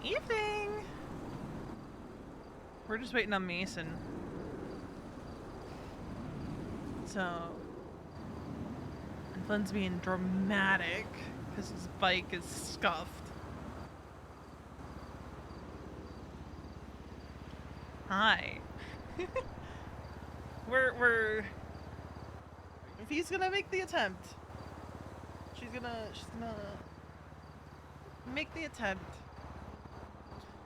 Evening. We're just waiting on Mason. So, and Flynn's being dramatic because his bike is scuffed. Hi. we're if he's gonna make the attempt, she's gonna make the attempt.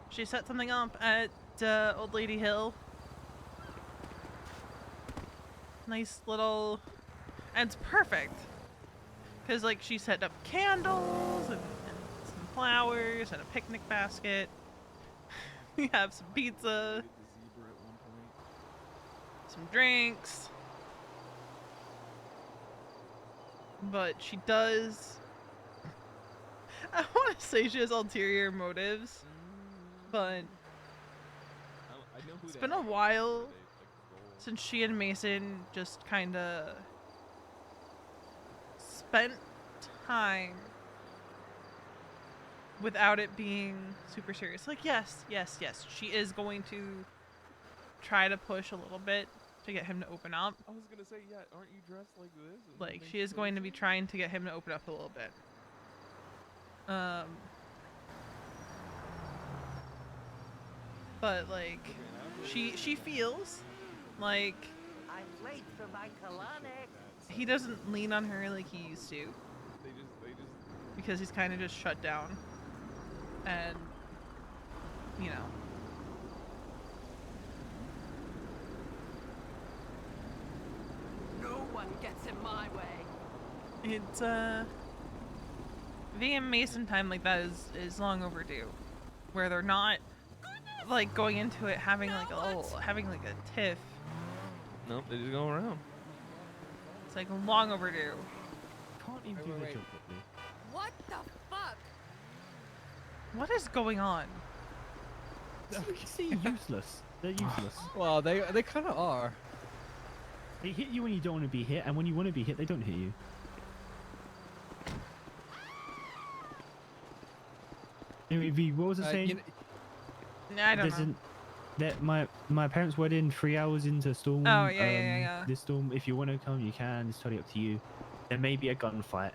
She set something up at Old Lady Hill. Nice little, and it's perfect because like she set up candles and some flowers and a picnic basket. We have some pizza, some drinks, but she does. I want to say she has ulterior motives, but it's been a while since she and Mason just kind of spent time without it being super serious. Like, yes, she is going to try to push a little bit to get him to open up. I was gonna say, yeah, aren't you dressed like this? Like, she is going to be trying to get him to open up a little bit. But like, she feels like I'm late for my colonic. he doesn't lean on her like he used to. They just. Because he's kind of just shut down. And, you know. No one gets in my way. It's, V and Mason time like that is long overdue. Where they're not, like, going into it having, like, a tiff. Nope, they just go around. It's, like, long overdue. Can't even do the job properly. What the fuck? What is going on? See, useless. They're useless. Well, they kind of are. They hit you when you don't want to be hit, and when you want to be hit, they don't hit you. Anyway, V, what was I saying? I don't know. That my parents' wedding 3 hours into storm. Oh, yeah. This storm, if you want to come, you can. It's totally up to you. There may be a gunfight.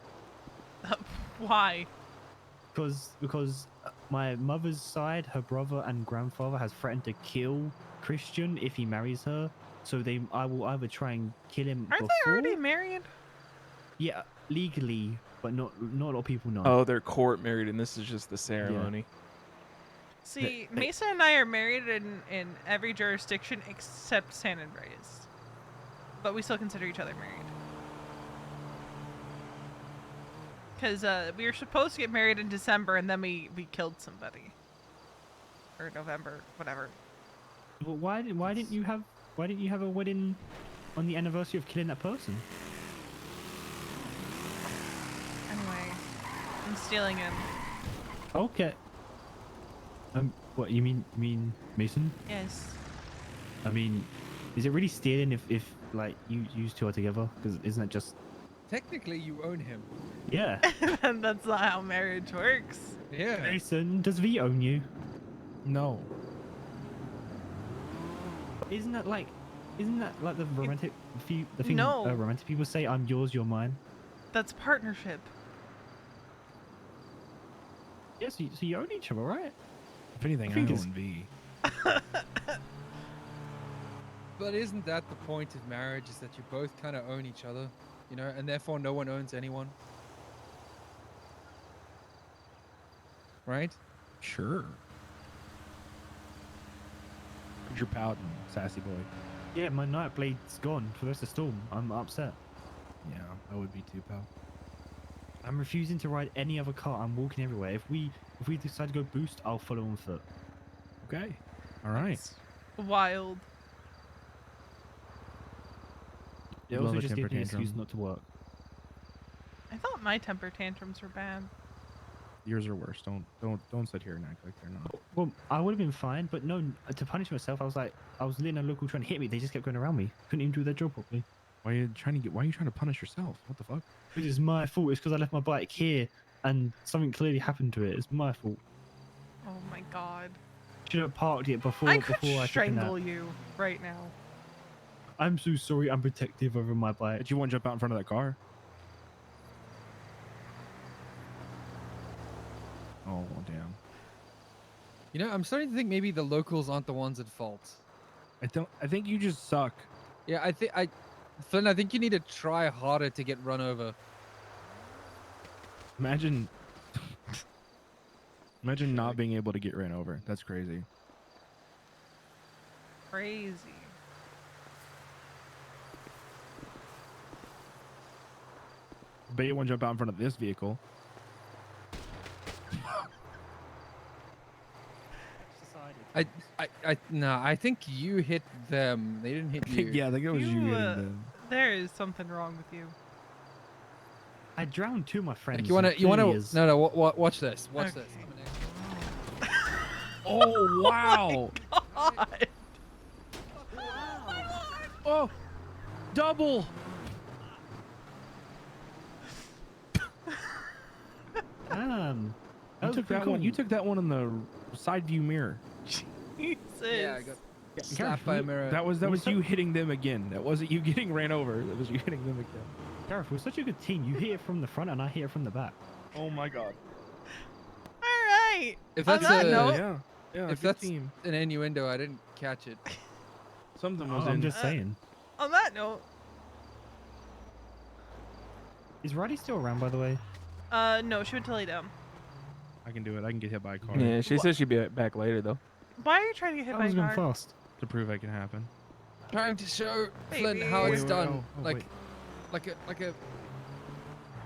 Why? Because my mother's side, her brother and grandfather has threatened to kill Christian if he marries her. So I will either try and kill him. Aren't they already married? Yeah, legally, but not a lot of people know. Oh, they're court married, and this is just the ceremony. See, Mason and I are married in every jurisdiction except San Andreas. But we still consider each other married. Because we were supposed to get married in December, and then we killed somebody. Or November, whatever. Well, why didn't you have a wedding on the anniversary of killing that person? Anyway, I'm stealing him. Okay. What you mean Mason? Yes. I mean, is it really stealing if like you two are together? Because isn't it just? Technically, you own him. Yeah. And that's not how marriage works. Yeah. Mason, does V own you? No. Isn't that like the romantic the thing No. Romantic people say, I'm yours, you're mine? That's partnership. Yes, so you own each other, right? If anything, I think it's- own V. But isn't that the point of marriage? Is that you both kind of own each other, you know, and therefore no one owns anyone, right? Sure. You're pouting, sassy boy. Yeah, my night blade's gone for the rest of the storm. I'm upset. Yeah, I would be too, pal. I'm refusing to ride any other car. I'm walking everywhere. If we decide to go boost, I'll follow on foot. Okay. All right. It's wild. It Love also a just temper gives me an excuse tantrum. not to work. I thought my temper tantrums were bad. Yours are worse. Don't sit here and act like they're not. Well, I would have been fine, but no, to punish myself, I was letting a local trying to hit me. They just kept going around me. Couldn't even do their job properly. Why are you trying to punish yourself? What the fuck? It's my fault. It's because I left my bike here and something clearly happened to it. It's my fault. Oh my god. Should have parked it before. I could before I took a nap. strangle you right now. I'm so sorry. I'm protective over my bike. Did you want to jump out in front of that car? Oh, damn. You know, I'm starting to think maybe the locals aren't the ones at fault. I think you just suck. Yeah, Flynn, I think you need to try harder to get run over. Imagine not being able to get ran over. That's crazy. Crazy. Bet you want to jump out in front of this vehicle. No, I think you hit them. They didn't hit you. Yeah, I think it was you hitting You, them. There is something wrong with you. I drowned two of my friends. Like, so you wanna, clearly is- no, watch this. Watch Okay. this. Oh, wow. God. Oh, double. That You was took pretty that one. You cool. took that one in the side view mirror. Jesus. Yeah, I got Yeah, slapped by a mirror. That was Was you hitting them again. That wasn't you getting ran over. That was you hitting them again. Gareth, we're such a good team. You hit it from the front and I hit it from the back. Oh my god. All right. If On that's that a- note, Yeah. if good that's team. an innuendo, I didn't catch it. Something was I'm in. just saying. on that note, Is Roddy still around, by the way? no, she would tell you down. I can do it. I can get hit by a car. Yeah, she said she'd be back later though. Why are you trying to get hit I by was a going car? fast. To prove it can happen. Trying to show Flynn Baby. how it's Wait, done. oh,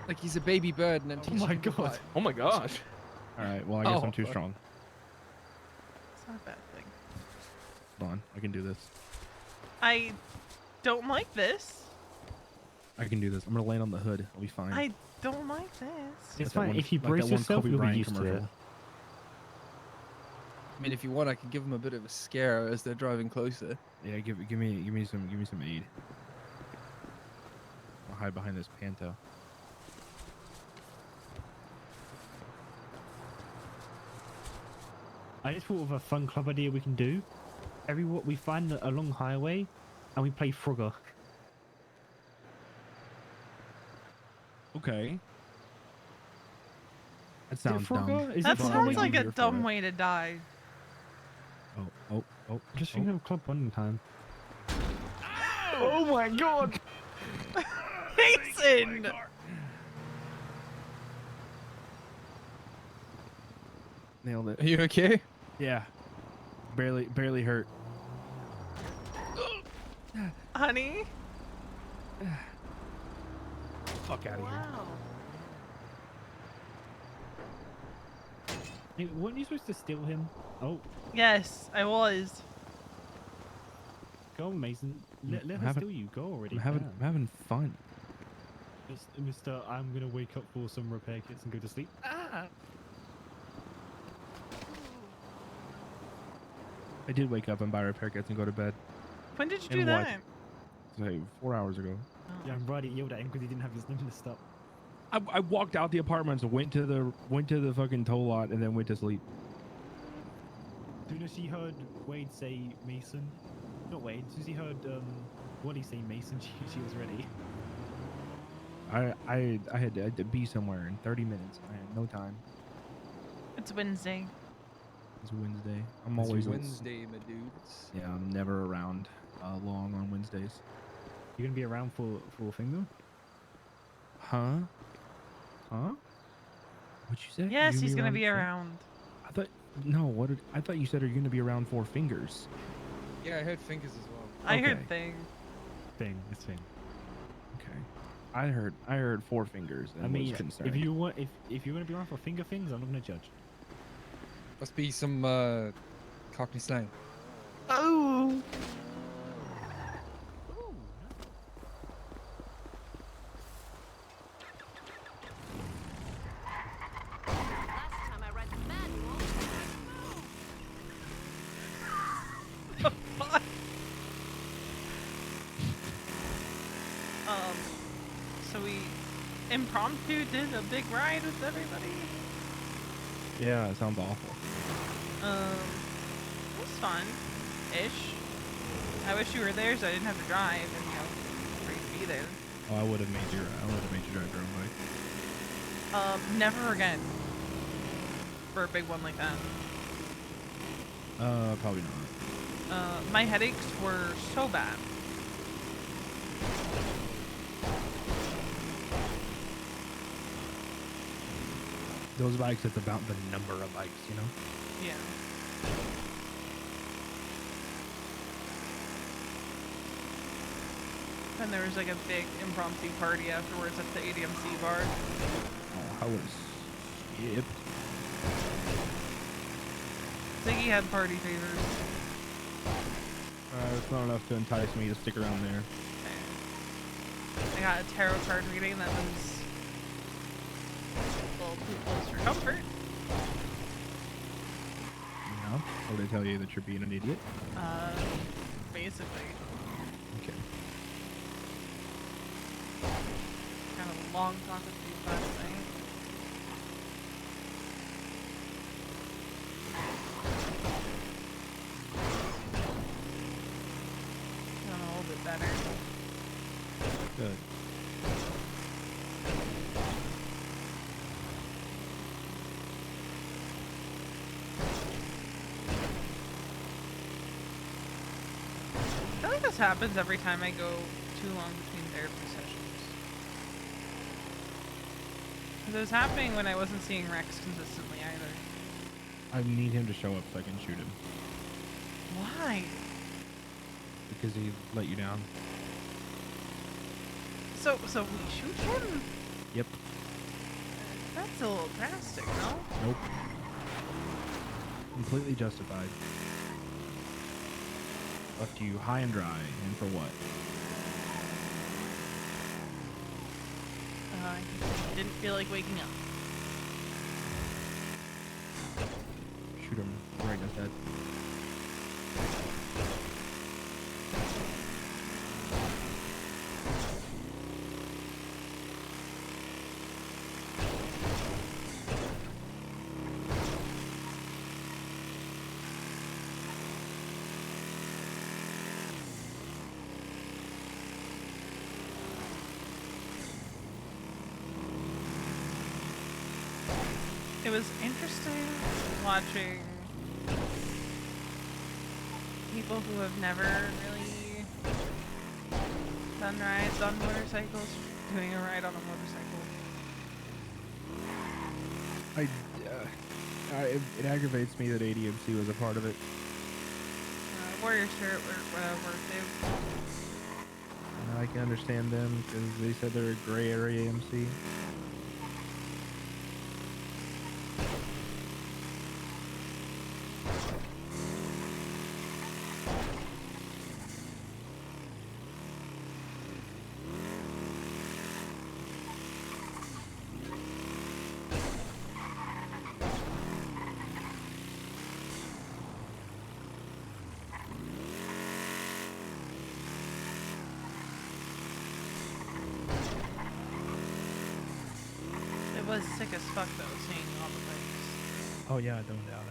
like he's a baby bird and I'm teaching my him to God. fly. Oh my gosh. All right. Well, I guess Oh. I'm too strong. It's not a bad thing. Hold on. I can do this. I don't like this. I can do this. I'm gonna land on the hood. I'll be fine. I don't like this. It's Like that fine. one- If you like that brace one yourself, Kobe you'll be Bryant used to it. commercial. I mean, if you want, I can give him a bit of a scare as they're driving closer. Yeah. Give me some aid. I'll hide behind this Panto. I just thought of a fun club idea we can do. We find a long highway and we play Frogger. Okay. That Is it sounds dumb. Frogger? Is That it Frogger? sounds Way like a easier for dumb it. way to die. Oh. Just thinking of club bonding time. Oh my god. Mason! Nailed it. Are you okay? Yeah. Barely hurt. Honey? Fuck out of here. Wow. Hey, weren't you supposed to steal him? Oh, Yes, I was. go on, Mason. Let I'm her having- steal you. Go already. I'm having fun. Mr. I'm gonna wake up for some repair kits and go to sleep. I did wake up and buy repair kits and go to bed. When did you And do what? that? Like 4 hours ago. Yeah, I'm right. Yelled at him because he didn't have his number list up. I walked out the apartments, went to the fucking tow lot, and then went to sleep. As soon as she heard Wade say Mason, not Wade. As soon as she heard Wally say Mason, she was ready. I had to be somewhere in 30 minutes. I had no time. It's Wednesday. It's Wednesday. I'm It's always Wednesday, my dudes. Yeah, I'm never around long on Wednesdays. You're gonna be around for a thing though. Huh? What'd you say? Yes, You he's gonna for- be around. I thought no. I thought you said are you gonna be around Four Fingers? Yeah, I heard fingers as well. I heard Okay. thing. It's thing. Okay. I heard Four Fingers. And I mean, was concerned. if you're gonna be around for finger things, I'm not gonna judge. Must be some Cockney slang. Oh! Last time I read the manual. So we impromptu did a big ride with everybody. yeah, it sounds awful. It was fun-ish. I wish you were there so I didn't have to drive and, for you to be there. Oh, I would have made you drive your own bike. Never again. For a big one like that. Probably not. My headaches were so bad. Those bikes, it's about the number of bikes, you know? Yeah. And there was like a big impromptu party afterwards at the ADMC bar. Oh, I would have skipped. Ziggy had party favors. It's not enough to entice me to stick around there. I got a tarot card reading that was a little too close for comfort. Yeah? Or they tell you that you're being an idiot? Basically. Okay. Kind of a long talk with you last night. Feeling a little bit better. Good. I feel like this happens every time I go too long between therapy sessions. 'Cause it was happening when I wasn't seeing Rex consistently either. I need him to show up so I can shoot him. Why? Because he let you down. So we shoot him? Yep. That's a little drastic, no? Nope. Completely justified. Left you high and dry, and for what? I didn't feel like waking up. Shoot him right in his head. It was interesting watching people who have never really done rides on motorcycles doing a ride on a motorcycle. It aggravates me that ADMC was a part of it. Warrior Spirit worked too. I can understand them because they said they're a gray area MC. It was sick as fuck though, seeing all the bikes. Oh yeah, I don't doubt it.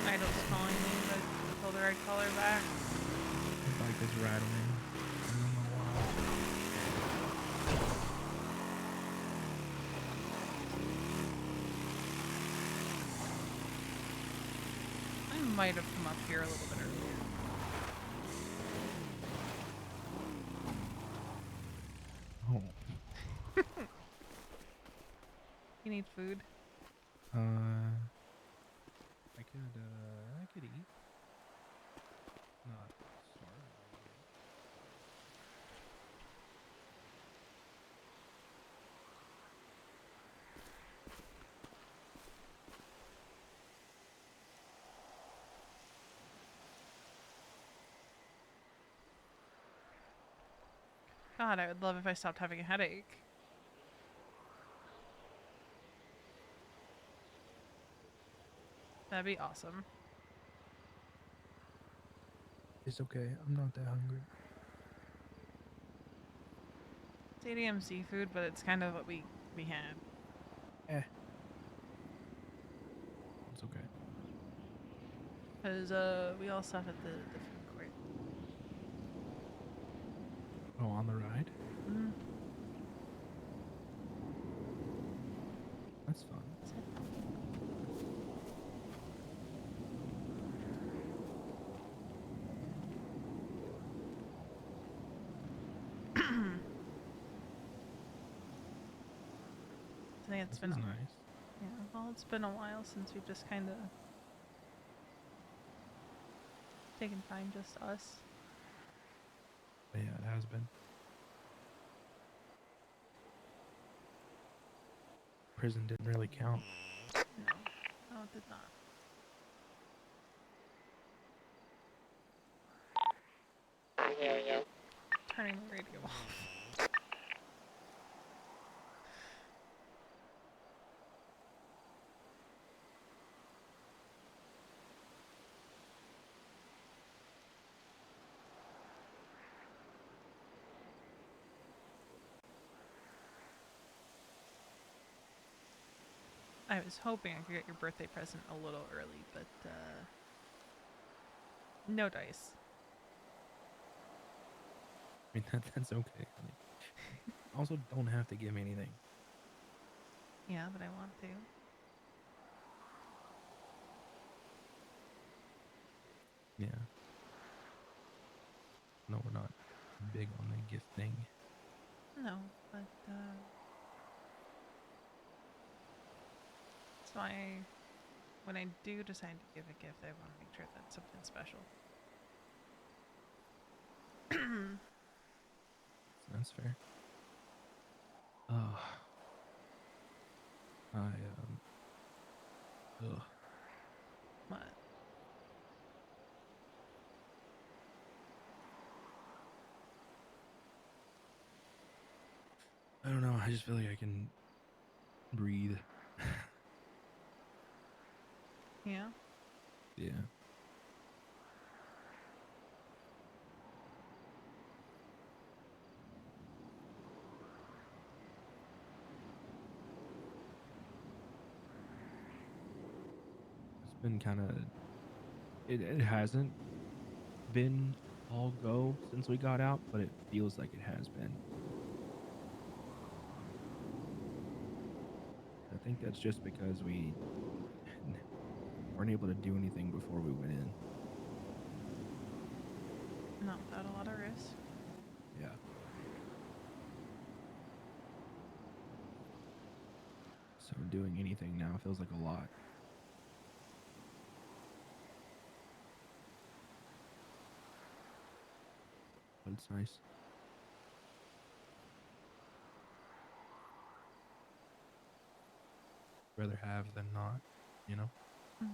Idol's calling me, but I told her I'd call her back. The bike is rattling. I don't know why. I might have come up here a little bit earlier. Oh. You need food? I could eat. Not starving. God, I would love if I stopped having a headache. That'd be awesome. It's okay. I'm not that hungry. Stadium seafood, but it's kind of what we had. Eh. It's okay. Because we all stopped at the food court. Oh, on the ride? Mm-hmm. That's fun. I think it's This been is nice. yeah, well, it's been a while since we've just kind of taken time just us. But yeah, it has been. Prison didn't really count. No, no, it did not. Turning the radio off. I was hoping I could get your birthday present a little early, but no dice. I mean, that's okay. Like, also, don't have to give me anything. Yeah, but I want to. Yeah. No, we're not big on the gift thing. No, but that's why when I do decide to give a gift, I want to make sure that's something special. That's fair. Oh. Ugh. But I don't know. I just feel like I can breathe. yeah, Yeah. It's been kind of. It hasn't been all go since we got out, but it feels like it has been. I think that's just because we weren't able to do anything before we went in. not without a lot of risk. Yeah. So doing anything now feels like a lot. But it's nice. Rather have than not, you know? Mm.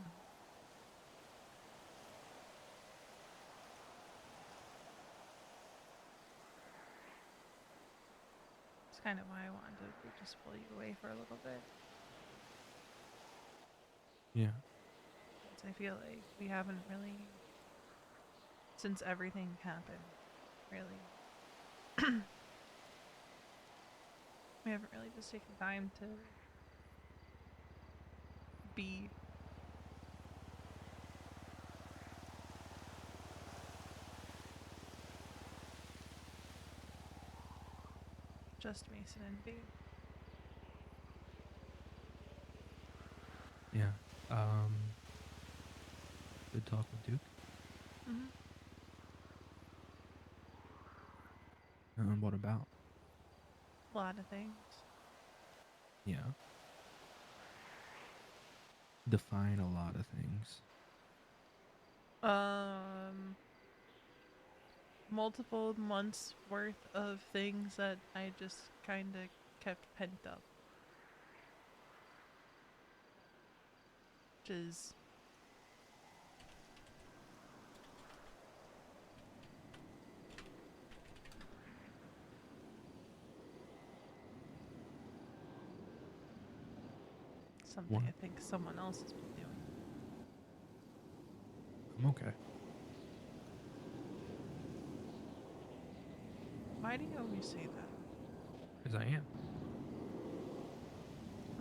It's kind of why I wanted to just pull you away for a little bit. Yeah. 'Cause I feel like we haven't really, since everything happened, really. We haven't really just taken time to be. Just Mason and B. Yeah. Good talk with Duke. Mm-hmm. What about? A lot of things. Yeah. Define a lot of things. Multiple months worth of things that I just kind of kept pent up. Which is something What? I think someone else has been doing. I'm okay. Why do you always say that? Because I am.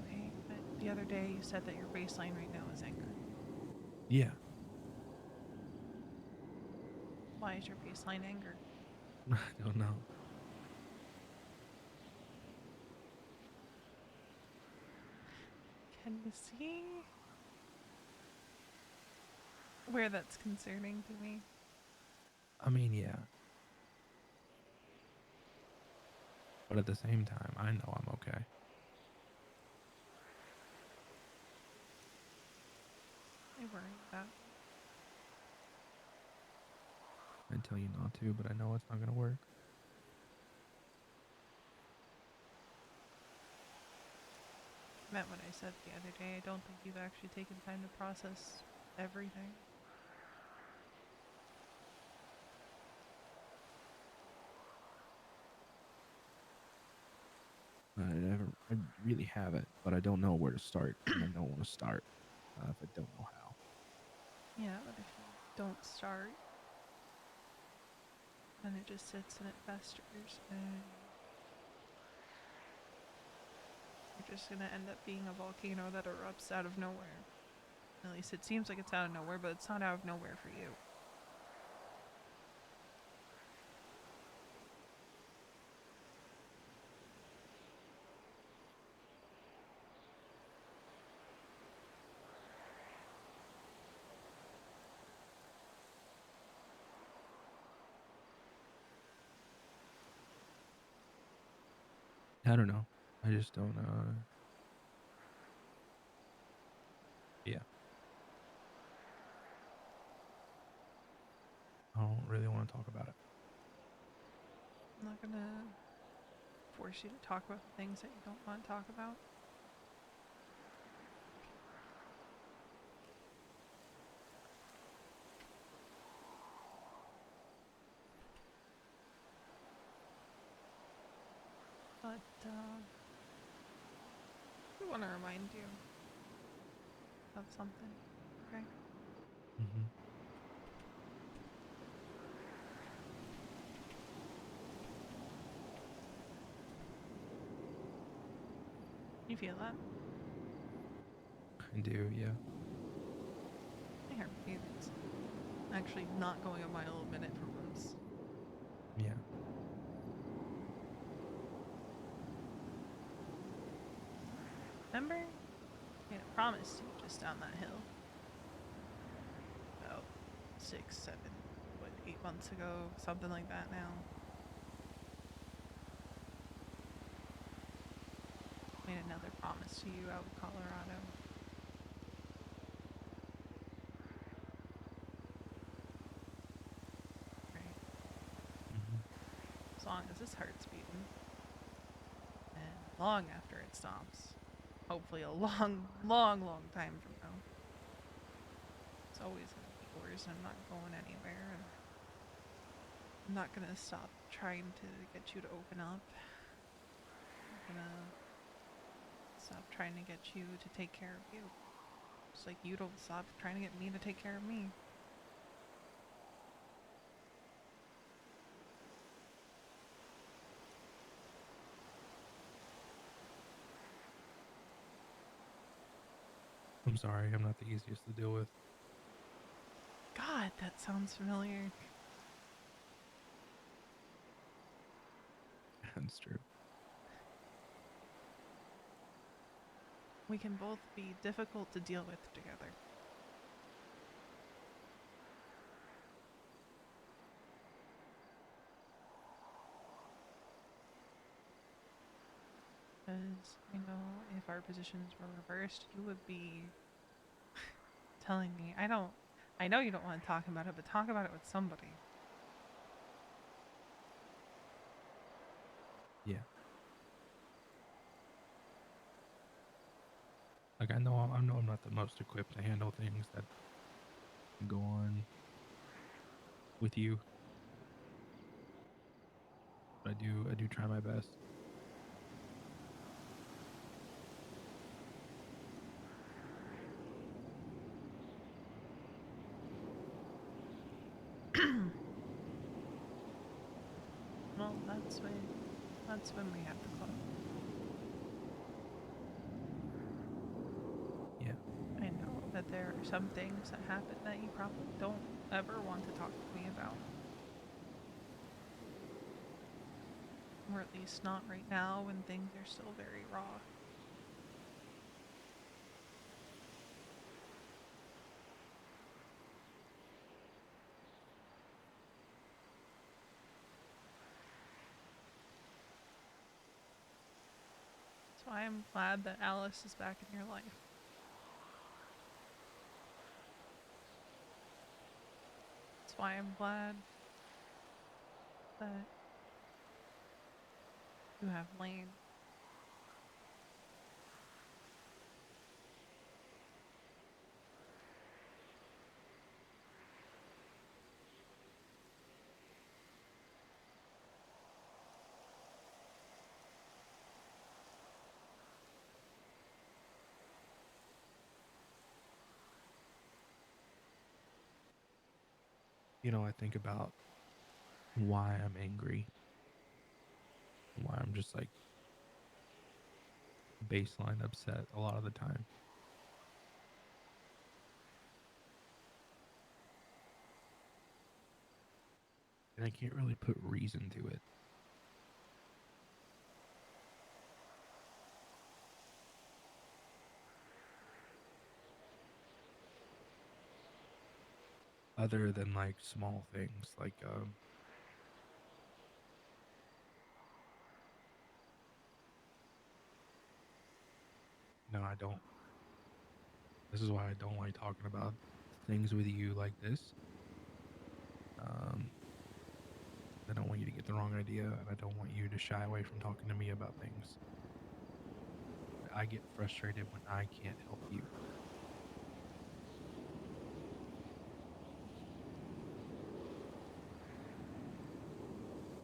Okay, but the other day you said that your baseline right now is anger. Yeah. Why is your baseline anger? I don't know. Can you see where that's concerning to me? I mean, yeah. But at the same time, I know I'm okay. I worry about. I tell you not to, but I know it's not going to work. Meant what I said the other day. I don't think you've actually taken time to process everything. I really haven't, but I don't know where to start, and I don't want to start if I don't know how. Yeah, but if you don't start, then it just sits and it festers, and you're just gonna end up being a volcano that erupts out of nowhere. At least it seems like it's out of nowhere, but it's not out of nowhere for you. I don't know. I just don't. Yeah. I don't really want to talk about it. I'm not gonna force you to talk about the things that you don't want to talk about. But, I want to remind you of something, okay? Mm-hmm. You feel that? I do. Yeah. My heart beats. Actually, not going a mile a minute for once. Yeah. Remember? I made a promise to you just down that hill. About 6, 7, 8 months ago, something like that now. Made another promise to you out in Colorado. Right? Mm-hmm. As long as this heart's beating. And long after it stops. Hopefully a long, long, long time from now. It's always going to be yours, and I'm not going anywhere. And I'm not going to stop trying to get you to open up. I'm going to stop trying to get you to take care of you. Just like you don't stop trying to get me to take care of me. I'm sorry. I'm not the easiest to deal with. God, that sounds familiar. That's true. We can both be difficult to deal with together. Because I know if our positions were reversed, you would be telling me, I know you don't want to talk about it, but talk about it with somebody. Yeah. Like I know I'm not the most equipped to handle things that go on with you, but I do try my best. That's when we have to close. Yeah. I know that there are some things that happen that you probably don't ever want to talk to me about. Or at least not right now when things are still very raw. So I am glad that Alice is back in your life. That's why I'm glad that you have Lane. You know, I think about why I'm angry, why I'm just like baseline upset a lot of the time. And I can't really put reason to it. Other than like small things like no, I don't. This is why I don't like talking about things with you like this. Um, I don't want you to get the wrong idea, and I don't want you to shy away from talking to me about things. I get frustrated when I can't help you.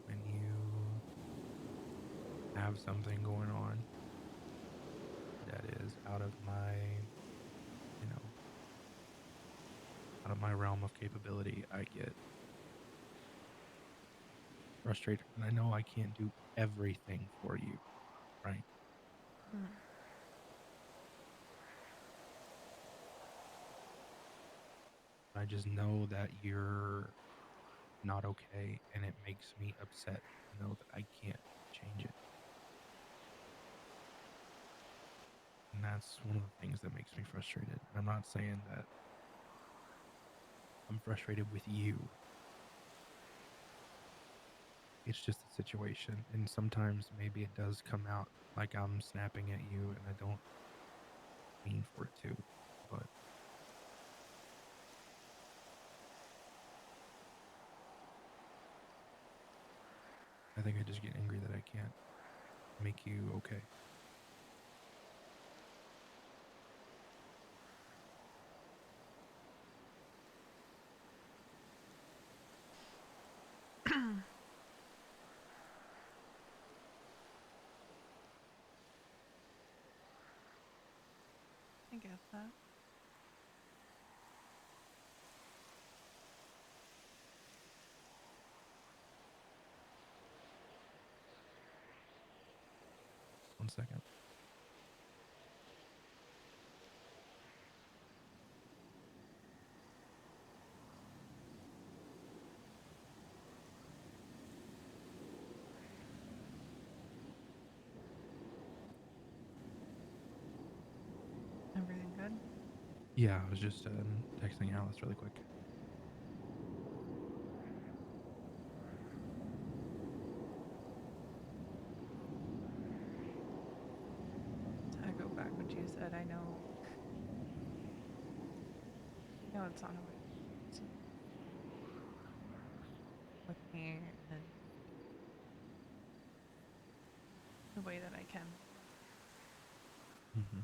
When you have something going on that is out of my, you know, out of my realm of capability, I get frustrated. And I know I can't do everything for you, right? Hmm. I just know that you're not okay, and it makes me upset to know that I can't change it. And that's one of the things that makes me frustrated. And I'm not saying that I'm frustrated with you. It's just a situation. And sometimes maybe it does come out like I'm snapping at you and I don't mean for it to. But I think I just get angry that I can't make you okay. I get that. One second. Everything good? Yeah, I was just texting Alice really quick. To echo back what you said, I know. No, it's not how it's with me and the way that I can. Mm-hmm.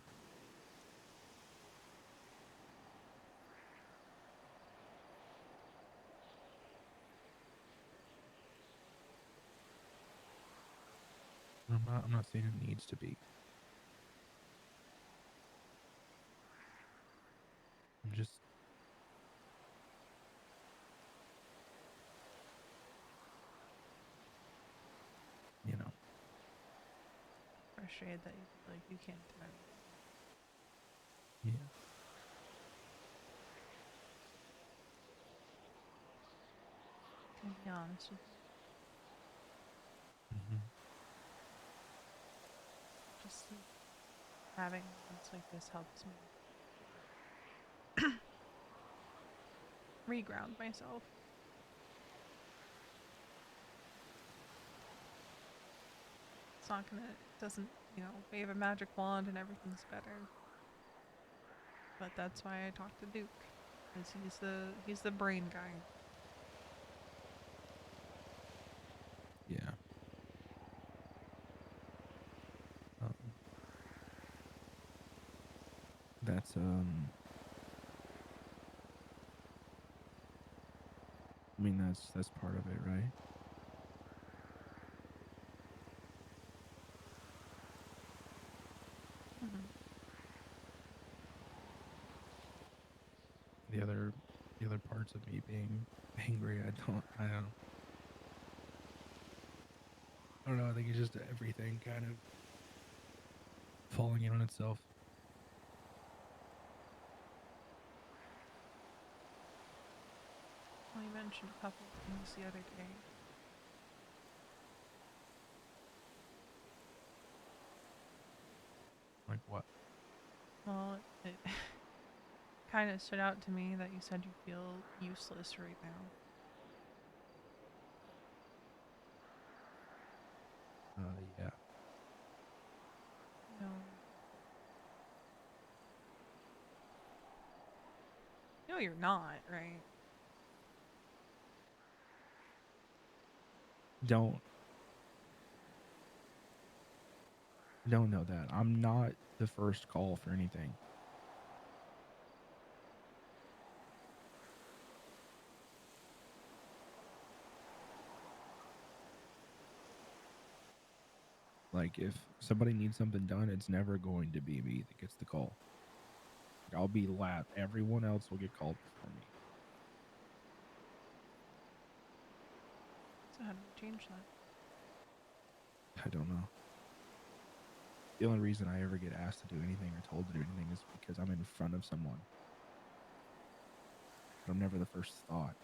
I'm not saying it needs to be. I'm just frustrated that you feel like you can't do anything. Yeah. To be honest with you, Hmm. just having moments like this helps me reground myself. It's not gonna, it doesn't, wave a magic wand and everything's better. But that's why I talk to Duke, because he's the brain guy. Yeah. Um, that's I mean that's part of it, right? Hmm. The other the other parts of me being angry, I don't know, I think it's just everything kind of falling in on itself. Well, you mentioned a couple of things the other day. Like what? Well, it kind of stood out to me that you said you feel useless right now. Yeah. No, no, you're not, right? Don't don't know that. I'm not the first call for anything. Like if somebody needs something done, it's never going to be me that gets the call. Like, I'll be last. Everyone else will get called before me. So how do we change that? I don't know. The only reason I ever get asked to do anything or told to do anything is because I'm in front of someone. But I'm never the first thought.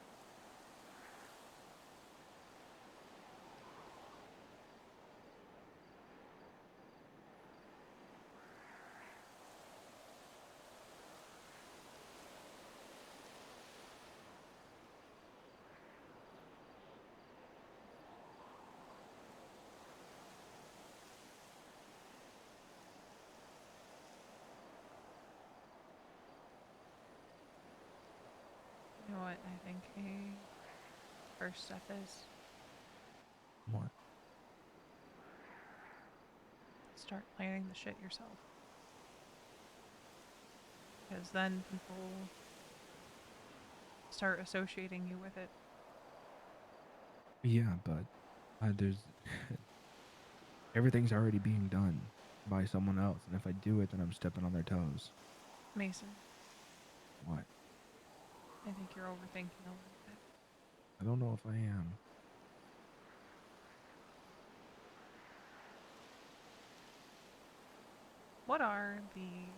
You know what I think a first step is? What? Start planning the shit yourself. Because then people start associating you with it. Yeah, but there's everything's already being done by someone else, and if I do it, then I'm stepping on their toes. Mason, What? I think you're overthinking a little bit. I don't know if I am. What are the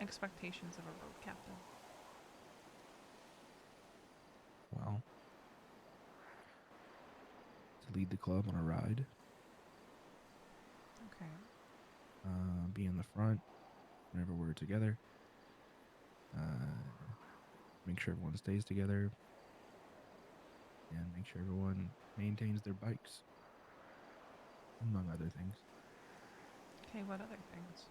expectations of a road captain? Well, to lead the club on a ride, Okay. be in the front whenever we're together, uh, make sure everyone stays together, and make sure everyone maintains their bikes, among other things. Okay, what other things?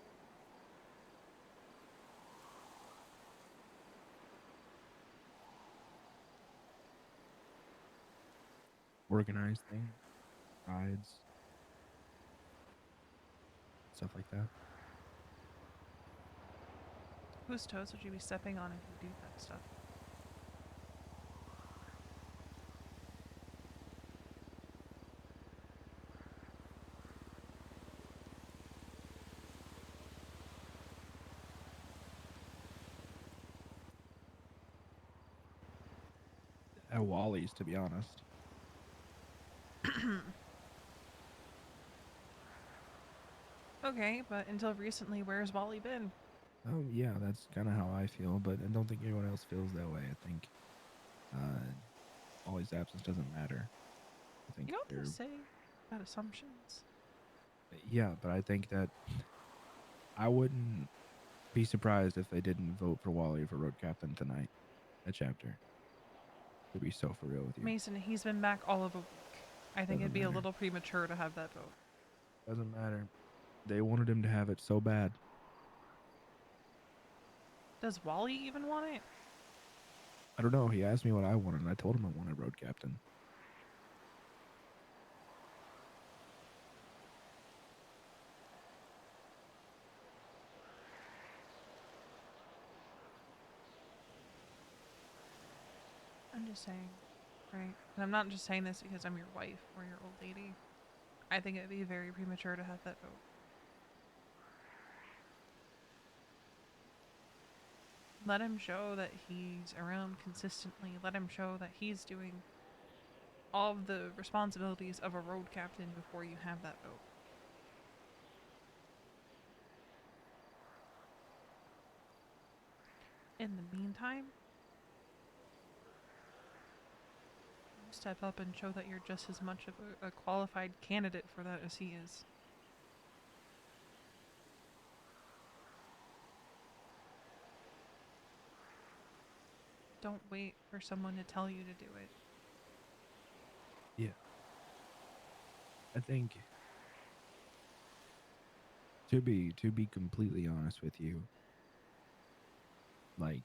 Organize things, rides, stuff like that. Whose toes would you be stepping on if you do that stuff? At Wally's, to be honest. Okay, but until recently, where's Wally been? Yeah, that's kind of how I feel, but I don't think anyone else feels that way. I think Ollie's absence doesn't matter. I think You know what they they're say about assumptions? yeah, but I think that I wouldn't be surprised if they didn't vote for Wally for road captain tonight. That chapter. To be so for real with you, Mason, he's been back all of a week. I think doesn't it'd be a matter. little premature to have that vote. Doesn't matter. They wanted him to have it so bad. Does Wally even want it? I don't know. He asked me what I wanted, and I told him I wanted road captain. I'm just saying, right? And I'm not just saying this because I'm your wife or your old lady. I think it'd be very premature to have that vote. Let him show that he's around consistently. Let him show that he's doing all of the responsibilities of a road captain before you have that vote. In the meantime, you step up and show that you're just as much of a qualified candidate for that as he is. Don't wait for someone to tell you to do it. Yeah. I think to be completely honest with you, like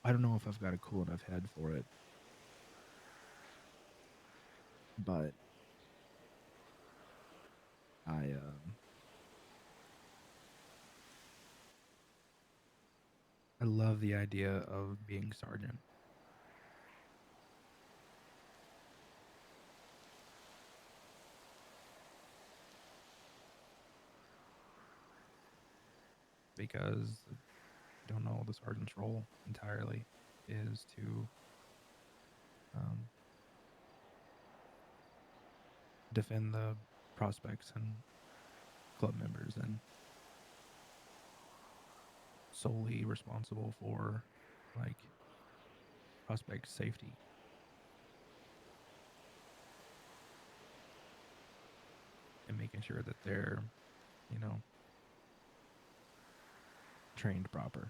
I don't know if I've got a cool enough head for it, but I love the idea of being sergeant. Because I don't know the sergeant's role entirely is to um, defend the prospects and club members and solely responsible for like prospect safety. And making sure that they're, you know, trained proper.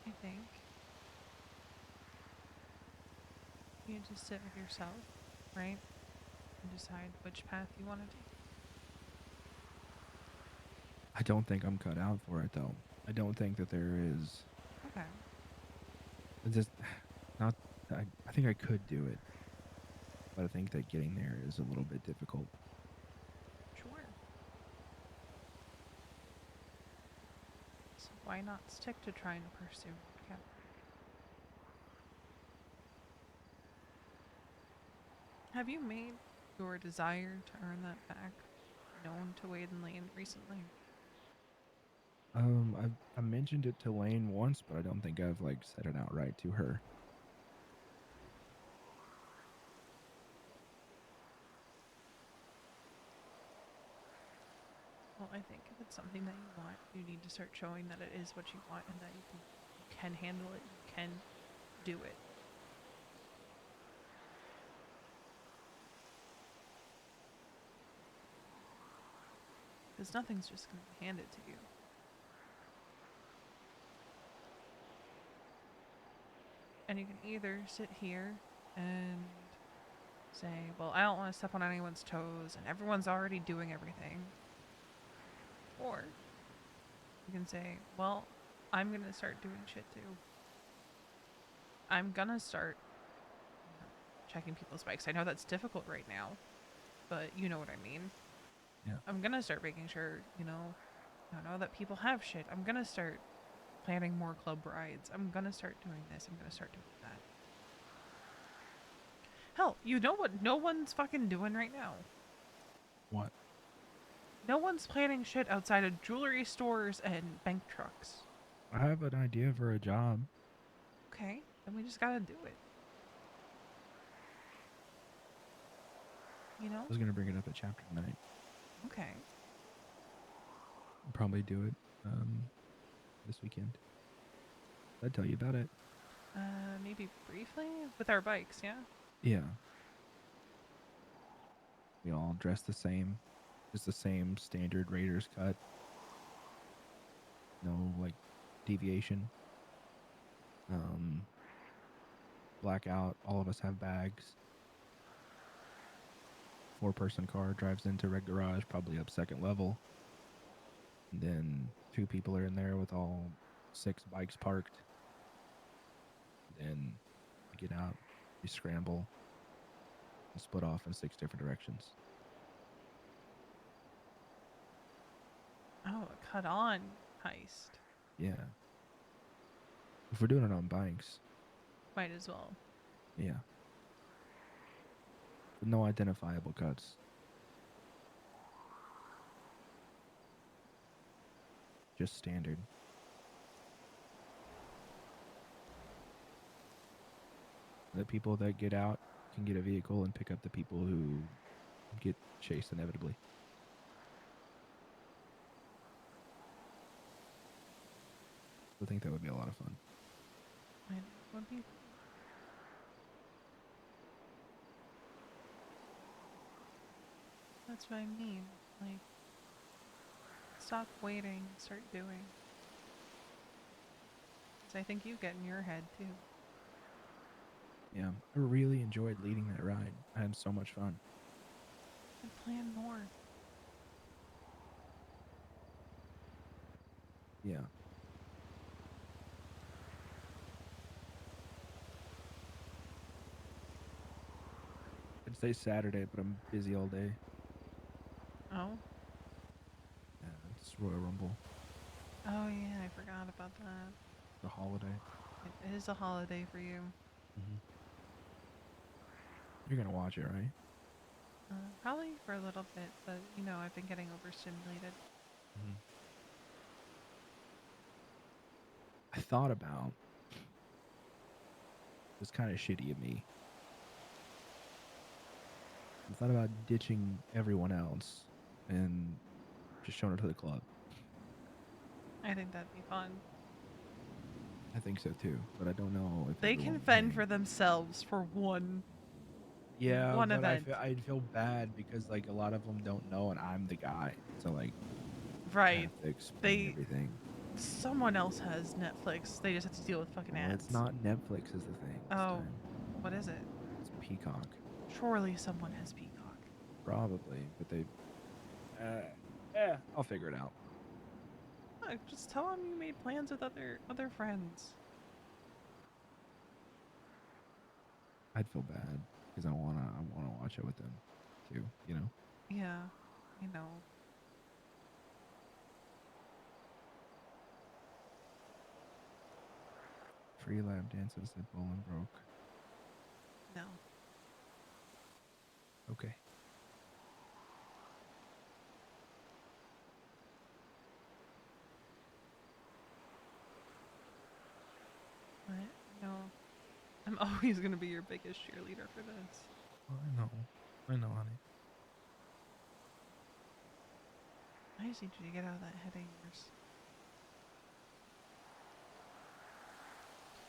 I think you just sit with yourself, right? And decide which path you want to take. I don't think I'm cut out for it though. I don't think that there is Okay. just not I think I could do it. But I think that getting there is a little bit difficult. Sure. So why not stick to trying to pursue captain? Have you made your desire to earn that back known to Wade and Lane recently? I mentioned it to Lane once, but I don't think I've like said it outright to her. Well, I think if it's something that you want, you need to start showing that it is what you want and that you can handle it, you can do it. Because nothing's just going to be handed to you. And you can either sit here and say, well, I don't want to step on anyone's toes and everyone's already doing everything. Or you can say, well, I'm going to start doing shit too. I'm going to start checking people's bikes. I know that's difficult right now, but you know what I mean. Yeah. I'm going to start making sure, you know that people have shit. I'm going to start planning more club rides. I'm going to start doing this. I'm going to start doing that. Hell, you know what no one's fucking doing right now? What? No one's planning shit outside of jewelry stores and bank trucks. I have an idea for a job. Okay, then we just gotta do it. You know? I was gonna bring it up at chapter tonight. Okay. I'll probably do it this weekend. I'd tell you about it. Maybe briefly? With our bikes, yeah? Yeah. We all dress the same. Just the same standard Raiders cut. No, like, deviation. Blackout. All of us have bags. 4-person car drives into red garage, probably up second level. And then 2 people are in there with all 6 bikes parked. Then we get out, we scramble, and split off in 6 different directions. Oh, a cut on heist. Yeah. If we're doing it on bikes, Might as well. yeah. With no identifiable cuts. Just standard. The people that get out can get a vehicle and pick up the people who get chased inevitably. I think that would be a lot of fun. It would be. That's what I mean. Like, stop waiting, start doing. 'Cause I think you get in your head too. Yeah, I really enjoyed leading that ride. I had so much fun. And plan more. Yeah. I'd say Saturday, but I'm busy all day. Oh? Yeah, it's Royal Rumble, Oh yeah, I forgot about that. the holiday. It is a holiday for you. You're gonna watch it, right? Probably for a little bit, but you know, I've been getting overstimulated. I thought about, it's kind of shitty of me. I thought about ditching everyone else and just showing it to the club. I think that'd be fun. I think so too, but I don't know if They everyone can would fend hang. for themselves for one. Yeah, one but event. I'd feel bad because like a lot of them don't know, and I'm the guy, so like I Right. have to explain everything. Someone else has Netflix. They just have to deal with fucking Well, ads. it's not Netflix is the thing. This Oh, time. what is it? It's Peacock, Surely someone has Peacock. probably, but they. I'll figure it out. Look, just tell them you made plans with other friends. I'd feel bad because I wanna watch it with them, too. You know. Yeah, I know. Free lap dances at Bolingbroke. No. Okay. What? No. I'm always gonna be your biggest cheerleader for this. I know, honey. I just need you to get out of that head of yours.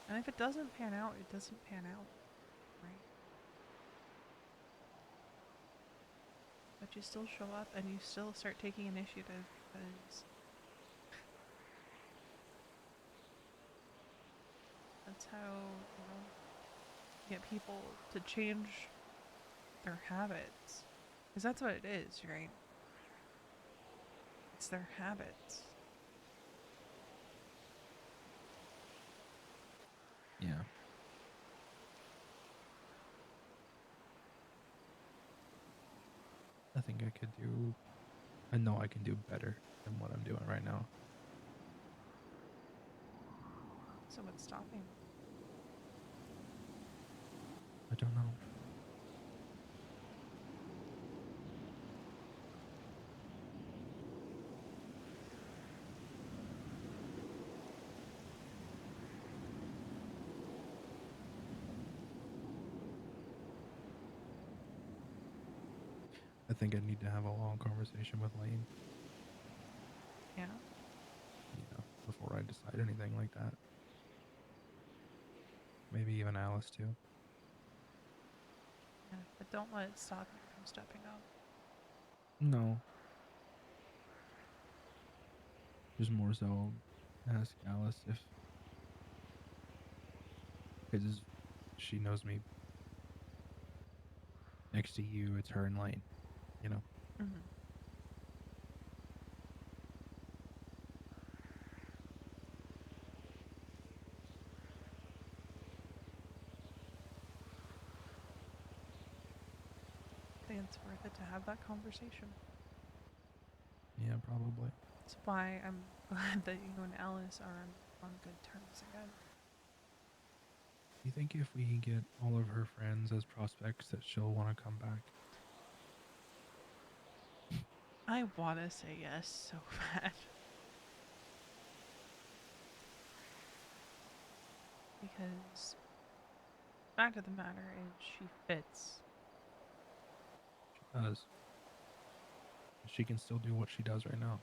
And if it doesn't pan out, it doesn't pan out. Right? But you still show up and you still start taking initiative because that's how, you know, you get people to change their habits. Because that's what it is, right? It's their habits. Yeah. I think I could do. I know I can do better than what I'm doing right now. So what's stopping? I don't know. think I need to have a long conversation with Lane, Yeah. before I decide anything like that. Maybe even Alice too. Yeah. But don't let it stop you from stepping up. No. Just more so ask Alice if, because she knows me next to you, it's her and Lane, you know? Mm-hmm. I think it's worth it to have that conversation. Yeah, probably. That's why I'm glad that you and Alice are on good terms again. You think if we get all of her friends as prospects that she'll want to come back? I want to say yes so bad. Because fact of the matter is she fits. She does. She can still do what she does right now.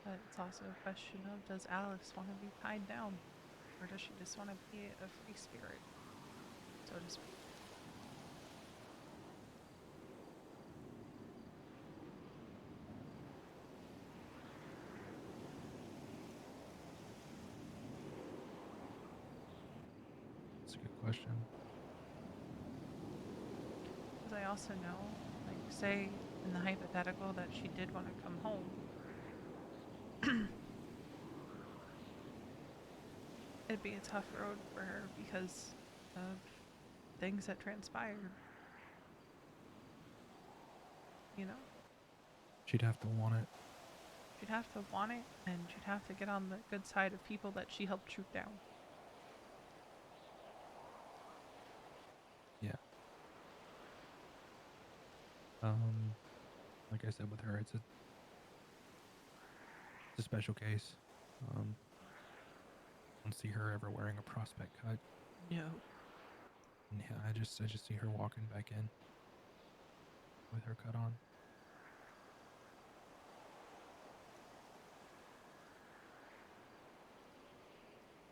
But it's also a question of, does Alice want to be tied down? Or does she just want to be a free spirit, so to speak? That's a good question. Because I also know, like, say in the hypothetical that she did want to come home, it'd be a tough road for her because of things that transpired. You know? She'd have to want it. She'd have to want it, and she'd have to get on the good side of people that she helped shoot down. Yeah. Like I said with her, it's a special case. I don't see her ever wearing a prospect cut. No. And yeah, I just see her walking back in with her cut on.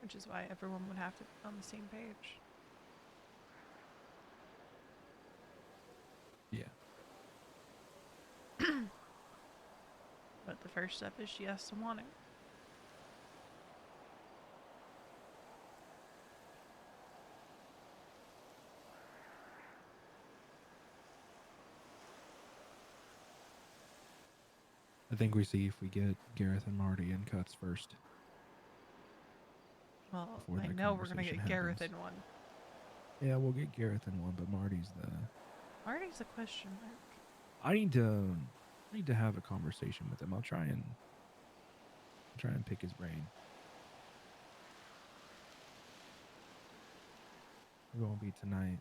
Which is why everyone would have to be on the same page. Yeah. But the first step is she has to want it. I think we see if we get Gareth and Marty in cuts first. Well, Before I that know we're gonna get conversation Gareth happens. in one. Yeah, we'll get Gareth in one, but Marty's the. Marty's a question mark. I need to have a conversation with him. I'll try and pick his brain. It won't be tonight.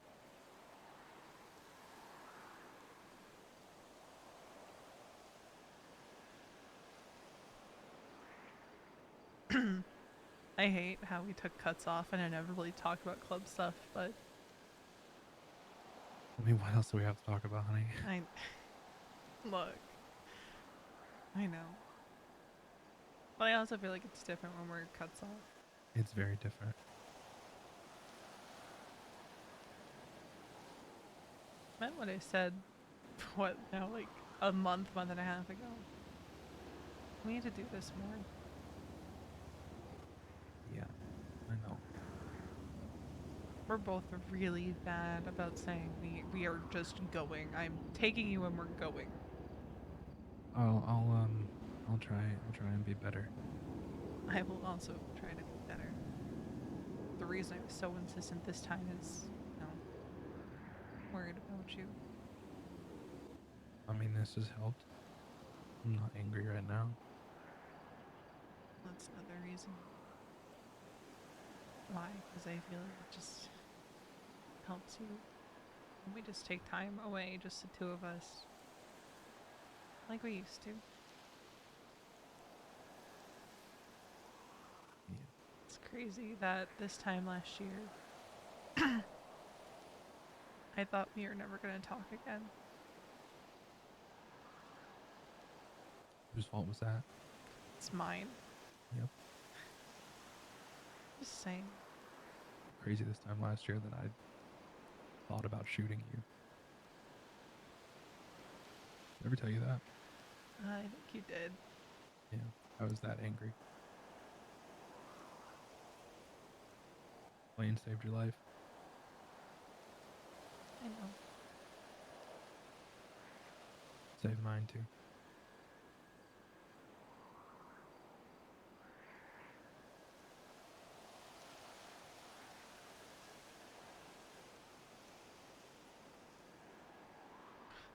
I hate how we took cuts off and I never really talked about club stuff, but I mean, what else do we have to talk about, honey? I look. I know. But I also feel like it's different when we're cuts off. It's very different. Meant what I said, what now, like a month and a half ago. We need to do this more. Yeah, I know. We're both really bad about saying we are just going. I'm taking you and we're going. I'll try and be better. I will also try to be better. The reason I was so insistent this time is, worried about you. I mean, this has helped. I'm not angry right now. That's another reason. Why? Because I feel like it just helps you. And we just take time away, just the two of us. Like we used to. Yeah. It's crazy that this time last year, I thought we were never gonna talk again. Whose fault was that? It's mine. Yep. Just saying. Crazy this time last year that I thought about shooting you. Did I ever tell you that? I think you did. Yeah. I was that angry. Plane saved your life. I know. Saved mine too.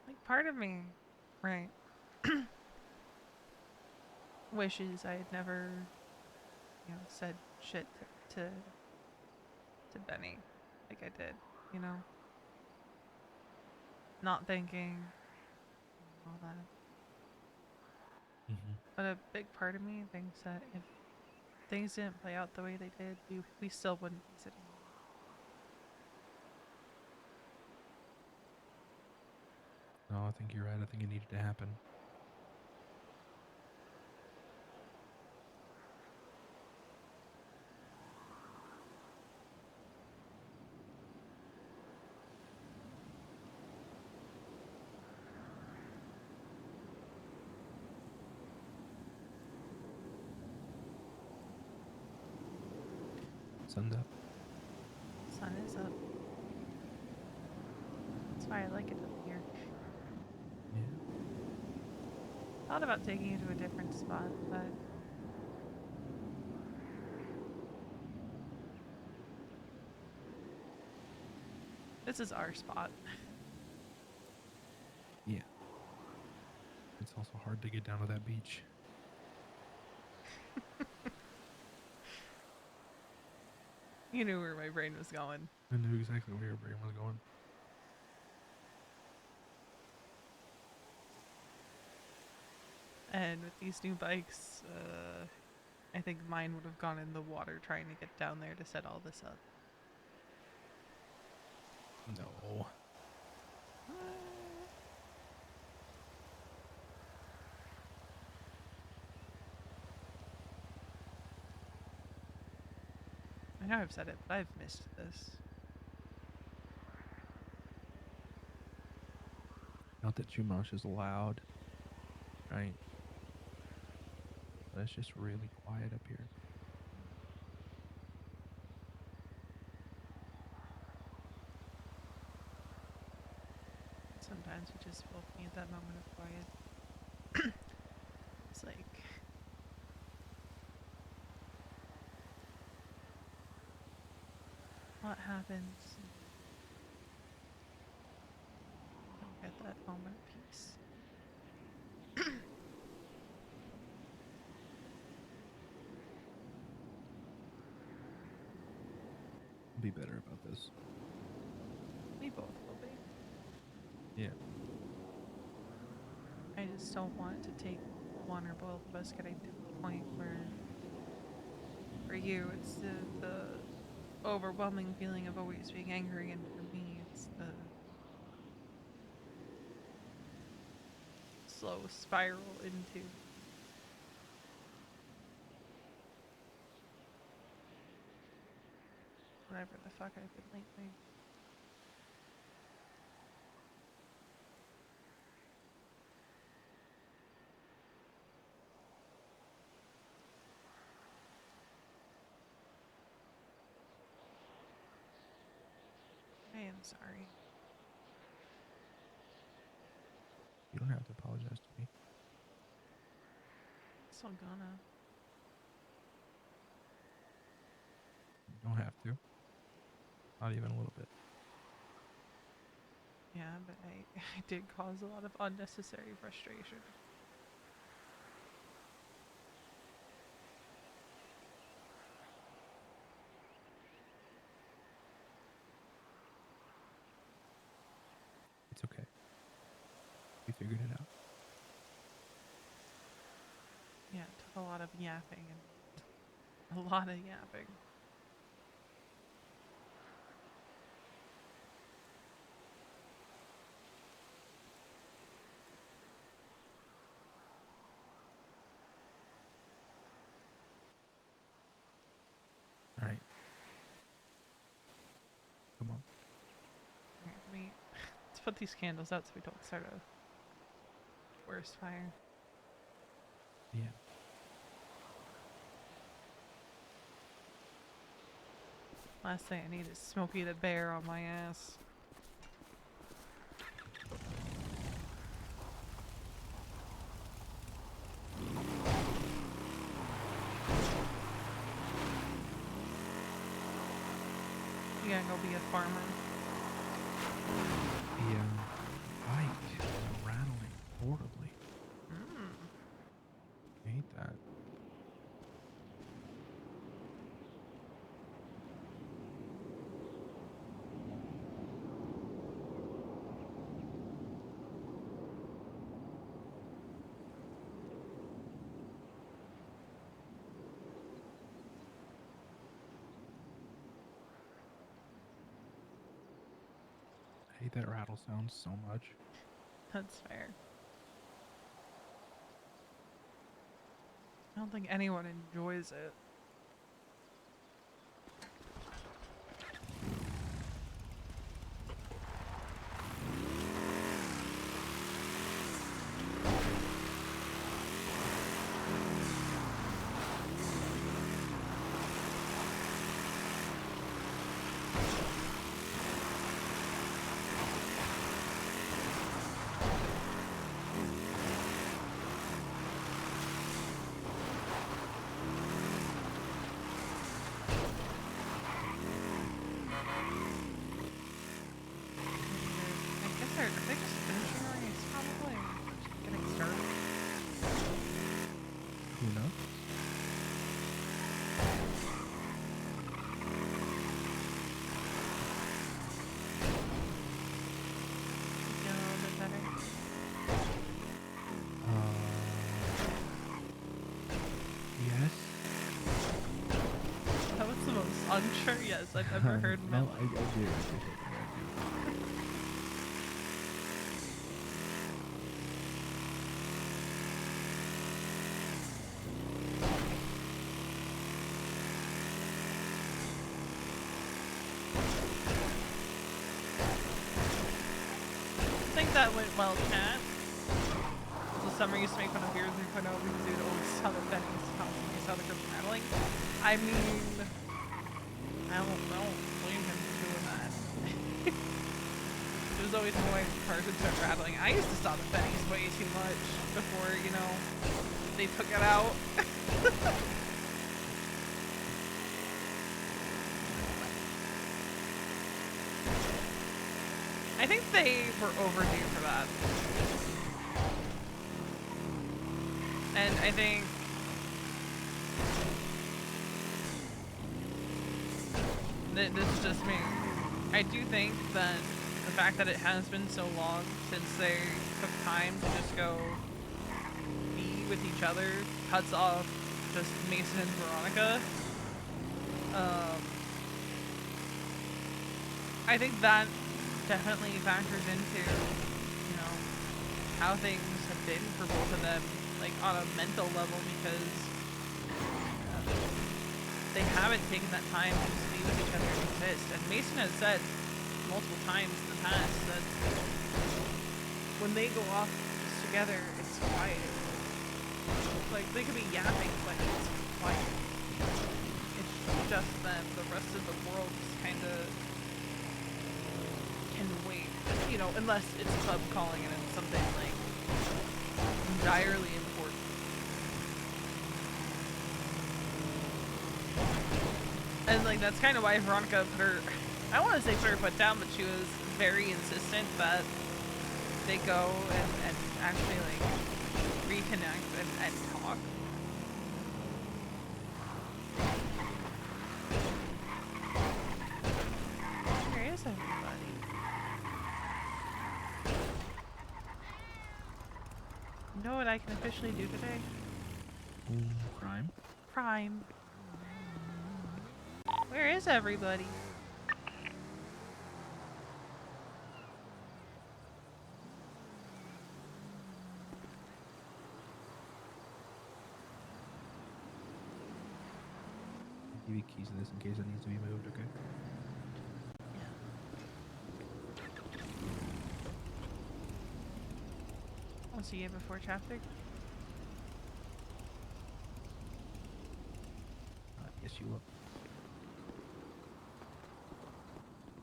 Like part of me, right, wishes I had never, said shit to Benny, like I did, you know, not thinking, all that. Mm-hmm. But a big part of me thinks that if things didn't play out the way they did, we still wouldn't be sitting here. No, I think you're right. I think it needed to happen. Sun's up. Sun is up. That's why I like it up here. Yeah. Thought about taking you to a different spot, but this is our spot. Yeah. It's also hard to get down to that beach. You knew where my brain was going. I knew exactly where your brain was going. And with these new bikes, I think mine would have gone in the water trying to get down there to set all this up. No. I know I've said it, but I've missed this. Not that too much is loud, right? But it's just really quiet up here. Sometimes you just both need that moment of quiet. It's like what happens? Don't get that moment of peace. Be better about this. We both will be. Yeah. I just don't want it to take one or both of us getting to the point where, for you, it's the overwhelming feeling of always being angry, and for me, it's the slow spiral into whatever the fuck I've been lately. I am sorry. You don't have to apologize to me. Still gonna. You don't have to. Not even a little bit. Yeah, but I did cause a lot of unnecessary frustration. It's okay. We figured it out. Yeah, it took a lot of yapping and a lot of yapping. put these candles out so we don't start a worse fire. Yeah. Last thing I need is Smokey the Bear on my ass. You gotta go be a farmer. The bike is rattling horribly. I hate that. I hate that rattle sound so much. That's fair. I don't think anyone enjoys it. I guess are they just finishing a race probably? Just getting started? Who knows? Get a little bit better. Yes. That was the most unsure yes I've ever heard in my No, life. I do. I think that went well, chat. The summer used to make fun of Gears 3.0 because they would always saw the pennies constantly saw the grip rattling. I mean, I don't blame him for doing that. It was always annoying when cars would start rattling. I used to saw the pennies way too much before, you know, they took it out. I think they were overdue for that. And I think this is just me. I do think that the fact that it has been so long since they took time to just go be with each other cuts off just Mason and Veronica. I think that definitely factors into, you know, how things have been for both of them, like on a mental level, because they haven't taken that time to just be with each other and exist. And Mason has said multiple times in the past that when they go off just together, it's quiet. Like, they could be yapping, but it's quiet. It's just them. The rest of the world just kind of can wait. You know, unless it's club calling and it's something, like, direly important. And, like, that's kind of why Veronica put her, I don't want to say put her foot down, but she was very insistent that they go and actually, like, reconnect and talk. Where is everybody? You know what I can officially do today? Crime. Crime. Where is everybody? I'll give you keys to this in case it needs to be moved, okay? see you before chapter. Yes, you will.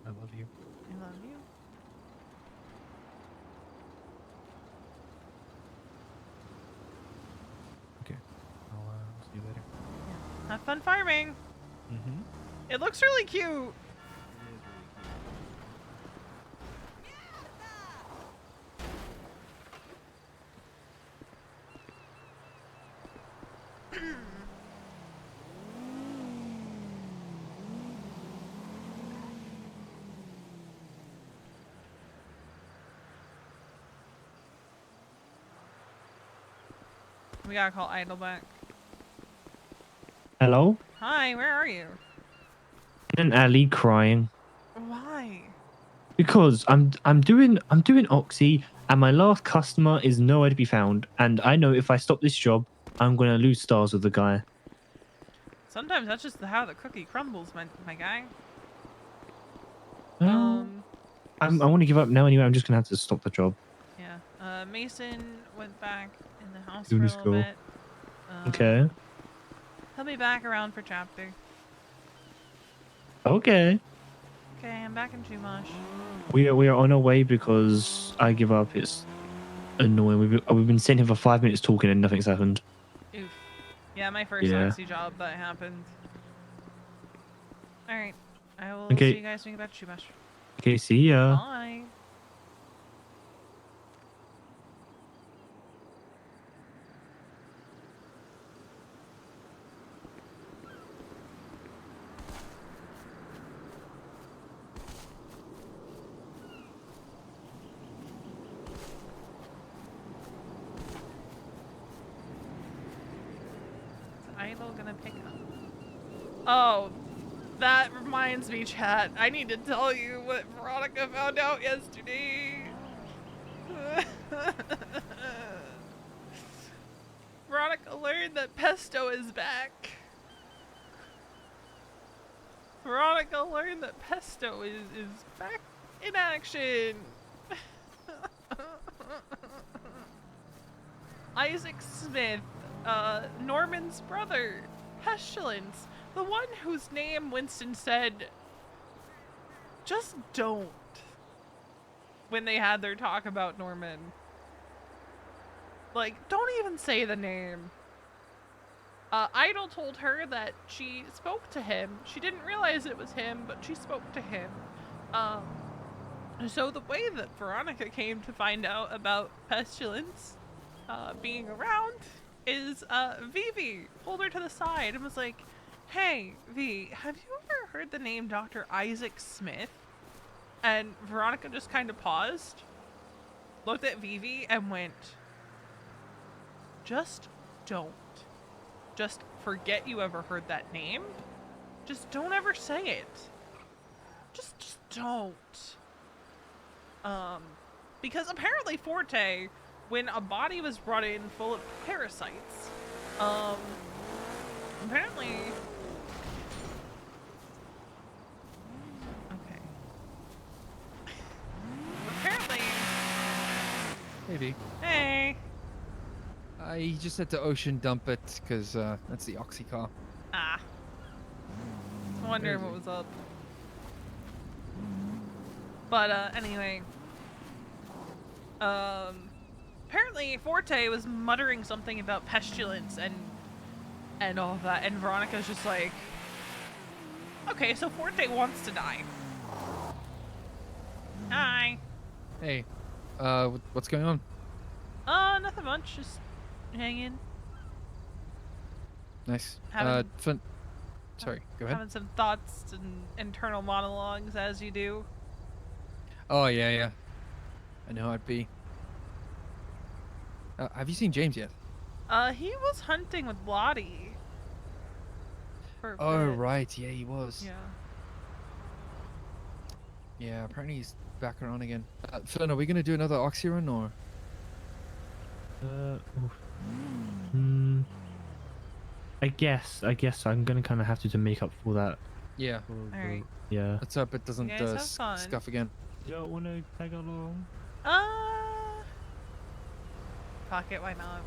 I love you. I love you. Okay. I'll see you later. Have fun farming. Mm-hmm. It looks really cute. We gotta call Idle back. Hello? Hi, where are you? In an alley crying. Why? Because I'm doing Oxy and my last customer is nowhere to be found. And I know if I stop this job, I'm gonna lose stars with the guy. Sometimes that's just how the cookie crumbles, my guy. Well, I want to give up now anyway. I'm just gonna have to stop the job. Yeah. Mason went back in the house Do for a this little go. bit. Okay. He'll be back around for chapter. Okay. Okay, I'm back in Chumash. We are on our way because I give up. It's annoying. We've been sitting here for 5 minutes talking and nothing's happened. Oof. Yeah, my first Yeah. Oxy job that happened. Alright. I will Okay. see you guys when you get back to Chumash. Okay, see ya. Bye. Is Idle gonna pick up? Oh, that reminds me, chat. I need to tell you what Veronica found out yesterday. Veronica learned that Pesto is back. Veronica learned that Pesto is back in action. Isaac Smith, Norman's brother, Pestilence, the one whose name Winston said, just don't, when they had their talk about Norman. Like, don't even say the name. Idle told her that she spoke to him. She didn't realize it was him, but she spoke to him. So the way that Veronica came to find out about Pestilence being around is Vivi pulled her to the side and was like, "Hey, V, have you ever heard the name Dr. Isaac Smith?" And Veronica just kind of paused, looked at Vivi, and went, "Just don't. Just forget you ever heard that name. Just don't ever say it. Just don't." Because apparently Forte, when a body was brought in full of parasites, apparently... Okay. Apparently... Maybe. Hey! He just had to ocean dump it because that's the Oxy car. Ah. I was wondering what was up. But, anyway. Apparently Forte was muttering something about pestilence and all of that, and Veronica's just like, okay, so Forte wants to die. Hi. Hey, what's going on? Nothing much, just hanging. Nice. Having- Fun. Sorry, go ahead. Having some thoughts and internal monologues, as you do. Oh, yeah. I know how it'd be. Have you seen James yet? He was hunting with Lottie. For a Oh, bit. right. Yeah, he was. Yeah. Yeah, apparently he's back around again. Finn, are we going to do another Oxy run or? Oof. I guess I'm gonna kind of have to make up for that. Yeah. Alright. Yeah. Let's hope it doesn't guys have fun. scuff again. You don't want to tag along? pocket. Why not?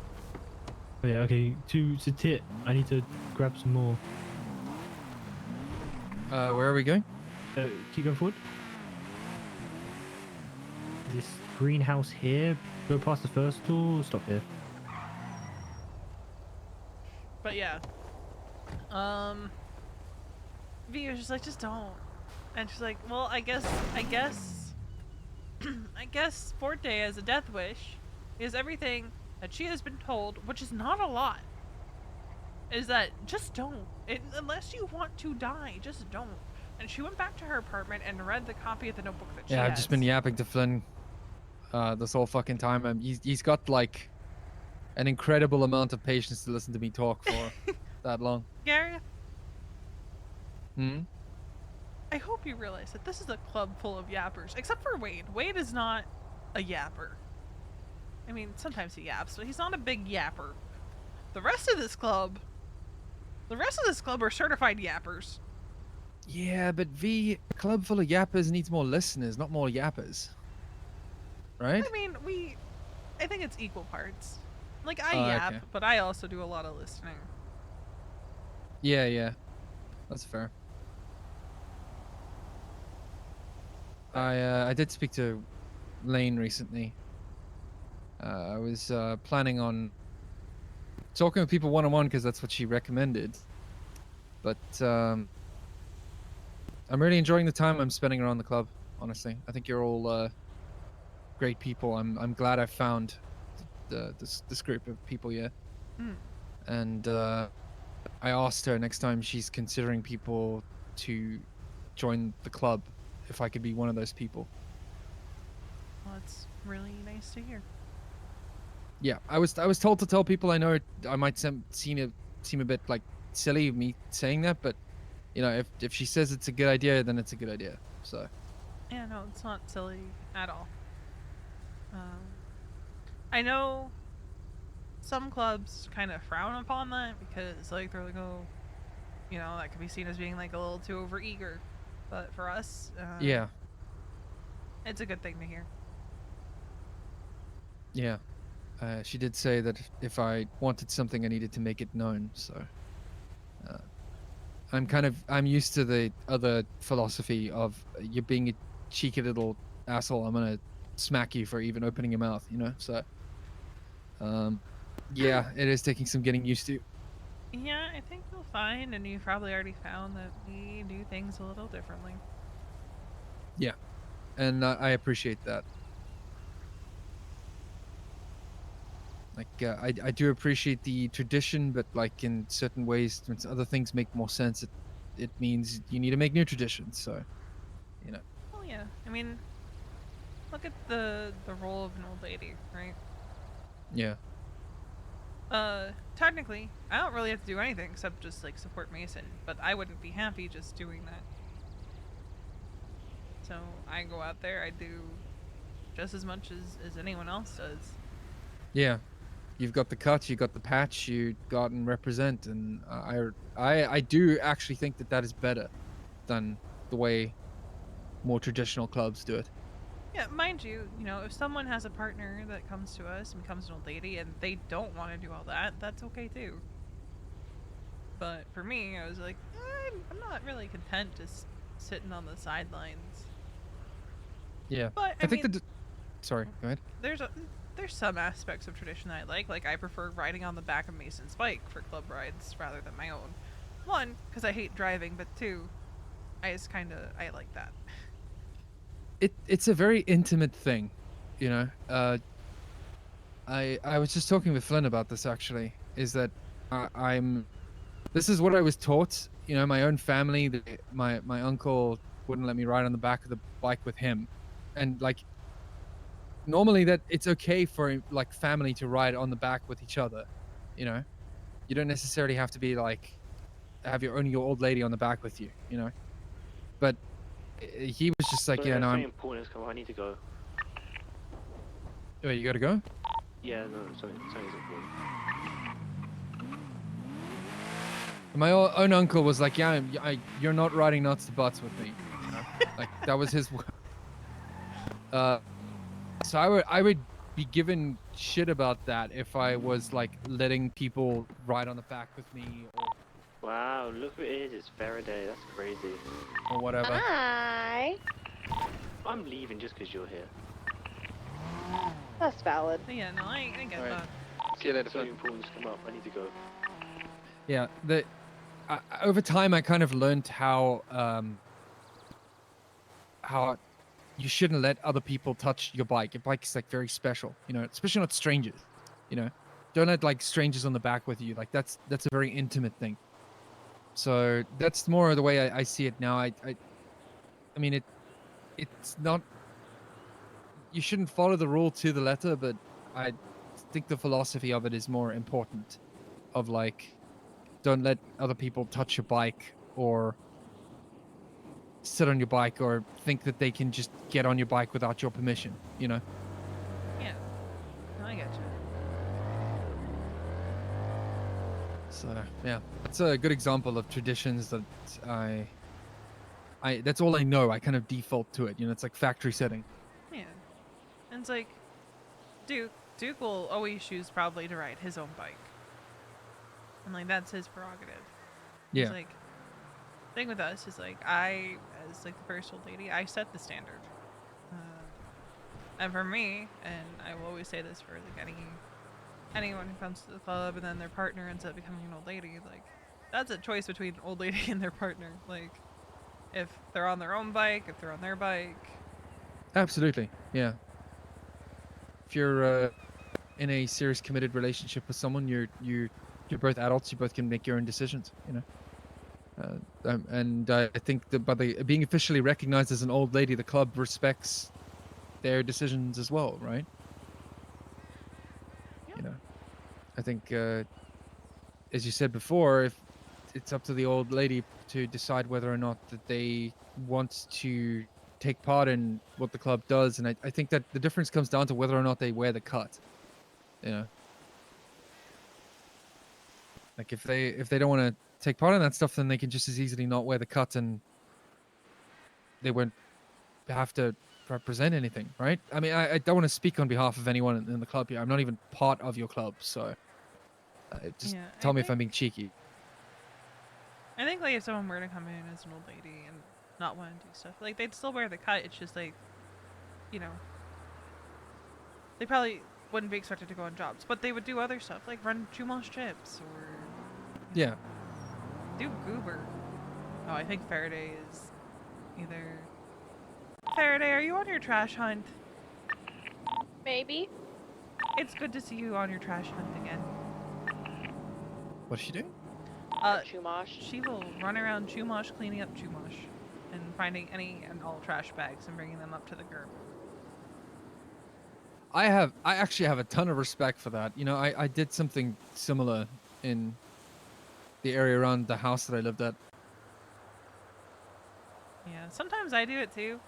Oh, yeah, okay. To tit. I need to grab some more. Where are we going? Keep going forward. This greenhouse here. Go past the first door. Stop here. But yeah. V was just like, just don't. And she's like, well, I guess, I guess Forte has a death wish is everything that she has been told, which is not a lot, is that just don't. Unless you want to die, just don't. And she went back to her apartment and read the copy of the notebook that she Yeah, has. I've just been yapping to Flynn this whole fucking time. He's got like an incredible amount of patience to listen to me talk for that long. Gareth, Hmm? I hope you realize that this is a club full of yappers, except for Wade. Wade is not a yapper. I mean, sometimes he yaps, but he's not a big yapper. The rest of this club are certified yappers. Yeah, but V, a club full of yappers needs more listeners, not more yappers. Right? I mean, I think it's equal parts. Like, I Oh, yap, okay. but I also do a lot of listening. Yeah. That's fair. I did speak to Lane recently. I was planning on talking with people one-on-one because that's what she recommended. But I'm really enjoying the time I'm spending around the club, honestly. I think you're all great people. I'm glad I found this group of people here. Mm. And I asked her next time she's considering people to join the club if I could be one of those people. Well, it's really nice to hear. Yeah, I was told to tell people I know I might seem a bit like silly me saying that, but you know, if she says it's a good idea, then it's a good idea. So Yeah, no, it's not silly at all. I know some clubs kind of frown upon that because, like, they're like, oh, you know, that could be seen as being like a little too overeager. But for us, yeah, it's a good thing to hear. yeah. She did say that if I wanted something, I needed to make it known. So I'm used to the other philosophy of you being a cheeky little asshole. I'm gonna smack you for even opening your mouth, you know. So yeah, it is taking some getting used to. Yeah, I think you'll find, and you've probably already found, that we do things a little differently. Yeah, and I appreciate that. Like I do appreciate the tradition, but like in certain ways, when other things make more sense, it means you need to make new traditions. So, you know. Well, yeah. I mean, look at the role of an old lady, right? Yeah. Technically, I don't really have to do anything except just like support Mason, but I wouldn't be happy just doing that. So I go out there, I do just as much as anyone else does. Yeah. You've got the cut, you got the patch, you got and represent, and I do actually think that is better than the way more traditional clubs do it. Yeah, mind you, if someone has a partner that comes to us and becomes an old lady and they don't want to do all that, that's okay too. But for me, I was like, I'm not really content just sitting on the sidelines. Yeah. But I think mean, sorry, go ahead. There's some aspects of tradition that I like. Like, I prefer riding on the back of Mason's bike for club rides rather than my own. One, because I hate driving, but two, I like that. It's a very intimate thing, you know. I was just talking with Flynn about this actually. Is that this is what I was taught. You know, my own family. My uncle wouldn't let me ride on the back of the bike with him, and like normally that it's okay for like family to ride on the back with each other. You know, you don't necessarily have to be like have your old lady on the back with you. You know, but he was just like, Sorry, yeah, no, something I'm. important is coming. I need to go. Wait, you gotta go? Yeah, no, something's important. My own uncle was like, yeah, you're not riding nuts to butts with me. You know? Like that was his. So I would be given shit about that if I was like letting people ride on the back with me Wow, look who it is. It's Faraday. That's crazy. or whatever. Hi. I'm leaving just because you're here. That's valid. But yeah, no, I get Alright. that. See you later, So son. important to come up. I need to go. Yeah, over time I kind of learned how you shouldn't let other people touch your bike. Your bike is like very special, you know, especially not strangers. You know, don't let like strangers on the back with you. Like that's a very intimate thing. So that's more the way I see it now. I mean it's not. You shouldn't follow the rule to the letter, but I think the philosophy of it is more important. Of like, don't let other people touch your bike or sit on your bike or think that they can just get on your bike without your permission, you know? Yeah. No, I get you. So, yeah. It's a good example of traditions that I that's all I know. I kind of default to it, you know, it's like factory setting. Yeah. And it's like, Duke will always choose probably to ride his own bike. And like, that's his prerogative. Yeah. It's like, thing with us is like, I, as like the first old lady, I set the standard. And for me, and I will always say this for like anyone who comes to the club and then their partner ends up becoming an old lady, like, that's a choice between an old lady and their partner. Like, if they're on their own bike, if they're on their bike. Absolutely. Yeah. If you're in a serious committed relationship with someone, you're both adults, you both can make your own decisions, you know? And I think that by being officially recognized as an old lady, the club respects their decisions as well, right? Yep. You know, I think, as you said before, if it's up to the old lady to decide whether or not that they want to take part in what the club does, and I think that the difference comes down to whether or not they wear the cut. You know, like if they don't want to take part in that stuff, then they can just as easily not wear the cut, and they won't have to represent anything, right? I mean, I don't want to speak on behalf of anyone in the club here. I'm not even part of your club, so just Yeah, tell I me if think- I'm being cheeky. I think like if someone were to come in as an old lady and not want to do stuff, like they'd still wear the cut. It's just like, you know, they probably wouldn't be expected to go on jobs, but they would do other stuff like run Chumash chips or Yeah. do goober. Oh, I think Faraday is either. Faraday, are you on your trash hunt? Maybe. It's good to see you on your trash hunt again. What's she doing? Chumash. She will run around Chumash cleaning up Chumash and finding any and all trash bags and bringing them up to the curb. I actually have a ton of respect for that. You know, I did something similar in the area around the house that I lived at. Yeah, sometimes I do it too,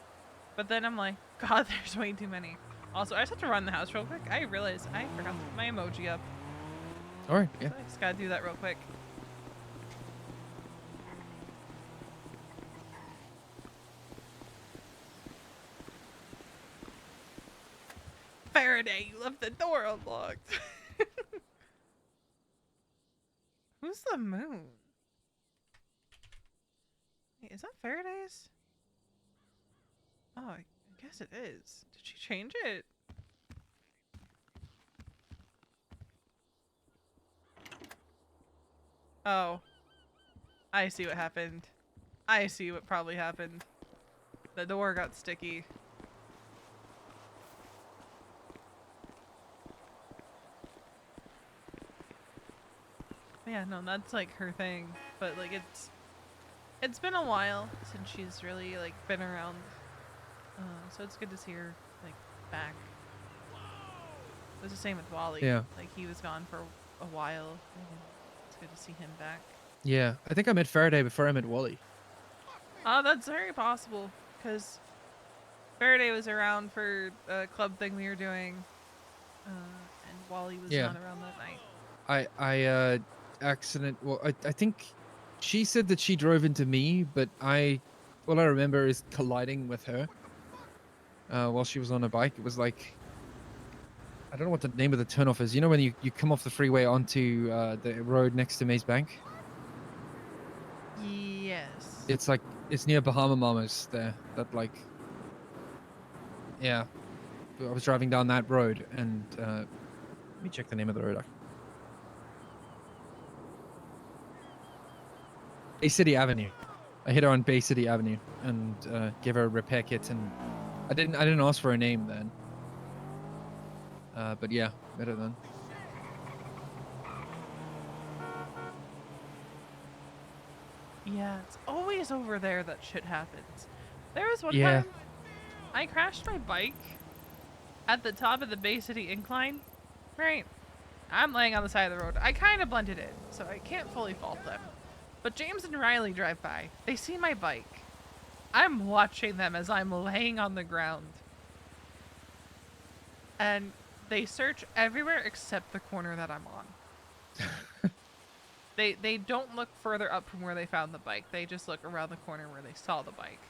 but then I'm like, God, there's way too many. Also, I just have to run the house real quick. I realized I forgot to put my emoji up. All right, yeah. So I just gotta do that real quick. Faraday, you left the door unlocked. Who's the moon? Wait, is that Faraday's? Oh, I guess it is. Did she change it? Oh. I see what happened. I see what probably happened. The door got sticky. Yeah, no, that's like her thing. But like it's been a while since she's really like been around. So it's good to see her like back. It was the same with Wally. Yeah. Like he was gone for a while. And it's good to see him back. Yeah, I think I met Faraday before I met Wally. That's very possible because Faraday was around for a club thing we were doing, and Wally was Yeah. not around that night. I well, I think she said that she drove into me, but all I remember is colliding with her while she was on a bike. It was like I don't know what the name of the turnoff is. You know when you come off the freeway onto the road next to Maze Bank? Yes. It's like it's near Bahama Mamas there. That like, yeah. I was driving down that road and let me check the name of the road. Bay City Avenue. I hit her on Bay City Avenue and gave her a repair kit, and I didn't ask for her name then. But yeah, better than. Yeah, it's always over there that shit happens. There was one Yeah. time I crashed my bike at the top of the Bay City incline. Right. I'm laying on the side of the road. I kind of blended in, so I can't fully fault them. But James and Riley drive by. They see my bike. I'm watching them as I'm laying on the ground. And they search everywhere except the corner that I'm on. They don't look further up from where they found the bike. They just look around the corner where they saw the bike.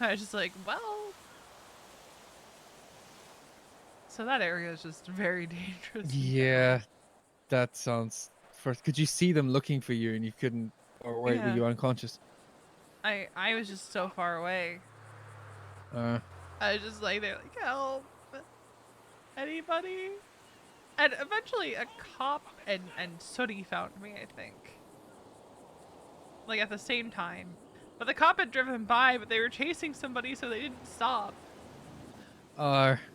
I was just like, well... So that area is just very dangerous. Yeah, that sounds. First, could you see them looking for you and you couldn't, or were Yeah. you unconscious? I was just so far away. Uh, I was just like, they're like, help. Anybody? And eventually a cop and Sooty found me, I think. Like at the same time. But the cop had driven by, but they were chasing somebody, so they didn't stop.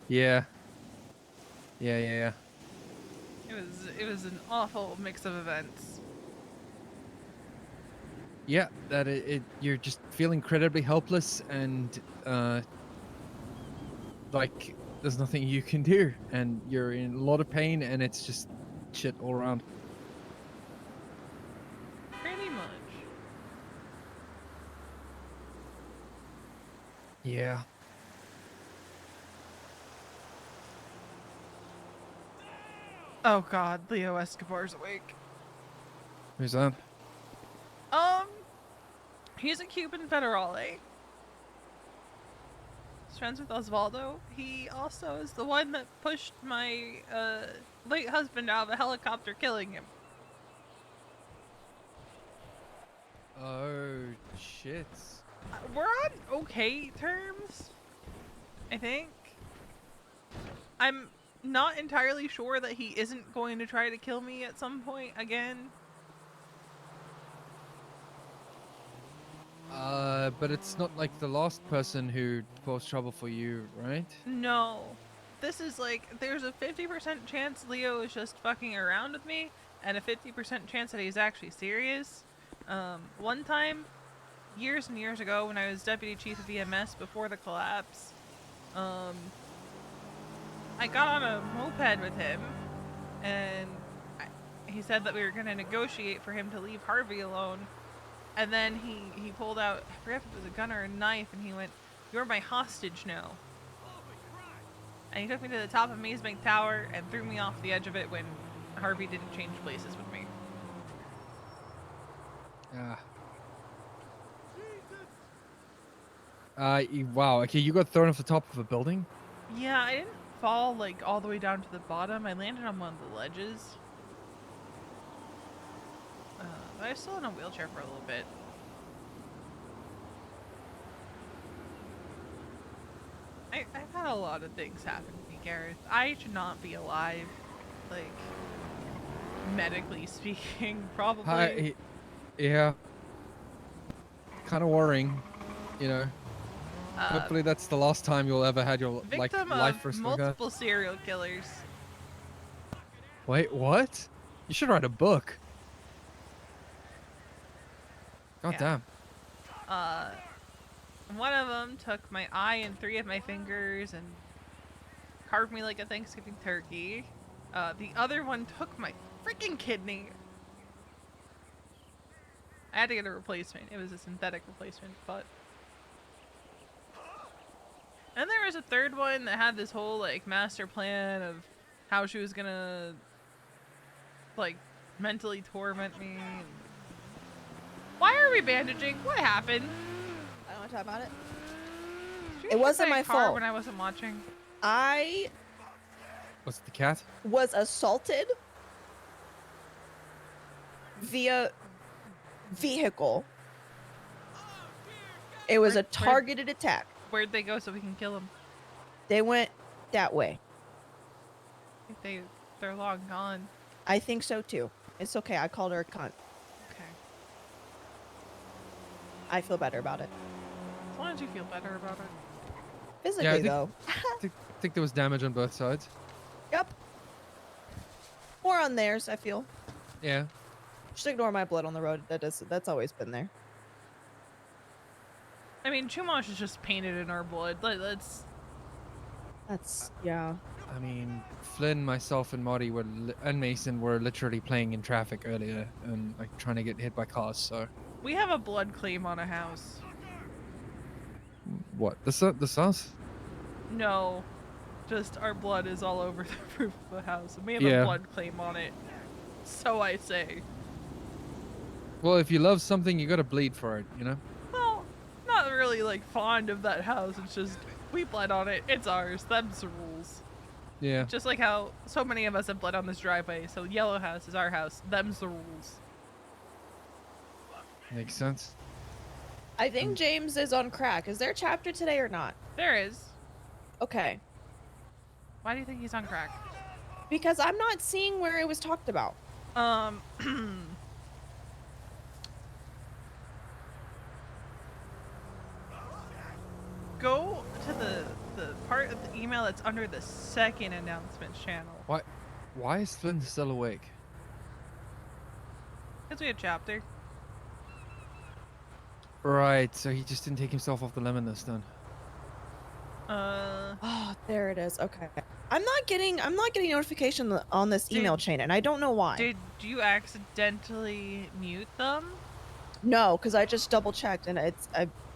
yeah. Yeah. It was an awful mix of events. Yeah, that you're just feel incredibly helpless and like there's nothing you can do, and you're in a lot of pain, and it's just shit all around. Pretty much. Yeah. Oh god, Leo Escobar's awake. Who's that? He's a Cuban federale. He's friends with Osvaldo. He also is the one that pushed my late husband out of a helicopter, killing him. Oh shit. We're on okay terms, I think. I'm not entirely sure that he isn't going to try to kill me at some point again. But it's not like the last person who caused trouble for you, right? No. This is like, there's a 50% chance Leo is just fucking around with me, and a 50% chance that he's actually serious. One time, years and years ago, when I was deputy chief of EMS before the collapse, I got on a moped with him, and he said that we were going to negotiate for him to leave Harvey alone. And then he pulled out, I forget if it was a gun or a knife, and he went, "You're my hostage now." And he took me to the top of Maze Bank Tower and threw me off the edge of it when Harvey didn't change places with me. Wow. Okay, you got thrown off the top of a building? Yeah, I didn't fall like all the way down to the bottom. I landed on one of the ledges. But I was still in a wheelchair for a little bit. I've had a lot of things happen to me, Gareth. I should not be alive, like, medically speaking, probably. Yeah. Kind of worrying, you know. Hopefully that's the last time you'll ever had your Victim life of risk like that. multiple serial killers. Wait, what? You should write a book. God Yeah. damn. One of them took my eye and 3 of my fingers and carved me like a Thanksgiving turkey. The other one took my freaking kidney. I had to get a replacement. It was a synthetic replacement, but... And there was a third one that had this whole, like, master plan of how she was gonna, like, mentally torment me. Why are we bandaging? What happened? I don't want to talk about it. Did you It hit wasn't my my car fault. when I wasn't watching. I Was it the cat? was assaulted via vehicle. It was a targeted attack. Where'd they go so we can kill them? They went that way. I think they're long gone. I think so too. It's okay. I called her a cunt. Okay. I feel better about it. As long as you feel better about it. Physically, think- though. I think there was damage on both sides. Yep. More on theirs, I feel. Yeah. Just ignore my blood on the road. That's always been there. I mean, Chumash is just painted in our blood. Let's. That's yeah. I mean, Flynn, myself, and Marty and Mason were literally playing in traffic earlier and like trying to get hit by cars. So We have a blood claim on a house. what? The sauce? No, just our blood is all over the roof of the house, and we have Yeah. a blood claim on it. So I say. Well, if you love something, you gotta bleed for it, you know? Well, not really like fond of that house. It's just we bled on it. It's ours. Them's the rules. Yeah. Just like how so many of us have bled on this driveway. So yellow house is our house. Them's the rules. Makes sense. I think James is on crack. Is there a chapter today or not? There is. Okay. Why do you think he's on crack? Because I'm not seeing where it was talked about. Go to the part of the email that's under the second announcements channel. Why is Flynn still awake? Because we have chapter. Right, so he just didn't take himself off the lemon list then. Oh, there it is. Okay. I'm not getting notification on this email chain, and I don't know why. Did you accidentally mute them? No, because I just double checked, and it's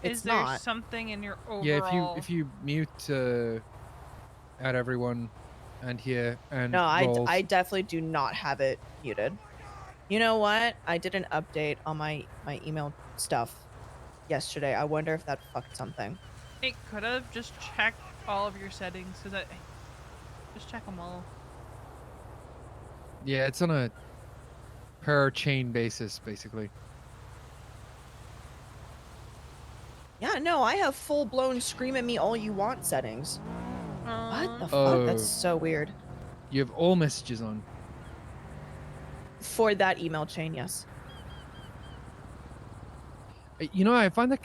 Is there not. something in your overall? Yeah, if you mute add everyone and here and No, roles. I definitely do not have it muted. You know what? I did an update on my email stuff yesterday. I wonder if that fucked something. It could have just checked all of your settings, cause just check them all. Yeah, it's on a per chain basis basically. Yeah, no, I have full blown scream at me all you want settings. What the fuck? Oh. That's so weird. You have all messages on. For that email chain, yes. You know, I find that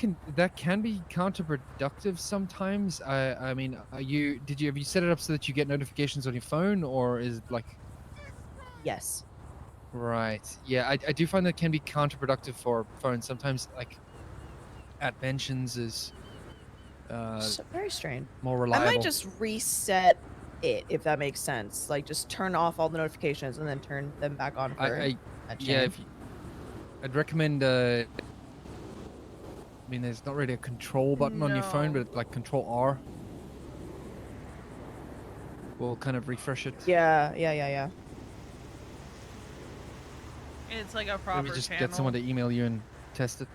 can be counterproductive sometimes. I mean, have you set it up so that you get notifications on your phone, or is it like? Yes. Right. Yeah, I do find that can be counterproductive for phones. Sometimes, like, at mentions is Very strange. more reliable. I might just reset it if that makes sense. Like just turn off all the notifications and then turn them back on for that chain. Yeah, I'd recommend. I mean, there's not really a control button on your phone, No. but like Control R will kind of refresh it. Yeah. It's like a proper Maybe just channel. get someone to email you and test it.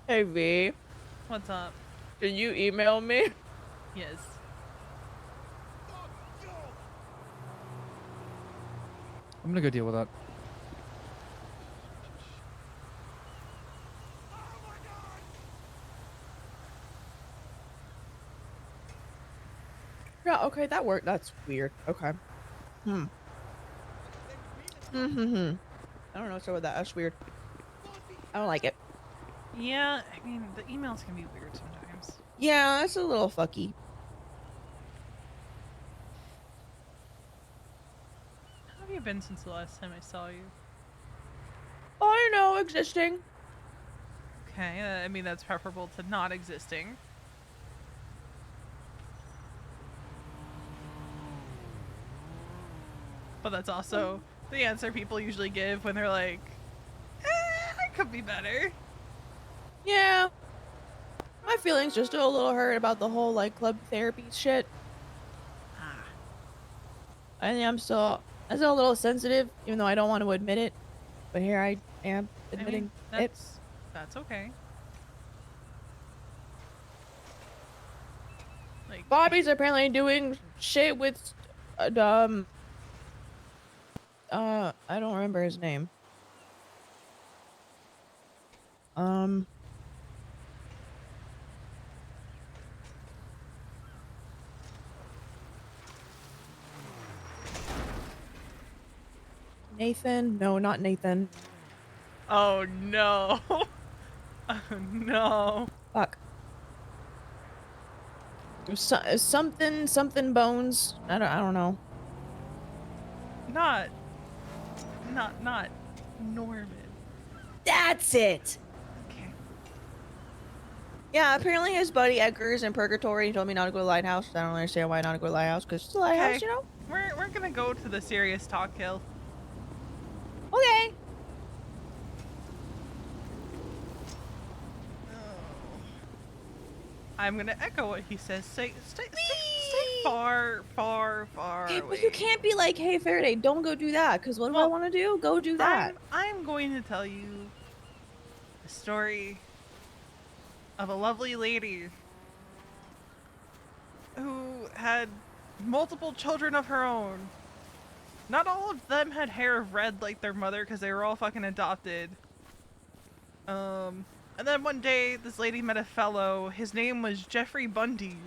Hey V, What's up? can you email me? Yes. I'm gonna go deal with that. Yeah, okay, that worked. That's weird. Okay. I don't know what's up with that. That's weird. I don't like it. Yeah, I mean the emails can be weird sometimes. Yeah, it's a little fucky. How have you been since the last time I saw you? I know, existing. Okay, I mean that's preferable to not existing. But that's also the answer people usually give when they're like, I could be better. Yeah. My feelings just still a little hurt about the whole like club therapy shit. I think I'm still a little sensitive, even though I don't want to admit it. But here I am admitting I mean, it. that's okay. Bobby's apparently doing shit with, I don't remember his name. Um, Nathan? No, not Nathan. Oh no. Oh no. Fuck. Something bones. I don't know. Not Norman. That's it. Okay. Yeah, apparently his buddy Edgar is in purgatory. He told me not to go to the lighthouse. I don't understand why not to go to the lighthouse, because it's the lighthouse, Okay. you know? We're gonna go to the serious talk hill. Okay. I'm gonna echo what he says. Stay far Okay, away. but you can't be like, hey, Faraday, don't go do that, because what do I Well, want to do? Go do that. I'm going to tell you a story of a lovely lady who had multiple children of her own. Not all of them had hair red like their mother because they were all fucking adopted. And then one day this lady met a fellow. His name was Jeffrey Bundy.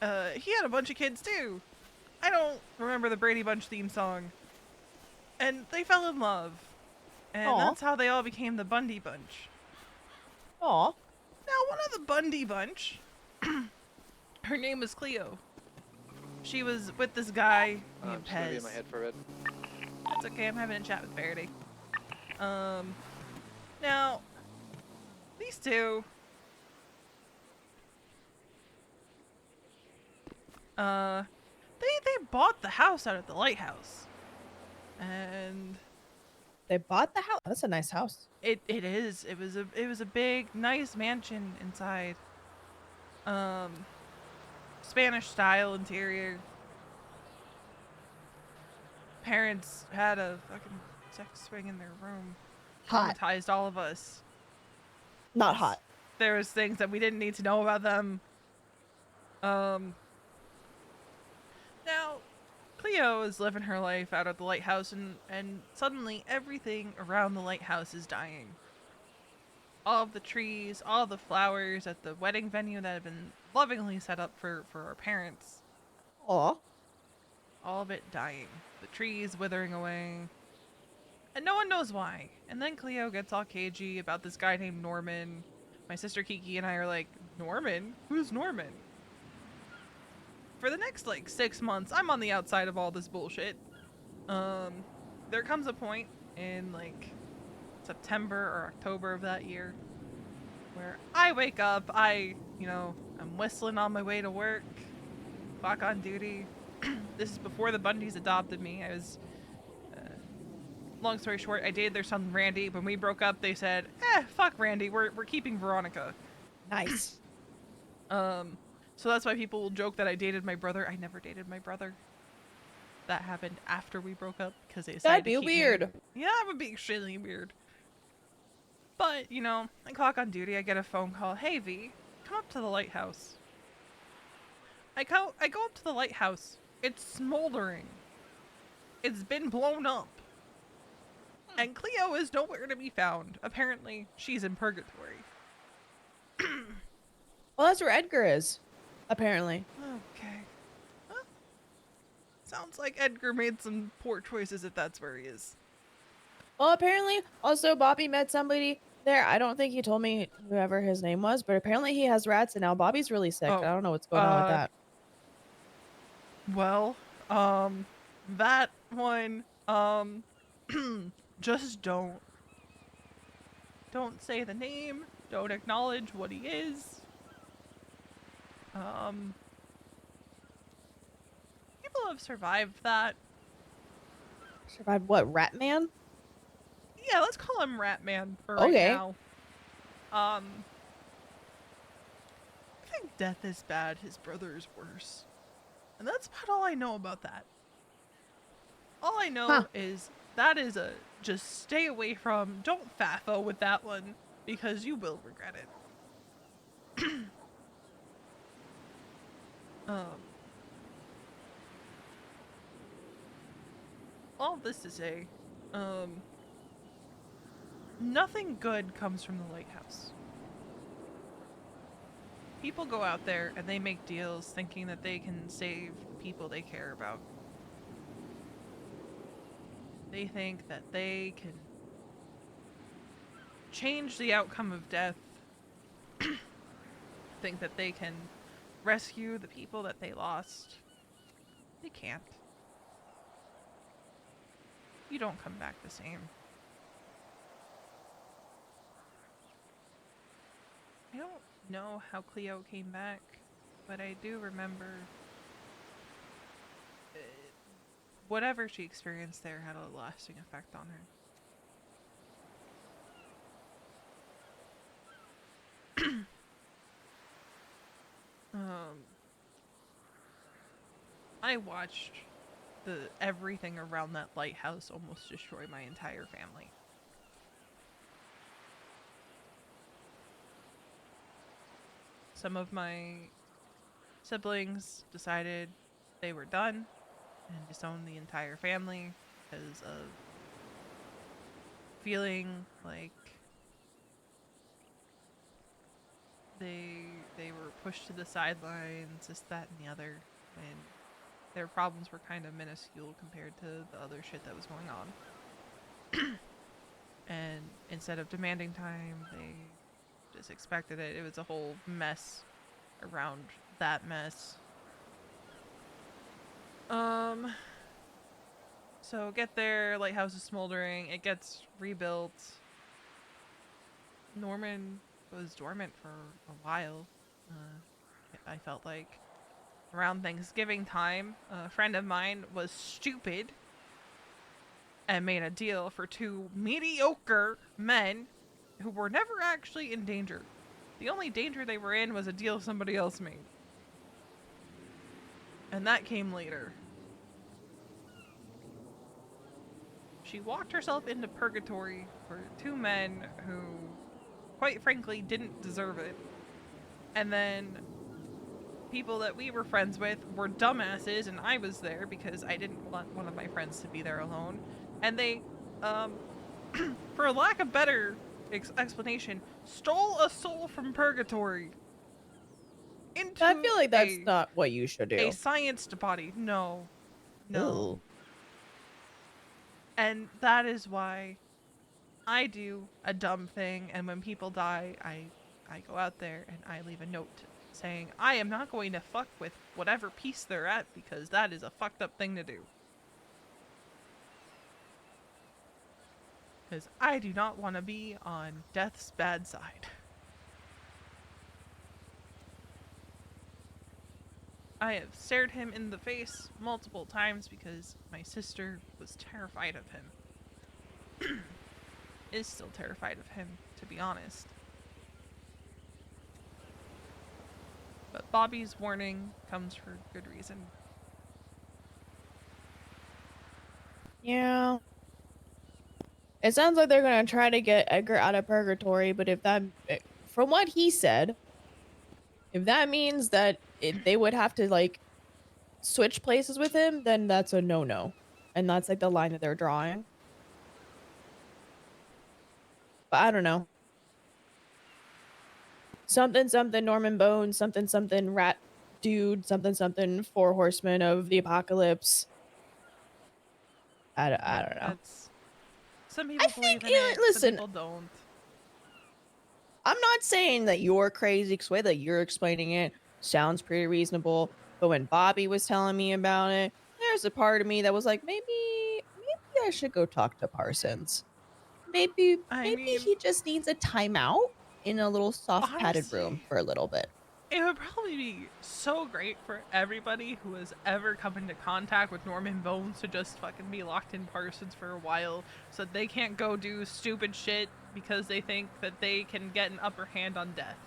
He had a bunch of kids too. I don't remember the Brady Bunch theme song. And they fell in love. And Aw. that's how they all became the Bundy Bunch. Aw. Now, one of the Bundy Bunch, her name was Cleo. She was with this guy named just gonna be in Pez. my head for a bit. It's okay, I'm having a chat with Faraday. Now, these two, they bought the house out at the lighthouse. And They bought the house. That's a nice house. it is. It was a big, nice mansion inside. Spanish style interior. Parents had a fucking sex swing in their room. Hot. Traumatized all of us. Not hot. There was things that we didn't need to know about them. Now, Cleo is living her life out at the lighthouse, and suddenly everything around the lighthouse is dying. All of the trees, all the flowers at the wedding venue that had been lovingly set up for our parents. Aw. All of it dying. The trees withering away. And no one knows why. And then Cleo gets all cagey about this guy named Norman. My sister Kiki and I are like, Norman? Who's Norman? For the next, 6 months, I'm on the outside of all this bullshit. There comes a point in, September or October of that year where I wake up, I'm whistling on my way to work, back on duty. This is before the Bundys adopted me. I was, long story short, I dated their son Randy. When we broke up, they said, fuck Randy, we're keeping Veronica. Nice. So that's why people will joke that I dated my brother. I never dated my brother. That happened after we broke up because they decided That'd to be keep me. weird. Yeah, that would be extremely weird. But, I clock on duty, I get a phone call. Hey, V, come up to the lighthouse. I go up to the lighthouse. It's smoldering. It's been blown up. And Cleo is nowhere to be found. Apparently, she's in purgatory. Well, that's where Edgar is. Apparently. Okay. Well, sounds like Edgar made some poor choices if that's where he is. Well, apparently, also Bobby met somebody there. I don't think he told me whoever his name was, but apparently he has rats, and now Bobby's really sick. Oh, I don't know what's going on with that. Well, that one, just don't say the name. Don't acknowledge what he is. People have survived that. Survived what? Rat Man? Yeah, let's call him Rat Man for right Okay. now. I think death is bad, his brother is worse. And that's about all I know about that. All I know is that is a just stay away from, don't FAFO with that one, because you will regret it. Um, all this to say, nothing good comes from the lighthouse. People go out there and they make deals thinking that they can save people they care about. They think that they can change the outcome of death. Think that they can rescue the people that they lost. They can't. You don't come back the same. I don't know how Cleo came back, but I do remember whatever she experienced there had a lasting effect on her. I watched everything around that lighthouse almost destroy my entire family. Some of my siblings decided they were done and disowned the entire family because of feeling like they were pushed to the sidelines, this, that, and the other, when their problems were kind of minuscule compared to the other shit that was going on. And instead of demanding time, they just expected it. It was a whole mess around that mess. So get there, lighthouse is smoldering, it gets rebuilt. Norman was dormant for a while. I felt like around Thanksgiving time, a friend of mine was stupid and made a deal for two mediocre men who were never actually in danger. The only danger they were in was a deal somebody else made. And that came later. She walked herself into purgatory for two men who, quite frankly, didn't deserve it. And then people that we were friends with were dumbasses, and I was there because I didn't want one of my friends to be there alone. And they, for lack of better explanation, stole a soul from purgatory into I feel like that's not what you should do. a scienced body. No. Ooh. And that is why I do a dumb thing, and when people die, I go out there and I leave a note saying, I am not going to fuck with whatever piece they're at, because that is a fucked up thing to do. Because I do not want to be on death's bad side. I have stared him in the face multiple times because my sister was terrified of him. Is still terrified of him, to be honest. But Bobby's warning comes for good reason. Yeah. It sounds like they're gonna try to get Edgar out of purgatory, but if that, from what he said, if that means that they would have to like switch places with him, then that's a no-no, and that's like the line that they're drawing. But I don't know. Something something Norman Bones, something something rat dude, something something four horsemen of the apocalypse. I don't know. That's, some people believe in it, listen, some people don't. I'm not saying that you're crazy, because the way that you're explaining it sounds pretty reasonable. But when Bobby was telling me about it, there's a part of me that was like, maybe I should go talk to Parsons. Maybe he just needs a timeout in a little soft padded room Honestly, for a little bit. it would probably be so great for everybody who has ever come into contact with Norman Bones to just fucking be locked in Parsons for a while so that they can't go do stupid shit because they think that they can get an upper hand on death.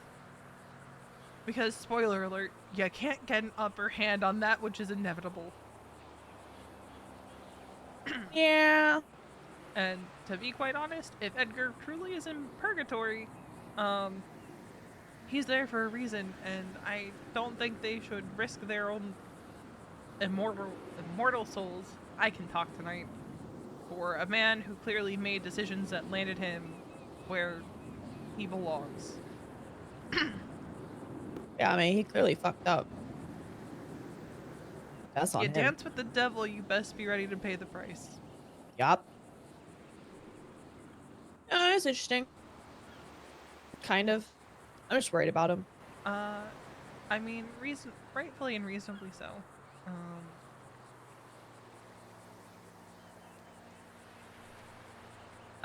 Because, spoiler alert, you can't get an upper hand on that which is inevitable. Yeah. And to be quite honest, if Edgar truly is in purgatory, he's there for a reason, and I don't think they should risk their own immortal souls. I can talk tonight. For a man who clearly made decisions that landed him where he belongs. Yeah, I mean, he clearly fucked up. That's on You him. dance with the devil, you best be ready to pay the price. Yup. It's interesting. Kind of. I'm just worried about him. I mean, rightfully and reasonably so.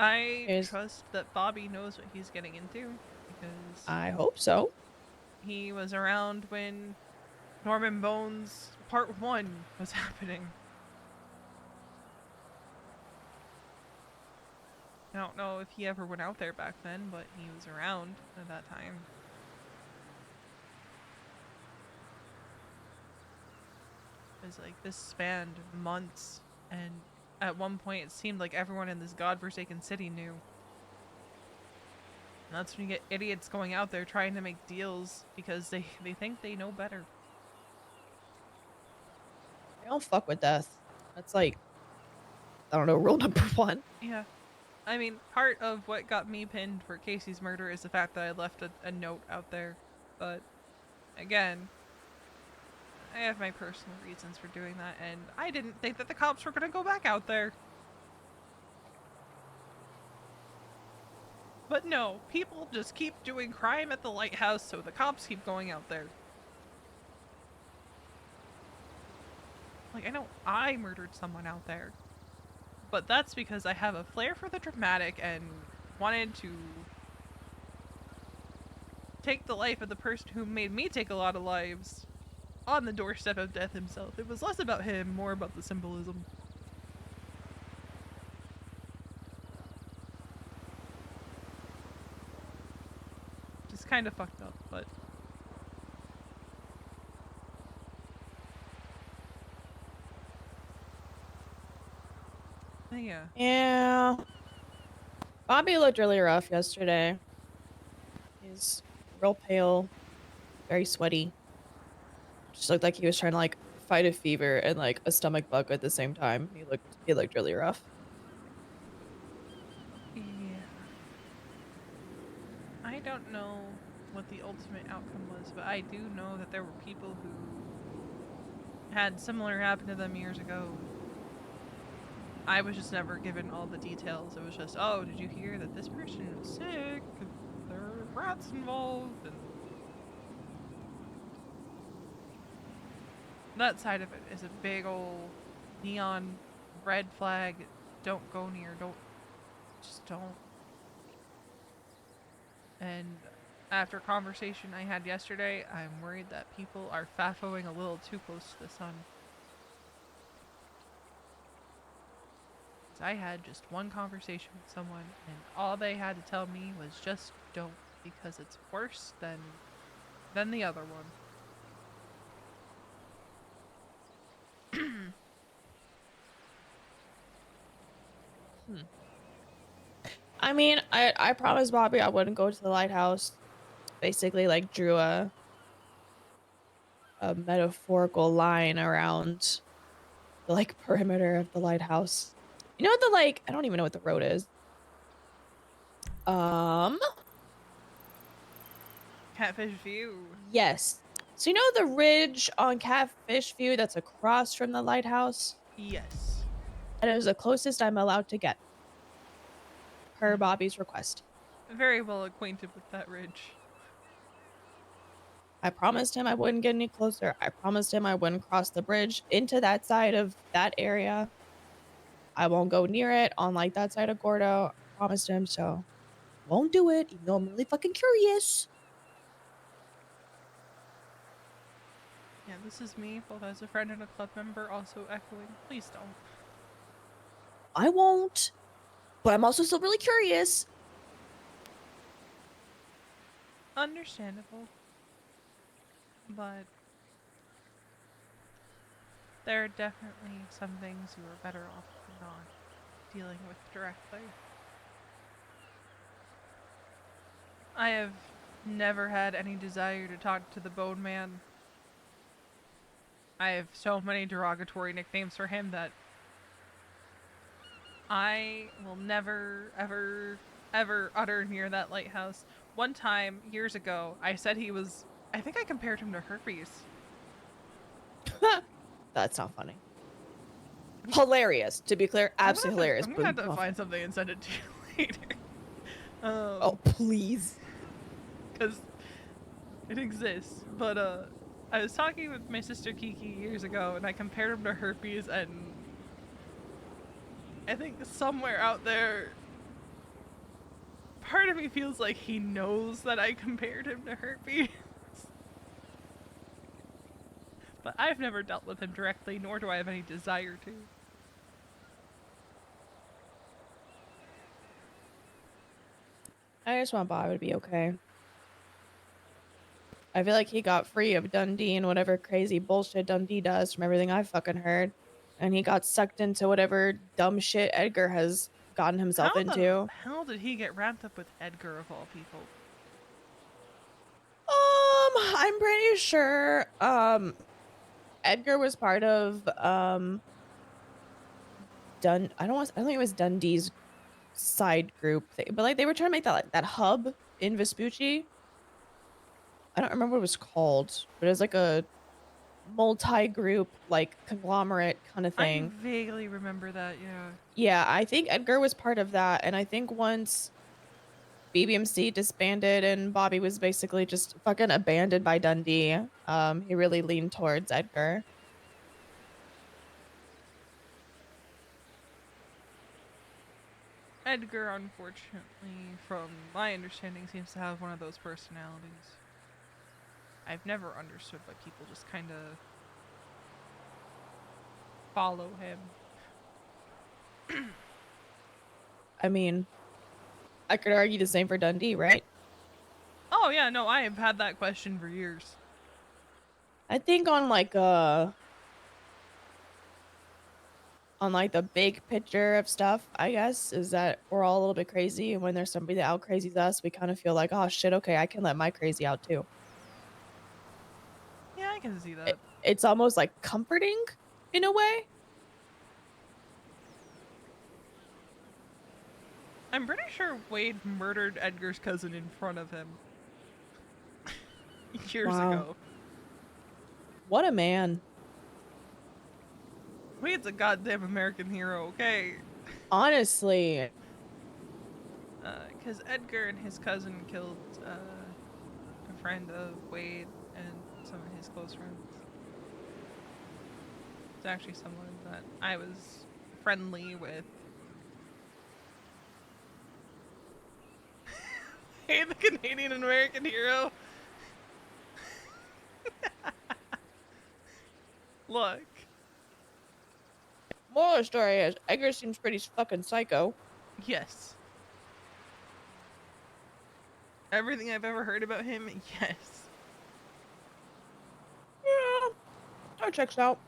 I trust that Bobby knows what he's getting into, because I hope so. he was around when Norman Bones Part 1 was happening. I don't know if he ever went out there back then, but he was around at that time. It was like, this spanned months, and at one point it seemed like everyone in this godforsaken city knew. And that's when you get idiots going out there trying to make deals because they think they know better. I don't fuck with death. That's like, I don't know, rule number 1. Yeah. I mean, part of what got me pinned for Casey's murder is the fact that I left a note out there. But, again, I have my personal reasons for doing that, and I didn't think that the cops were gonna go back out there. But no, people just keep doing crime at the lighthouse, so the cops keep going out there. Like, I know I murdered someone out there, but that's because I have a flair for the dramatic and wanted to take the life of the person who made me take a lot of lives on the doorstep of death himself. It was less about him, more about the symbolism. Just kind of fucked up, but... yeah. Yeah. Bobby looked really rough yesterday. He's real pale, very sweaty. Just looked like he was trying to like fight a fever and like a stomach bug at the same time. He looked really rough. Yeah. I don't know what the ultimate outcome was, but I do know that there were people who had similar happen to them years ago. I was just never given all the details. It was just, oh, did you hear that this person was sick? There were rats involved, and that side of it is a big old neon red flag. Don't go near. Just don't. And after a conversation I had yesterday, I'm worried that people are fafoing a little too close to the sun. I had just one conversation with someone, and all they had to tell me was just don't, because it's worse than the other one. I mean, I promised Bobby I wouldn't go to the lighthouse. Basically, like drew a metaphorical line around the like perimeter of the lighthouse. You know what the like? I don't even know what the road is. Catfish View. Yes. So you know the ridge on Catfish View that's across from the lighthouse? Yes. That is the closest I'm allowed to get. Per Bobby's request. Very well acquainted with that ridge. I promised him I wouldn't get any closer. I promised him I wouldn't cross the bridge into that side of that area. I won't go near it on like that side of Gordo. I promised him, so won't do it, even though I'm really fucking curious. Yeah, this is me, both as a friend and a club member, also echoing, please don't. I won't, but I'm also still really curious. Understandable. But there are definitely some things you are better off not dealing with directly. I have never had any desire to talk to the Bone Man. I have so many derogatory nicknames for him that I will never, ever, ever utter near that lighthouse. One time, years ago, I said he was. I think I compared him to herpes. That's not funny. Hilarious, to be clear, absolutely hilarious. I'm gonna have but to not find something and send it to you later. Oh, please. Because it exists. But I was talking with my sister Kiki years ago, and I compared him to herpes, and I think somewhere out there, part of me feels like he knows that I compared him to herpes. But I've never dealt with him directly, nor do I have any desire to. I just want Bobby to be okay. I feel like he got free of Dundee and whatever crazy bullshit Dundee does from everything I've fucking heard. And he got sucked into whatever dumb shit Edgar has gotten himself How into. the hell did he get wrapped up with Edgar of all people? I'm pretty sure Edgar was part of I don't think it was Dundee's side group thing, but like they were trying to make that hub in Vespucci. I don't remember what it was called, but it was like a multi-group like conglomerate kind of I thing. vaguely remember that, yeah. Yeah, I think Edgar was part of that, and I think once BBMC disbanded and Bobby was basically just fucking abandoned by Dundee, he really leaned towards Edgar. Edgar, unfortunately, from my understanding, seems to have one of those personalities. I've never understood why people just kind of follow him. I mean, I could argue the same for Dundee, right? Oh yeah, no, I have had that question for years. I think on the big picture of stuff, I guess, is that we're all a little bit crazy, and when there's somebody that out crazies us, we kind of feel like, oh shit, okay, I can let my crazy out too. Yeah, I can see that. It's almost like comforting in a way. I'm pretty sure Wade murdered Edgar's cousin in front of him. Years Wow. ago. What a man. Wade's a goddamn American hero, okay? Honestly. Because Edgar and his cousin killed a friend of Wade and some of his close friends. It's actually someone that I was friendly with. Hey, the Canadian American hero. Look. Moral of the story is, Edgar seems pretty fucking psycho. Yes. Everything I've ever heard about him, yes. Yeah, that checks out.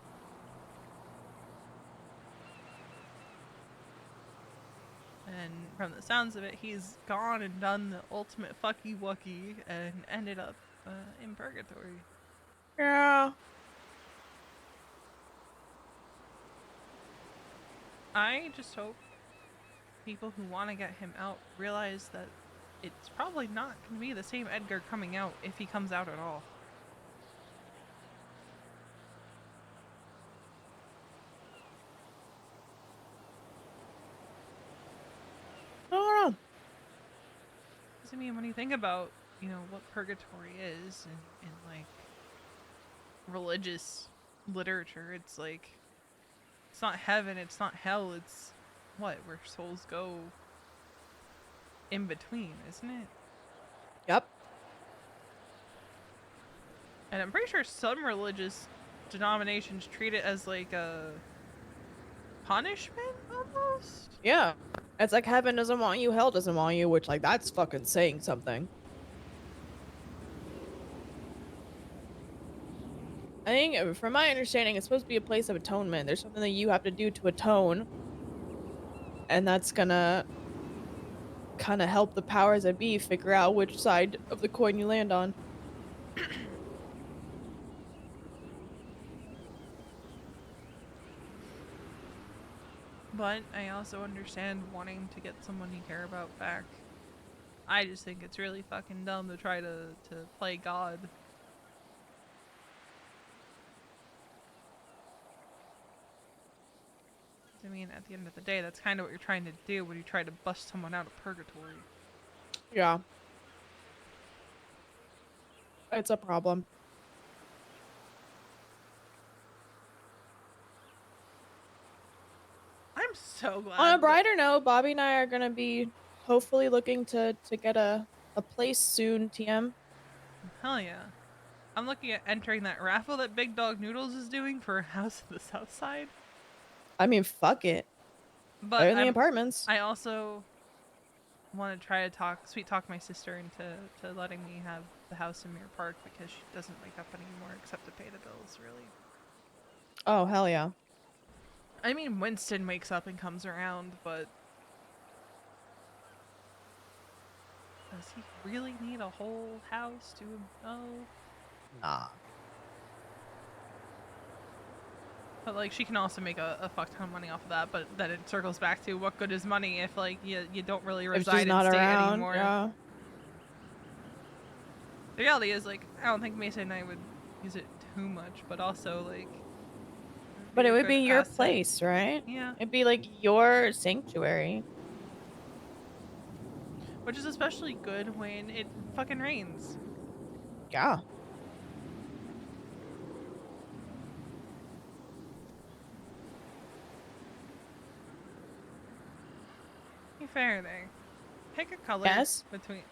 And from the sounds of it, he's gone and done the ultimate fucky wucky and ended up in purgatory. Yeah. I just hope people who want to get him out realize that it's probably not going to be the same Edgar coming out if he comes out at all. I don't know. Because, I mean, when you think about, you know, what purgatory is in like, religious literature, it's like, it's not heaven, it's not hell, it's what, where souls go in between, isn't it? Yep. And I'm pretty sure some religious denominations treat it as like a punishment almost. Yeah. It's like heaven doesn't want you, hell doesn't want you, which, like, that's fucking saying something. I think, from my understanding, it's supposed to be a place of atonement. There's something that you have to do to atone. And that's gonna kind of help the powers that be figure out which side of the coin you land on. But I also understand wanting to get someone you care about back. I just think it's really fucking dumb to try to play God. I mean, at the end of the day, that's kind of what you're trying to do when you try to bust someone out of purgatory. Yeah. It's a problem. I'm so glad. On a that- brighter note, Bobby and I are gonna be hopefully looking to get a place soon, TM. Hell yeah. I'm looking at entering that raffle that Big Dog Noodles is doing for a house in the south side. I mean, fuck it. But Better than the apartments. I also want to try to sweet talk my sister into letting me have the house in Mirror Park because she doesn't wake up anymore except to pay the bills, really. Oh, hell yeah. I mean, Winston wakes up and comes around, but does he really need a whole house to know? Nah. But like, she can also make a fuck ton of money off of that. But then it circles back to what good is money if like you don't really If reside she's in not state around, anymore. yeah. The reality is like I don't think Mason and I would use it too much, but also like. But it a would good be your asset. place, right? Yeah. It'd be like your sanctuary. Which is especially good when it fucking rains. Yeah. Be fair there. Pick a color Yes? between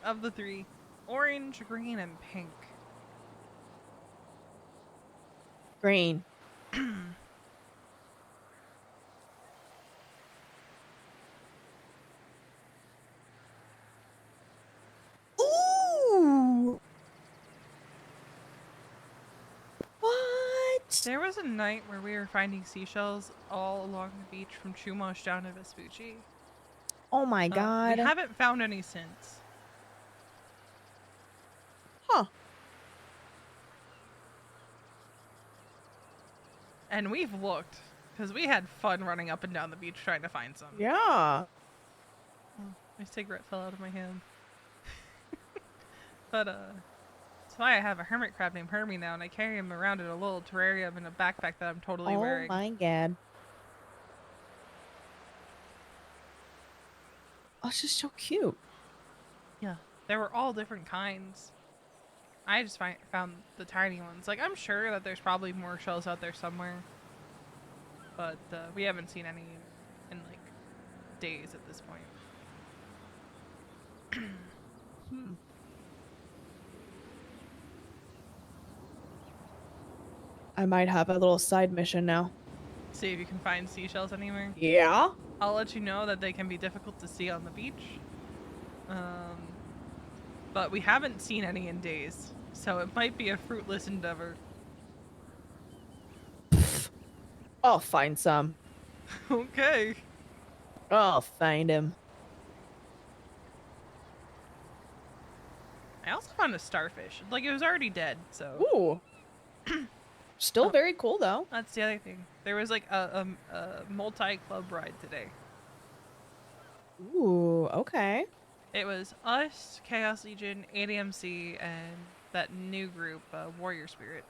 of the three: orange, green, and pink. Green. Ooh. What? There was a night where we were finding seashells all along the beach from Chumash down to Vespucci. Oh my We god. haven't found any since. Huh. And we've looked, because we had fun running up and down the beach trying to find some. Yeah. My cigarette fell out of my hand. But, that's why I have a hermit crab named Hermie now, and I carry him around in a little terrarium in a backpack that I'm totally Oh wearing. my god. Oh, it's just so cute. Yeah, there were all different kinds. I just found the tiny ones. Like, I'm sure that there's probably more shells out there somewhere. But, we haven't seen any in, like, days at this point. I might have a little side mission now. See if you can find seashells anywhere. Yeah? I'll let you know that they can be difficult to see on the beach. But we haven't seen any in days, so it might be a fruitless endeavor. I'll find some. Okay. I'll find him. I also found a starfish. Like, it was already dead, so... Ooh. Still very cool though. That's the other thing. There was, like, a multi-club ride today. Ooh, okay. It was us, Chaos Legion, ADMC, and that new group, Warrior Spirit.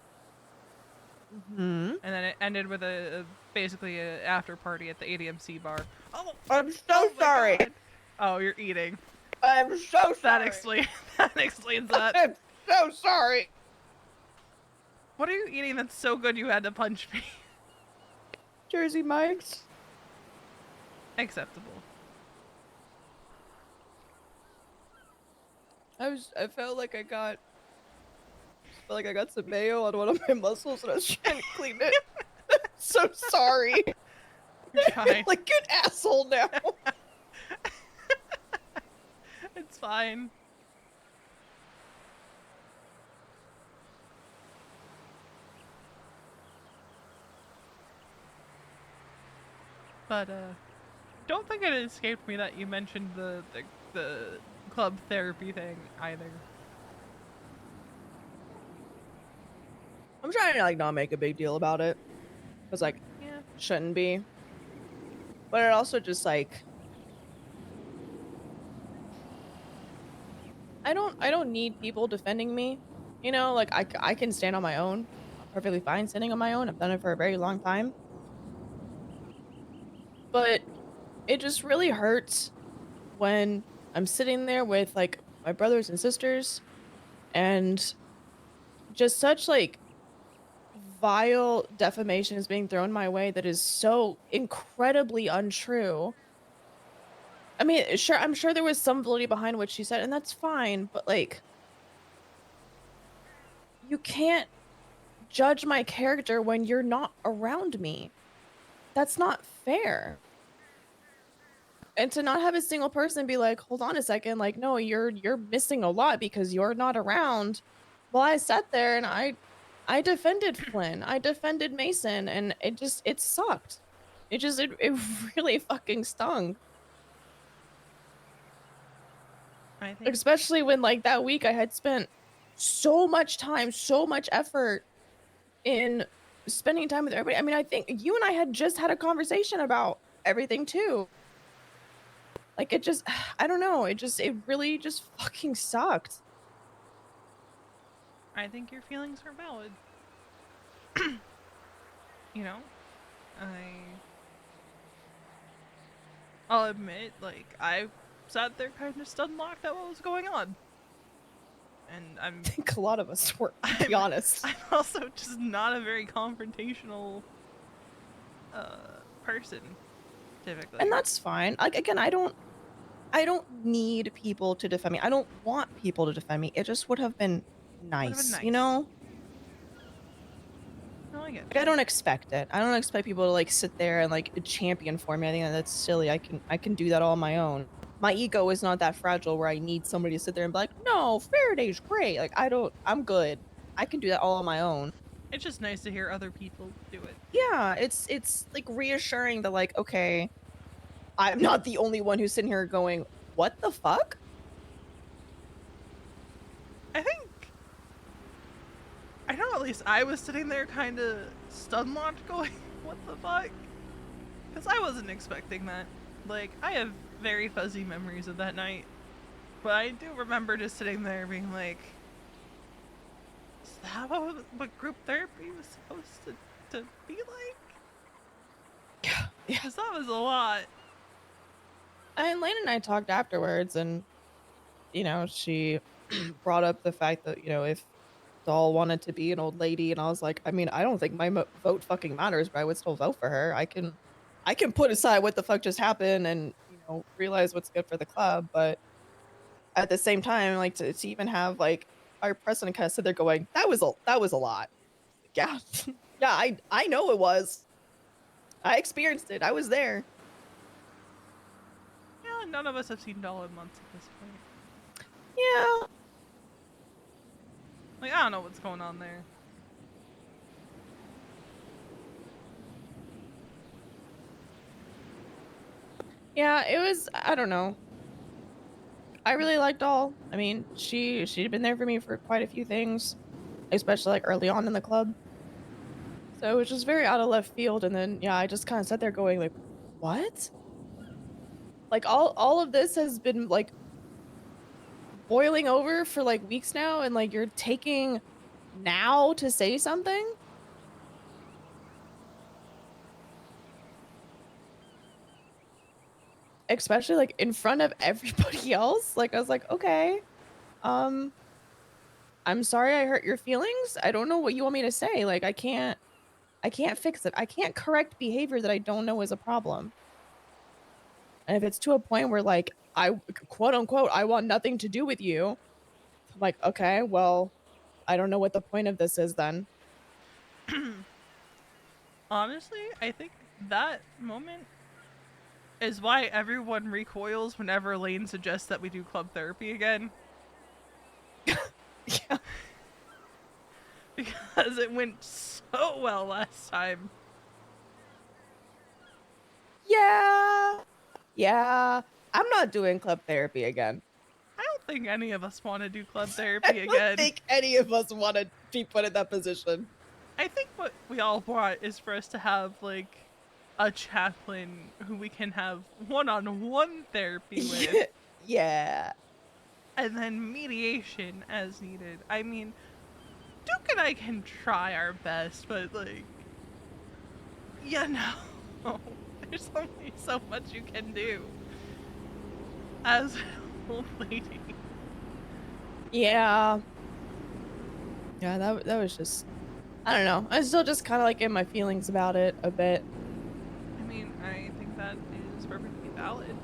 Hmm. And then it ended with basically an after party at the ADMC bar. Oh, I'm so oh my sorry. God. Oh, you're eating. I'm so That sorry. that explains that. I'm so sorry. What are you eating that's so good you had to punch me? Jersey Mike's. Acceptable. I felt like I got some mayo on one of my muscles and I was trying to clean it. So sorry. You're fine. Like an asshole now. It's fine. But don't think it escaped me that you mentioned the the club therapy thing either. I'm trying to like not make a big deal about it, because like Yeah. shouldn't be. But it also just like I don't need people defending me. You know, like I can stand on my own. I'm perfectly fine standing on my own. I've done it for a very long time. But it just really hurts when I'm sitting there with like my brothers and sisters and just such like vile defamation is being thrown my way that is so incredibly untrue. I mean, sure, I'm sure there was some validity behind what she said, and that's fine, but like, you can't judge my character when you're not around me. That's not fair. And to not have a single person be like, hold on a second, like, no, you're missing a lot because you're not around. Well, I sat there and I defended Flynn, I defended Mason, and it sucked. It really fucking stung. I think Especially when like that week I had spent so much time, so much effort in spending time with everybody. I mean, I think you and I had just had a conversation about everything too. Like it just I don't know, it really just fucking sucked. I think your feelings are valid. You know, I'll admit, like, I sat there kind of stun-locked at what was going on. And I think a lot of us were, to be honest. I'm also just not a very confrontational person, typically. And that's fine. Like again, I don't need people to defend me. I don't want people to defend me. It just would have been nice, you know? No, I get Like, I don't expect it. I don't expect people to like sit there and like champion for me. I think that's silly. I can do that all on my own. My ego is not that fragile where I need somebody to sit there and be like, no, Faraday's great. Like I'm good. I can do that all on my own. It's just nice to hear other people do it. Yeah, it's like reassuring that like, okay, I'm not the only one who's sitting here going, what the fuck? I know, at least I was sitting there kind of stun-locked going, what the fuck? Because I wasn't expecting that. Like, I have very fuzzy memories of that night. But I do remember just sitting there being like, is that what group therapy was supposed to be like? Yeah. Because that was a lot. And Lane and I talked afterwards, and, you know, she brought up the fact that, you know, if Doll wanted to be an old lady, and I was like, I mean, I don't think my vote fucking matters, but I would still vote for her. I can put aside what the fuck just happened and, you know, realize what's good for the club, but at the same time, like to even have like our president kind of sit there going, that was a lot. Yeah. Yeah, I know it was. I experienced it. I was there. Yeah, none of us have seen Doll in months at this point. Yeah. Like, I don't know what's going on there. Yeah, it was, I don't know. I really liked Doll. I mean, she'd been there for me for quite a few things, especially like early on in the club. So it was just very out of left field, and then yeah, I just kind of sat there going like, what? Like all of this has been like boiling over for like weeks now, and like you're taking now to say something? Especially like in front of everybody else. Like I was like, okay, I'm sorry I hurt your feelings. I don't know what you want me to say. Like I can't fix it. I can't correct behavior that I don't know is a problem. And if it's to a point where like I quote unquote I want nothing to do with you, I'm like, okay, well, I don't know what the point of this is then. Honestly, I think that moment is why everyone recoils whenever Lane suggests that we do club therapy again. Yeah. Because it went so well last time. Yeah. Yeah. I'm not doing club therapy again. I don't think any of us want to do club I therapy don't again. think any of us want to be put in that position. I think what we all want is for us to have like a chaplain who we can have one-on-one therapy with, Yeah. and then mediation as needed. I mean, Duke and I can try our best, but like, you know, there's only so much you can do as an old lady. Yeah. Yeah, that was just, I don't know. I'm still just kind of like in my feelings about it a bit. I mean, I think that is perfectly valid.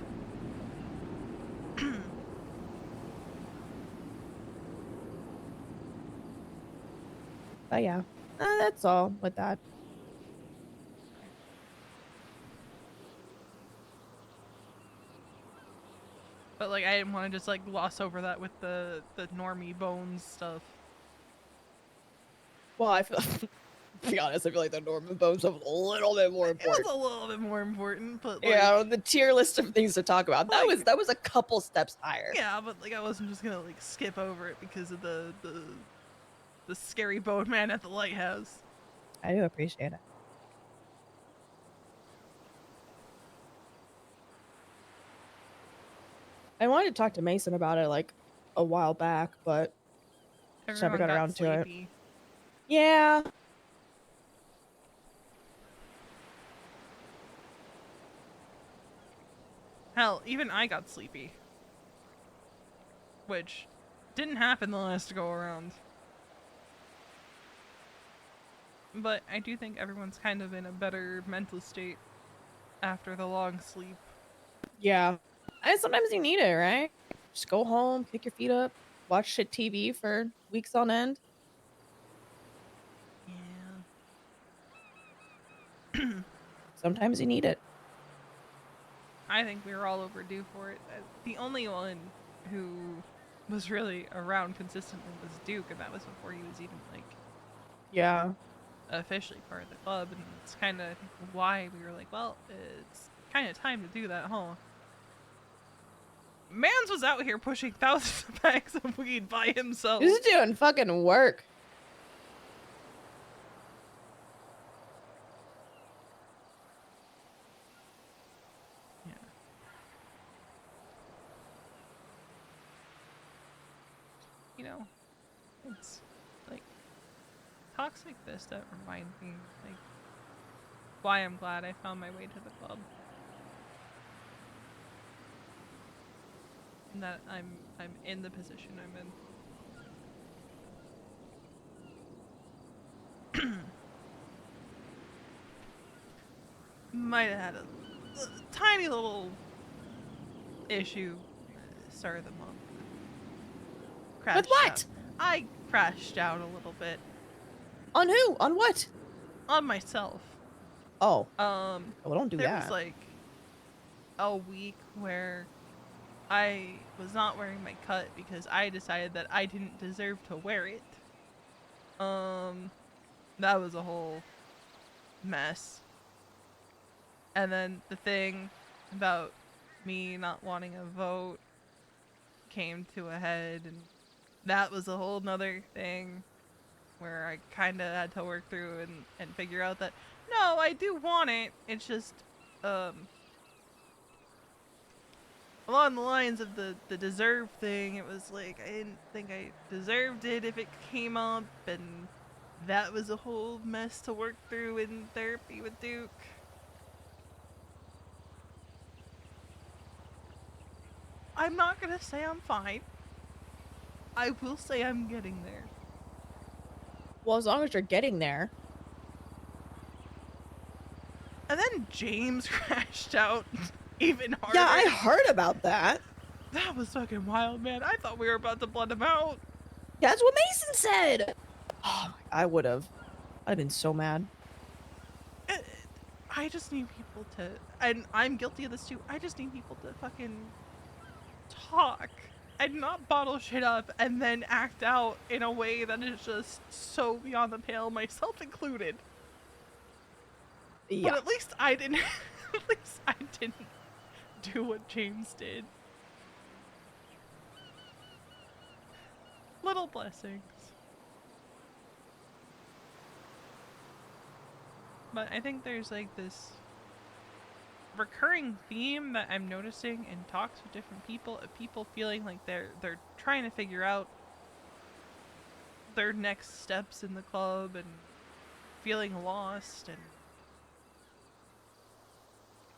But yeah, that's all with that. But like, I didn't want to just like gloss over that with the normie bones stuff. Well, I feel, to be honest, I feel like the Norman Bones was a little bit more It important. was a little bit more important, but like, Yeah, the tier list of things to talk about. That was a couple steps higher. yeah, but like I wasn't just gonna like skip over it because of the scary bone man at the lighthouse. I do appreciate it. I wanted to talk to Mason about it like a while back, but just never got around to it. Yeah. Hell, even I got sleepy. Which didn't happen the last go around. But I do think everyone's kind of in a better mental state after the long sleep. Yeah. And sometimes you need it, right? Just go home, kick your feet up, watch shit TV for weeks on end. Yeah. Sometimes you need it. I think we were all overdue for it. The only one who was really around consistently was Duke, and that was before he was even like Yeah. officially part of the club, and it's kind of why we were like, well, it's kind of time to do that, huh? Mans was out here pushing thousands of bags of weed by himself. He's doing fucking work. Yeah. You know, it's like talks like this that remind me like why I'm glad I found my way to the club. And that I'm in the position I'm in. Might have had a tiny little issue start of the month. With what? Out. I crashed out a little bit On who? On what? on myself. Oh. Well, don't do there that. was like a week where I was not wearing my cut because I decided that I didn't deserve to wear it. That was a whole mess. And then the thing about me not wanting a vote came to a head, and that was a whole nother thing where I kind of had to work through and figure out that no, I do want it. It's just along the lines of the deserve thing. It was like I didn't think I deserved it if it came up, and that was a whole mess to work through in therapy with Duke. I'm not gonna say I'm fine. I will say I'm getting there. Well, as long as you're getting there. And then James crashed out even harder. Yeah, I heard about that. That was fucking wild, man. I thought we were about to blood him out. That's what Mason said. Oh, I would have. I'd have been so mad. I just need people to, and I'm guilty of this too, I just need people to fucking talk and not bottle shit up and then act out in a way that is just so beyond the pale, myself included. Yeah. But at least I didn't do what James did. Little blessings. But I think there's like this recurring theme that I'm noticing in talks with different people of people feeling like they're trying to figure out their next steps in the club and feeling lost and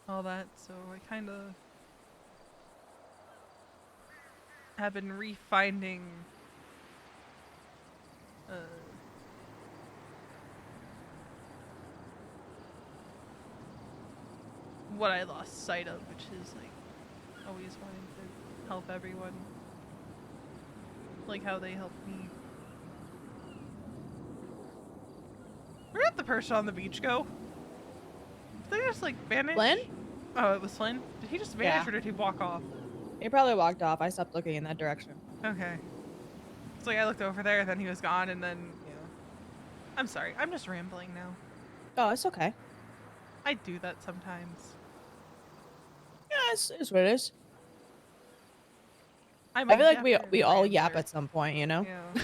all that. So I kind of have been refinding what I lost sight of, which is like always wanting to help everyone, like how they helped me. Where did the person on the beach go? Did they just like vanish? Flynn? Oh, it was Flynn. Did he just vanish Yeah. or did he walk off? He probably walked off. I stopped looking in that direction. Okay. It's like I looked over there, then he was gone, and then I'm sorry. I'm just rambling now. Oh, it's okay. I do that sometimes. Yeah, it's what it is. I'm I a feel like yapper we all yap rambler. at some point, you know? Yeah.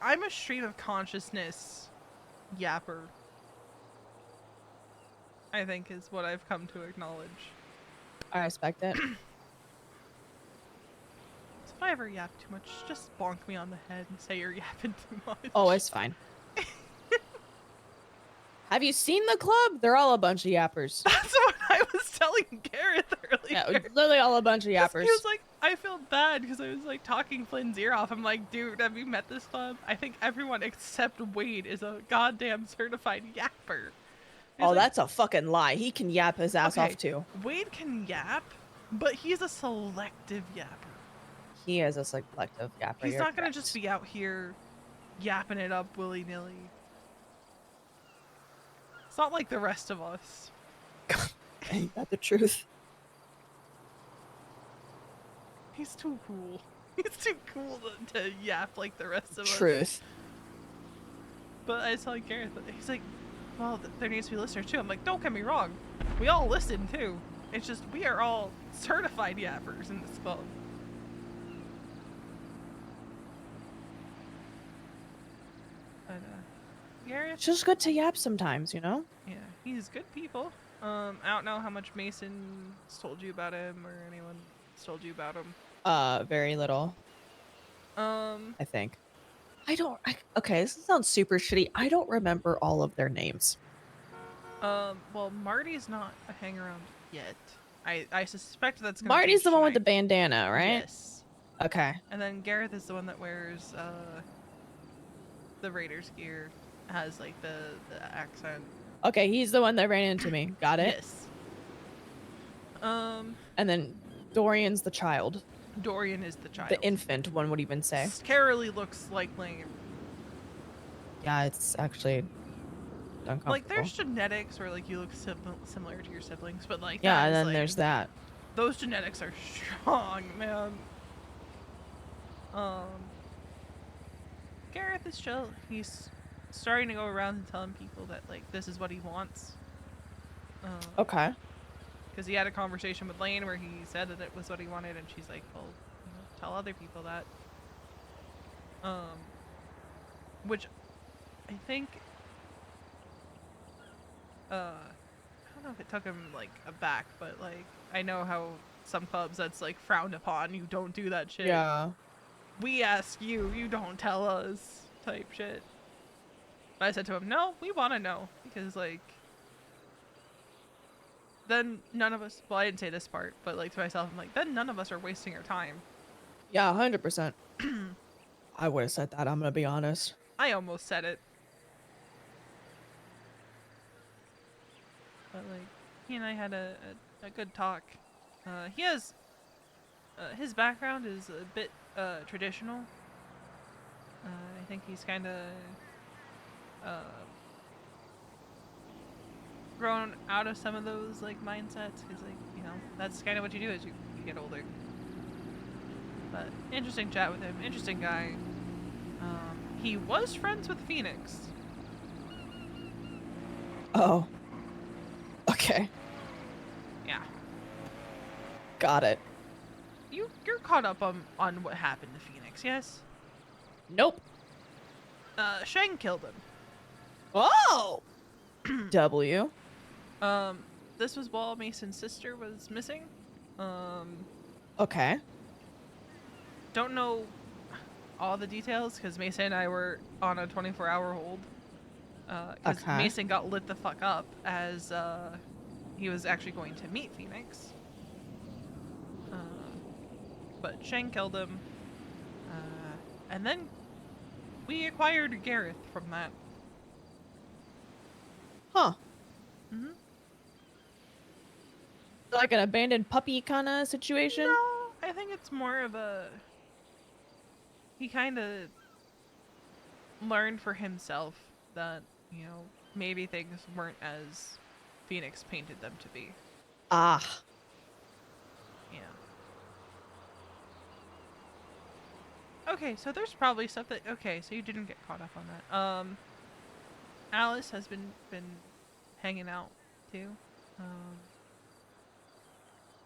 I'm a stream of consciousness yapper. I think is what I've come to acknowledge. I respect it. So if I ever yap too much, just bonk me on the head and say you're yapping too much. Oh, it's fine. Have you seen the club? They're all a bunch of yappers. That's what I was telling Gareth earlier. Yeah, literally all a bunch of 'Cause yappers. He was like, I feel bad because I was like talking Flynn's ear off. I'm like, dude, have you met this club? I think everyone except Wade is a goddamn certified yapper. He's Oh, like, that's a fucking lie. He can yap his ass okay, off too. Wade can yap, but he's a selective yapper. He is a selective yapper. He's you're not gonna correct. just be out here yapping it up willy-nilly. It's not like the rest of us. Ain't that the truth? He's too cool. He's too cool to yap like the rest of us. Truth. But I saw Gareth, he's like, well, there needs to be listeners too. I'm like, don't get me wrong. We all listen too. It's just we are all certified yappers in this club. But, Gareth, It's just good to yap sometimes, you know? yeah, he's good people. I don't know how much Mason's told you about him or anyone told you about him. Very little, Um, I think. Okay, this sounds super shitty. I don't remember all of their names. well, Marty's not a hang around yet. I suspect that's gonna Marty's change the one with the tonight. bandana, right? Yes. Okay. And then Gareth is the one that wears the Raiders gear, has like the accent. Okay, he's the one that ran into me. Got it? Yes. And then Dorian's the child. Dorian is the child. The infant, one would even say. Scarily looks like Lane. Yeah, it's actually uncomfortable. Like there's genetics where like you look similar to your siblings, but like yeah, that and is, then like, there's that. those genetics are strong, man. Gareth is chill. He's starting to go around and telling people that like this is what he wants. Okay. Because he had a conversation with Lane where he said that it was what he wanted, and she's like, well, tell other people that. Which I think, I don't know if it took him like aback, but like I know how some clubs that's like frowned upon. You don't do that shit. Yeah. We ask you, you don't tell us, type shit. But I said to him, no, we want to know because like. Then none of us, well, I didn't say this part, but like to myself, I'm like, then none of us are wasting our time. Yeah, 100%. I would have said that, I'm gonna be honest. I almost said it. But like, he and I had a good talk. He has, his background is a bit traditional. I think he's kind of grown out of some of those like mindsets because like that's kind of what you do as you get older. But interesting chat with him, interesting guy. He was friends with Phoenix. Oh. Okay. Got it. You're caught up on what happened to Phoenix, yes? Nope. Shang killed him. Oh! W. This was while Mason's sister was missing. Okay. Don't know all the details because Mason and I were on a 24-hour hold. Because Okay. Mason got lit the fuck up as he was actually going to meet Phoenix. But Shang killed him. And then we acquired Gareth from that. Huh. Mm-hmm. Like an abandoned puppy kind of situation? No, I think it's more of a... He kind of learned for himself that, you know, maybe things weren't as Phoenix painted them to be. Ah. Yeah. Okay, so there's probably stuff that... Okay, so you didn't get caught up on that. Alice has been hanging out, too.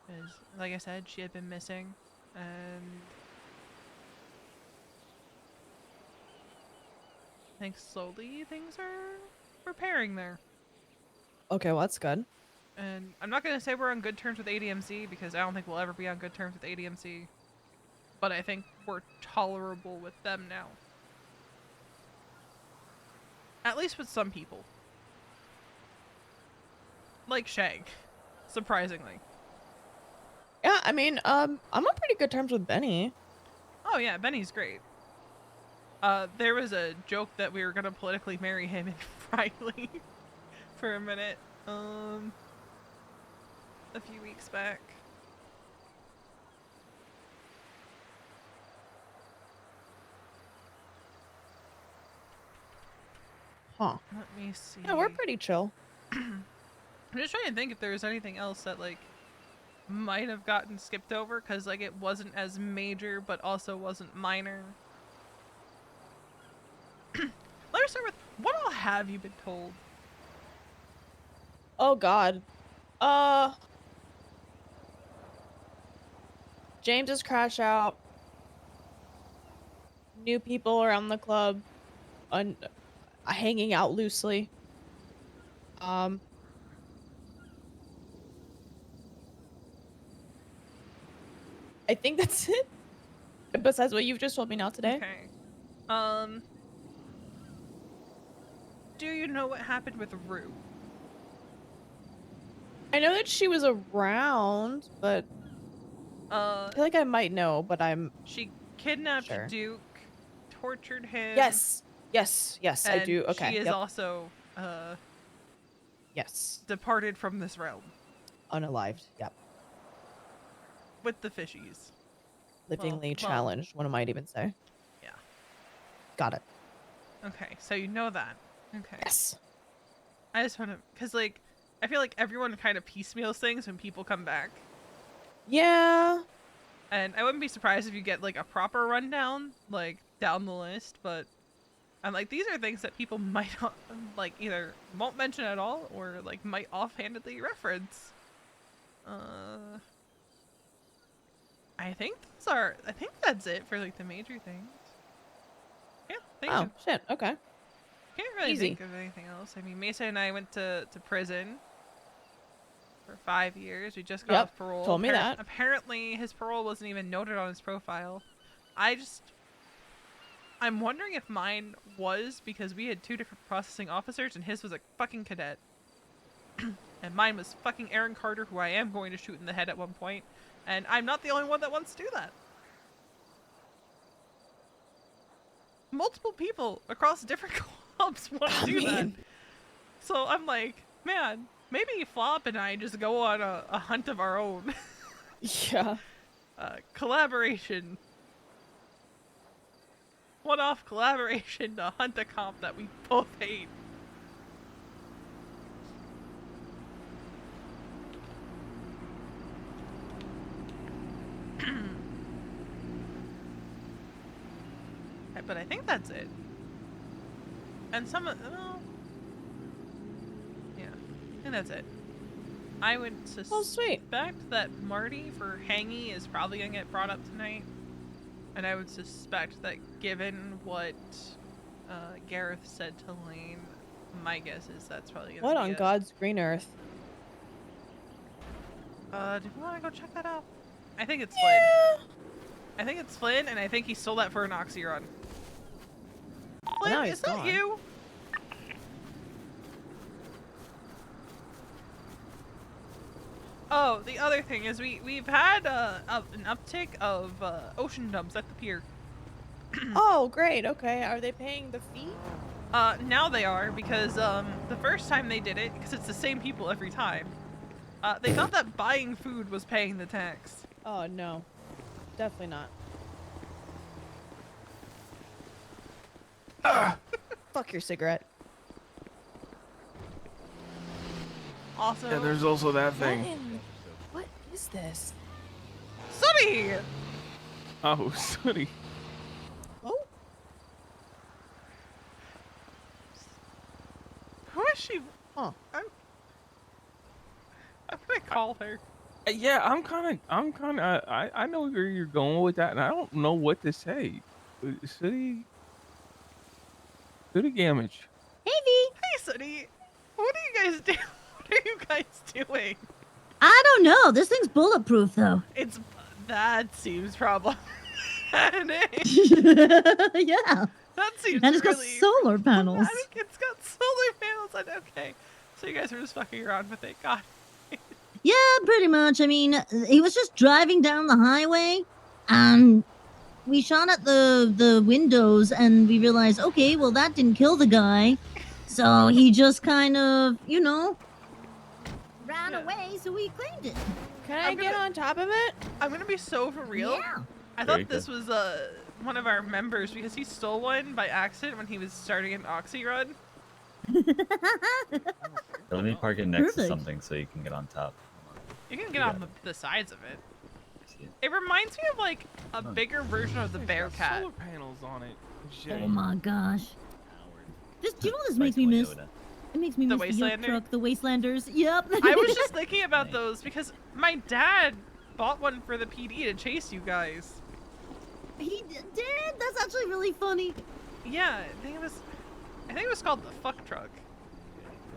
As, like I said, she had been missing, and... I think slowly things are repairing there. Okay, well, that's good. And I'm not going to say we're on good terms with ADMC, because I don't think we'll ever be on good terms with ADMC. But I think we're tolerable with them now. At least with some people. Like Shang. Surprisingly. Yeah, I mean, I'm on pretty good terms with Benny. Oh yeah, Benny's great. There was a joke that we were gonna politically marry him and Riley for a minute, a few weeks back. Huh. Let me see. Yeah, we're pretty chill. I'm just trying to think if there's anything else that, like, might have gotten skipped over, because, like, it wasn't as major, but also wasn't minor. Let me start with, what all have you been told? Oh, God. James's crash out. New people around the club. Hanging out loosely. I think that's it. Besides what you've just told me now today. Okay. Do you know what happened with Rue? I know that she was around, but I feel like I might know, but I'm... She kidnapped Sure. Duke, tortured him. Yes, I and do. Okay, she is yep. also, Yes. departed from this realm. Unalived, yep. With the fishies. Livingly well- challenged, one might even say. Yeah. Got it. Okay, so you know that. Okay. Yes. I just want to, because, like, I feel like everyone kind of piecemeals things when people come back. Yeah. And I wouldn't be surprised if you get, like, a proper rundown, like, down the list, but I'm like, these are things that people might, like, either won't mention at all, or, like, might offhandedly reference. I think that's it for, like, the major things. Yeah, thank you. Oh, shit. Okay. Can't really Easy. think of anything else. I mean, Mesa and I went to prison for 5 years. We just got Yep, off parole. told me that. Apparently, his parole wasn't even noted on his profile. I'm wondering if mine was, because we had 2 different processing officers, and his was a fucking cadet. And mine was fucking Aaron Carter, who I am going to shoot in the head at one point. And I'm not the only one that wants to do that. Multiple people across different clubs want to do that. So I'm like, man, maybe Flop and I just go on a hunt of our own. Yeah. Collaboration. One-off collaboration to hunt a cop that we both hate. But I think that's it. And some of... yeah, I think that's it. I would Oh, sweet. suspect that Marty for Hangy is probably gonna get brought up tonight, and I would suspect that given what Gareth said to Lane, my guess is that's probably gonna What be on it. God's green earth? Do we want to go check that out? I think it's Flynn. Yeah. I think it's Flynn, and I think he stole that for an oxyron. Flynn, now is he's that gone. you? Oh, the other thing is we've had an uptick of ocean dumps at the pier. Oh, great. Okay. Are they paying the fee? Now they are, because the first time they did it, because it's the same people every time, they thought that buying food was paying the tax. Oh, no. Definitely not. Fuck your cigarette. Also, Yeah, there's also that thing. What is this? Sonny! Oh, Sooty. Oh, Who is she? Huh. I'm gonna call her. Yeah, I know where you're going with that, and I don't know what to say. Sooty Gamage. Hey, Sonny. What are you guys doing? What are you guys doing? I don't know. This thing's bulletproof, though. That seems problematic. Yeah. That seems And it's got really solar panels. problematic. It's got solar panels. Okay. So you guys are just fucking around with it. God. Yeah, pretty much. I mean, he was just driving down the highway, and we shot at the windows, and we realized, okay, well, that didn't kill the guy. So he just kind of, ran away, so we claimed it. can I get on top of it? I'm gonna be so for real. Yeah. I Very thought this was one of our members because he stole one by accident when he was starting an oxy run. Let me park it next to Perfect. something so you can get on top. You can get on the sides of it. See it? It reminds me of like a bigger version of the It's bear got cat. Solar panels on it. Shit. Oh my gosh. Do you know what this Like makes me miss? Toyota. It makes me The miss the Yuck Wastelander? truck, the Wastelanders. Yep. I was just thinking about those because my dad bought one for the PD to chase you guys. He did? That's actually really funny. Yeah, I think it was called the fuck truck.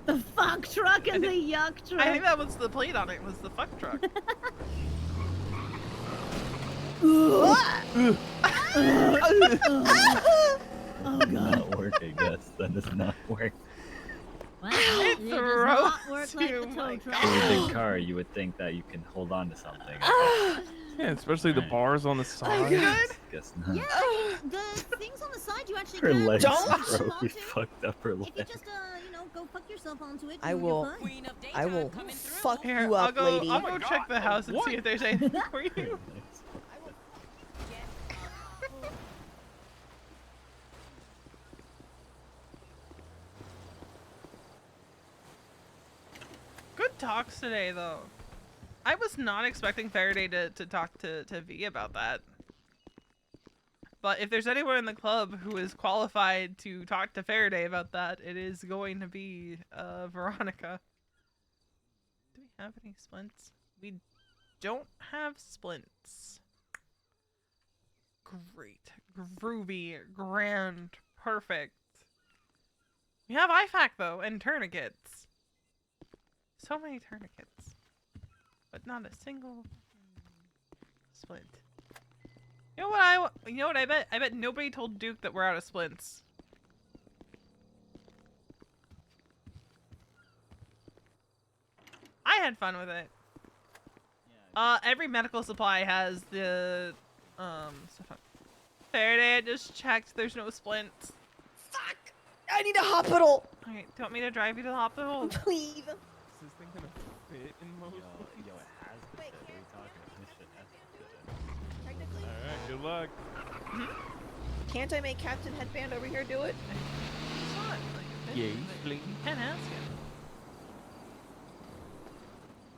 The fuck truck and the yuck truck. I think that was the plate on it was the fuck truck. Oh god. Not working, yes. That does not work. Wow. It It does not throws work like you, the my tow truck. With a big car, you would think that you can hold on to something. Yeah, especially the Right. bars on the You side. good? Guess not. Yeah, the things on the side you actually Her can legs hold broke. onto. We fucked up her If you legs. just, go fuck yourself onto it, I you're will. fine. I will fuck Here, you I'll up, go. lady. I'll go check the house and see if there's anything for you. Good talks today, though. I was not expecting Faraday to talk to V about that. But if there's anyone in the club who is qualified to talk to Faraday about that, it is going to be Veronica. Do we have any splints? We don't have splints. Great. Groovy. Grand. Perfect. We have IFAC, though, and tourniquets. So many tourniquets. But not a single splint. You know what I bet? I bet nobody told Duke that we're out of splints. I had fun with it. Every medical supply has the stuff on. Faraday, I just checked. There's no splints. Fuck! I need a hospital. Alright, do you want me to drive you to the hospital? Please. Is this thing gonna fit in most? Yo, it has been Wait, fit. What are you talking about? This shit has been fit. Technically, All right, good luck. can't I make Captain Headband over here do it? It's not, like, Yay, but bling. you can ask him.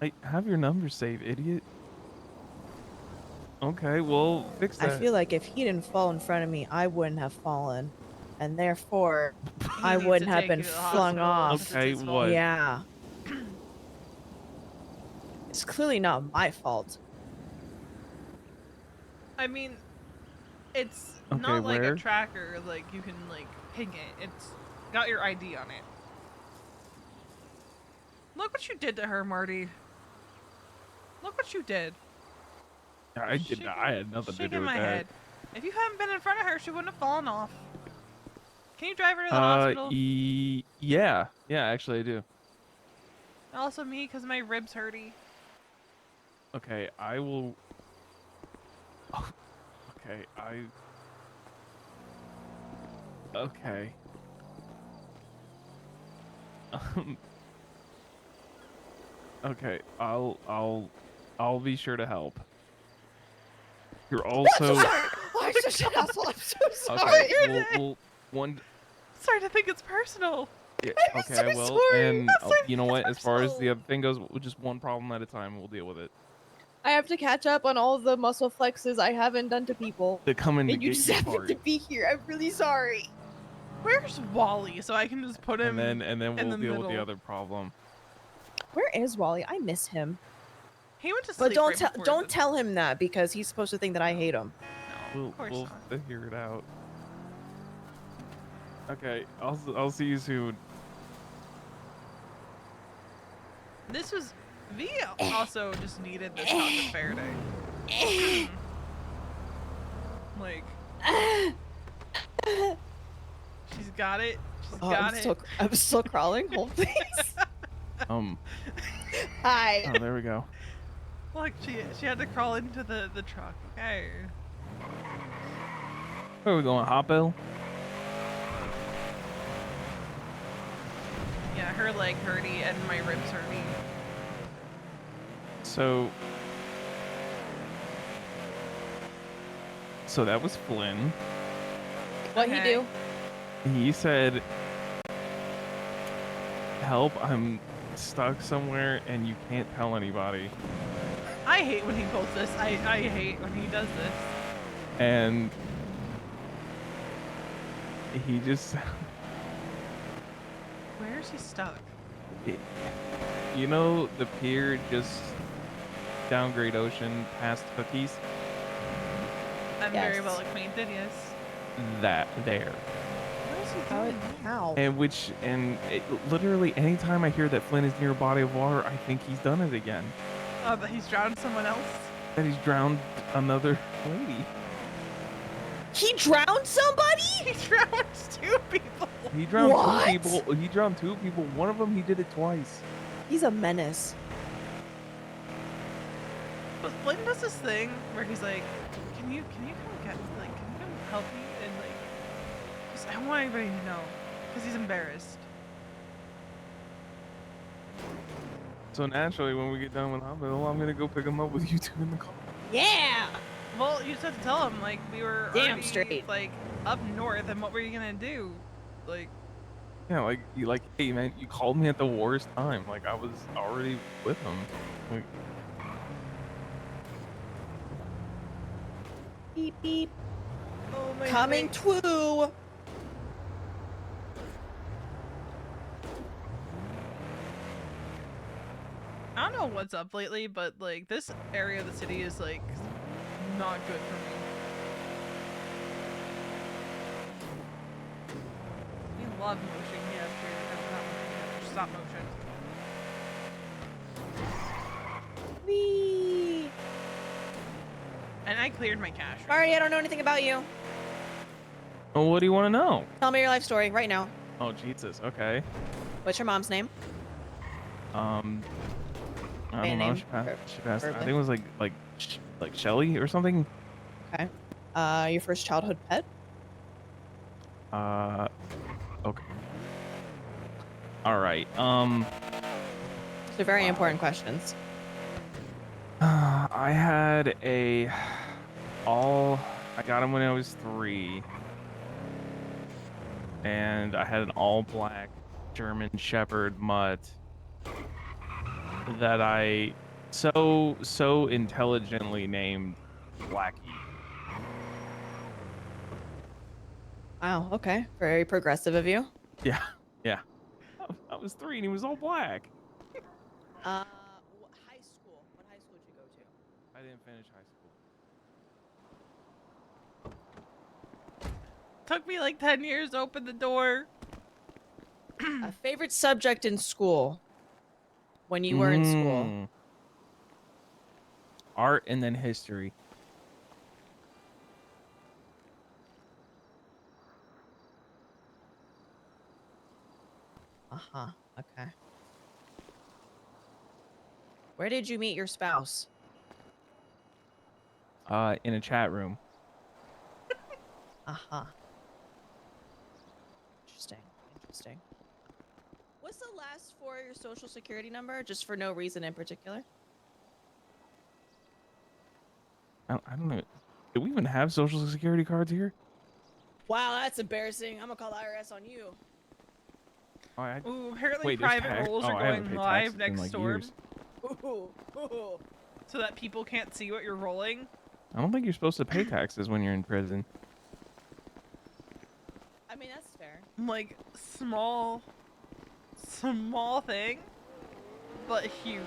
Hey, have your number saved, idiot. Okay, well, fix I that. feel like if he didn't fall in front of me, I wouldn't have fallen, and therefore, I needs to wouldn't have take been you to the flung hospital off. since Okay, it's what? Yeah. It's clearly not my fault. I mean, it's Okay, not like a where? tracker, like you can like ping it. It's got your ID on it. Look what you did to her, Marty. Look what you did. I did not. I had nothing to Shaking do with my that. head. If you hadn't been in front of her, she wouldn't have fallen off. Can you drive her to the hospital? Yeah. Yeah, actually I do. Also me, because my ribs hurty. Okay, I will. Oh, okay, Okay. Okay, I'll be sure to help. You're I'm so also. sorry. Oh, I'm such an asshole. I'm so sorry. Okay, we'll one. Sorry to think it's personal. Yeah, I'm okay, so I will. sorry. And I'm sorry you know it's what? As far as the personal. other thing goes, just one problem at a time. We'll deal with it. I have to catch up on all the muscle flexes I haven't done to people. They're coming to And you get just you happened part. to be here. I'm really sorry. Where's Wally? So I can just put him And then in we'll the deal middle. with the other problem. Where is Wally? I miss him. He went to sleep. But don't right tell before don't the- tell him that because he's supposed to think that I hate him. No, of course We'll not. figure it out. Okay, I'll see you soon. This was V also just needed this chocolate Faraday. Like she's got it. She's got it. I'm still crawling. Hold please. Hi. Oh, there we go. Look, she had to crawl into the truck. Okay. Where are we going, Hopville? Yeah, her leg hurty and my ribs hurty. So that was Flynn. What'd he do? He said, "Help! I'm stuck somewhere and you can't tell anybody." I hate when he pulls this. I hate when he does this. And he just, Where is he stuck? you know, the pier just down Great Ocean past Cookies. I'm very well acquainted. Yes. That there. What is he doing? How? And literally anytime I hear that Flynn is near a body of water, I think he's done it again. Oh, that he's drowned someone else. That he's drowned another lady. He drowned somebody? He drowned 2 people. He drowned What? 2 people. He drowned 2 people. One of them, he did it twice. He's a menace. But Flynn does this thing where he's like, "Can you come get like, can you come help me?" And like, just, I don't want anybody to know, because he's embarrassed. So naturally, when we get done with Hopville, I'm gonna go pick him up with you 2 in the car. Yeah. Well, you just have to tell him like we were Damn already, straight. like up north, and what were you gonna do? Like, Yeah, like hey man, you called me at the worst time. Like I was already with him. Like, Beep beep. oh my Coming to. I don't know what's up lately, but like this area of the city is like not good for me. We love motion here. Not motion, stop motion. Wee. And I cleared my cache. Marty, I don't know anything about you. oh, what do you want to know? Tell me your life story right now. Oh Jesus. Okay. What's your mom's name? I Maiden don't know. name? She passed. I Verbally. think it was like Shelly or something. Okay. Your first childhood pet? Okay. All right. They're very important questions. I had I got him when I was 3. And I had an all black German Shepherd mutt that I so intelligently named Blackie. Wow. Okay. Very progressive of you. Yeah. I was 3 and he was all black. High school. I didn't finish high school. Took me like 10 years to open the door. A favorite subject in school when you were in school? Art and then history. Uh-huh. Okay. Where did you meet your spouse? In a chat room. Uh-huh. Interesting. Interesting. What's the last four of your social security number? Just for no reason in particular? I don't know. Do we even have social security cards here? Wow, that's embarrassing. I'm gonna call IRS on you. Oh, Ooh, apparently wait, there's private tax- roles oh, are I haven't going paid live taxes in, next like, storm. years. Ooh, ooh. So that people can't see what you're rolling. I don't think you're supposed to pay taxes when you're in prison. I mean, that's fair. Like, small thing, but huge.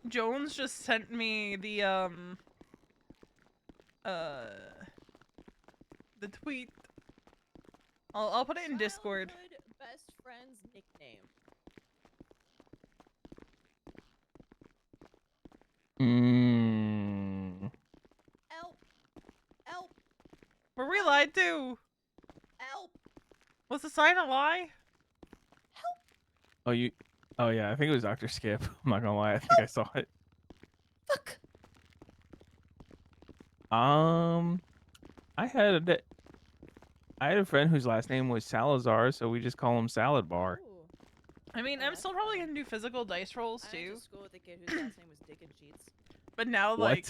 Jones just sent me the tweet. I'll put it in Discord. Childhood best friend's nickname. Elp. Elp. Were we lied to? Elp. Was the sign a lie? Oh, oh yeah, I think it was Dr. Skip. I'm not gonna lie, I think I saw it. Fuck. I had a friend whose last name was Salazar, so we just call him Salad Bar. Ooh. I mean, I'm still probably gonna do physical dice rolls I went too. to school with a kid whose last name was Dick and Cheats. But now, What? like,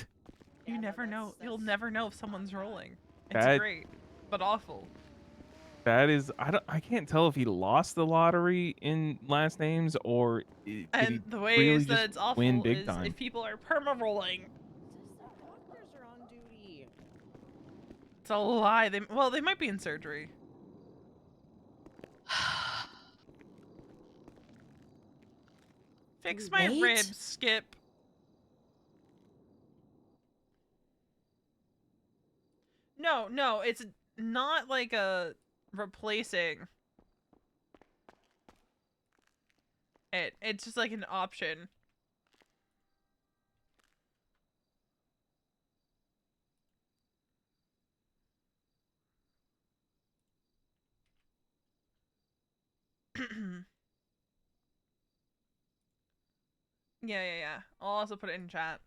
Yeah, you no, never know. that's- You'll that's- never know if someone's rolling. It's That- great, but awful. That is, I can't tell if he lost the lottery in last names or did And he the way really is that just it's awful win big is time. if people are perma rolling. The doctors are on duty. It's a lie. They might be in surgery. Fix my Wait. ribs, Skip. No, it's not like a replacing it. It's just like an option. Yeah. I'll also put it in chat.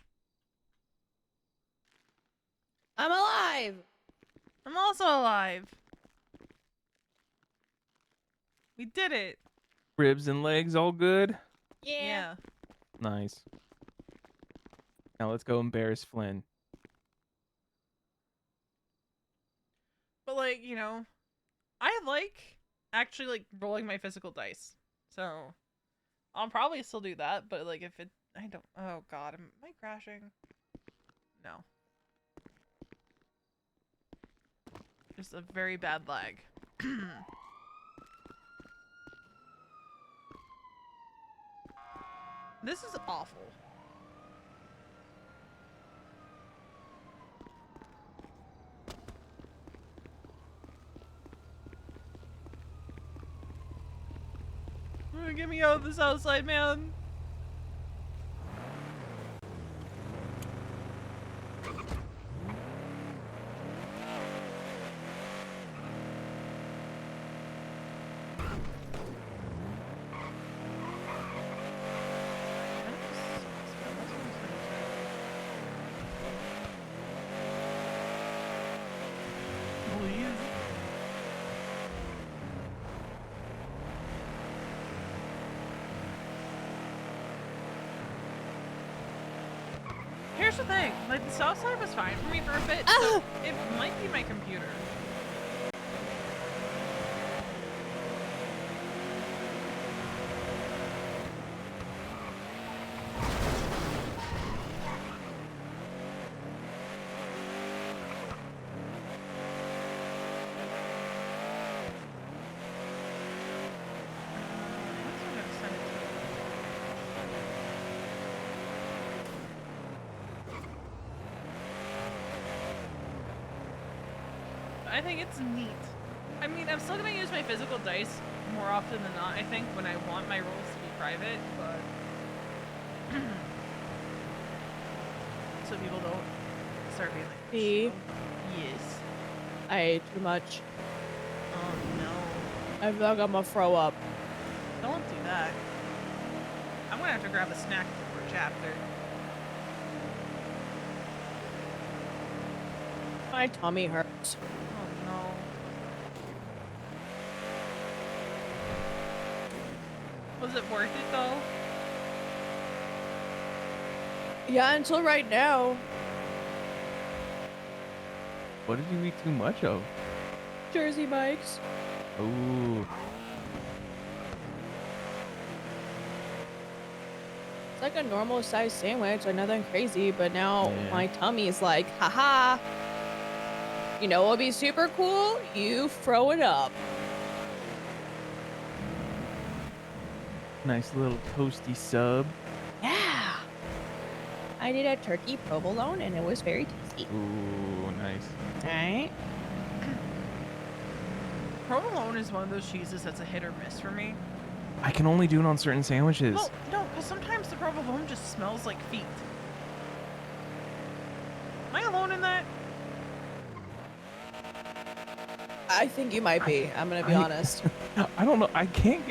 I'm alive. I'm also alive. We did it. Ribs and legs all good? Yeah. Nice. Now let's go embarrass Flynn. But like, you know, I like actually like rolling my physical dice. So I'll probably still do that, but like if it oh god, am I crashing? No. Just a very bad lag. This is awful. Get me out of this outside, man. Please. Here's the thing, like the south side was fine for me for a bit, so it might be my computer. I think it's neat. I mean, I'm still gonna use my physical dice more often than not, I think, when I want my rolls to be private, but... so people don't start being like, See? yes. I ate too much. Oh no. I feel like I'm gonna throw up. Don't do that. I'm gonna have to grab a snack for a chapter. My tummy hurts. Oh no. Was it worth it though? Yeah, until right now. What did you eat too much of? Jersey Mike's. Ooh. It's like a normal size sandwich, like nothing crazy, but now Yeah. my tummy is like, haha. You know what would be super cool? You throw it up. Nice little toasty sub. Yeah. I did a turkey provolone and it was very tasty. Ooh, nice. Alright. Provolone is one of those cheeses that's a hit or miss for me. I can only do it on certain sandwiches. Well, no, because sometimes the provolone just smells like feet. Am I alone in that? I think you might be. I'm gonna be honest. I don't know. I can't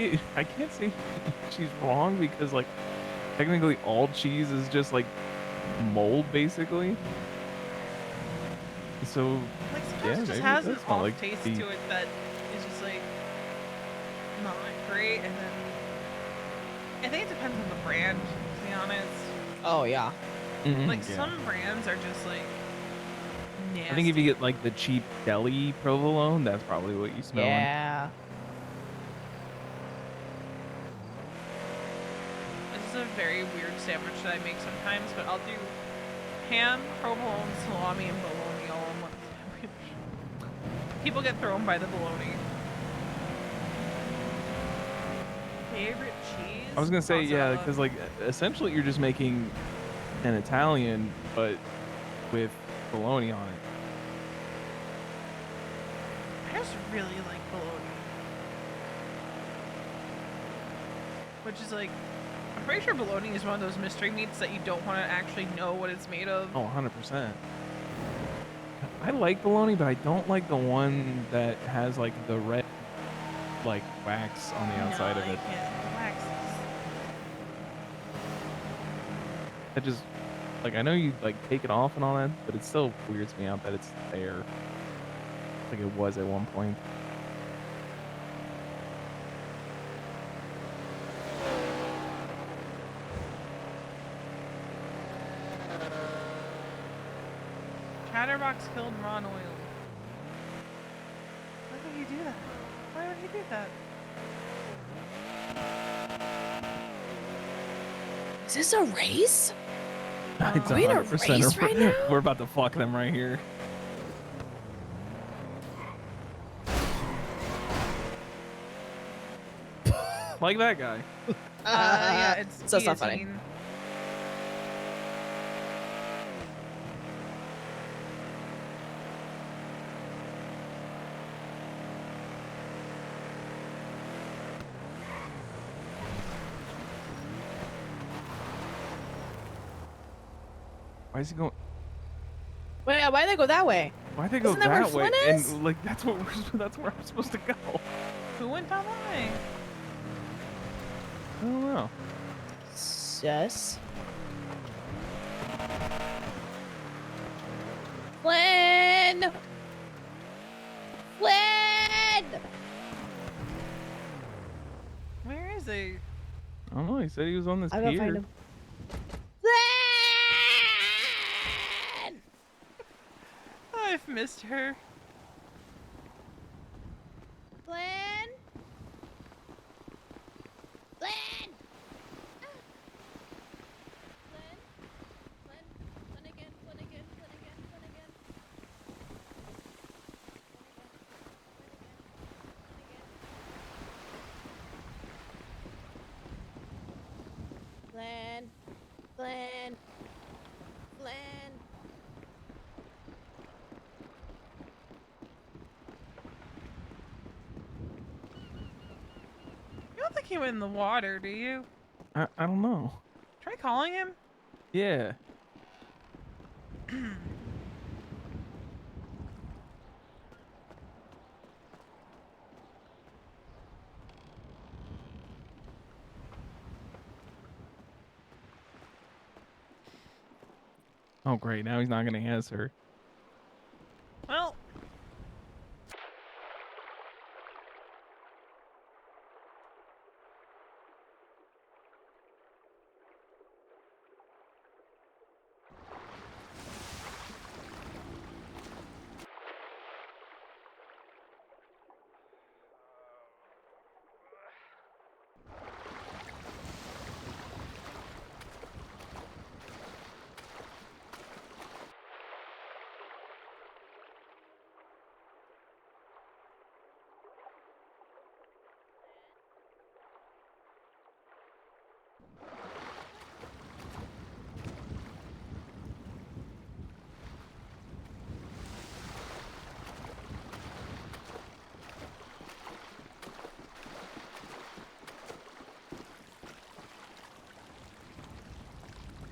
say she's wrong because like technically all cheese is just like mold basically. So Like sometimes yeah, it just maybe has it an does smell off like taste feet. to it that is just like not great, and then I think it depends on the brand, to be honest. Oh yeah. Like Yeah. some brands are just like nasty. I think if you get like the cheap deli provolone, that's probably what you smell. Yeah. This is a very weird sandwich that I make sometimes, but I'll do ham, provolone, salami, and bologna all in one sandwich. People get thrown by the bologna. Favorite cheese? I was gonna say yeah, Mozzarella. because like essentially you're just making an Italian, but with bologna on it. I just really like bologna. Which is like, I'm pretty sure bologna is one of those mystery meats that you don't want to actually know what it's made of. Oh, 100%. I like bologna, but I don't like the one that has like the red like wax on the outside of No, it. I can't. The wax is- That just like I know you like take it off and all that, but it still weirds me out that it's there. Like it was at one point. Chatterbox killed Ron Oil. Why would he do that? Why would he do that? Is this a race? It's Are we in a 100%. race right now? We're about to fuck them right here. Like that guy. Yeah, it's so it's not funny. guillotine. Why is he going? Wait, why'd they go that way? Why'd they go Isn't that where that way? Flynn is? And like that's that's where I'm supposed to go. Who went that way? I don't know. Yes. Flynn! Flynn! Where is he? I don't know. He said he was on this I gotta pier. find him. Flynn! I've missed her. Flynn? Flynn! Flynn? Flynn? Flynn again, Flynn again, Flynn again, Flynn again. Flynn, Flynn, Flynn. you in the water, do you? I don't know. Try calling him. Yeah. Oh great, now he's not gonna answer. Well.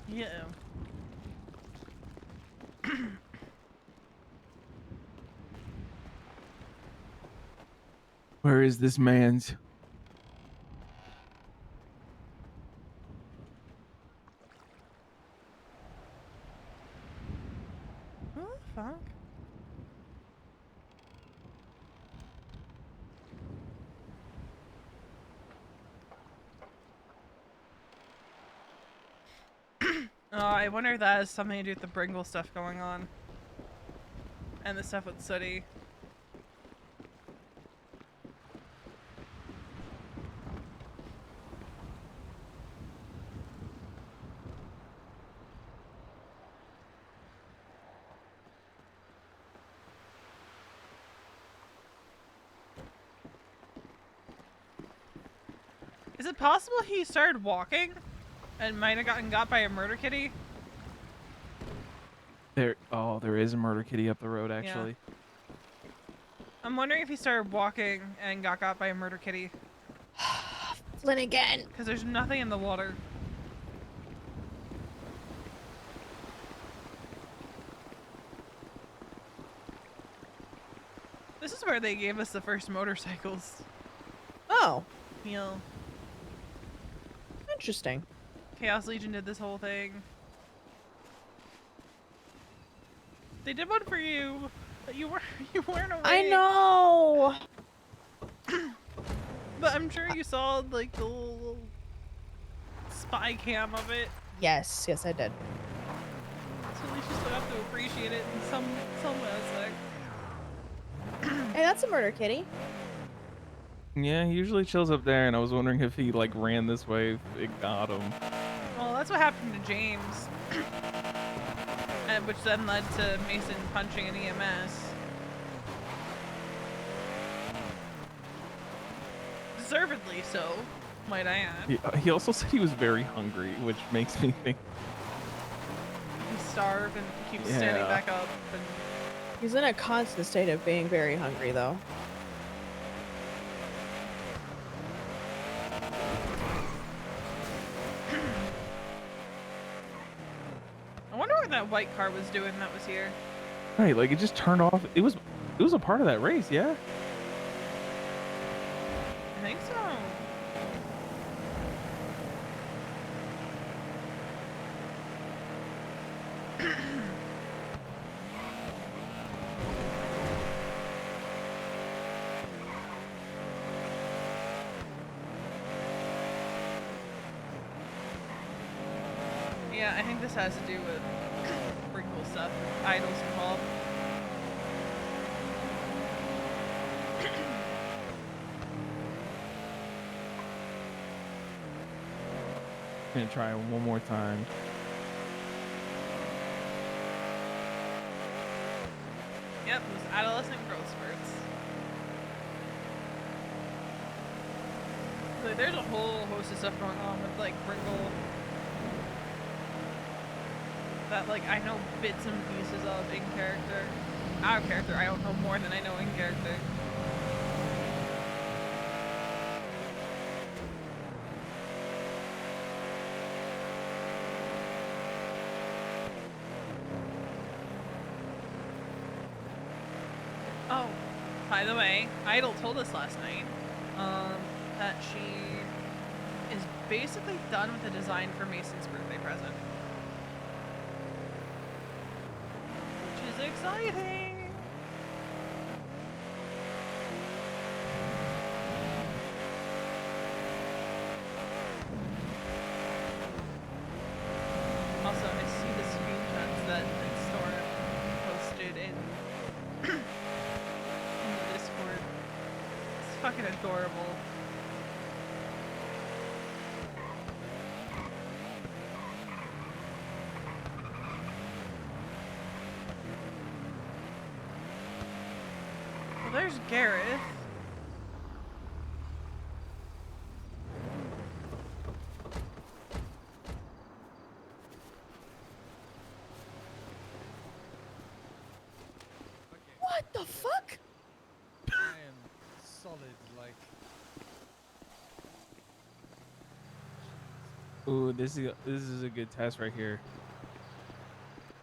Yeah. Where is this man's? Who the fuck? Oh, I wonder if that has something to do with the Bringle stuff going on. And the stuff with Sooty. Is it possible he started walking and might have gotten got by a murder kitty? There is a murder kitty up the road actually. I'm wondering if he started walking and got by a murder kitty. Flynn again. Because there's nothing in the water. This is where they gave us the first motorcycles. Oh, Neil. interesting. Chaos Legion did this whole thing. They did one for you, but you weren't awake. I know. But I'm sure you saw like the little spy cam of it. Yes, I did. So at least you still have to appreciate it in some aspect. Hey, that's a murder kitty. Yeah, he usually chills up there, and I was wondering if he like ran this way, if it got him. Well, that's what happened to James. And which then led to Mason punching an EMS. Deservedly so, might I add. He also said he was very hungry, which makes me think He's starved and keeps standing back up. And He's in a constant state of being very hungry, though. I wonder what that white car was doing that was here. right, like it just turned off. It was a part of that race, yeah. I think so. Yeah, I think this has to do with Bringle stuff, idols involved. Gonna try one more time. Yep, it was adolescent growth spurts. Like, there's a whole host of stuff going on with like Bringle that like I know bits and pieces of in character. Out of character, I don't know more than I know in character. By the way, Idol told us last night that she is basically done with the design for Mason's birthday present. Which is exciting! Also, I see the screenshots that Storm posted in the Discord. It's fucking adorable. Well, there's Gareth. What the fuck? I am solid, like. Ooh, this is a good test right here.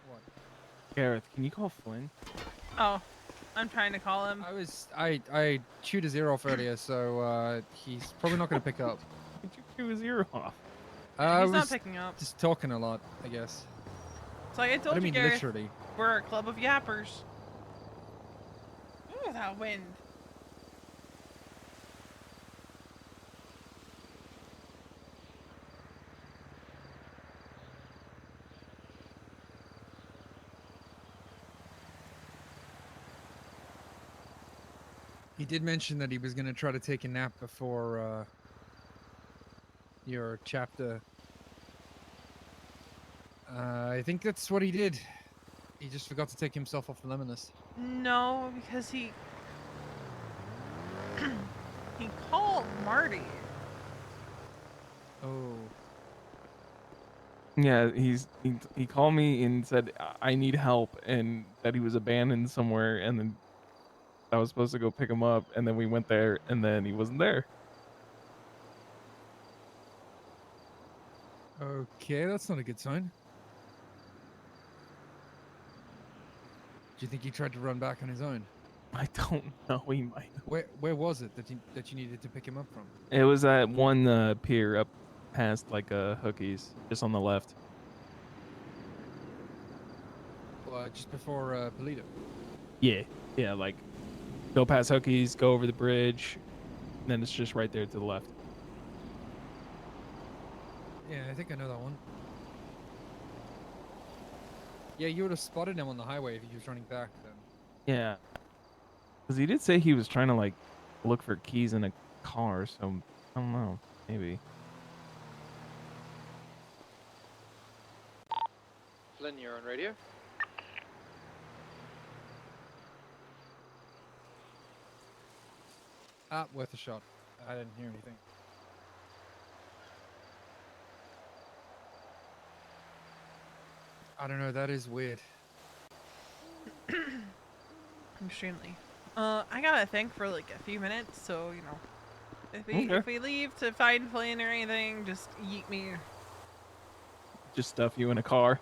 What? Gareth, can you call Flynn? Oh, I'm trying to call him. I chewed his ear off earlier, so he's probably not gonna pick up. Did you chew his ear off? I He's not was picking up. just talking a lot, I guess. It's like I I told don't you, mean Gareth. literally. We're a club of yappers. Ooh, that wind. He did mention that he was gonna try to take a nap before your chapter. I think that's what he did. He just forgot to take himself off the Lemonus. No, because he he called Marty. Oh. Yeah, he called me and said I need help and that he was abandoned somewhere, and then I was supposed to go pick him up, and then we went there and then he wasn't there. Okay, that's not a good sign. Do you think he tried to run back on his own? I don't know. He might. Where was it that you needed to pick him up from? It was at one pier up past like Hookies, just on the left. Just before Polito. Yeah, yeah, like go past Hookies, go over the bridge, and then it's just right there to the left. Yeah, I think I know that one. Yeah, you would have spotted him on the highway if he was running back then. Yeah, because he did say he was trying to like look for keys in a car, so I don't know, maybe. Flynn, you're on radio. Worth a shot. I didn't hear anything. I don't know, that is weird. Extremely. I gotta think for like a few minutes, so you know, if we leave to find Flynn or anything, just yeet me. Just stuff you in a car.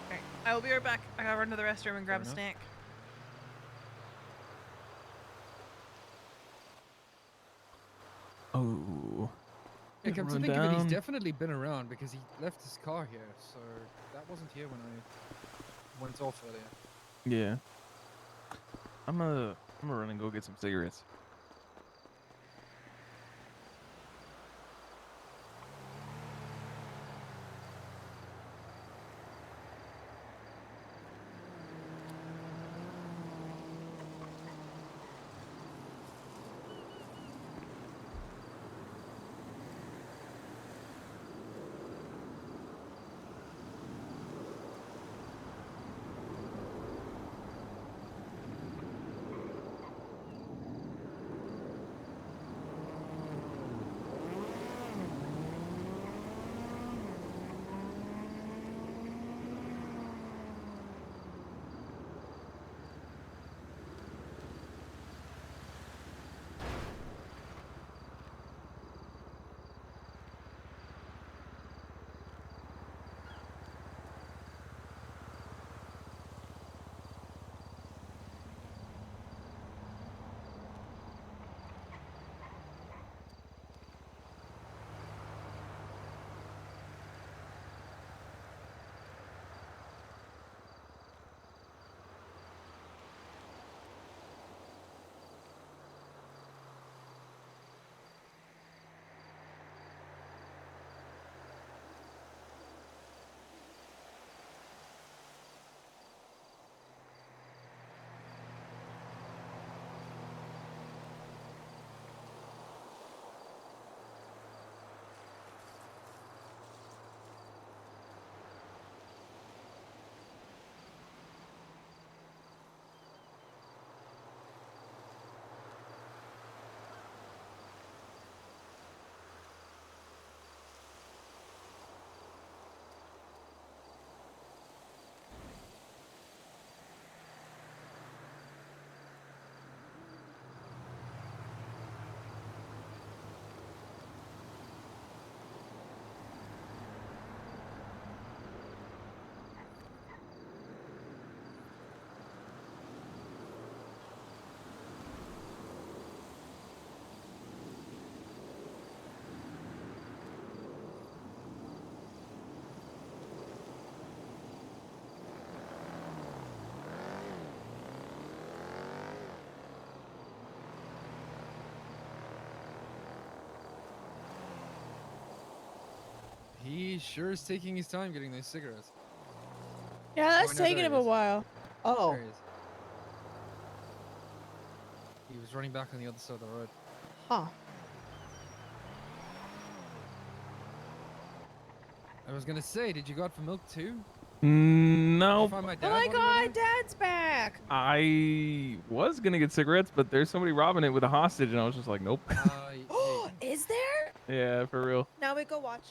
Alright, I will be right back. I gotta run to the restroom and grab a enough. snack. Oh. Yeah, come to Run think of it, he's down. definitely been around because he left his car here, so that wasn't here when I went off earlier. Yeah. I'm gonna run and go get some cigarettes. He sure is taking his time getting those cigarettes. Yeah, Oh, that's no, there taking he him a is. while. Oh, There he is. He was running back on the other side of the road. huh. I was gonna say, did you go out for milk too? Did you No, find my Oh dad my while you were god, there? Dad's back! I was gonna get cigarettes, but there's somebody robbing it with a hostage, and I was just like, nope. Oh, is there? Yeah, for real. Now we go watch.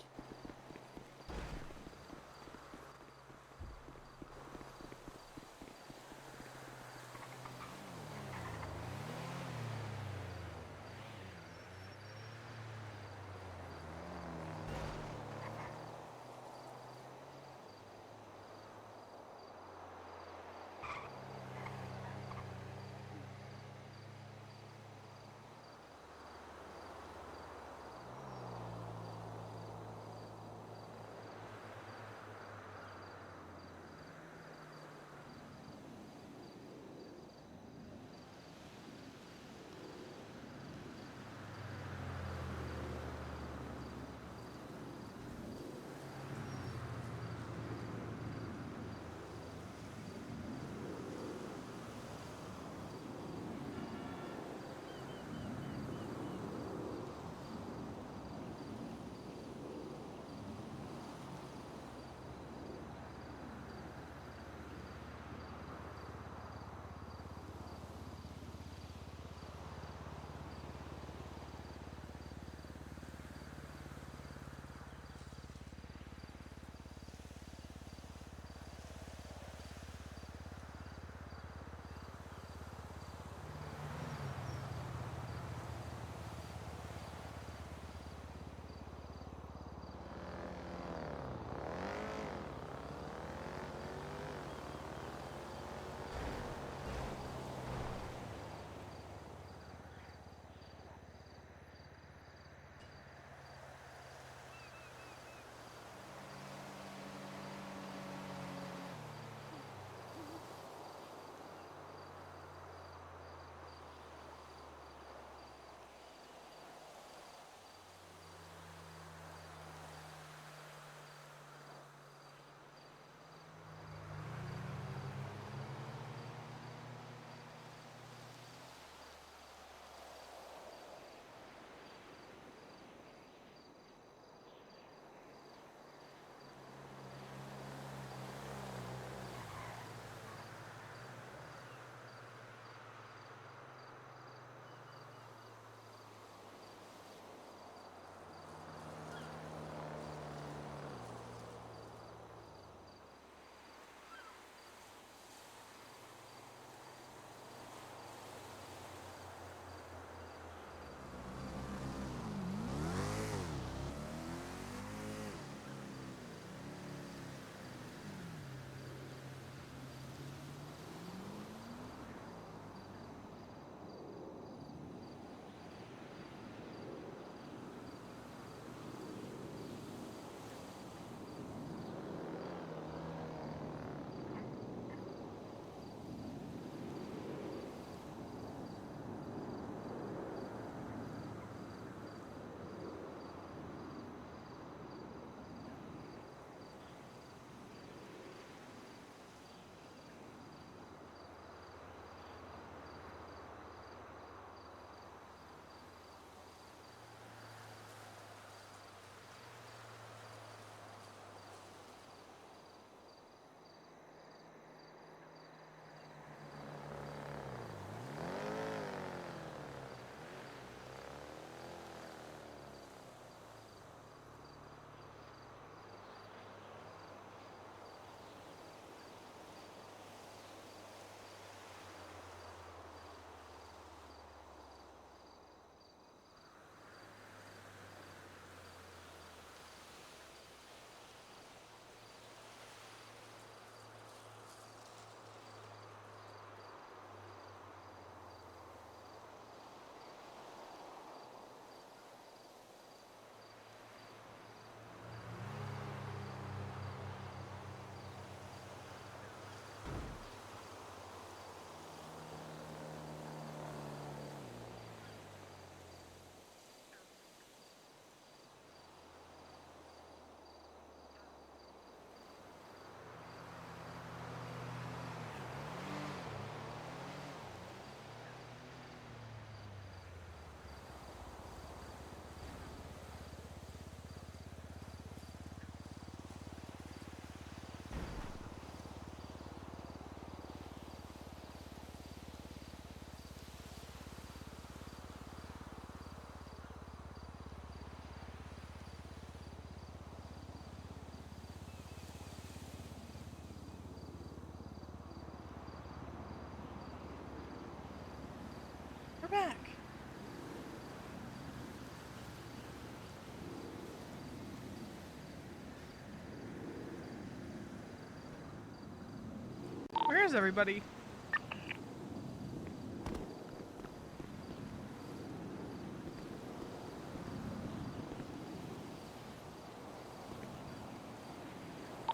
Where's everybody?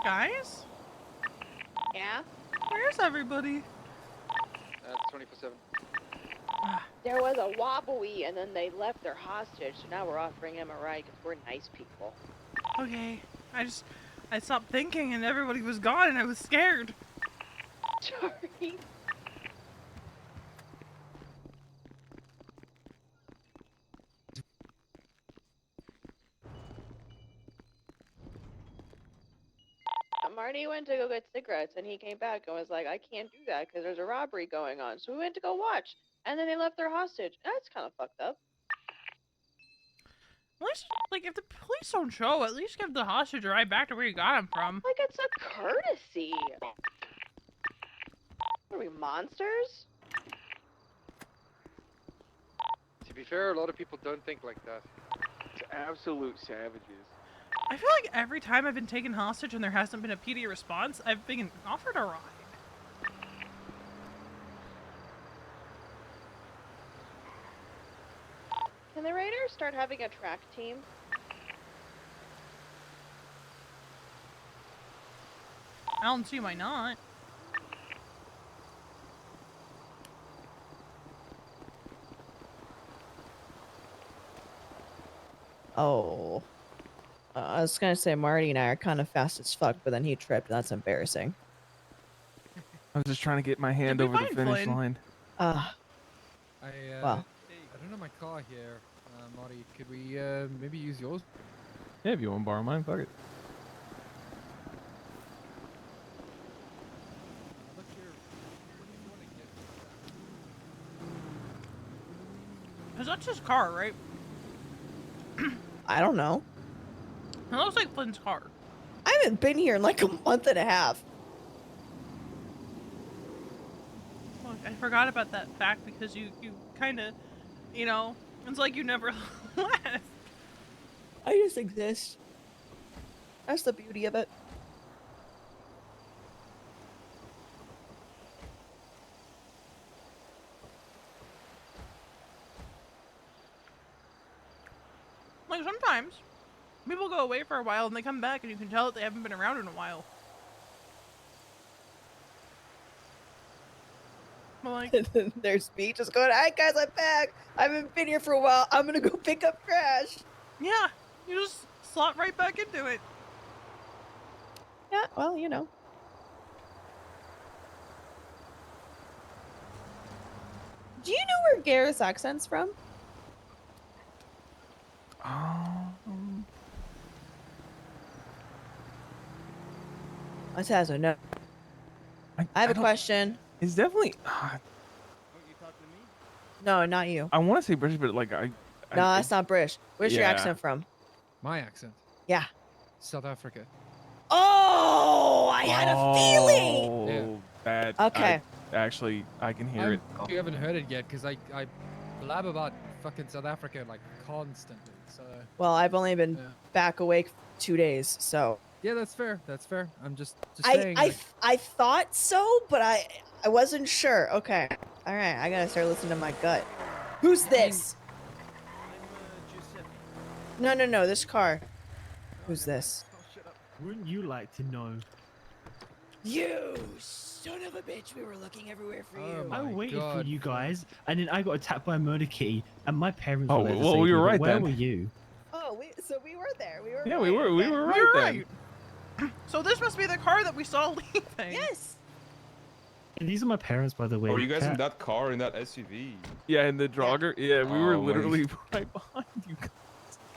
Guys? Yeah? Where's everybody? That's 24/7. There was a wobbly, and then they left their hostage, so now we're offering him a ride because we're nice people. Okay. I stopped thinking and everybody was gone and I was scared. Sorry. Marty went to go get cigarettes, and he came back and was like, I can't do that because there's a robbery going on. So we went to go watch, and then they left their hostage. That's kind of fucked up. At least, like, if the police don't show, at least give the hostage a ride back to where you got him from. Like, it's a courtesy. What are we, monsters? To be fair, a lot of people don't think like that. It's absolute savages. I feel like every time I've been taken hostage and there hasn't been a PD response, I've been offered a ride. Can the Raiders start having a track team? I don't see why not. Oh. I was gonna say Marty and I are kind of fast as fuck, but then he tripped. That's embarrassing. I was just trying to get my hand we over the find finish Flynn? line. Ah, well. I don't know my car here, Marty. Could we maybe use yours? Yeah, if you want to borrow mine, fuck it. Cause that's his car, right? I don't know. It looks like Flynn's car. I haven't been here in like a month and a half. Look, I forgot about that fact because you kind of, you know, it's like you never left. I just exist. That's the beauty of it. Like sometimes people go away for a while and they come back and you can tell that they haven't been around in a while. Well, like, Their speech is going, "Hi guys, I'm back. I haven't been here for a while. I'm gonna go pick up trash." yeah, you just slot right back into it. Yeah, well, you know. Do you know where Garrett's accent's from? I said, no. I have a question. It's definitely. No, not you. I want to say British, but like No, that's not British. Where's your Yeah. accent from? My accent. Yeah. South Africa. Oh, I had a feeling. Oh, that. Okay. Actually, I can hear it. You haven't heard it yet because I blab about fucking South Africa like constantly. So. Well, I've only been Yeah. back awake 2 days, so. Yeah, that's fair. That's fair. I'm just saying. Like, I thought so, but I wasn't sure. Okay. All right. I gotta start listening to my gut. Who's this? No. This car. Who's this? Wouldn't you like to know? You son of a bitch! We were looking everywhere for you. I my waited God, for you guys, and then I got attacked by a murder kitty, and my parents Oh, were there to well, save we me, were but right where then. were you? Oh, so we were there. We were. Yeah, right. we were Okay. right You're then. right. So this must be the car that we saw leaving. Yes. And these are my parents, by the way. Oh, were you guys in Cat- that car, in that SUV? Yeah, and the Draugr. Yeah, we were Oh, my- literally right behind you.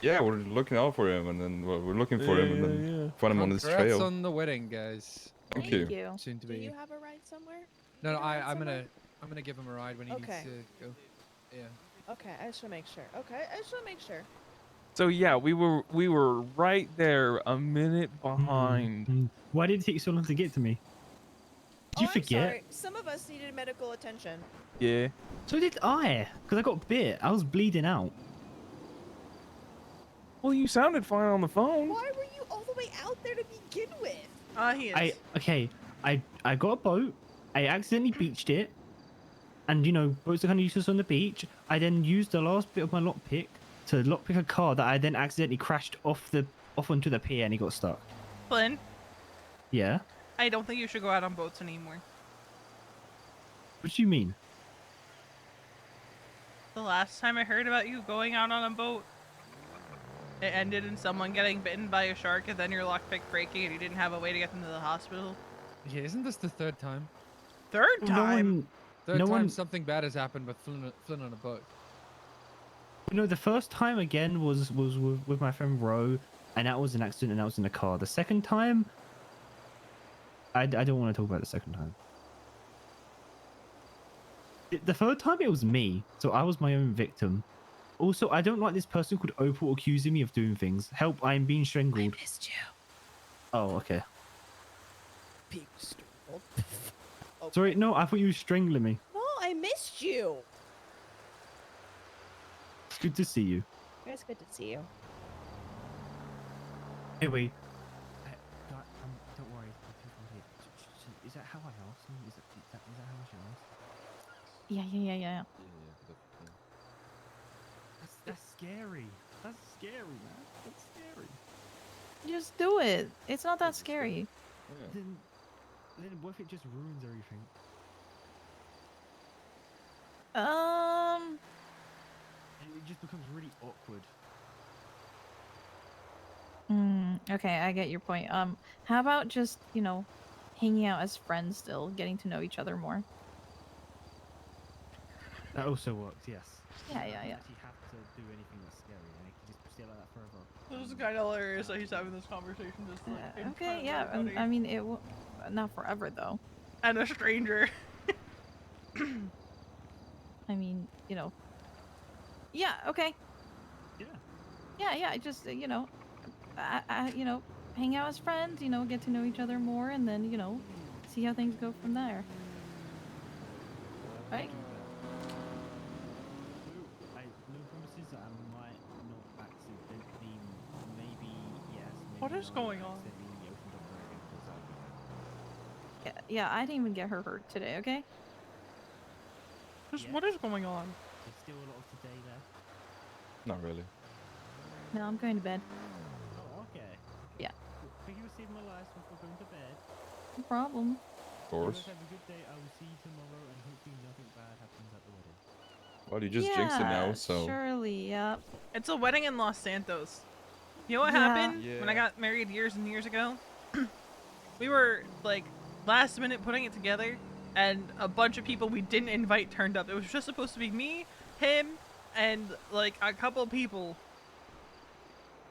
Yeah, we're looking out for him, and then we're looking for him, and then find him on this congrats trail. on the wedding, guys. Thank you. Soon to Do be. you have a ride somewhere? No, You have a ride I'm somewhere? gonna give him a ride when he Okay. needs to go. Yeah. Okay, I just want to make sure. Okay, I just want to make sure. So yeah, we were right there, a minute behind. Why did it take you so long to get to me? Did you I'm forget? sorry. Some of us needed medical attention. Yeah. So did I, because I got bit. I was bleeding out. Well, you sounded fine on the phone. Why were you all the way out there to begin with? He is. I got a boat. I accidentally beached it, and boats are kind of useless on the beach. I then used the last bit of my lockpick to lockpick a car that I then accidentally crashed off onto the pier, and he got stuck. Flynn, Yeah. I don't think you should go out on boats anymore. What do you mean? The last time I heard about you going out on a boat, it ended in someone getting bitten by a shark, and then your lockpick breaking, and you didn't have a way to get them to the hospital. Yeah, isn't this the third time? Third No time? one. Third No time one. something bad has happened with Flynn on a boat. The first time again was with my friend Ro, and that was an accident, and that was in a car. The second time, I don't want to talk about the second time. The third time it was me, so I was my own victim. Also, I don't like this person called Opal accusing me of doing things. Help! I am being strangled. I missed you. Oh, okay. Being strangled. Oh, Sorry, no, I thought you were strangling me. no, I missed you. It's good to see you. It's good to see you. Anyway, don't worry. Is that how I asked him? Is that how I should ask? Yeah. That's scary. That's scary, man. That's scary. Just do it. It's not that scary. Then what if it just ruins everything? And it just becomes really awkward. Okay, I get your point. How about just, hanging out as friends still, getting to know each other more? That also works, yes. Yeah. You don't actually have to do anything that's scary, and it can just stay like that forever. This is kind of hilarious that he's having this conversation just like in front Okay, of yeah. everybody. I mean, it will not forever though. And a stranger. I mean, Yeah. Okay. Yeah. Yeah. Just hang out as friends. Get to know each other more, and then see how things go from there. Right. No promises that I might not accidentally, maybe, yes. What maybe is not going on? accidentally opened up her again, 'cause that'd be bad. Yeah. I didn't even get her hurt today. Okay. What is going on? There's still a lot of today left. Not really. No, I'm going to bed. Oh, okay. Yeah. Thank you for saving my life before going to bed. No problem. Of course. You guys have a good day. I will see you tomorrow, and hopefully nothing bad happens at the wedding. Well, you just jinxed it now, so. Surely, yep. It's a wedding in Los Santos. You know what Yeah. happened when I got married years and years ago? We were like last minute putting it together, and a bunch of people we didn't invite turned up. It was just supposed to be me, him, and like a couple people.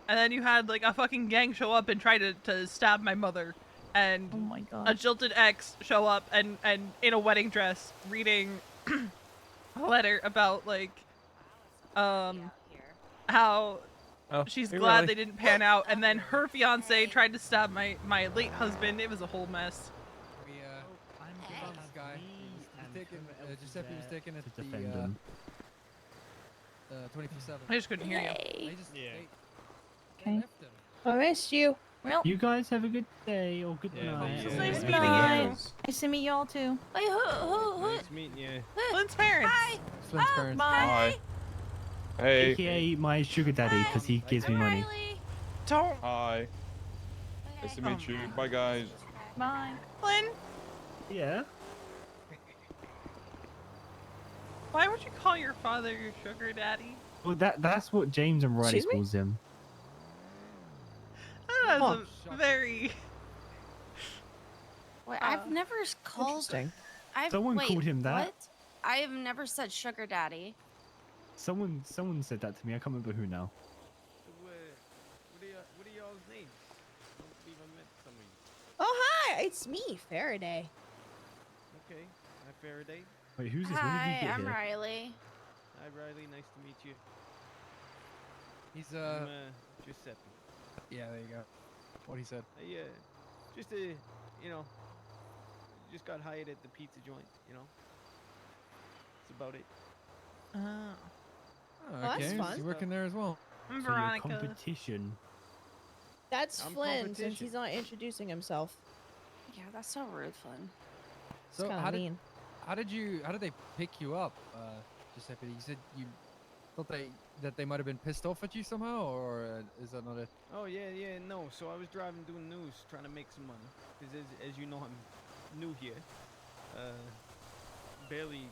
And then you had like a fucking gang show up and try to stab my mother. And Oh my god. a jilted ex show up and in a wedding dress reading a letter about like how she's hey, glad Riley. they didn't pan out, and then her fiance tried to stab my late husband. It was a whole mess. We I'm found this guy. Giuseppe was taken at to the defend him. 24/7. I just couldn't hear you. They just Yeah. they left him. I missed you. Well, You guys have a good day or good Yeah, night. It's yeah. nice Yeah. meeting Bye. you. nice to meet y'all too. Wait, who? Nice meeting you. Flynn's parents. Flynn's parents. Bye. Hi. Hey. AKA my sugar daddy, because he gives me money. Riley. Don't. Hi. Nice to meet you. Bye, guys. Bye. Flynn, Yeah. why would you call your father your sugar daddy? Well, that's what James and Riley Excuse me? calls him. That's Huh. a very. Wait, I've never called. Interesting. Someone wait, called him that. What? I have never said sugar daddy. Someone said that to me. I can't remember who now. What are y'all's names? I don't believe I met some of you. Oh, hi. It's me, Faraday. Okay. Hi, Faraday. Wait, who's this? Hi, when did you get I'm here? Riley. Hi, Riley. Nice to meet you. He's I'm Giuseppe. yeah, there you go. What he said. Just just got hired at the pizza joint. That's about it. Oh. Oh, that's okay, fun. he's working there as well. I'm So your Veronica. competition. That's I'm Flynn, since competition. he's not introducing himself. Yeah, that's so rude, Flynn. It's kind of mean. How did they pick you up, Giuseppe? You said you thought that they might have been pissed off at you somehow, or is that not it? Oh yeah, no. So I was driving doing news, trying to make some money. Because as you know, I'm new here. Barely,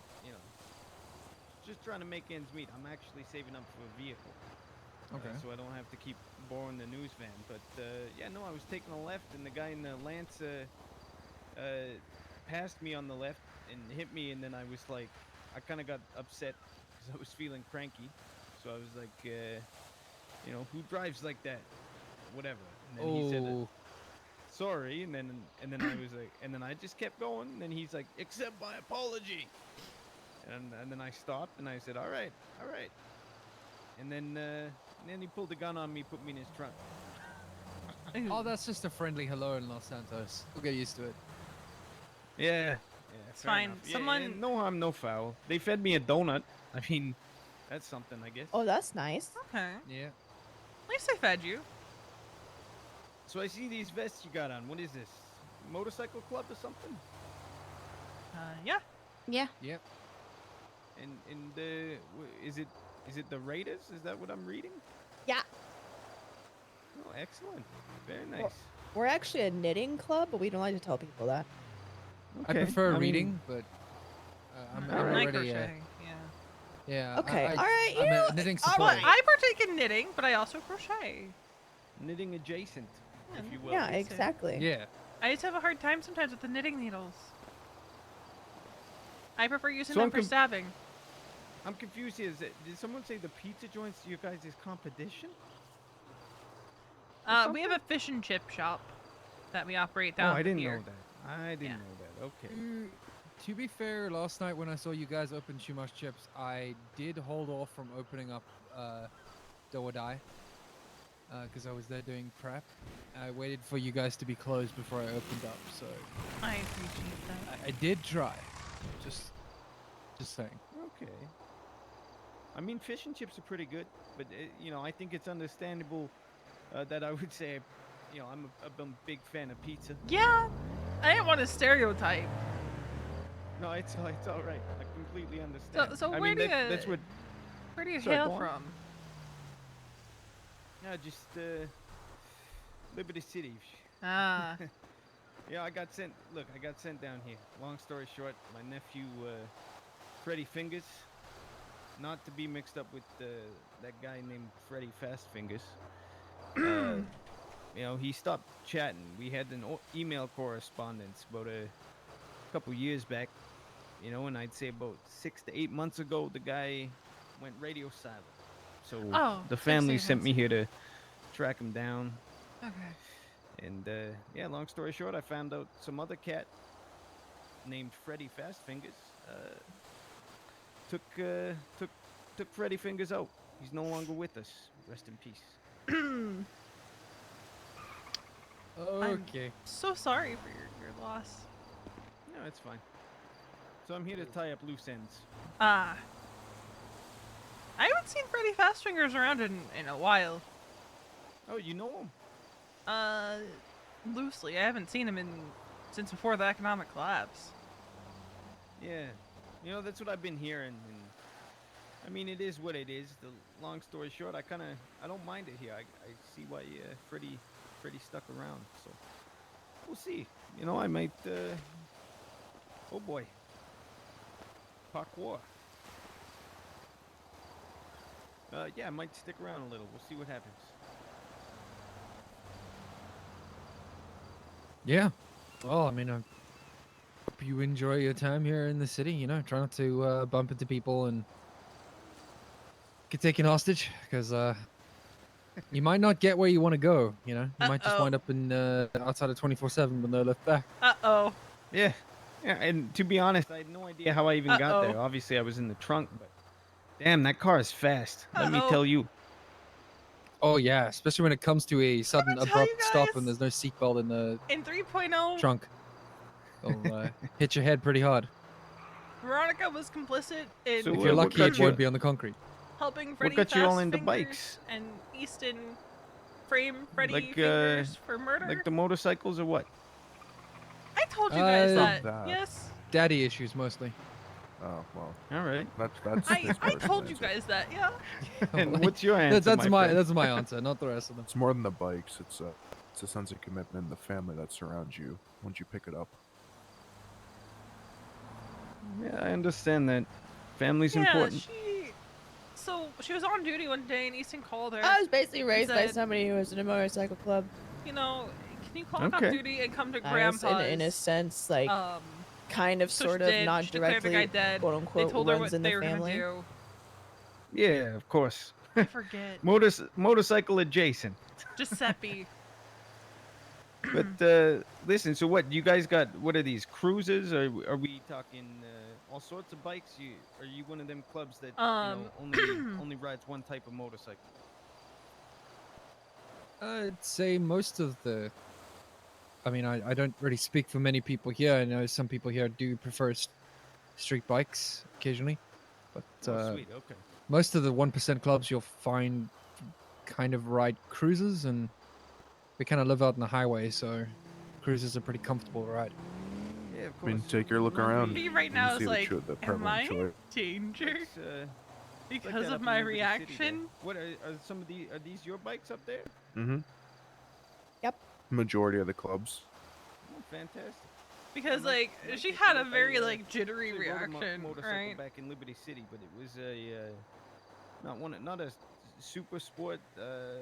just trying to make ends meet. I'm actually saving up for a vehicle. Okay. So I don't have to keep borrowing the news van. But yeah, no, I was taking a left, and the guy in the Lance passed me on the left and hit me, and then I was like, I kind of got upset because I was feeling cranky. So I was like, who drives like that? Whatever. And then he said, sorry, and then I was like, and then I just kept going. And then he's like, accept my apology. And then I stopped and I said, all right. And then he pulled the gun on me, put me in his trunk. Oh, that's just a friendly hello in Los Santos. We'll get used to it. Yeah, It's fair fine. enough. Yeah, Someone. no harm, no foul. They fed me a donut. I mean, that's something, I guess. Oh, that's nice. Okay. Yeah. At least they fed you. So I see these vests you got on. What is this? Motorcycle club or something? Yeah. Yeah. Yep. And is it the Raiders? Is that what I'm reading? Yeah. Oh, excellent. Very nice. Well, we're actually a knitting club, but we don't like to tell people that. I prefer reading, but I'm I already. crochet. Yeah. Okay. All right. I'm Yeah. a knitting Well, supporter. I partake in knitting, but I also crochet. Knitting adjacent, if you will. Yeah. Exactly. Yeah. I just have a hard time sometimes with the knitting needles. I prefer using So them I'm for stabbing. I'm confused here. Did someone say the pizza joint's your guys' competition? We have a fish and chip shop that we operate Oh, down I didn't here. know that. I didn't know that. Okay. To be fair, last night when I saw you guys open Too Much Chips, I did hold off from opening up Do or Die because I was there doing prep. I waited for you guys to be closed before I opened up, so I appreciate that. I did try. Just saying. Okay. I mean, fish and chips are pretty good, but I think it's understandable that I would say, I'm a big fan of pizza. Yeah, I didn't want to stereotype. No, it's all right. I completely understand. So I where mean, do you that's what. where do you Sorry, hail go on. from? Yeah, just Liberty City. Ah. Yeah, I got sent. Look, I got sent down here. Long story short, my nephew, Freddy Fingers, not to be mixed up with that guy named Freddy Fast Fingers. He stopped chatting. We had an email correspondence about a couple years back. And I'd say about 6 to 8 months ago, the guy went radio silent. So the 6 to family 8 sent months. me here to track him down. Okay. And yeah, long story short, I found out some other cat named Freddy Fast Fingers took Freddy Fingers out. He's no longer with us. Rest in peace. Okay. So sorry for your loss. No, it's fine. So I'm here to tie up loose ends. I haven't seen Freddy Fastfingers around in a while. Oh, you know him? Loosely. I haven't seen him since before the economic collapse. Yeah. That's what I've been hearing. And I mean, it is what it is. The long story short, I don't mind it here. I see why Freddy stuck around. So we'll see. I might. Oh boy. Parkour. Yeah, I might stick around a little. We'll see what happens. Yeah. Well, I mean, I hope you enjoy your time here in the city. Try not to bump into people and get taken hostage, because you might not get where you want to go. You might just wind up in outside of 24/7 with no lift back. Uh-oh. Yeah. Yeah, and to be honest, I had no idea how I even got there. Uh-oh. Obviously, I was in the trunk, but damn, that car is fast. Let me tell you. Oh yeah, especially when it comes to a sudden tell abrupt you stop guys- and there's no seatbelt in the In 3.0, trunk. It'll hit your head pretty hard. Veronica was complicit in So, If you're what lucky, got it you- won't be on the concrete. helping What Freddy got you all Fastfingers into bikes? and Easton frame Freddy Like, Fingers for murder. Like the motorcycles or what? I told you guys Uh, that. Yes. daddy issues mostly. Oh well. All right. That's his I personal told you answer. guys that, yeah. And what's your answer, That's my my friend? that's my answer, not the rest of them. It's more than the bikes. It's a sense of commitment and the family that surrounds you once you pick it up. Yeah, I understand that. Family's Yeah, important. she was on duty one day and Easton called her. I was basically and raised by said, somebody who was in a motorcycle club. You know, can you clock off Okay. duty and come to I guess Grandpa's? in a sense, like kind of, so sort she of, did. not She declared the directly, guy dead. quote They unquote, told her runs what in they the were family. gonna do. Yeah, of course. I forget. Motorcycle adjacent. Giuseppe. But listen, so what? You guys got, what are these, cruisers? Or are we talking all sorts of bikes? Are you one of them clubs that only rides one type of motorcycle? I'd say most of the. I mean, I don't really speak for many people here. I know some people here do prefer street bikes occasionally, but Oh, sweet. Okay. most of the 1% clubs you'll find kind of ride cruisers, and we kind of live out in the highway, so cruisers are pretty comfortable to ride. Yeah, of I mean, course. take your look around. Me right You now see is the like, the am prevalent I in choice. danger It's, like because that up of in my Liberty City, reaction? though. What are some of are these your bikes up there? Mm-hmm. Yep. Majority of the clubs. Oh, fantastic. Because My- like my she kids had a rode very a, like jittery actually rode a reaction, motorcycle right? back in Liberty City, but it was not a super sport, a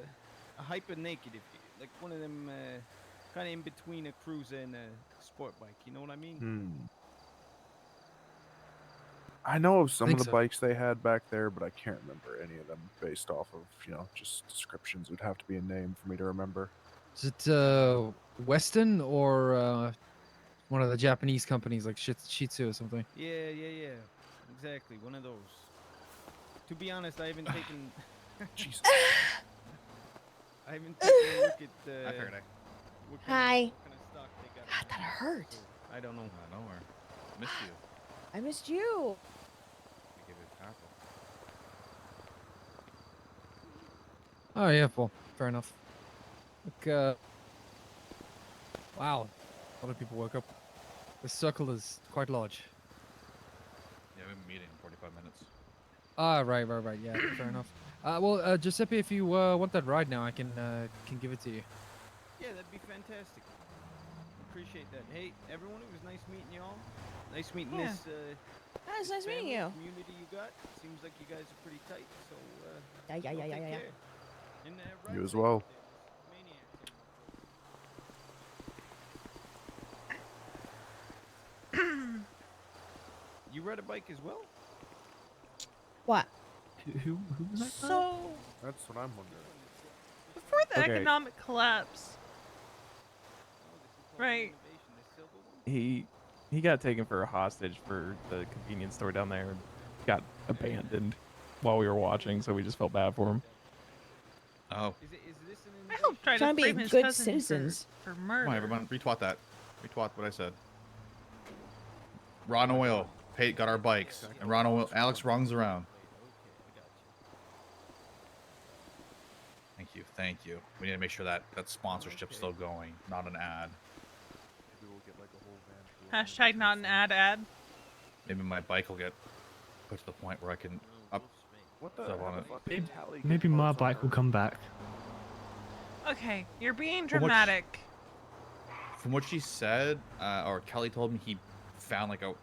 hyper naked, if you, like one of them kind of in between a cruiser and a sport bike. You know what I mean? Hmm. I know of some of Think the so. bikes they had back there, but I can't remember any of them based off of, just descriptions. It would have to be a name for me to remember. Is it Weston or one of the Japanese companies like Shitsu or something? Yeah, exactly. One of those. To be honest, I haven't taken. Jesus. I haven't taken a look at. I figured what Hi. What kind of stock they got. God, that hurt. So, I don't know. Don't worry. Missed you. I missed you. I give you a tackle. Oh yeah, well, fair enough. Look, wow, a lot of people woke up. The circle is quite large. Yeah, we've been meeting in 45 minutes. Ah, right, yeah, fair enough. Well, Giuseppe, if you want that ride now, I can give it to you. Yeah, that'd be fantastic. Appreciate that. Hey, everyone, it was nice meeting y'all. Nice meeting Yeah. this. It's nice meeting family you. Community you got. Seems like you guys are pretty tight. So. Yeah. take care. And, You ride as safe well. out there, those maniacs. You ride a bike as well? What? Who was that? So That's what I'm wondering. before the Okay. economic collapse, right? He got taken for a hostage for the convenience store down there and got abandoned while we were watching, so we just felt bad for him. Oh. Is this an I hope trying Trying to to be frame his good cousin citizens. for murder. Come on, everyone. Retweet that. Retweet what I said. Ron Oil got our bikes, and Ron Oil, Alex runs around. Thank you. We need to make sure that sponsorship's still going, not an ad. Maybe we'll get like a whole van. Hashtag not an ad. Maybe my bike will get put to the point where I can up What the stuff on it. fuck? Maybe my bike will come back. Okay, you're being Well, what sh- dramatic. From what she said, or Kelly told me, he found like the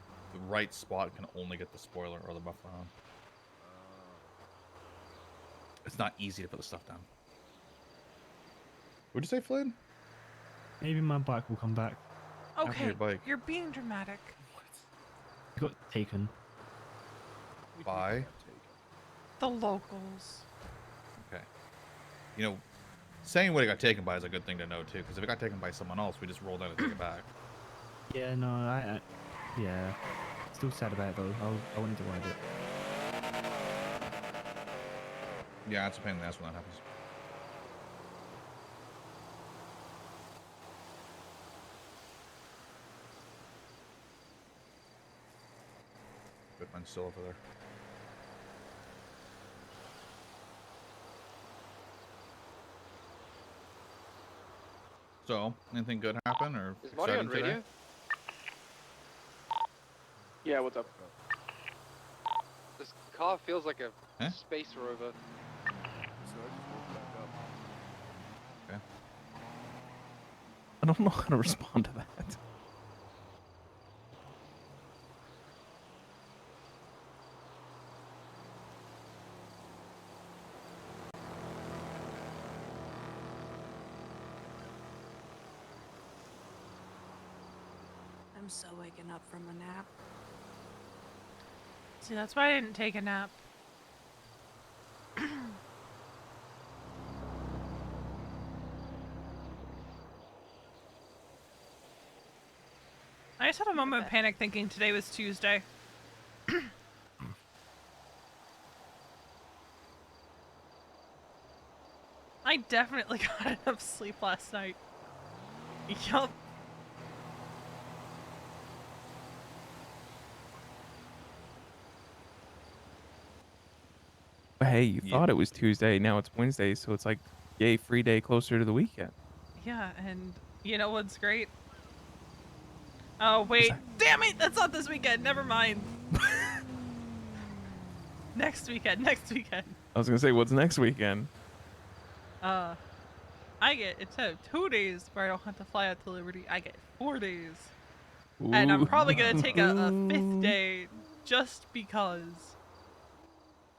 right spot can only get the spoiler or the muffler on. It's not easy to put the stuff down. What'd you say, Flynn? Maybe my bike will come back. Okay, your bike. you're being dramatic. It got taken. By? The locals. Okay. You know, saying what it got taken by is a good thing to know too, because if it got taken by someone else, we just rolled out and take it back. Yeah, no, yeah. Still sad about it though. I wanted to ride it. Yeah, it's a pain in the ass when that happens. Mine's still over there. So, anything good happen or Is Marty on exciting today? radio? Yeah, what's up? This car feels like a space rover. So I just woke back up. Okay. I don't know how to respond to that. I'm so waking up from a nap. See, that's why I didn't take a nap. I just had a moment of panic thinking today was Tuesday. I definitely got enough sleep last night. Yup. But hey, you thought it was Tuesday, now it's Wednesday, so it's like, yay, free day closer to the weekend. Yeah, and you know what's great? Oh, wait. Damn it! That's not this weekend. Never mind. Next weekend. I was gonna say, what's next weekend? I get, instead of 2 days where I don't have to fly out to Liberty, I get 4 days. And I'm probably gonna take a 5th day just because.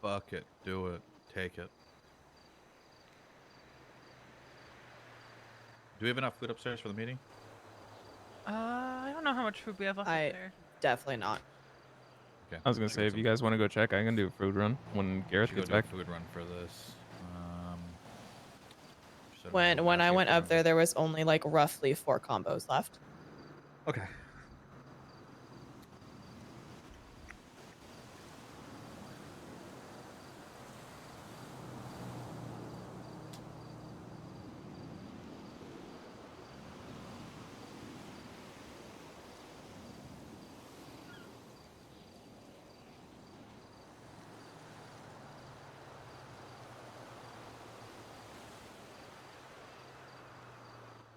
Fuck it. Do it. Take it. Do we have enough food upstairs for the meeting? I don't know how much food we have left up there. Definitely not. Okay. I was gonna say, if you guys want to go check, I can do a food run when Gareth Should go gets do a back. food run for this. When I went up there was only like roughly 4 combos left. Okay.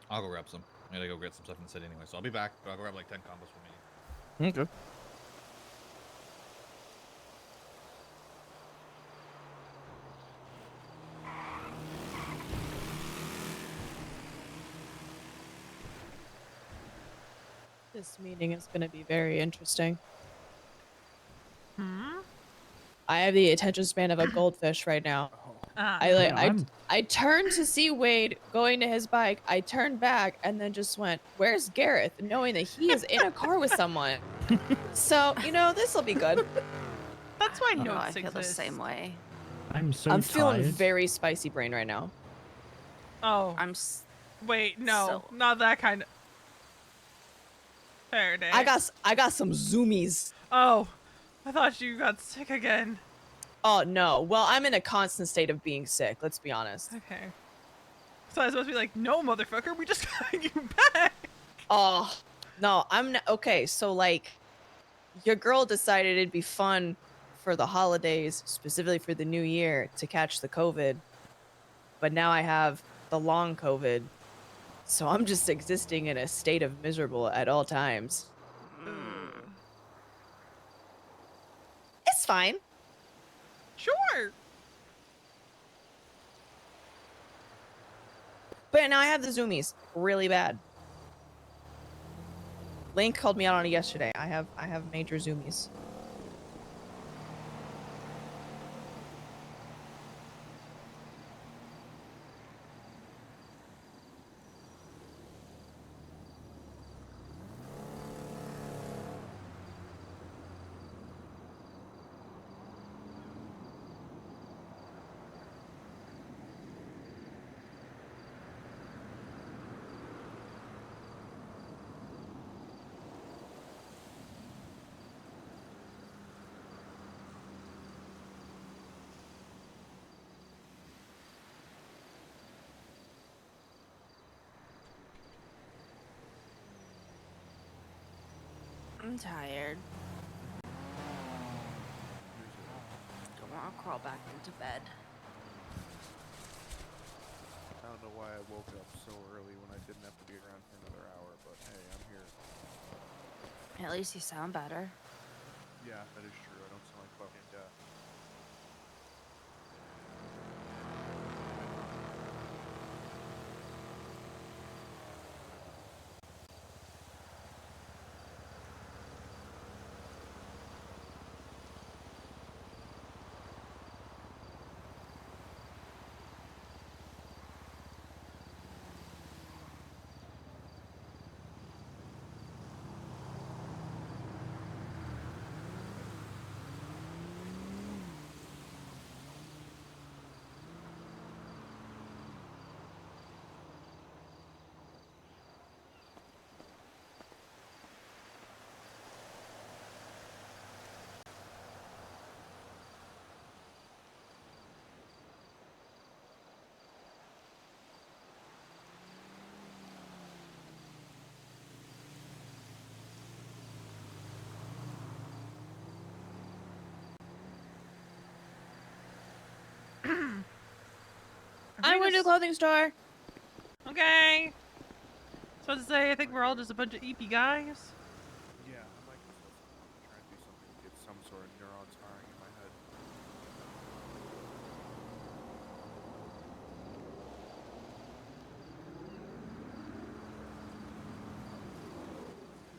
I'll go grab some. I gotta go get some stuff in the city anyway, so I'll be back. But I'll grab like 10 combos for me. Okay. This meeting is going to be very interesting. Hmm? I have the attention span of a goldfish right now. I turned to see Wade going to his bike. I turned back and then just went, "Where's Gareth?" knowing that he is in a car with someone. So, you know, this will be good. That's why No, notes I feel the exist. same way. I'm so I'm feeling tired. very spicy brain right now. Oh. Wait, no. Not that kind of. Fair day. I got some zoomies. Oh. I thought you got sick again. Oh no. Well, I'm in a constant state of being sick, let's be honest. Okay. So I was supposed to be like, no, motherfucker, we just got you back. Oh, no, I'm not. Okay, so like, your girl decided it'd be fun for the holidays, specifically for the new year, to catch the COVID. But now I have the long COVID. So I'm just existing in a state of miserable at all times. It's fine. Sure. But now I have the zoomies really bad. Link called me out on it yesterday. I have major zoomies. I'm tired. Don't want to crawl back into bed. I don't know why I woke up so early when I didn't have to be around for another hour, but hey, I'm here. At least you sound better. Yeah, that is true. I don't sound like fucking death. I went to a clothing store. Okay. So to say, I think we're all just a bunch of EP guys. Yeah, I might just try and do something to get some sort of neurons firing in my head.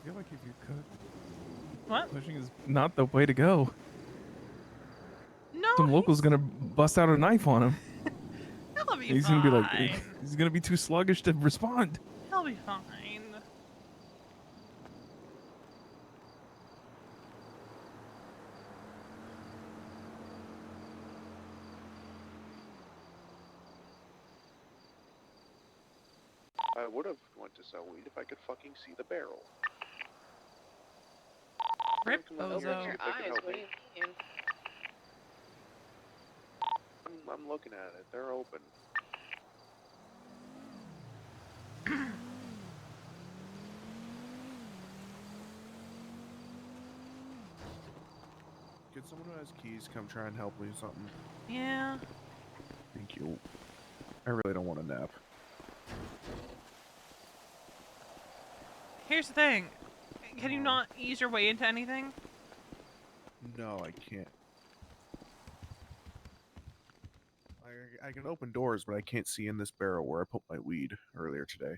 I feel like if you could, what? Pushing is not the way to go. No, some local's gonna bust out a knife on him. He'll be He's fine. gonna be like, he's gonna be too sluggish to respond. He'll be fine. I would have went to sell weed if I could fucking see the barrel. Rip Come on, Bozo. see if they can help What me. do you mean? I'm looking at it. They're open. Could someone who has keys come try and help me with something? Yeah. Thank you. I really don't want a nap. Here's the thing. Can you not ease your way into anything? No, I can't. I can open doors, but I can't see in this barrel where I put my weed earlier today.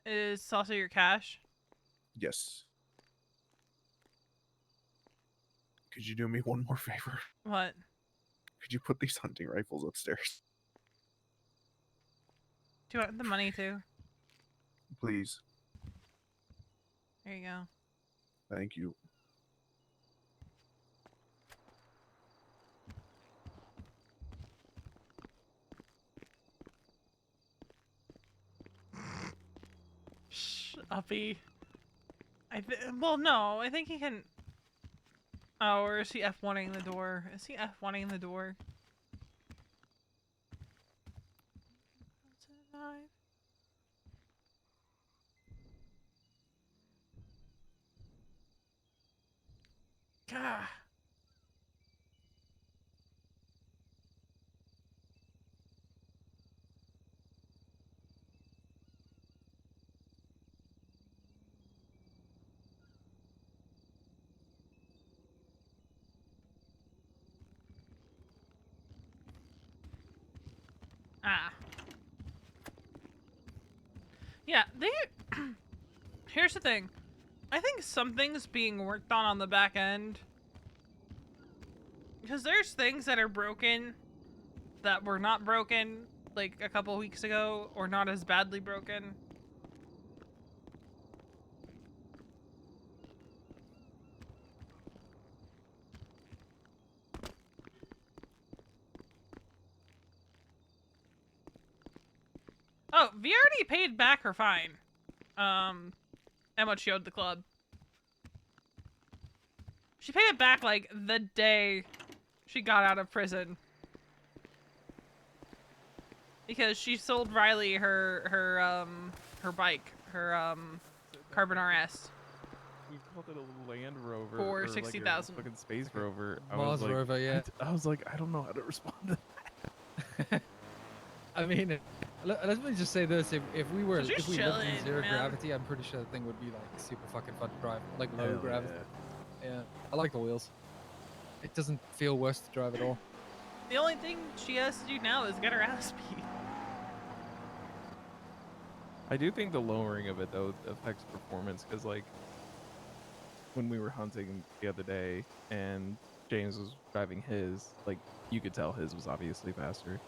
Is also your cash? Yes. Could you do me one more favor? What? Could you put these hunting rifles upstairs? Do you want the money too? Please. There you go. Thank you. Shh, Uppy. Well, no, I think he can. Oh, or is he F1ing the door? Is he F1ing the door? Gah. Ah. Yeah, they... Here's the thing. I think something's being worked on the back end. Because there's things that are broken that were not broken, like, a couple weeks ago, or not as badly broken. Oh, V already paid back her fine. And what she owed the club. She paid it back, like, the day she got out of prison. Because she sold Riley her bike, her Carbon RS. We called it a Land Rover. For or like a 60,000. fucking Space Rover. Mars Rover, yeah. I was like, I don't know how to respond to that. I mean, let me just say this: if we were, So she's if we lived in chilling, zero man. gravity, I'm pretty sure the thing would be like super fucking fun to drive, like low Hell gravity. Yeah, I like the wheels. It doesn't feel worse to drive at all. The only thing she has to do now is get her ass beat. I do think the lowering of it though affects performance because like when we were hunting the other day and James was driving his, like you could tell his was obviously faster.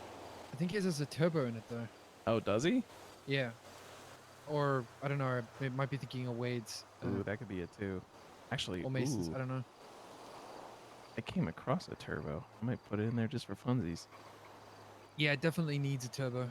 I think his has a turbo in it though. Oh, does he? Yeah. Or I don't know. It might be thinking of Wade's. Ooh, that could be it too. Actually, Or Mason's. ooh, I don't know. I came across a turbo. I might put it in there just for funsies. Yeah, it definitely needs a turbo.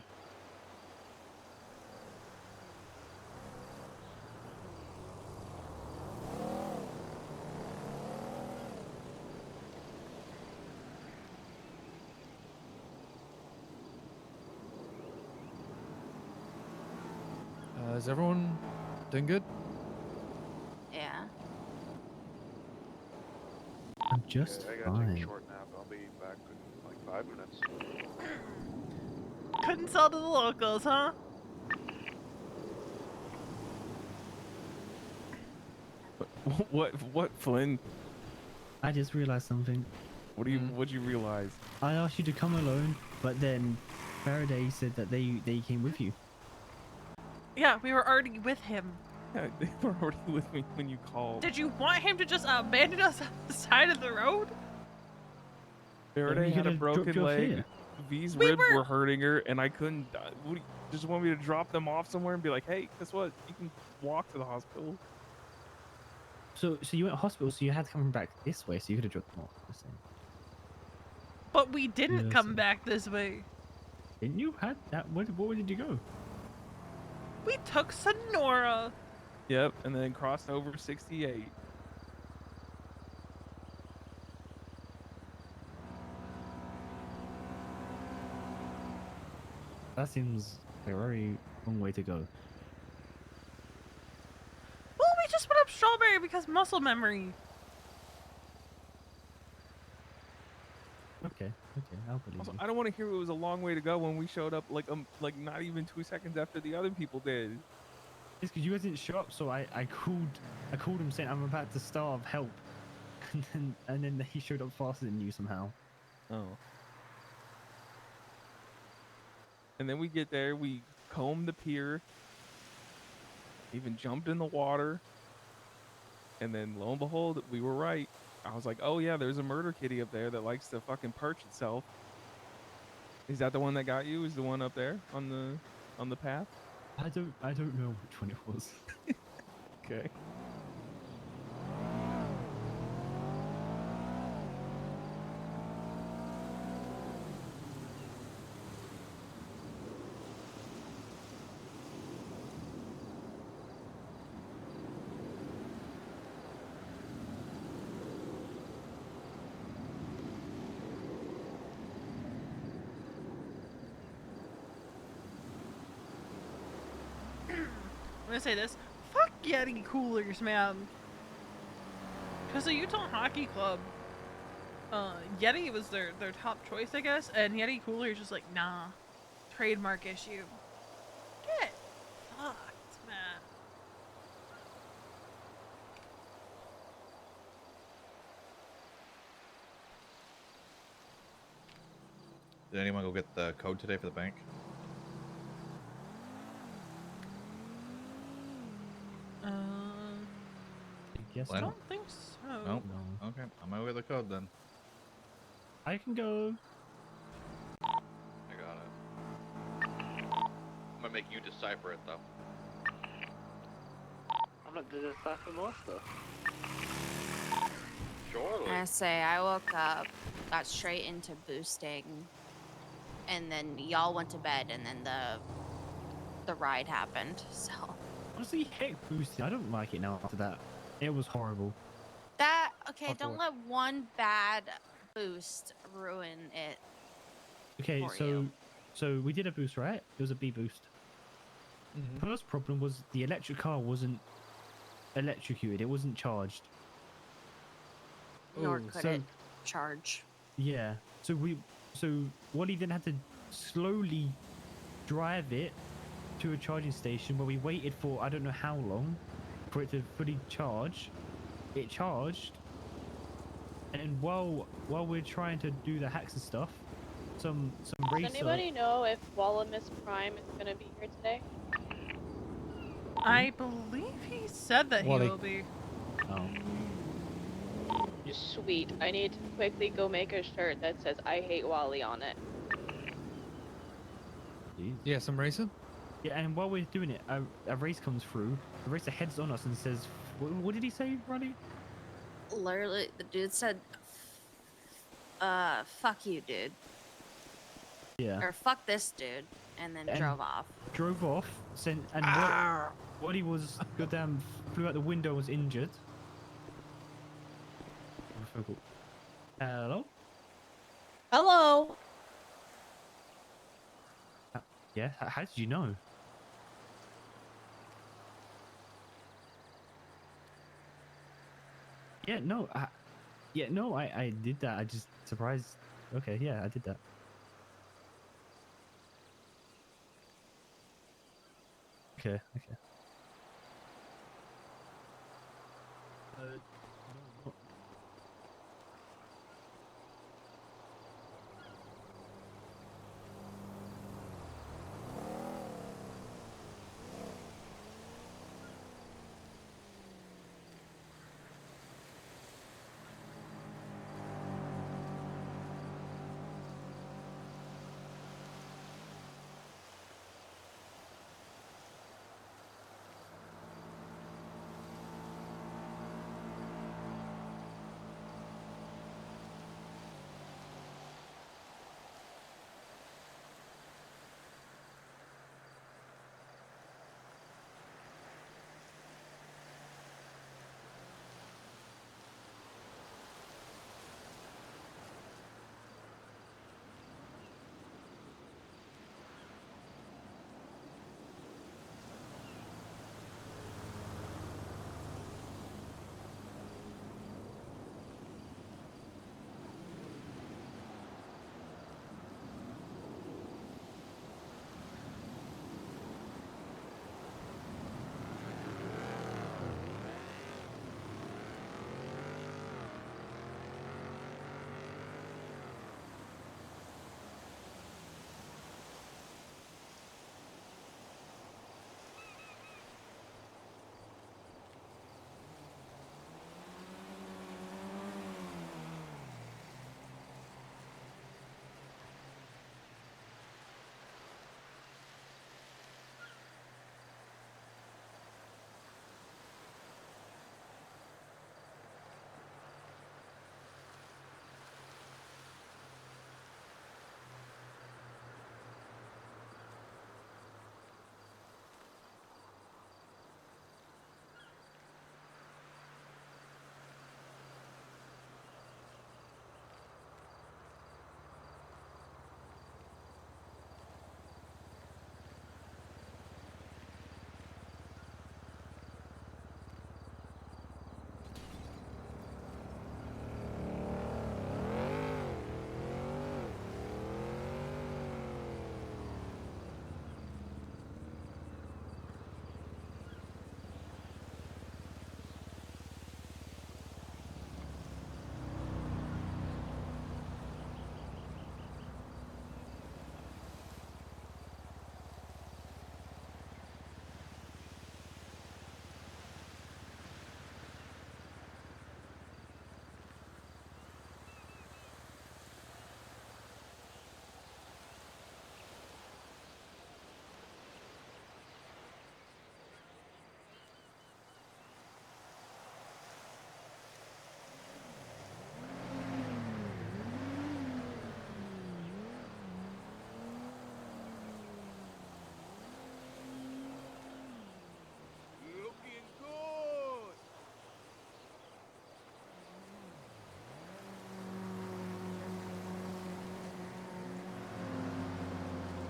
Is everyone doing good? Yeah. I'm just I gotta take a fine. short nap. I'll be back in like 5 minutes. Couldn't sell to the locals, huh? What, Flynn? I just realized something. What do you? What'd you realize? I asked you to come alone, but then Faraday said that they came with you. Yeah, we were already with him. Yeah, they were already with me when you called. Did you want him to just abandon us on the side of the road? Faraday you had a could've dropped broken you off leg. here. V's We ribs were- were hurting her, and I couldn't. What do you just want me to drop them off somewhere and be like, "Hey, guess what? You can walk to the hospital." So you went to hospital, so you had to come back this way, so you could have dropped them off. The same. But we didn't Yeah, come so- back this way. Didn't you had that? What way did you go? We took Sonora. Yep, and then crossed over 68. That seems a very long way to go. Well, we just went up Strawberry because muscle memory. Okay, I'll believe Also, you. I don't want to hear it was a long way to go when we showed up like not even 2 seconds after the other people did. It's because you guys didn't show up, so I called him saying I'm about to starve, help, and then he showed up faster than you somehow. Oh. And then we get there, we combed the pier, even jumped in the water, and then lo and behold, we were right. I was like, oh yeah, there's a murder kitty up there that likes to fucking perch itself. Is that the one that got you? Is the one up there on the path? I don't know which one it was. Okay. I'm gonna say this. Fuck Yeti coolers, man. Because the Utah Hockey Club, Yeti was their top choice, I guess, and Yeti coolers just like, nah, trademark issue. Get fucked, man. Did anyone go get the code today for the bank? Yes, I Glenn? don't think so. Nope. No. Okay, I'm gonna get the code then. I can go. I got it. I'm gonna make you decipher it though. I'm not doing stuff for more stuff. Surely. I say I woke up, got straight into boosting, and then y'all went to bed, and then the ride happened. So Honestly, heck boosting. I don't like it now after that. It was horrible. that okay. After Don't what? let one bad boost ruin it. Okay, For so you. so we did a boost, right? It was a B boost. First problem was the electric car wasn't electrocuted. It wasn't charged. Nor Oh, could so- it charge. Yeah. So Wally then had to slowly drive it to a charging station where we waited for I don't know how long for it to fully charge. It charged, And while we're trying to do the hacks and stuff, some Does racer. anybody know if Wallamus Prime is gonna be here today? I believe he said that he Wally. will be. Oh. Sweet. I need to quickly go make a shirt that says "I hate Wally" on it. Jeez. Yeah, some racer. Yeah, and while we're doing it, a race comes through. The racer heads on us and says, "What did he say, Ronnie?" Literally, the dude said, fuck you, dude. Yeah. Or fuck this dude. And then And drove off. Drove off. And what he was goddamn flew out the window, was injured. Hello. Hello. Yeah. How did you know? Yeah. No. I did that. I just surprised. Okay. Yeah, I did that. Okay. No.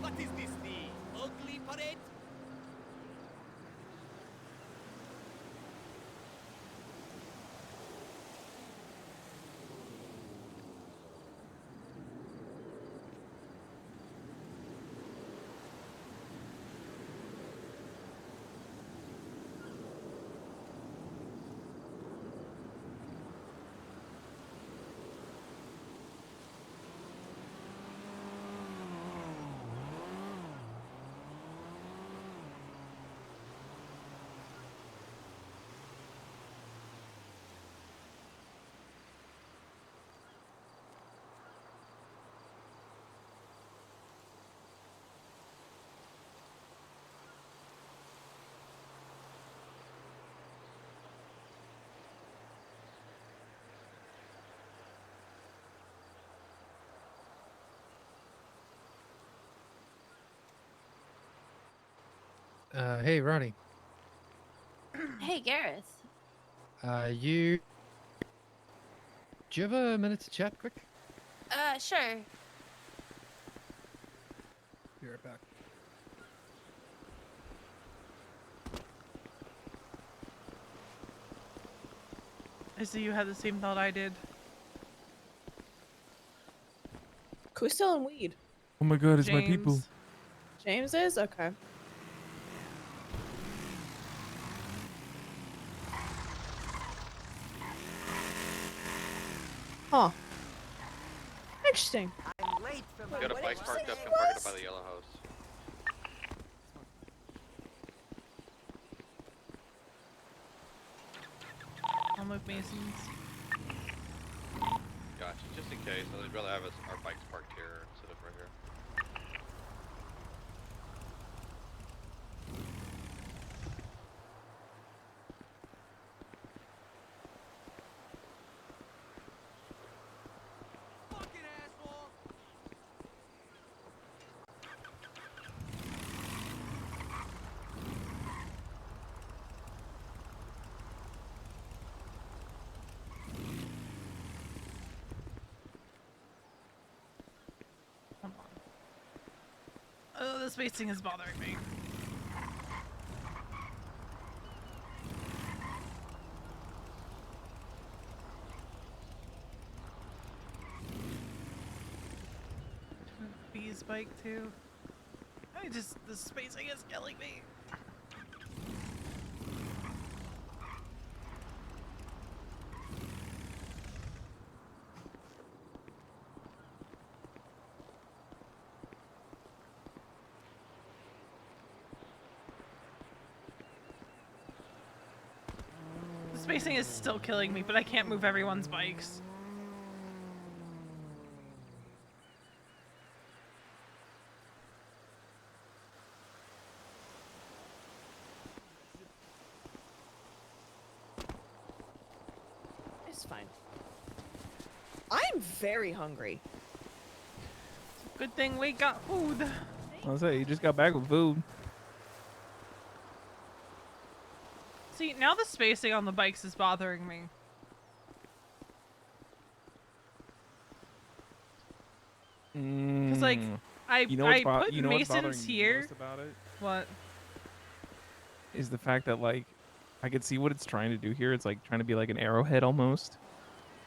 What is this, the ugly parade? Hey, Ronnie. Hey, Gareth. You. Do you have a minute to chat quick? Sure. Be right back. I see you had the same thought I did. Who's selling weed? Oh my god, it's my people. James. James is? Okay. Huh. Interesting. I'm late for my Got a what bike did you parked say up, it come park it was? up by the yellow house. I'll move Masons. Gotcha, just in case. I'd rather have our bikes parked here instead of right here. Fucking asshole! Hold on. Oh, the spacing is bothering me. B's bike too. The spacing is killing me. The spacing is still killing me, but I can't move everyone's bikes. It's fine. I'm very hungry. Good thing we got food. I'll say you just got back with food. See, now the spacing on the bikes is bothering me. Because, like, I put what's bothering Masons me here. most about it? What? Is the fact that, like, I could see what it's trying to do here. It's like trying to be like an arrowhead almost,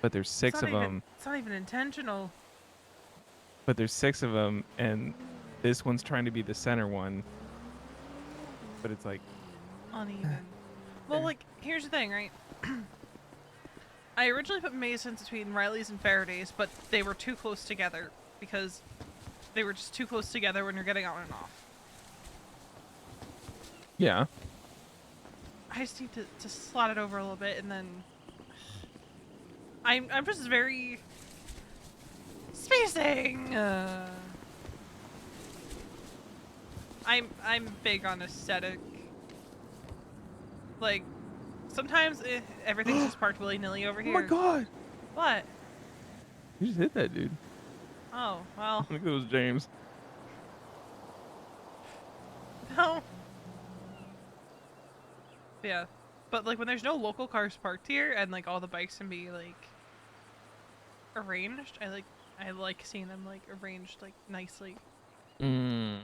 but there's six of them. It's not even intentional. But there's six of them, and this one's trying to be the center one. But it's like Uneven. Well, like, here's the thing, right? I originally put Masons between Riley's and Faraday's, but they were too close together because they were just too close together when you're getting on and off. yeah. I just need to slot it over a little bit, and then I'm just very spacing. I'm big on aesthetic. Like, sometimes everything's just parked willy-nilly over here. Oh my god! What? You just hit that dude. Oh, well. I think it was James. No. Yeah. But, like, when there's no local cars parked here and, like, all the bikes can be, like, arranged, I like seeing them, like, arranged, like, nicely. Mm.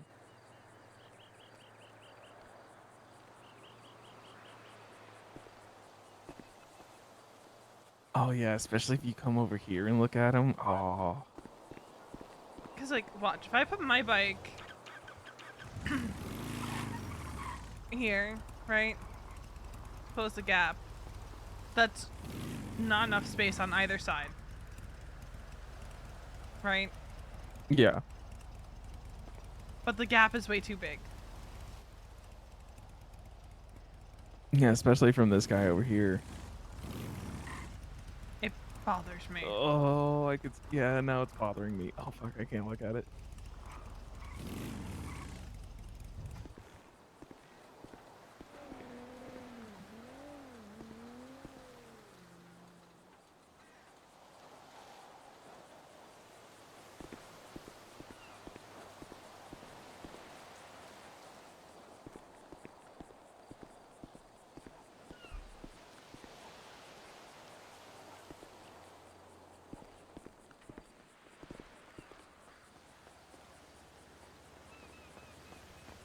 Oh yeah, especially if you come over here and look at them. Oh. Because, like, watch, if I put my bike here, right? Close the gap. That's not enough space on either side. Right? Yeah. But the gap is way too big. Yeah, especially from this guy over here. It bothers me. Oh, I could. Yeah, now it's bothering me. Oh fuck, I can't look at it.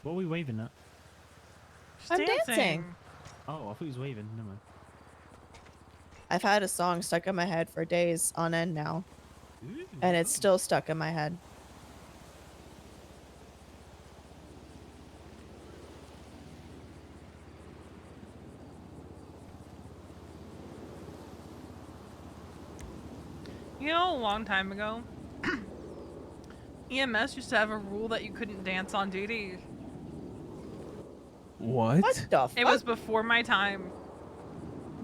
What are we waving at? She's I'm dancing. Oh, I thought he was waving. Never mind. I've had a song stuck in my head for days on end now. And it's still stuck in my head. You know, a long time ago, EMS used to have a rule that you couldn't dance on duty. What? What the fuck? It was before my time.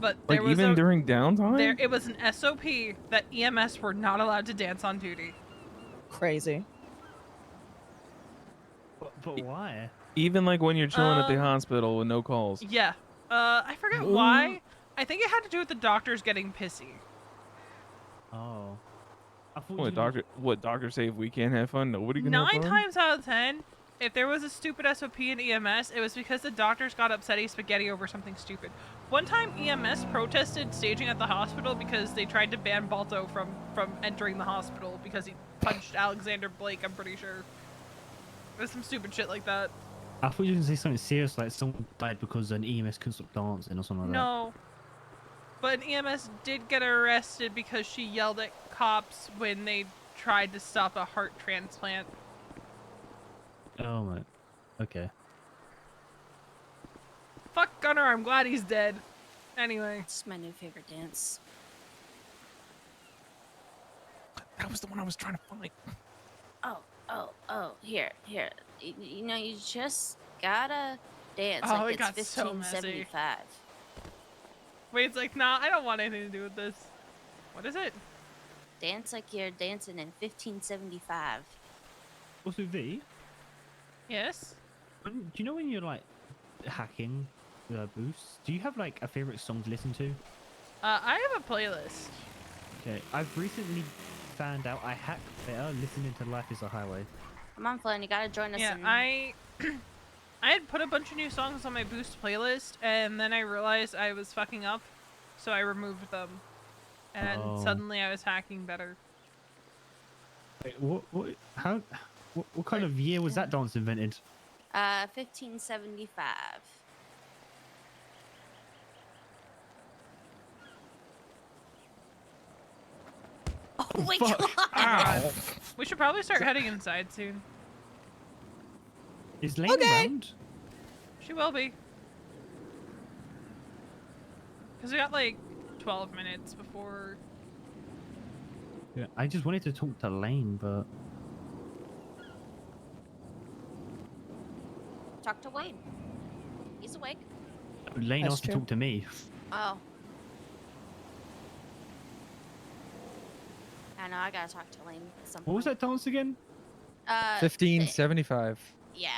But there Like was even a, during downtime? it was an SOP that EMS were not allowed to dance on duty. Crazy. But why? Even like when you're chilling at the Um, hospital with no calls. Yeah. I forget What? why. I think it had to do with the doctors getting pissy. Oh. I thought What doctors say if we can't have fun, nobody can have 9 fun? times out of 10, if there was a stupid SOP in EMS, it was because the doctors got upsetty spaghetti over something stupid. One time, EMS protested staging at the hospital because they tried to ban Balto from entering the hospital because he punched Alexander Blake, I'm pretty sure. There's some stupid shit like that. I thought you were going to say something serious, like someone died because an EMS couldn't stop dancing or something like No. But an EMS did get arrested because she yelled at cops when they tried to stop a heart transplant. that. Oh my. Okay. Fuck Gunner, I'm glad he's dead. Anyway. It's my new favorite dance. That was the one I was trying to find. Oh, here. You know, you just gotta dance Oh, like it got it's so messy. 1575. Wade's like, nah, I don't want anything to do with this. What is it? Dance like you're dancing in 1575. Also, V, Yes? do you know when you're like hacking the boosts, do you have like a favorite song to listen to? I have a playlist. Okay, I've recently found out I hack better listening to Life is a Highway. Come on, Flynn, you gotta join us Yeah, in... I had put a bunch of new songs on my Boost playlist, and then I realized I was fucking up, so I removed them. And suddenly I was hacking better. Wait, what kind of year was that dance invented? 1575. Oh my fuck. god! God. We should probably start heading inside soon. Is Lane around? She will be. Because we got like 12 minutes before... Yeah, I just wanted to talk to Lane, but... Talk to Wade. He's awake. Lane That's asked to true. talk to me. Oh. I know, I gotta talk to Lane at some What was that dance again? 1575. Yeah.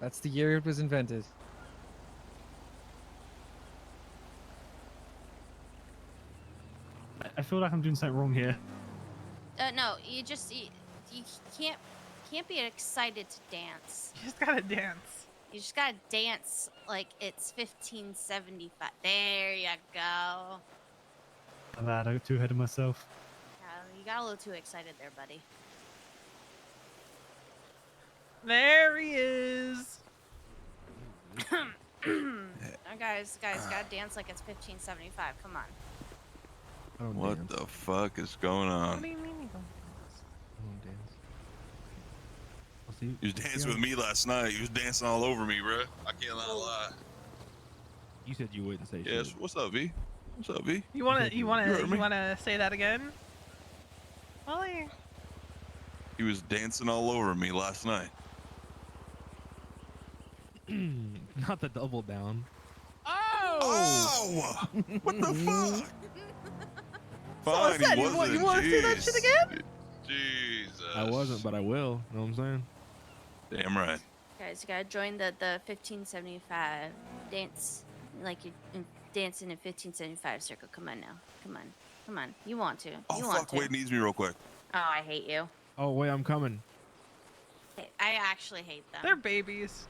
That's the year it was invented. I feel like I'm doing something wrong here. No, you can't be excited to dance. You just gotta dance. You just gotta dance like it's 1575. There you go. I'm bad, I got too ahead of myself. You got a little too excited there, buddy. There he is. Oh, guys, gotta dance like it's 1575. Come on. I don't What dance. the fuck is going What on? do you mean you don't I don't dance. I'll see. You was dancing with me last night. You was dancing all over me, bruh. I can't lie. You said you wouldn't say Yes. shit. What's up, V? What's up, V? You wanna heard me? say that again? Molly. He was dancing all over me last night. Not the double down. Oh! What the fuck? what's Fine, that? he You wasn't. wanna see that shit again? Jesus. I wasn't, but I will. Know what I'm saying? Damn right. Guys, you gotta join the 1575 dance, like you're dancing in 1575 circle. Come on now. Come on. You want to. Oh, You want fuck. to. Wade needs me real quick. Oh, I hate you. Oh wait, I'm coming. I actually hate them. They're babies.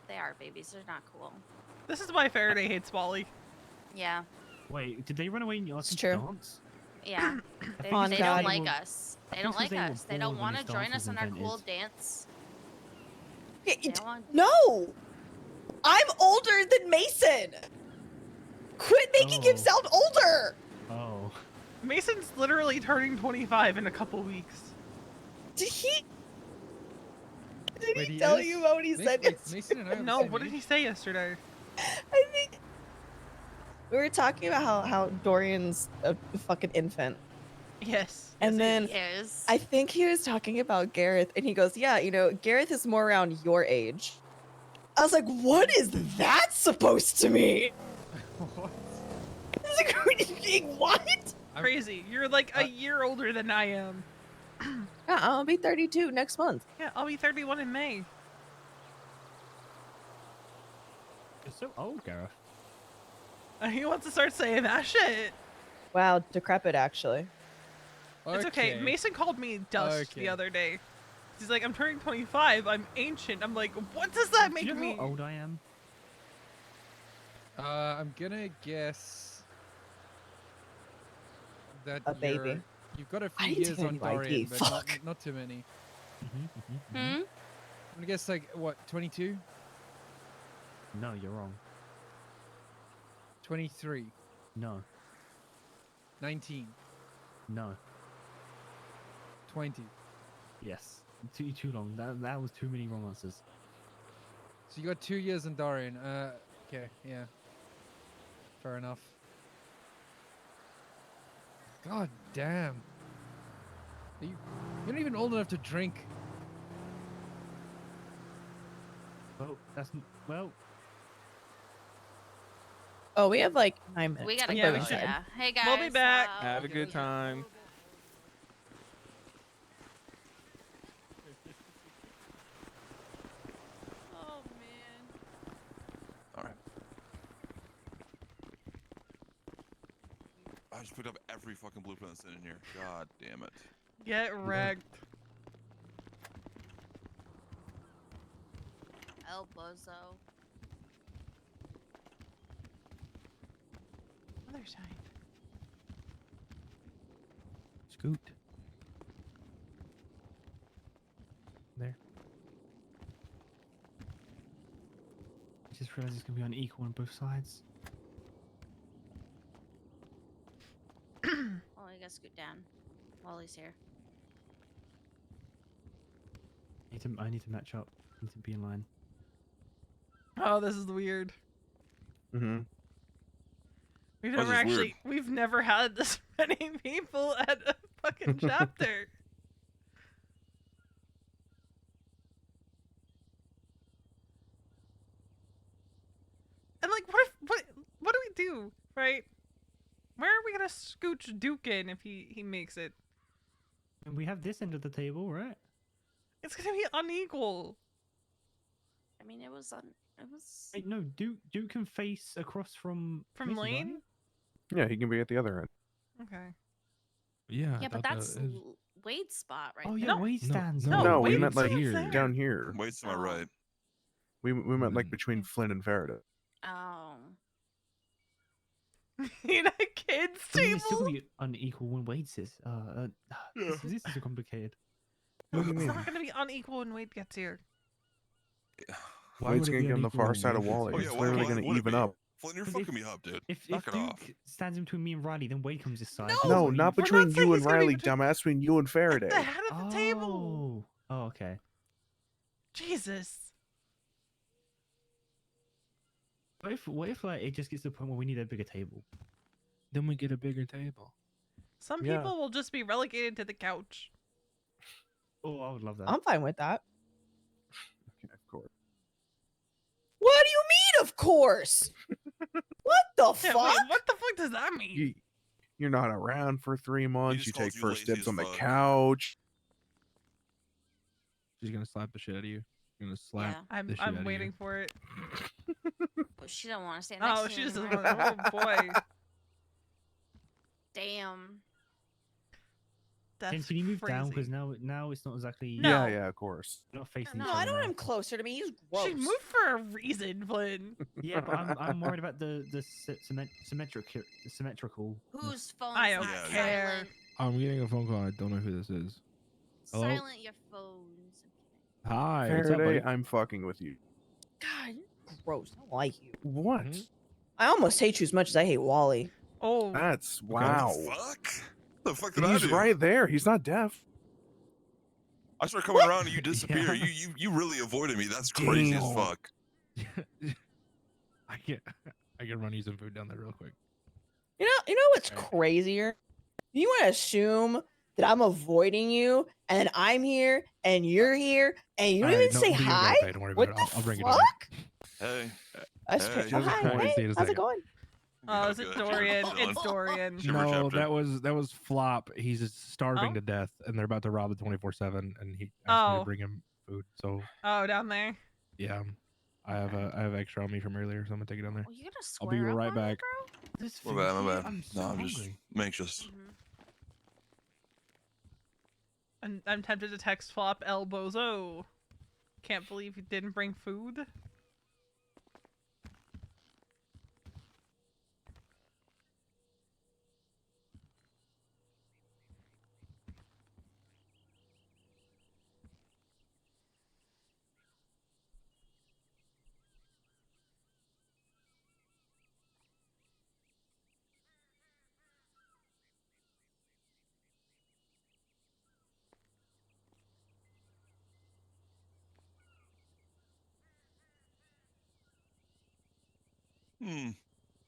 They are babies. They're not cool. This is why Faraday hates Wally. Yeah. Wait, did they run away and you asked It's them to true. dance? Yeah. They, On they God. don't like us. They don't think like they were us. They don't bored when want to this join dance us was on our cool invented. dance. No! I'm older than Mason! Quit making him sound older! Oh. Mason's literally turning 25 in a couple weeks. Did he Wait, he tell is? you what he said Wait, yesterday? Mason and I are the No, same what did age? he say yesterday? I think we were talking about how Dorian's a fucking infant. Yes. And then Yes. I think he was talking about Gareth, and he goes, yeah, you know, Gareth is more around your age. I was like, what is that supposed to mean? What? What? Crazy. You're like a year older than I am. Yeah, I'll be 32 next month. Yeah, I'll be 31 in May. You're so old, Gareth. He wants to start saying that shit. Wow, decrepit, actually. It's okay. Mason called me dust the other day. He's like, I'm turning 25. I'm ancient. I'm like, what does that make Do you know me? how old I am? I'm gonna guess that A baby. You've got a I few need to years get a on new ID, Dorian, but fuck. not too many. Hmm? I'm gonna guess like what, 22? No, you're wrong. 23. No, 19. no. 20. Yes. Too long. That was too many wrong answers. So you got 2 years on Dorian. Okay, yeah. Fair enough. God damn. You're not even old enough to drink. Well, well. Oh, we have like 9 minutes. We gotta Yeah, go. we should. Yeah. Hey guys. We'll be back. Have a good time. Oh man. All right. I just picked up every fucking blueprint that's in here. God damn it. Get wrecked. El Bozo. Other side. Scoot. There. I just realized it's gonna be unequal on both sides. Oh, I gotta scoot down. Wally's here. I need to match up. I need to be in line. Oh, this is weird. Mm-hmm. We've This never is actually, weird. we've never had this many people at a fucking chapter. And like, what do we do, right? Where are we gonna scooch Duke in if he makes it? And we have this end of the table, right? It's gonna be unequal. I mean, it was on. It was. Wait, no, Duke can face across from From Mason, Lane? right? Yeah, he can be at the other end. Okay. Yeah. Yeah, but that's Wade's spot right Oh there. yeah, Wade stands. no, No, we Wade's meant like here. down here. Wade's to my right. We meant like between Flynn and Faraday. Oh. In a kids I mean, table. it's still gonna be unequal when Wade says. This is complicated. What do you It's mean? not gonna be unequal when Wade gets here. Why Wade's would it gonna be get on the unequal far when side of Wade gets Wally. Oh, here? yeah, It's why literally would gonna it even be? up. Flynn, you're 'Cause fucking me up, dude. If Knock it off. Duke stands in between me and Riley, then Wade comes this side. No, not We're between not saying you he's and gonna be Riley, between- dumbass. Between you and Faraday. The head of the table. Oh, okay. Jesus. What if like it just gets to the point where we need a bigger table? Then we get a bigger table. Some Yeah. people will just be relegated to the couch. Oh, I would love that. I'm fine with that. Okay, of course. What do you mean, of course? What the Yeah, fuck? wait, what the fuck does that mean? You're not around for 3 months. just You called take you first lazy dibs as on the fuck. couch. She's gonna slap the shit out of you. You're gonna slap Yeah. the shit out I'm of waiting you. for it. Oh, she don't want to stand next Oh, to she him, just doesn't right? want. Oh boy. Damn. That's Can you move down? crazy. Because now it's not exactly. No. Yeah, yeah, of course. Not facing No, each I other don't want now. him closer to me. He's gross. She moved for a reason, Flynn. Yeah, but I'm worried about the symmetrical. Whose phone's I don't not care. silent? I'm getting a phone call. I don't know who this is. Hello? Silent your phones. Hi, what's up, Faraday, buddy? I'm fucking with you. God, you're gross. I don't like you. What? I almost hate you as much as I hate Wally. Oh. That's What wow. the fuck? The fuck did I He's do? right there. He's not deaf. I start coming around and you disappear. You really avoided me. That's crazy as Damn. fuck. I can run you some food down there real quick. You know what's crazier? You want to assume that I'm avoiding you, and I'm here, and you're here, and you don't Alright, even no, say you don't gotta hi? pay, don't worry What about it. the I'll bring it fuck? over. Hey. That's hey. crazy. Oh, hi. Alright, Hey, see you in a how's it second. going? Oh, is it good. Dorian? Chilling. It's Dorian. No, that was Flop. He's just starving Oh? to death, and they're about to rob the 24/7, and he asked me to Oh. bring him food. So Oh, down there. yeah, I have extra on me from earlier, so I'm gonna take it down there. Well, you gonna I'll be square up right on me, back. bro? This My bad, my bad. I'm so I'm just hungry. anxious. I'm tempted to text Flop El Bozo. Can't believe you didn't bring food. Hmm.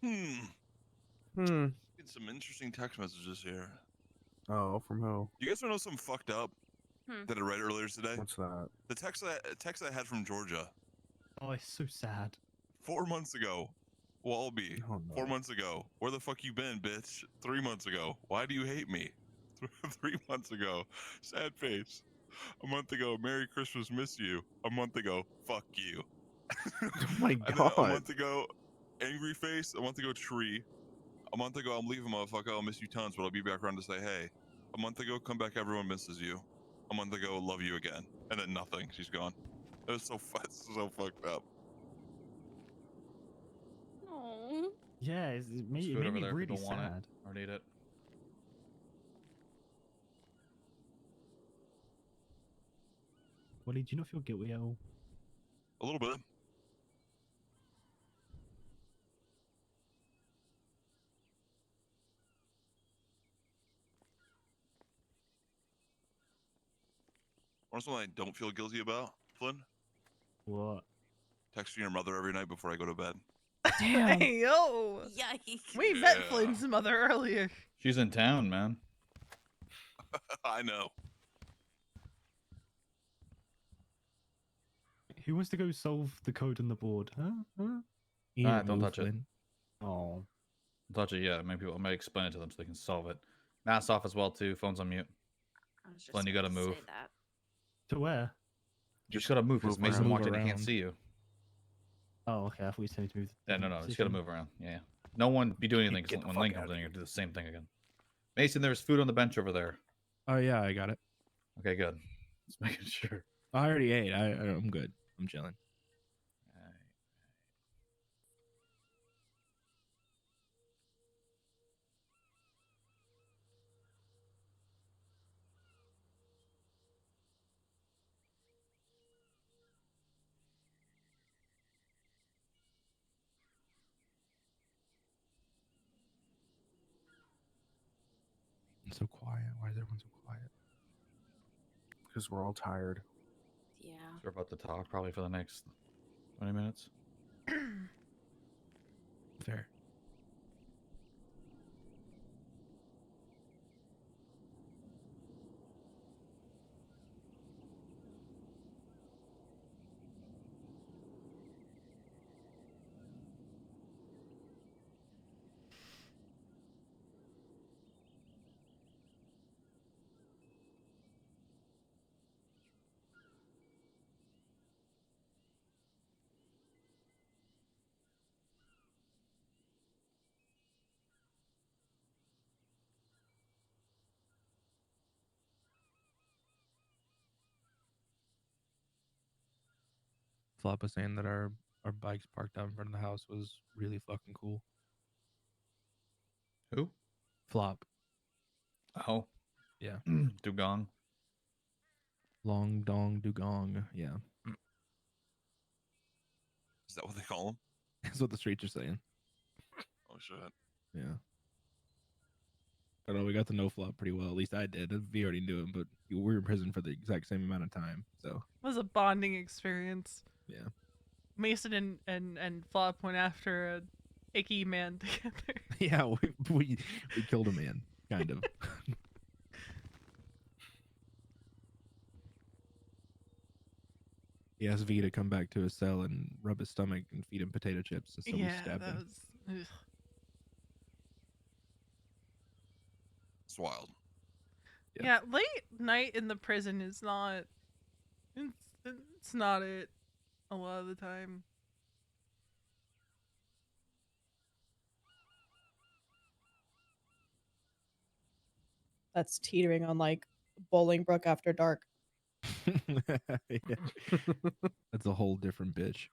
Hmm. Get some interesting text messages here. Oh, from who? You guys want to know something fucked up that I read earlier today? What's that? The text I had from Georgia Oh, it's so sad. 4 months ago. Wallaby. Oh, no. 4 months ago. Where the fuck you been, bitch? 3 months ago. Why do you hate me? 3 months ago. Sad face. A month ago. Merry Christmas. Miss you. A month ago. Fuck you. Oh my And then god. a month ago. Angry face. A month ago. Tree. A month ago, I'm leaving, motherfucker. I'll miss you tons, but I'll be back around to say hey. A month ago, come back. Everyone misses you. A month ago, love you again. And then nothing. She's gone. It was it's so fucked up. Oh. Yeah, it There's made food over me there if really people want sad. it or need it. Wally, do you not feel guilty at all? A little bit. Want something I don't feel guilty about, Flynn? What? Texting your mother every night before I go to bed. Damn. Hey, yo. Yikes. We met Flynn's mother earlier. She's in town, man. I know. Who wants to go solve the code on the board? Huh? Don't touch it. Oh. Don't touch it yet. Maybe I might explain it to them so they can solve it. Mask off as well too. Phone's on mute. Flynn, you gotta move. To where? You just gotta move because move Mason around. walked in. Move He can't around. see you. Oh, okay. I thought you said to move. Yeah, no. You just gotta move around. Yeah. No one be doing anything 'cause when Link comes in, you're gonna do the same thing again. Mason, there's food on the bench over there. Oh yeah, I got it. Okay, good. Just making sure. I already ate. I'm good. I'm chilling. It's so quiet. Why is everyone so quiet? Because we're all tired. Yeah. We're about to talk probably for the next 20 minutes. Fair. Flop was saying that our bikes parked out in front of the house was really fucking cool. Who? Flop. Oh. Yeah. Dugong. Long dong dugong. Yeah. Is that what they call them? That's what the streets are saying. Oh shit. Yeah. I know we got the no flop pretty well. At least I did. V already knew him, but we were in prison for the exact same amount of time. So It was a bonding experience. yeah. Mason and Flop went after a icky man together. Yeah, we killed a man, kind of. He asked V to come back to his cell and rub his stomach and feed him potato chips, and so we Yeah, stabbed that him. was. Ugh. It's wild. Yeah, late night in the prison is not. It's not it. A lot of the time. That's teetering on like Bolingbrook after dark. Yeah. That's a whole different bitch.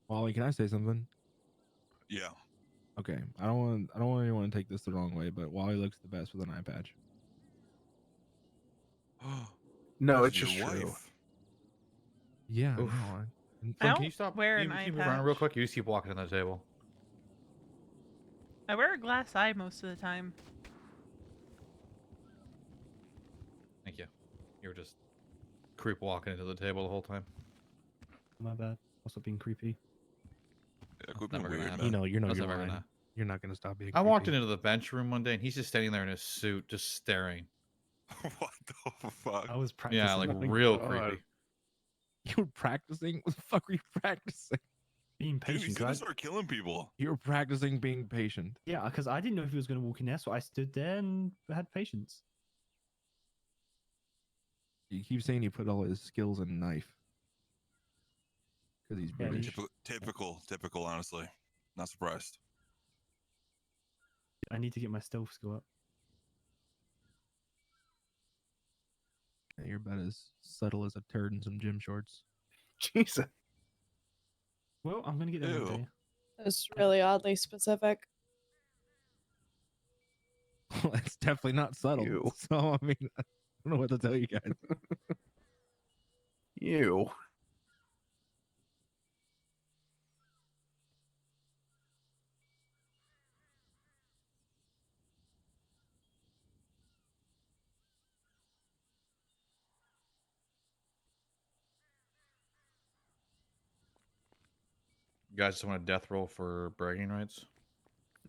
Wally, can I say something? Yeah. Okay, I don't want anyone to take this the wrong way, but Wally looks the best with an eye patch. No, That's it's your just true. wife. Yeah, Oof. no. Flynn, I can you don't stop? wear Can an eye you move around patch. real quick? You just keep walking to the table. I wear a glass eye most of the time. Thank you. You were just creep walking into the table the whole time. My bad. Also being creepy. Yeah, quit Never being gonna weird, happen. You know, you're That's you're never lying. gonna. You're not gonna stop being. I walked creepy. into the bench room one day and he's just standing there in his suit, just staring. What the fuck? I was practicing. Yeah, like Oh my real God. creepy. You were practicing? What the fuck were you practicing? Being Dude, he's patient. gonna 'cause start killing people. You were practicing being patient. yeah, because I didn't know if he was going to walk in there, so I stood there and had patience. You keep saying you put all his skills in a knife. Because he's Yeah, British. Typical, honestly. Not surprised. I need to get my stealth skill up. Yeah, you're about as subtle as a turd in some gym shorts. Jesus. Well, I'm going to get there one Ew. day. That's really oddly specific. Well, it's definitely not subtle. Ew. So, I mean, I don't know what to tell you guys. You. You guys just want a death roll for bragging rights?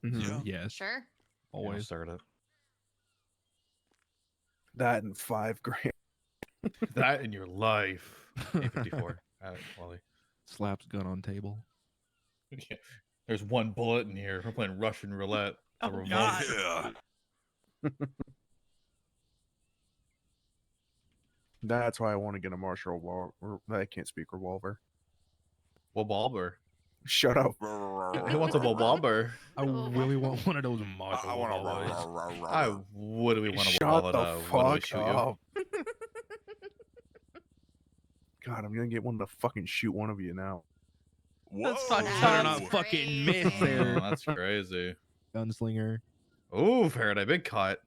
Yeah. Yes. Sure. Yeah, I'll Always. start it. That and $5 grand. That in your life. 854. Wally. Slaps gun on table. Yeah. There's one bullet in here. We're playing Russian roulette. It's a Oh, revolver. God. Yeah. That's why I want to get a Marshall revolver. I can't speak revolver. Wobblber. Shut up. Who wants a wobblber? I really want one of those Marshall I want revolvers. I would we want to Shut wobble the it? What do we fuck shoot up. God, I'm gonna get one to fucking shoot one of you now. That's fucked You better up. not fucking miss you? there. Oh, that's crazy. Gunslinger. Ooh, Faraday, big cut.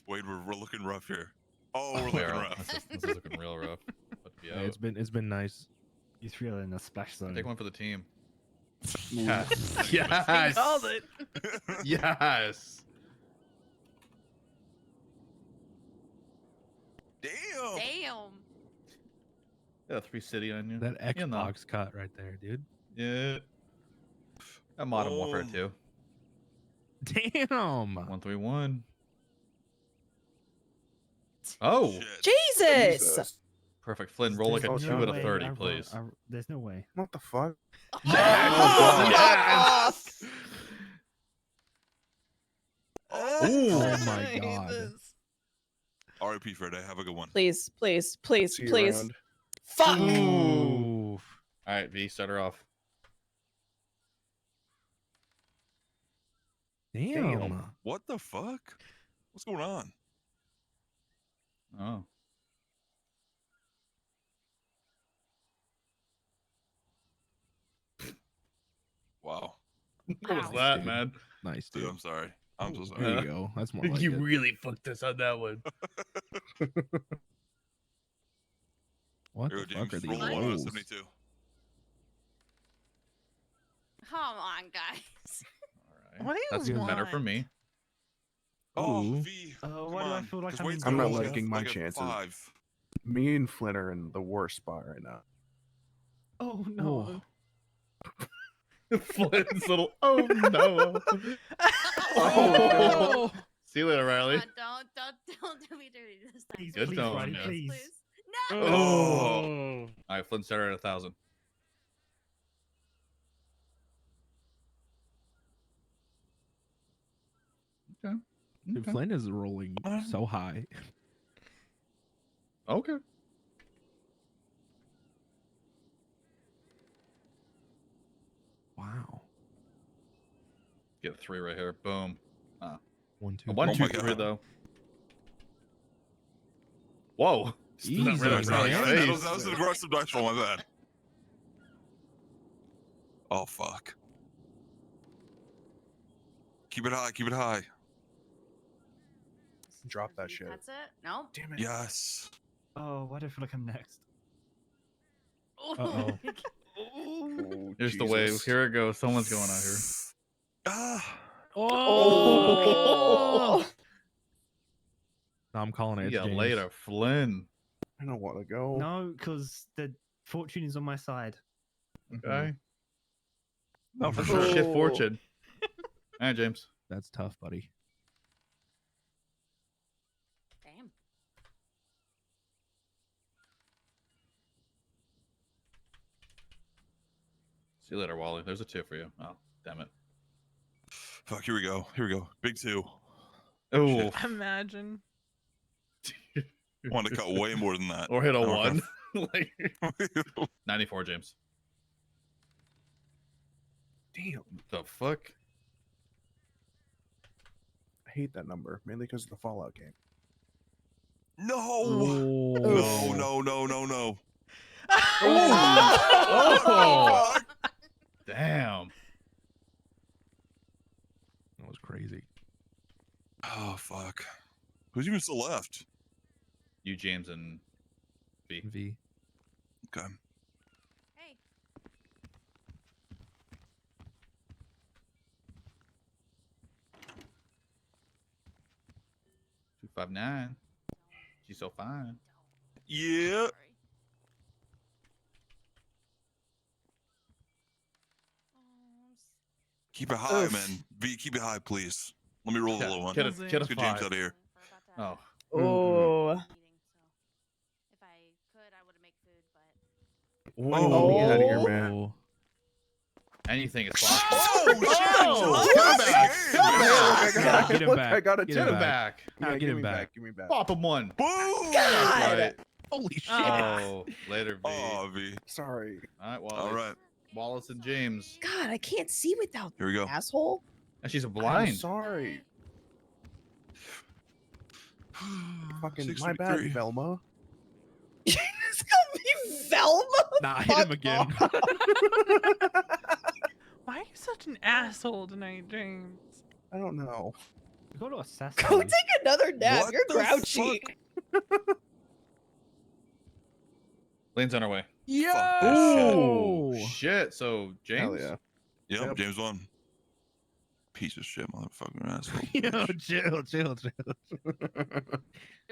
Wade, we're looking rough here. Oh, we're We looking are. rough. This is looking real rough. But yeah, Yeah, it's been nice. You three are in a splash zone. take one for the team. He Yes. called it. Yes. Damn. Damn. Yeah, 3 city on you. That You know. Xbox cut right there, dude. Yeah. That Modern Warfare 2. Damn. 131. Oh. Shit. Jesus! Perfect. Flynn, roll like a There's 2 no out of way 30, I roll- please. There's no way. What the fuck? Yes. Oh my god. Jesus. R.I.P. Friday. Have a good one. Please, please, please, See you please. around. Fuck! Ooh. All right, V, start her off. Damn. What the fuck? What's going on? Oh. Wow. What was that, man? Nice, Dude, dude. I'm sorry. I'm so sorry. There you go. That's more like you it. really fucked us on that one. What Here the we go, fuck are James. these Roll the rolls? 72. Come on, guys. What do you That's want? better for me. Oh, Ooh. V. Why do I feel like 'cause I'm Wade's I'm got not like a- liking my like a chances. 5. Me and Flynn are in the worst spot right now. Oh no. Flynn's little. Oh no. Oh. See you later, Riley. Don't do me dirty this time. Please, Good please, tone, Riley, yeah. please. No. Oh. All right, Flynn started at 1,000. Okay. Dude, Flynn is rolling so high. Okay. Wow. Get 3 right here. Boom. 1, 2, 1, Oh 2, my 3 God. though. Whoa. Easy, Not right on man. Riley's That was face. an aggressive dice roll, my bad. Oh, fuck. Keep it high. Keep it high. Drop that shit. That's it. No. Damn it. Yes. Oh, why do I feel like I'm next? Uh-oh. Oh, Here's the wave. Here it goes. Someone's going out here. Ah. Oh. No, I'm calling it. Yeah, James. later, Flynn. I don't want to go. No, because the fortune is on my side. Okay. No, for That's sure. shit fortune. All right, James. That's tough, buddy. Damn. See you later, Wally. There's a 2 for you. Oh, damn it. Fuck, here we go. Here we go. Big 2. Oh. Imagine. I want to cut way more than that. Or hit a I don't 1. know. Like 94, James. Damn. The fuck? I hate that number, mainly because of the Fallout game. No. Oh. No, no, no, no, no. Oh. Damn. That was crazy. Oh, fuck. Who's even still left? You, James, and V. V. Okay. Hey. 259. She's so fine. Yeah. Keep it high, man. V, keep it high, please. Let me roll the low one. Get a Let's get James 5. out of here. Oh. Oh. If I could, I would make food, but Oh, get out of here, man. Oh. Anything is possible. Oh, Get him back! Get him Look, back. I got a Get him back! Yeah, Get give him me back. back. Give me back. Pop him 1. Boom! God. Right. Holy shit. Oh, later, V. Oh, V. Sorry. All right, Wallace. All right. Wallace and James. God, I can't see without Here we go. asshole. And she's I'm blind. sorry. Fucking 6 my to bad, 3. Velma. It's gonna be Velma. Nah, hit him again. Why are you such an asshole tonight, James? I don't know. We got to assassinate. Go take another nap. What You're the grouchy. Lane's on her way. Yo! Oh, shit. So, James? Hell yeah. Yep, James won. Piece of shit, motherfucker asshole. Yo, chill. do we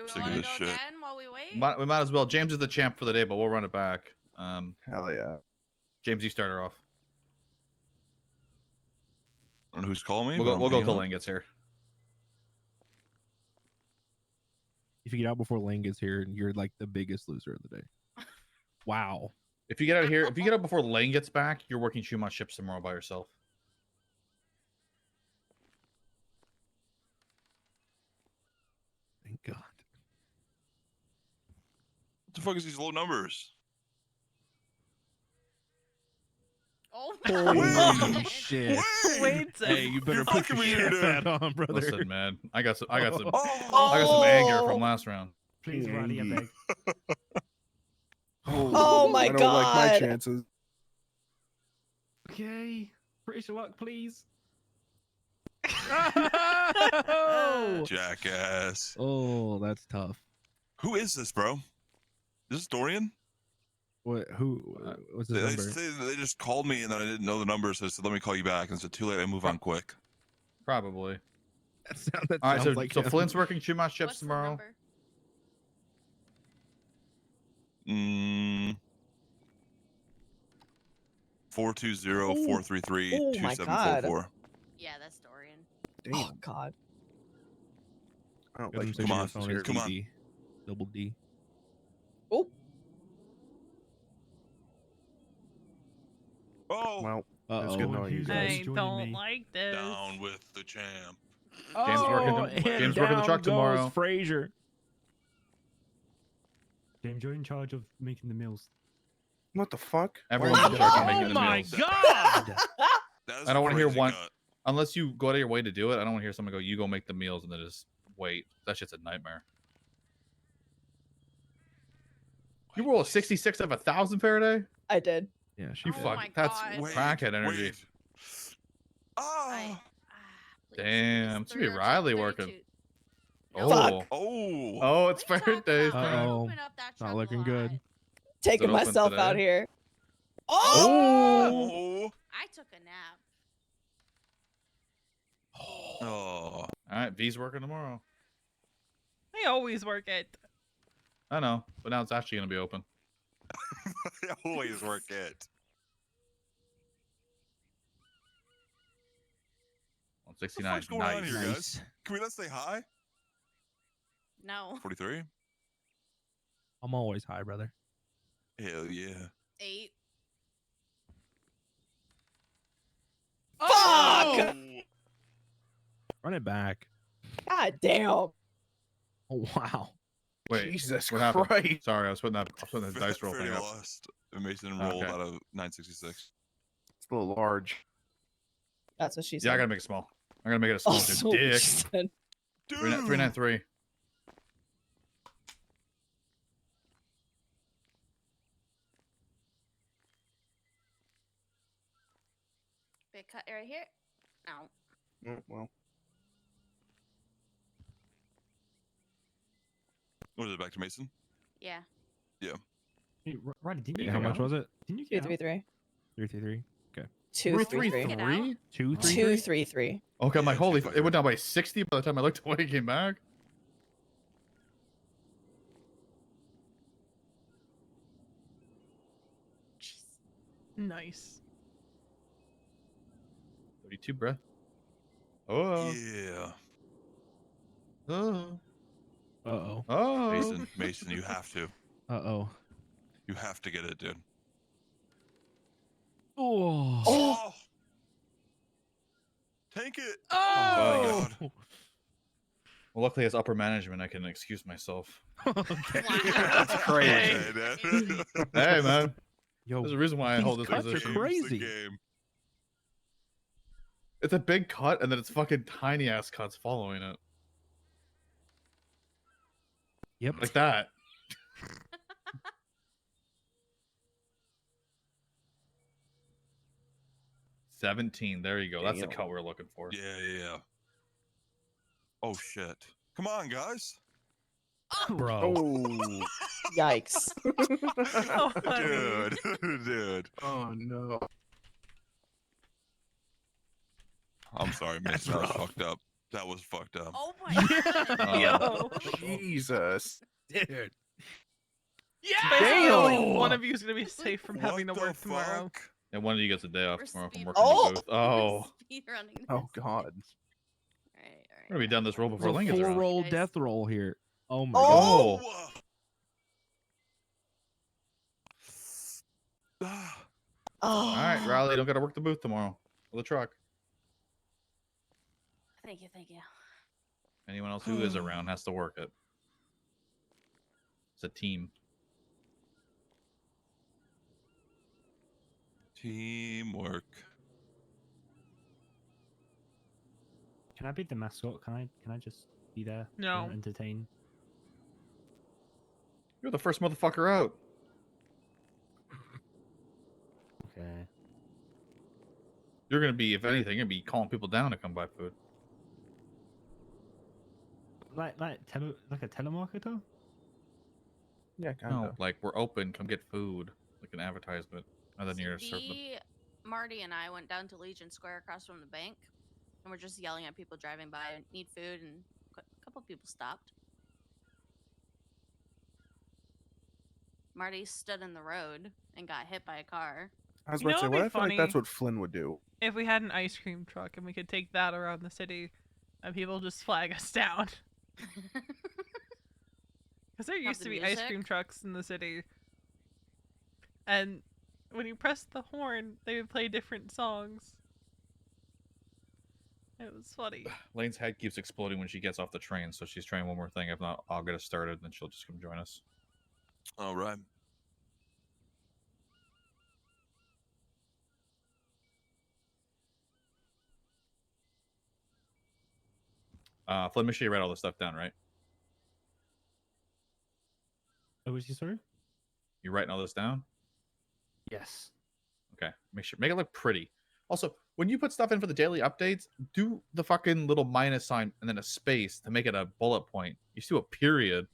Sick of want to this go shit. again while we wait? We might as well. James is the champ for the day, but we'll run it back. Hell yeah. James, you start her off. I don't know who's calling me. We'll but go, I'm we'll go picking till up. Lane gets here. If you get out before Lane gets here, you're like the biggest loser of the day. Wow. If you get out of here, if you get out before Lane gets back, you're working Shumon ships tomorrow by yourself. Thank God. What the fuck is these low numbers? Oh Holy shit. Wait, Hey, you better You're put your fucking chef weird, hat on, brother. Listen, man, I got some anger Oh. from last round. Please, Riley, I beg. Oh my I don't like my God. chances. Okay. British luck, please. Oh! Jackass. Oh, that's tough. Who is this, bro? Is this Dorian? What? Who? What's his number? They just called me and then I didn't know the number, so I said, let me call you back. And said, too late, I move on quick. Probably. That All right, so, sounds like so him. Flint's working Chumash chips tomorrow. 420-433-2744. Yeah, that's Dorian. Oh God. I don't Give him like some Come shit on, phone is come on. DD. Double D. Oh, Well, it's Uh-oh. good knowing you guys. I don't like this. down with the champ. James working the truck tomorrow. Fraser. James, you're in charge of making the meals. What the fuck? Everyone's in charge of making Oh the my meals. god! I don't want to hear crazy one. cut. Unless you go out of your way to do it, I don't want to hear someone go, "You go make the meals," and then just wait. That shit's a nightmare. You roll a 66 of 1,000 Faraday? I did. Yeah, she You did. fuck. That's crackhead energy. Wait. Oh. Damn, it's gonna be Riley working. Fuck. Oh, it's Faraday. Uh-oh. Not looking good. Taking open myself out today? here. Oh. I took a nap. Oh. All right, V's working tomorrow. I always work it. I know, but now it's actually gonna be open. I always work it. 169. What's going on here, guys? Can we not say hi? No. 43? I'm always high, brother. Hell yeah. 8. Fuck! Run it back. God damn. Oh wow. Wait, Jesus what happened? Christ. Sorry, I was putting that dice roll Freddie thing up. lost. Mason rolled Okay. out of 966. It's a little large. That's what she said. Yeah, I gotta make it small. I'm gonna make it a small Also, dick. she said- 393. Big cut right here. Ow. Oh, well. What is it, back to Mason? Yeah. Yeah. Hey, Riley, didn't you Yeah, how get much out? was it? Didn't you get out? 233. 333. Okay. 233. 233. Okay, I'm like, holy fuck. It went down by 60 by the time I looked away and came back. Nice. 32 breath. Oh. Yeah. Oh. Uh-oh. Oh. Mason, you have to. Uh-oh. You have to get it, dude. Oh. Oh! Tank it! Oh. Well, luckily, as upper management, I can excuse myself. Okay. That's crazy. Hey, man. Yo, there's a reason why I hold this these cuts are position. crazy. It's a big cut, and then it's fucking tiny ass cuts following it. Yep. Like that. $17. There you go. That's the Damn. cut we're looking for. Yeah. Oh, shit. Come on, guys. Bro. Oh. Yikes. Dude. Oh, no. I'm sorry, Mason. That was fucked up. That was fucked up. Oh my god. Yo. Jesus. Dude. Basically, only Damn. one of you is gonna be safe from having to What work the tomorrow. fuck? And one of you gets a day off We're tomorrow from speed- working Oh! the booth. Oh. Speedrunning. Oh, God. Alright. We're gonna be done this roll It's before a Link gets around. 4-roll Guys. death roll here. Oh my Oh! Ah. Oh. Alright, Riley, don't gotta work the booth tomorrow. Or the truck. Thank you. Anyone else who is around has to work it. It's a team. Teamwork. Can I be the mascot? Can I just be there? to No. entertain. You're the first motherfucker out. Okay. You're gonna be, if anything, you're gonna be calling people down to come buy food. Like a telemarketer? Yeah, No, like we're open, come get food, like an advertisement, and then you're serving them. Marty and I went down to Legion Square across from the bank, and we're just yelling at people driving by, need food, and a couple people stopped. Marty stood in the road and got hit by a car. I was You know about to say, what'd what be I feel like funny? that's what Flynn would do. If we had an ice cream truck and we could take that around the city, and people just flag us down. Because there used the to be ice music? cream trucks in the city, and when you pressed the horn, they would play different songs. It was funny. Lane's head keeps exploding when she gets off the train, so she's trying one more thing. If not, I'll get us started, and she'll just come join us. All right. Flynn, make sure you write all this stuff down, right? Oh, was you sorry? You writing all this down? Yes. Okay. Make it look pretty. Also, when you put stuff in for the daily updates, do the fucking little minus sign and then a space to make it a bullet point. You see a period.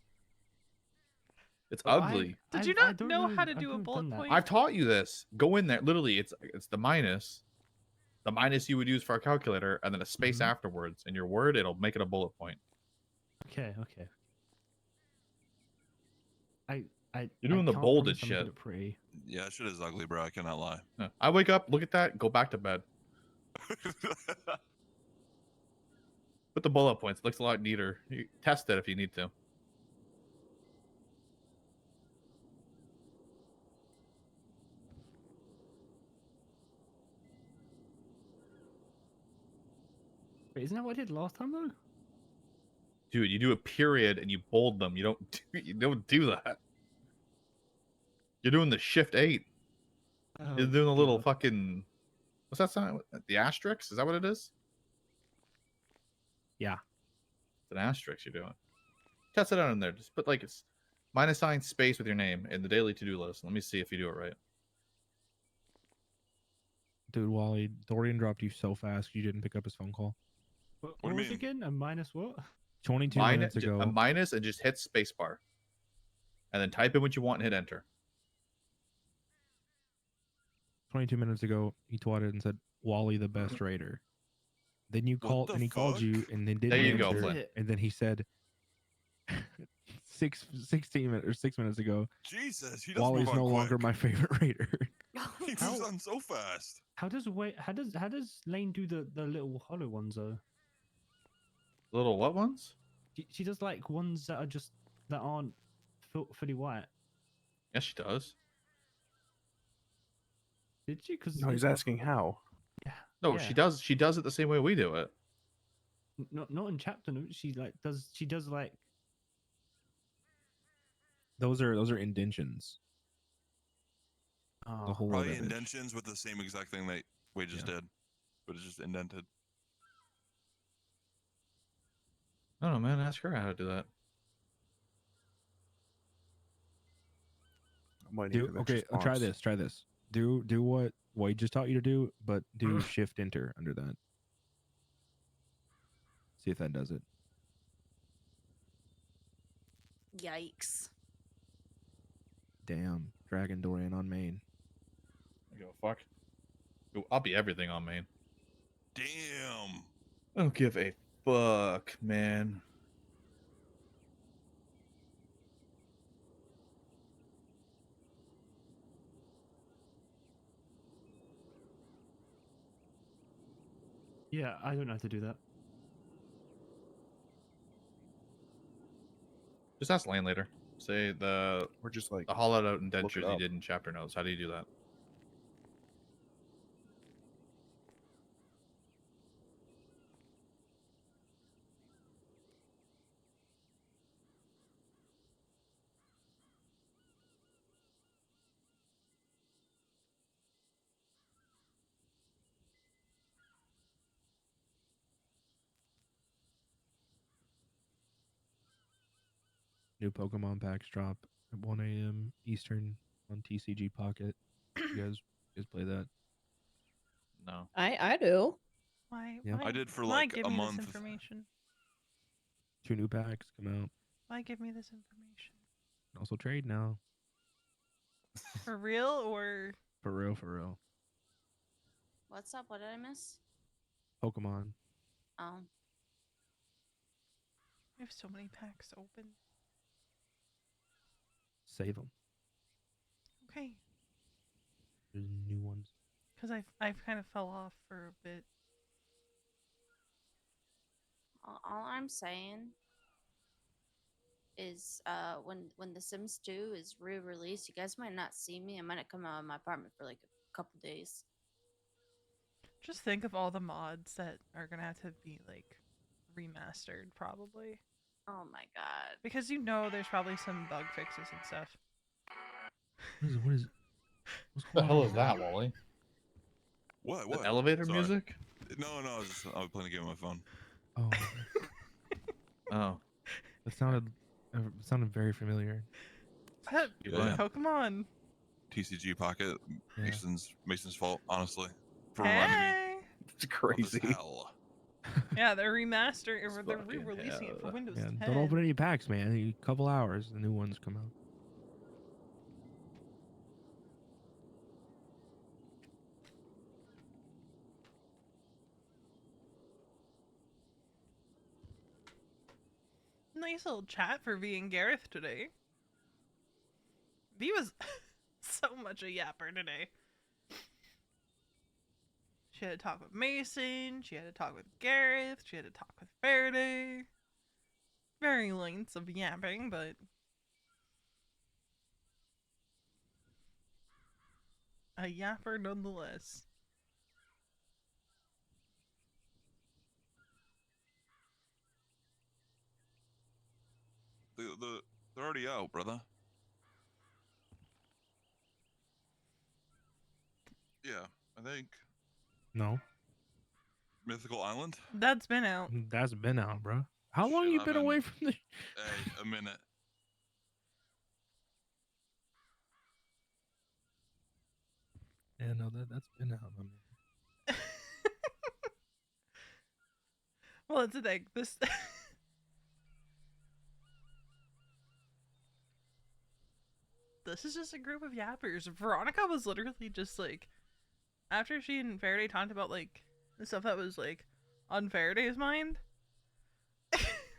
It's ugly. Did you not know how to do a bullet point? I've taught you this. Go in there. Literally, it's the minus. The minus you would use for a calculator, and then a space afterwards. In your word, it'll make it a bullet point. Okay. You're doing the can't bolded promise I'm good shit. at Pretty. Yeah, shit is ugly, bro. I cannot lie. I wake up, look at that, go back to bed. Put the bullet points. It looks a lot neater. You test it if you need to. Wait, isn't that what I did last time though? Dude, you do a period and you bold them. You don't do that. You're doing the shift 8. You're doing a little fucking, what's that sign? The asterisk? Is that what it is? Yeah. It's an asterisk you're doing. Test it out in there. Just put like it's minus sign space with your name in the daily to-do list. Let me see if you do it right. Dude, Wally, Dorian dropped you so fast you didn't pick up his phone call. What was it again? A minus what? 22 minutes ago. A minus and just hit spacebar. And then type in what you want and hit enter. 22 minutes ago, he twatted and said, Wally the best raider. Then you called, and he called you, and then didn't There you go, answer, Flynn. and then he said, 6 minutes ago, Jesus, he does Wally's move on no longer my favorite raider. He moves on so fast. How does Lane do the little hollow ones though? Little what ones? She does like ones that are that aren't fully white. Yes, she does. Did she? Because No, he's asking how. No, Yeah. she does. She does it the same way we do it. Not in chapter notes. She does like Those are indentions. Oh, the whole Probably image. indentions with the same exact thing that we just did, but it's just indented. I don't know, man. Ask her how to do that. Okay, try this. Do what Wade just taught you to do, but do shift enter under that. See if that does it. Yikes. Damn, Dragon Dorian on main. I go fuck. Ooh, I'll be everything on main. Damn. I don't give a fuck, man. yeah. I don't know how to do that. Just ask Lane later. Say the Or just like the hollowed out look it indentures you up. did in chapter notes. How do you do that? New Pokemon packs drop at 1 a.m. Eastern on TCG Pocket. You guys play that? No. I do. Why? Yep. Why I did for why like give a me month. this information? 2 new packs come out. Why give me this information? Also trade now. For real or For real, for real. What's up? What did I miss? Pokemon. Oh. we have so many packs open? Save them. Okay, There's new ones. because I've kind of fell off for a bit. All I'm saying is when The Sims 2 is re-released, you guys might not see me. I might not come out of my apartment for like a couple days. Just think of all the mods that are gonna have to be like remastered, probably. Oh my god. Because you know there's probably some bug fixes and stuff. What's The going hell on? is that, Wally? What? That elevator Sorry. music? No, I was playing a game on my phone. Oh, Oh. it sounded very familiar. Yeah. Pokemon. TCG Pocket. Yeah. Mason's fault, honestly, for reminding me. Hey. It's of this hell. Yeah, they're remastering or they're re-releasing it for Windows Yeah, 10. don't open any packs, man. A couple hours, the new ones come out. Nice little chat for V and Gareth today. V was so much a yapper today. She had to talk with Mason, she had to talk with Gareth, she had to talk with Faraday. Very lengths of yapping, but a yapper nonetheless. They're already out, brother. Yeah, I think No, Mythical Island. That's been out. that's been out, bro. How long you I've been away from the? Hey, a minute. Yeah, no, that's been out, my man. Well, it's a thing. This This is just a group of yappers. Veronica was literally just like, after she and Faraday talked about like the stuff that was like on Faraday's mind,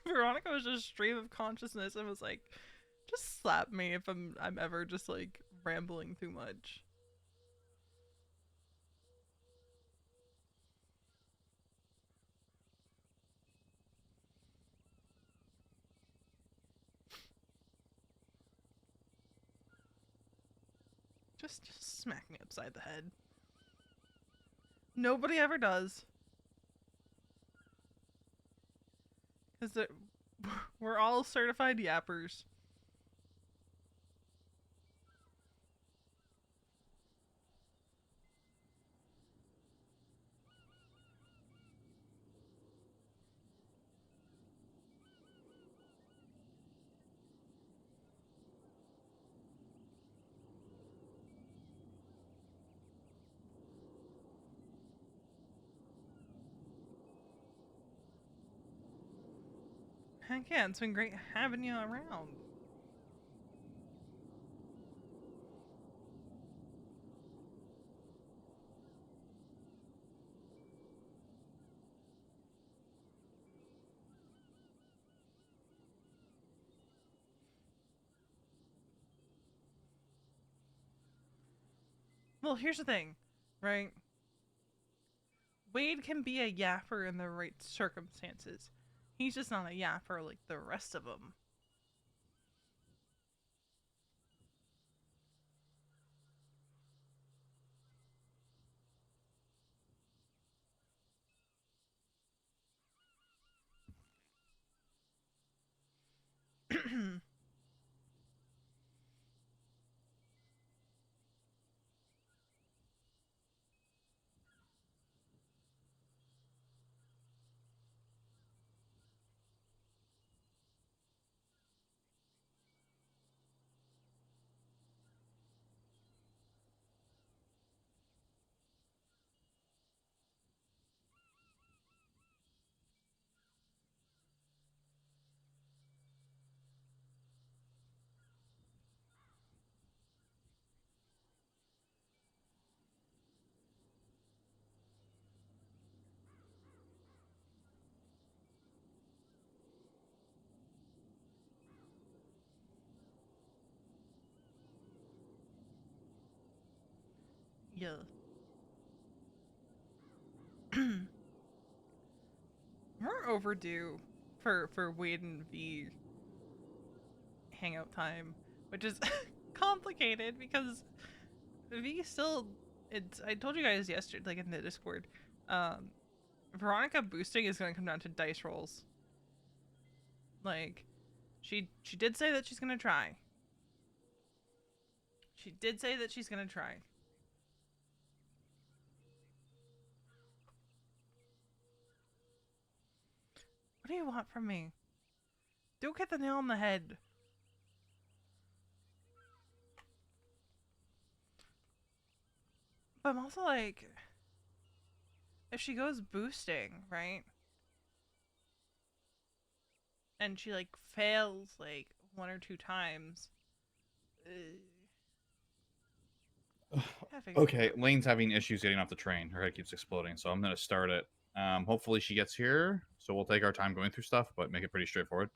Veronica was just stream of consciousness and was like, just slap me if I'm ever just like rambling too much. Just smack me upside the head. Nobody ever does. Because we're all certified yappers. Heck yeah, it's been great having you around. Well, here's the thing, right? Wade can be a yapper in the right circumstances. He's just not a yapper like the rest of them. Yeah. We're overdue for Wade and V hangout time, which is complicated because V still. It's. I told you guys yesterday, like in the Discord. Veronica boosting is gonna come down to dice rolls. Like, she did say that she's gonna try. She did say that she's gonna try. What do you want from me? Don't hit the nail on the head. But I'm also like, if she goes boosting, right? And she like fails like 1 or 2 times. Okay, Lane's having issues getting off the train. Her head keeps exploding, so I'm gonna start it. Hopefully she gets here, so we'll take our time going through stuff, but make it pretty straightforward.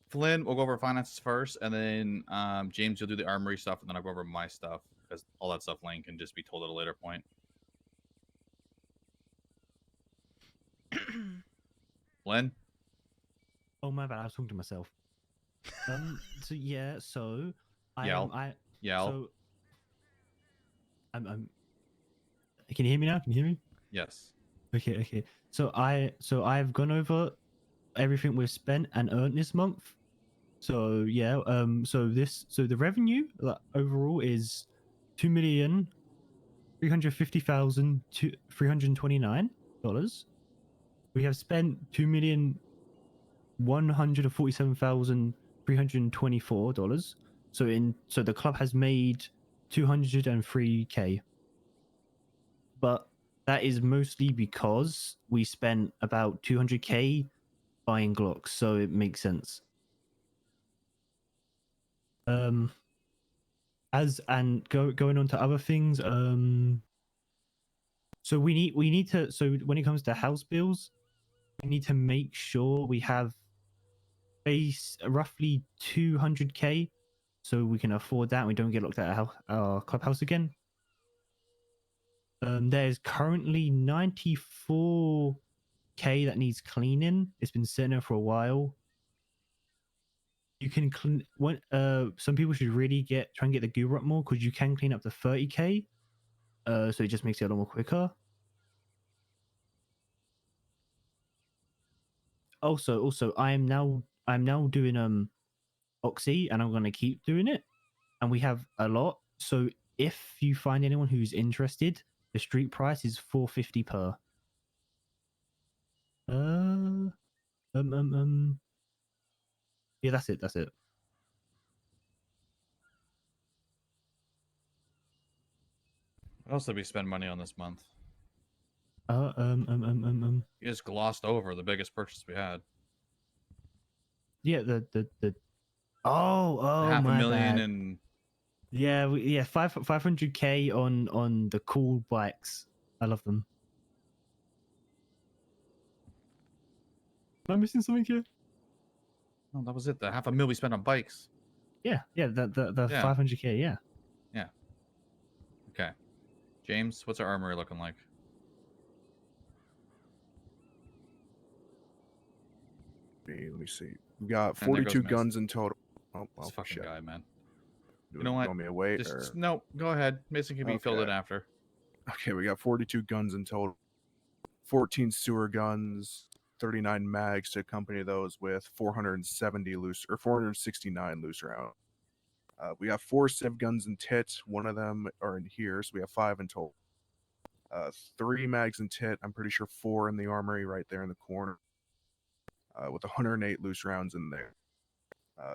Flynn, we'll go over finances first, and then James, you'll do the armory stuff, and then I'll go over my stuff, because all that stuff Lane can just be told at a later point. Flynn? Oh my bad, I was talking to myself. So yeah, so Yell. Yell. So I'm. Can you hear me now? Can you hear me? Yes. Okay. So I've gone over everything we've spent and earned this month. So yeah, so the revenue overall is $2,350,329. We have spent $2,147,324. So the club has made 203K. But that is mostly because we spent about 200K buying Glocks, so it makes sense. Going on to other things, so we need to, so when it comes to house bills, we need to make sure we have roughly 200K so we can afford that and we don't get locked out of our clubhouse again. There's currently 94K that needs cleaning. It's been sitting there for a while. You can clean. Some people should really try and get the goo up more because you can clean up to 30K. So it just makes it a lot more quicker. Also, I'm now doing Oxy, and I'm gonna keep doing it. And we have a lot. So if you find anyone who's interested, the street price is $450 per. Yeah, that's it. What else did we spend money on this month? You just glossed over the biggest purchase we had. Yeah, the oh my $500,000 bad. and 500K on the cool bikes. I love them. Am I missing something here? No, that was it. The $500,000 we spent on bikes. Yeah, the 500K. Yeah. Okay, James, what's our armory looking like? Let me see. We got 42 guns in total. Oh, this fucking shit. guy, man. You You know what? Want me to wait? Just, no, go ahead. Mason can be filled in after. Okay, we got 42 guns in total. 14 sewer guns, 39 mags to accompany those with 469 loose rounds. We have 4 civ guns in tit. One of them are in here, so we have 5 in total. 3 mags in tit. I'm pretty sure 4 in the armory right there in the corner. With 108 loose rounds in there.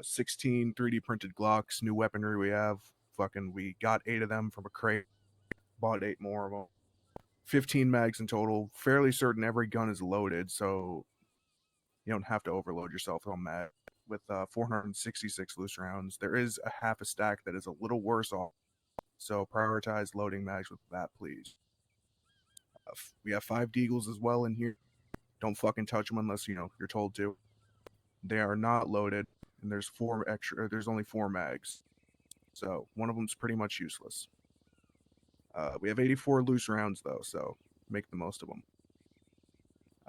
16 3D printed Glocks, new weaponry we have. We got 8 of them from a crate. Bought 8 more of them. 15 mags in total. Fairly certain every gun is loaded, so you don't have to overload yourself on mag. With 466 loose rounds, there is a half a stack that is a little worse off. So prioritize loading mags with that, please. We have 5 deagles as well in here. Don't fucking touch them unless you're told to. They are not loaded, and there's there's only 4 mags, so one of them's pretty much useless. We have 84 loose rounds though, so make the most of them.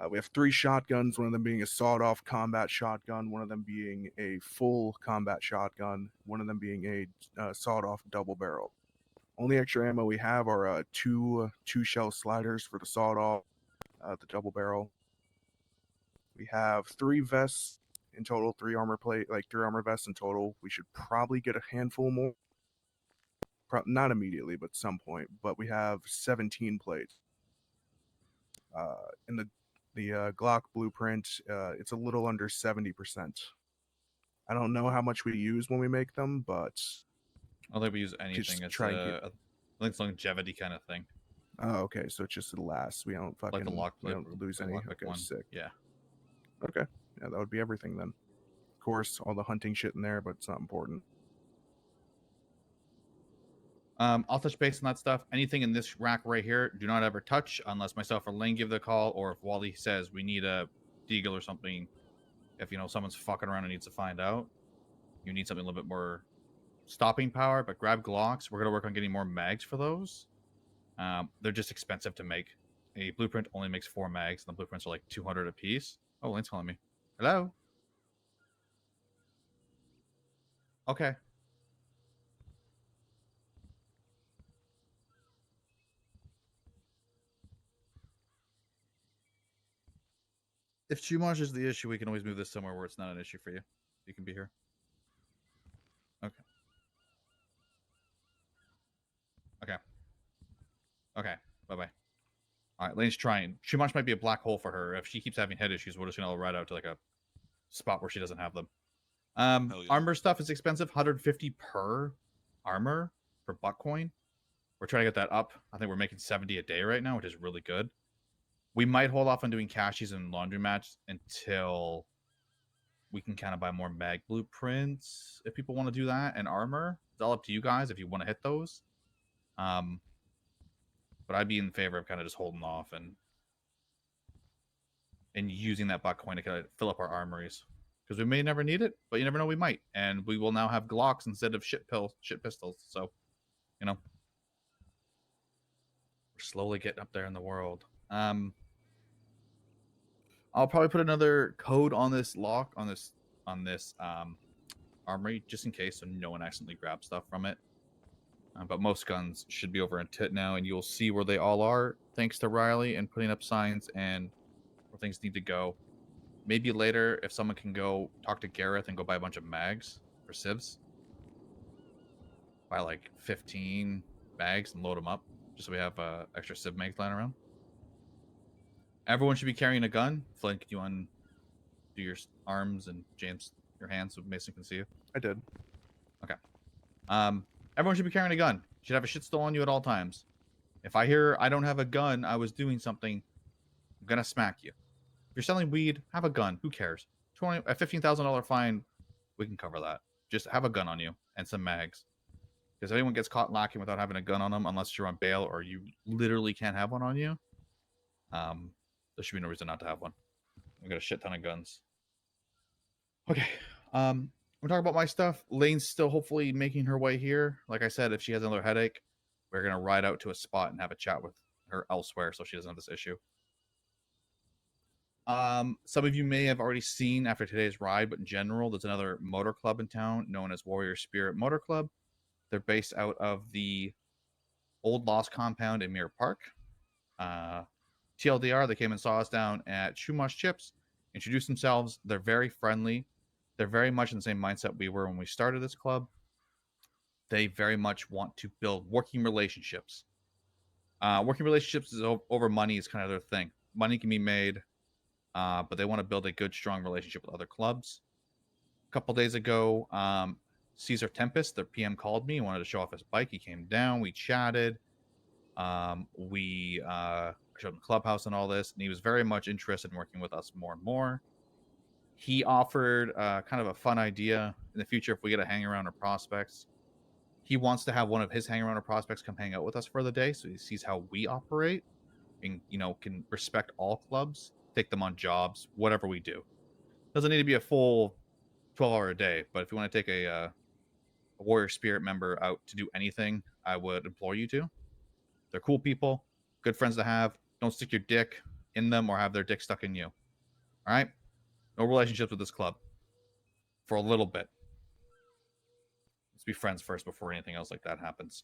We have 3 shotguns, one of them being a sawed-off combat shotgun, one of them being a full combat shotgun, one of them being a sawed-off double barrel. Only extra ammo we have are 2 shell sliders for the sawed-off, the double barrel. We have 3 vests in total, 3 armor vests in total. We should probably get a handful more. Not immediately, but some point. But we have 17 plates. In the Glock blueprint, it's a little under 70%. I don't know how much we use when we make them, but I don't think we use anything. It's try and I think it's longevity kind of thing. Oh, okay. So it's just the last. We don't fucking Like the lock we don't lose any. Okay, one. sick. Yeah. Okay. Yeah, that would be everything then. Of course, all the hunting shit in there, but it's not important. I'll touch base on that stuff. Anything in this rack right here, do not ever touch unless myself or Lane give the call, or if Wally says we need a deagle or something. If someone's fucking around and needs to find out, you need something a little bit more stopping power. But grab Glocks. We're gonna work on getting more mags for those. They're just expensive to make. A blueprint only makes 4 mags, and the blueprints are like 200 a piece. Oh, Lane's calling me. Hello. Okay. If Chumash is the issue, we can always move this somewhere where it's not an issue for you. You can be here. Okay. Okay. Okay. Bye-bye. All right, Lane's trying. Chumash might be a black hole for her. If she keeps having head issues, we're just going to ride out to like a spot where she doesn't have them. Armor stuff is expensive. 150 per armor for buck coin. We're trying to get that up. I think we're making 70 a day right now, which is really good. We might hold off on doing caches and laundromats until we can kind of buy more mag blueprints if people want to do that, and armor. It's all up to you guys if you want to hit those. But I'd be in favor of kind of just holding off and using that buck coin to kind of fill up our armories, because we may never need it, but you never know, we might, and we will now have Glocks instead of shit pistols. So, we're slowly getting up there in the world. I'll probably put another code on this lock on this armory just in case, so no one accidentally grabs stuff from it. But most guns should be over in Tit now, and you'll see where they all are thanks to Riley and putting up signs and where things need to go. Maybe later, if someone can go talk to Gareth and go buy a bunch of mags for civs, buy like 15 mags and load them up, just so we have extra civ mags lying around. Everyone should be carrying a gun. Flynn, can you undo your arms, and James, your hands so Mason can see you? I did. Okay. Everyone should be carrying a gun. You should have a shit stole on you at all times. If I hear I don't have a gun, I was doing something, I'm gonna smack you. If you're selling weed, have a gun. Who cares? A $15,000 fine, we can cover that. Just have a gun on you and some mags. Because if anyone gets caught lacking without having a gun on them, unless you're on bail or you literally can't have one on you, there should be no reason not to have one. We got a shit ton of guns. Okay. We're talking about my stuff. Lane's still hopefully making her way here. Like I said, if she has another headache, we're gonna ride out to a spot and have a chat with her elsewhere so she doesn't have this issue. Some of you may have already seen after today's ride, but in general, there's another motor club in town known as Warrior Spirit Motor Club. They're based out of the old Lost Compound in Mirror Park. TLDR, they came and saw us down at Chumash Chips, introduced themselves. They're very friendly. They're very much in the same mindset we were when we started this club. They very much want to build working relationships. Working relationships is over money is kind of their thing. Money can be made, but they want to build a good, strong relationship with other clubs. A couple days ago, Caesar Tempest, their PM, called me and wanted to show off his bike. He came down, we chatted. We showed him the clubhouse and all this, and he was very much interested in working with us more and more. He offered kind of a fun idea in the future if we get a hang around or prospects. He wants to have one of his hang around or prospects come hang out with us for the day, so he sees how we operate and can respect all clubs, take them on jobs, whatever we do. Doesn't need to be a full 12-hour a day, but if you want to take a warrior spirit member out to do anything, I would implore you to. They're cool people, good friends to have. Don't stick your dick in them or have their dick stuck in you. All right? No relationships with this club for a little bit. Let's be friends first before anything else like that happens.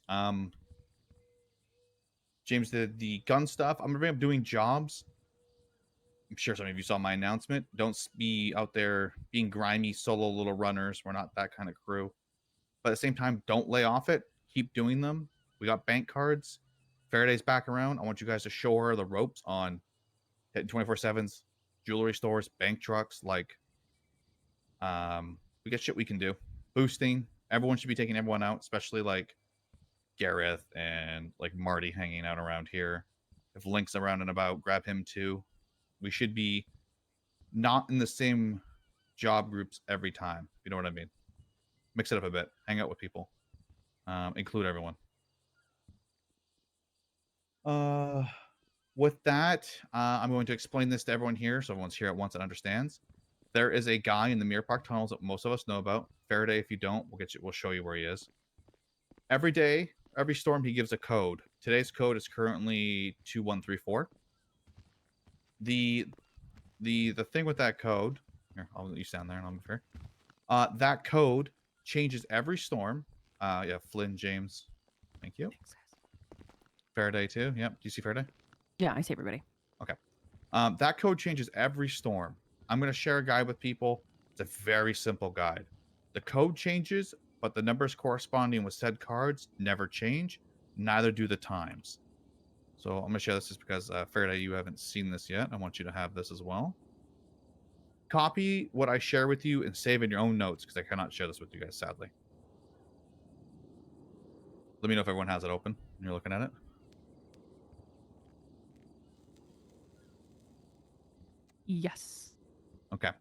James, the gun stuff, I'm gonna be doing jobs. I'm sure some of you saw my announcement. Don't be out there being grimy solo little runners. We're not that kind of crew. But at the same time, don't lay off it. Keep doing them. We got bank cards. Faraday's back around. I want you guys to show her the ropes on hitting 24/7s, jewelry stores, bank trucks. Like, we got shit we can do. Boosting. Everyone should be taking everyone out, especially like Gareth and like Marty hanging out around here. If Link's around and about, grab him too. We should be not in the same job groups every time. You know what I mean? Mix it up a bit. Hang out with people. Include everyone. With that, I'm going to explain this to everyone here so everyone's here at once and understands. There is a guy in the Mirror Park tunnels that most of us know about. Faraday, if you don't, we'll show you where he is. Every day, every storm, he gives a code. Today's code is currently 2134. The thing with that code, here, I'll let you stand there and I'll move here. That code changes every storm. Yeah, Flynn, James, thank you. Thanks, Faraday too. Yep. Do you see Faraday? Yeah, I see everybody. Okay. That code changes every storm. I'm going to share a guide with people. It's a very simple guide. The code changes, but the numbers corresponding with said cards never change. Neither do the times. So I'm going to share this just because, Faraday, you haven't seen this yet. I want you to have this as well. Copy what I share with you and save in your own notes because I cannot share this with you guys, sadly. Let me know if everyone has it open and you're looking at it. Yes. Okay.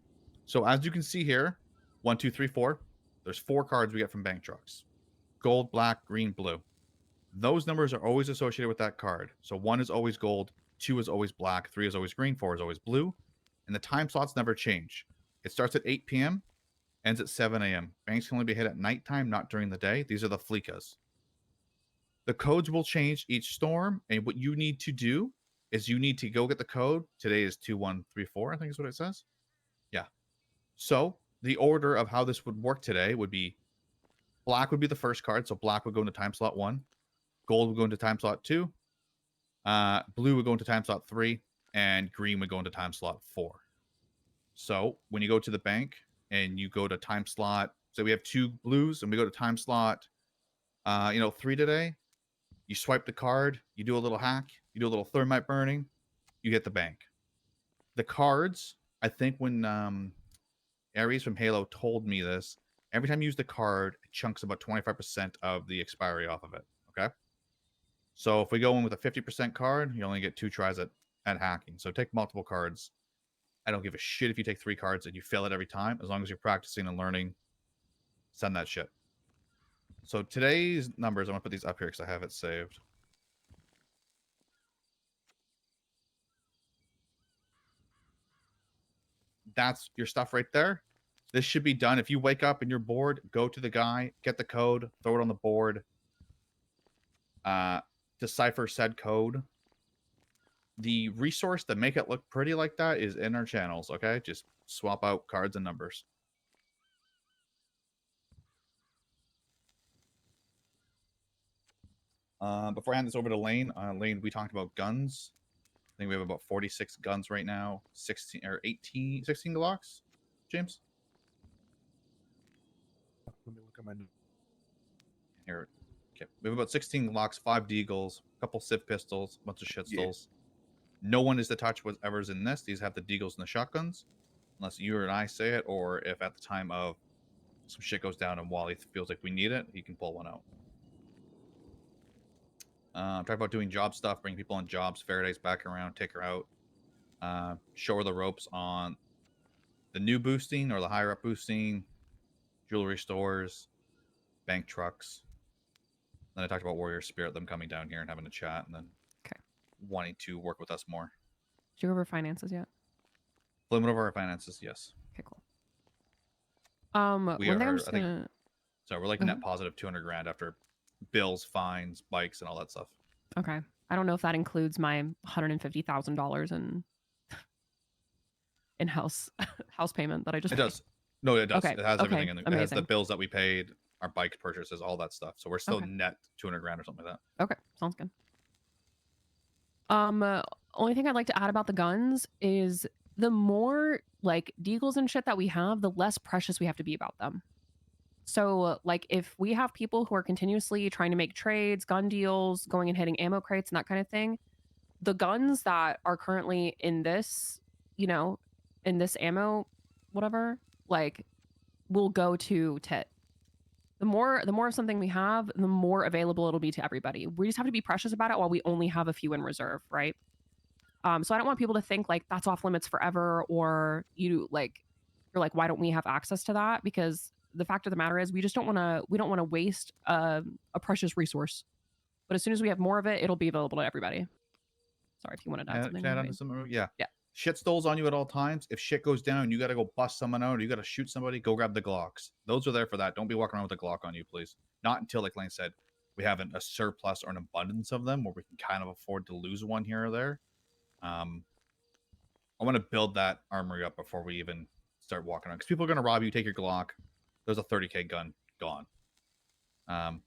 So as you can see here, 1, 2, 3, 4. There's 4 cards we get from bank trucks. Gold, black, green, blue. Those numbers are always associated with that card. So 1 is always gold, 2 is always black, 3 is always green, 4 is always blue. And the time slots never change. It starts at 8 p.m., ends at 7 a.m. Banks can only be hit at nighttime, not during the day. These are the fleekas. The codes will change each storm, and what you need to do is you need to go get the code. Today is 2134, I think is what it says. Yeah. So the order of how this would work today would be black would be the first card. So black would go into time slot 1. Gold would go into time slot 2. Blue would go into time slot 3. And green would go into time slot 4. So when you go to the bank and you go to time slot, so we have 2 blues and we go to time slot, 3 today. You swipe the card, you do a little hack, you do a little thermite burning, you get the bank. The cards, I think when Ares from Halo told me this, every time you use the card, it chunks about 25% of the expiry off of it. Okay. So if we go in with a 50% card, you only get 2 tries at hacking. So take multiple cards. I don't give a shit if you take 3 cards and you fail it every time. As long as you're practicing and learning, send that shit. So today's numbers, I'm going to put these up here because I have it saved. That's your stuff right there. This should be done. If you wake up and you're bored, go to the guy, get the code, throw it on the board, decipher said code. The resource to make it look pretty like that is in our channels, okay? Just swap out cards and numbers. Before I hand this over to Lane, Lane, we talked about guns. I think we have about 46 guns right now. 16 Glocks, James? Let me look at my... Here. Okay. We have about 16 Glocks, 5 Deagles, a couple Civ pistols, a bunch of shit stills. Yeah. No one is to touch whatever's in this. These have the Deagles and the shotguns. Unless you or I say it, or if at the time of some shit goes down and Wally feels like we need it, he can pull one out. Talk about doing job stuff, bring people on jobs. Faraday's back around, take her out. Show her the ropes on the new boosting or the higher up boosting, jewelry stores, bank trucks. Then I talked about Warrior Spirit, them coming down here and having a chat, and then wanting to work with us more. Did you go over finances yet? Flynn went over our finances, yes. Okay, cool. We one thing I'm are, just I think, gonna. so we're like Go net ahead. positive 200 grand after bills, fines, bikes, and all that stuff. Okay. I don't know if that includes my $150,000 in house house payment that I just It paid. does. No, it does. Okay. It has Okay. everything in it. It has the Amazing. bills that we paid, our bike purchases, all that stuff. So we're still Okay. net 200 grand or something like that. Okay. Sounds good. Only thing I'd like to add about the guns is the more like deagles and shit that we have, the less precious we have to be about them. So, like, if we have people who are continuously trying to make trades, gun deals, going and hitting ammo crates and that kind of thing, the guns that are currently in this, you know, in this ammo, whatever, like, will go to tit. The more of something we have, the more available it'll be to everybody. We just have to be precious about it while we only have a few in reserve, right? So I don't want people to think like that's off limits forever, or you're like, why don't we have access to that? Because the fact of the matter is, we don't want to waste a precious resource. But as soon as we have more of it, it'll be available to everybody. Sorry if you wanted to add something. Can I add on to something? Yeah. Shit stoles on you at all times. If shit goes down, you got to go bust someone out, or you got to shoot somebody, go grab the Glocks. Those are there for that. Don't be walking around with a Glock on you, please. Not until, like Lane said, we have a surplus or an abundance of them where we can kind of afford to lose one here or there. I want to build that armory up before we even start walking around, because people are going to rob you, take your Glock. There's a 30K gun gone. But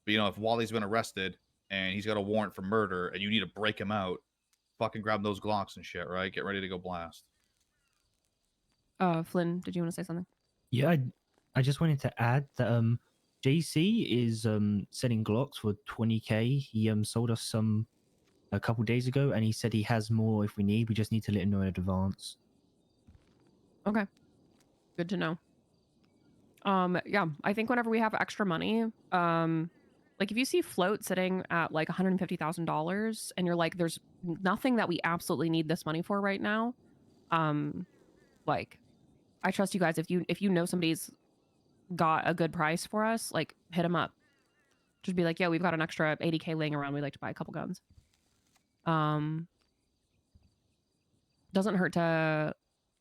you know, if Wally's been arrested and he's got a warrant for murder and you need to break him out, fucking grab those Glocks and shit, right? Get ready to go blast. Flynn, did you want to say something? Yeah, I just wanted to add that JC is selling Glocks for 20K. He sold us some a couple days ago, and he said he has more if we need. We just need to let him know in advance. Okay, good to know. Yeah, I think whenever we have extra money, like if you see float sitting at like $150,000 and you're like, there's nothing that we absolutely need this money for right now, like I trust you guys. If you know somebody's got a good price for us, like hit them up. Just be like, yeah, we've got an extra 80K laying around. We'd like to buy a couple guns. Doesn't hurt to,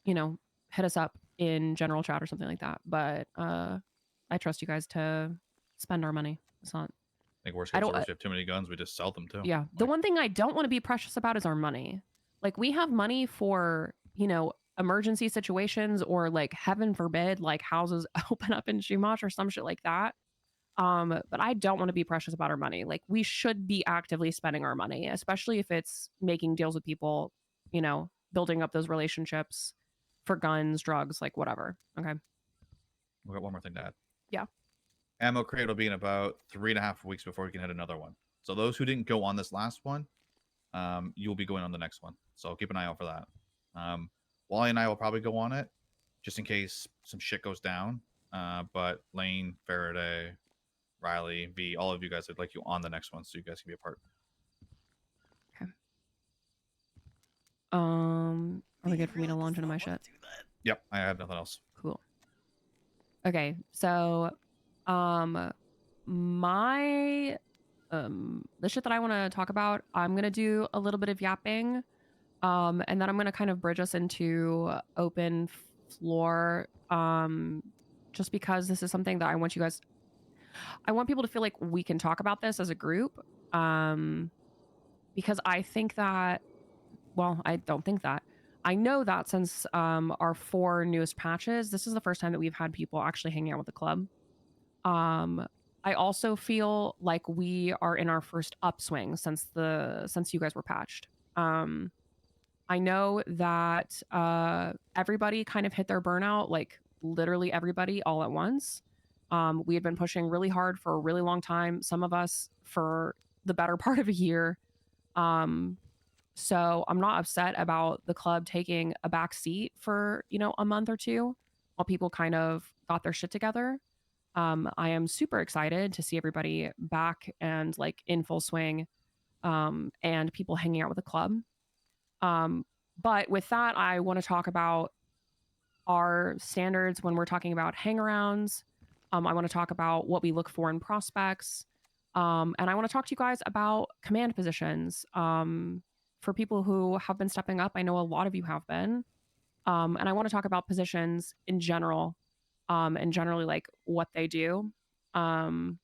you know, hit us up in general chat or something like that. But I trust you guys to spend our money. It's not. I think worst case, if we have too many guns, we just sell them too. Yeah. The one thing I don't want to be precious about is our money. Like we have money for, you know, emergency situations, or like heaven forbid, like houses open up in Shumach or some shit like that. But I don't want to be precious about our money. Like we should be actively spending our money, especially if it's making deals with people, you know, building up those relationships for guns, drugs, like whatever. Okay. We got one more thing to add. Yeah. Ammo crate will be in about 3.5 weeks before we can hit another one. So those who didn't go on this last one, you'll be going on the next one. So keep an eye out for that. Wally and I will probably go on it just in case some shit goes down. But Lane, Faraday, Riley, V, all of you guys would like you on the next one so you guys can be a part. Okay. Are we good for me to launch into my shit? Yep, I have nothing else. Cool. Okay, so my the shit that I want to talk about, I'm gonna do a little bit of yapping, and then I'm gonna kind of bridge us into open floor, just because this is something that I want people to feel like we can talk about this as a group, because I think that, well, I don't think that. I know that since our 4 newest patches, this is the first time that we've had people actually hanging out with the club. I also feel like we are in our first upswing since you guys were patched. I know that everybody kind of hit their burnout, like literally everybody all at once. We had been pushing really hard for a really long time, some of us for the better part of a year. So I'm not upset about the club taking a back seat for, you know, a month or two while people kind of got their shit together. I am super excited to see everybody back and like in full swing, and people hanging out with the club. But with that, I want to talk about our standards when we're talking about hangarounds. I want to talk about what we look for in prospects. And I want to talk to you guys about command positions. For people who have been stepping up, I know a lot of you have been. And I want to talk about positions in general and generally like what they do. I'm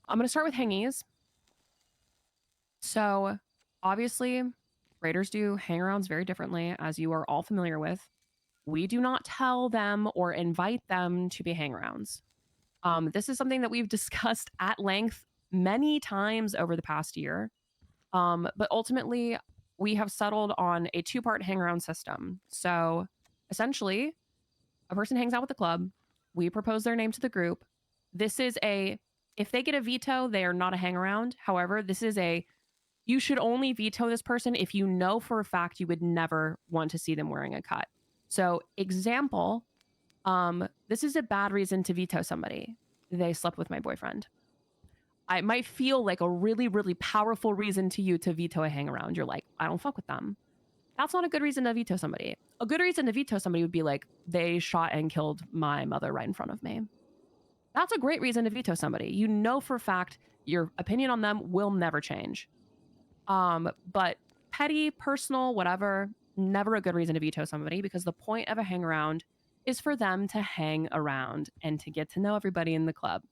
going to start with hangies. So obviously, raiders do hangarounds very differently, as you are all familiar with. We do not tell them or invite them to be hangarounds. This is something that we've discussed at length many times over the past year. But ultimately, we have settled on a two-part hangaround system. So essentially, a person hangs out with the club. We propose their name to the group. This is if they get a veto, they are not a hangaround. However, this is you should only veto this person if you know for a fact you would never want to see them wearing a cut. So example, this is a bad reason to veto somebody. They slept with my boyfriend. I might feel like a really, really powerful reason to you to veto a hangaround. You're like, I don't fuck with them. That's not a good reason to veto somebody. A good reason to veto somebody would be like, they shot and killed my mother right in front of me. That's a great reason to veto somebody. You know for a fact your opinion on them will never change. But petty, personal, whatever, never a good reason to veto somebody, because the point of a hang around is for them to hang around and to get to know everybody in the club.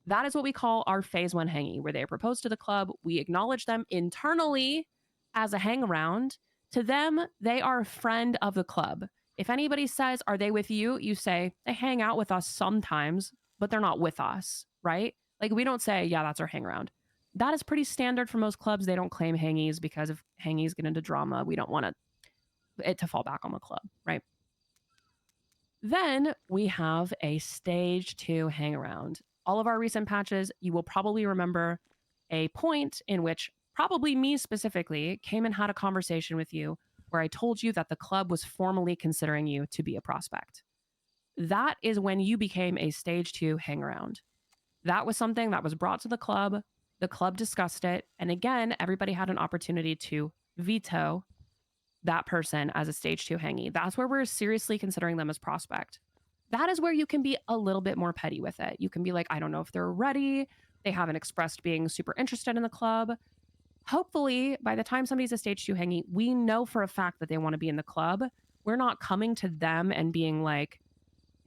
That is what we call our phase 1 hangy, where they propose to the club. We acknowledge them internally as a hang around. To them, they are a friend of the club. If anybody says, are they with you? You say, they hang out with us sometimes, but they're not with us, right? Like, we don't say, yeah, that's our hang around. That is pretty standard for most clubs. They don't claim hangies because if hangies get into drama, we don't want it to fall back on the club, right? Then we have a stage 2 hang around. All of our recent patches, you will probably remember a point in which probably me specifically came and had a conversation with you where I told you that the club was formally considering you to be a prospect. That is when you became a stage 2 hang around. That was something that was brought to the club. The club discussed it. And again, everybody had an opportunity to veto that person as a stage 2 hangy. That's where we're seriously considering them as prospect. That is where you can be a little bit more petty with it. You can be like, I don't know if they're ready. They haven't expressed being super interested in the club. Hopefully, by the time somebody's a stage 2 hangy, we know for a fact that they want to be in the club. We're not coming to them and being like,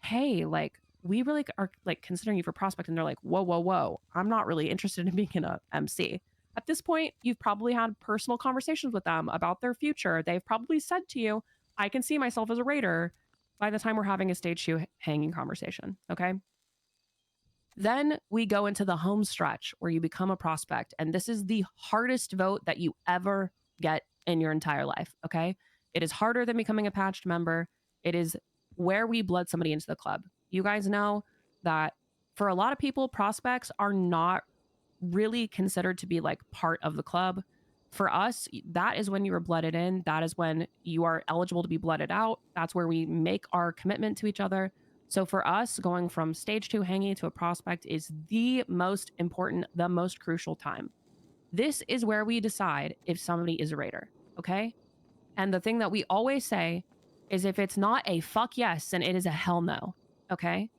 hey, like, we really are like considering you for prospect. And they're like, whoa, whoa, whoa. I'm not really interested in being in a MC. At this point, you've probably had personal conversations with them about their future. They've probably said to you, I can see myself as a raider by the time we're having a stage 2 hanging conversation, okay? Then we go into the home stretch where you become a prospect. And this is the hardest vote that you ever get in your entire life, okay? It is harder than becoming a patched member. It is where we blood somebody into the club. You guys know that for a lot of people, prospects are not really considered to be like part of the club. For us, that is when you are blooded in. That is when you are eligible to be blooded out. That's where we make our commitment to each other. So for us, going from stage 2 hangy to a prospect is the most important, the most crucial time. This is where we decide if somebody is a raider, okay? And the thing that we always say is if it's not a fuck yes, then it is a hell no, okay?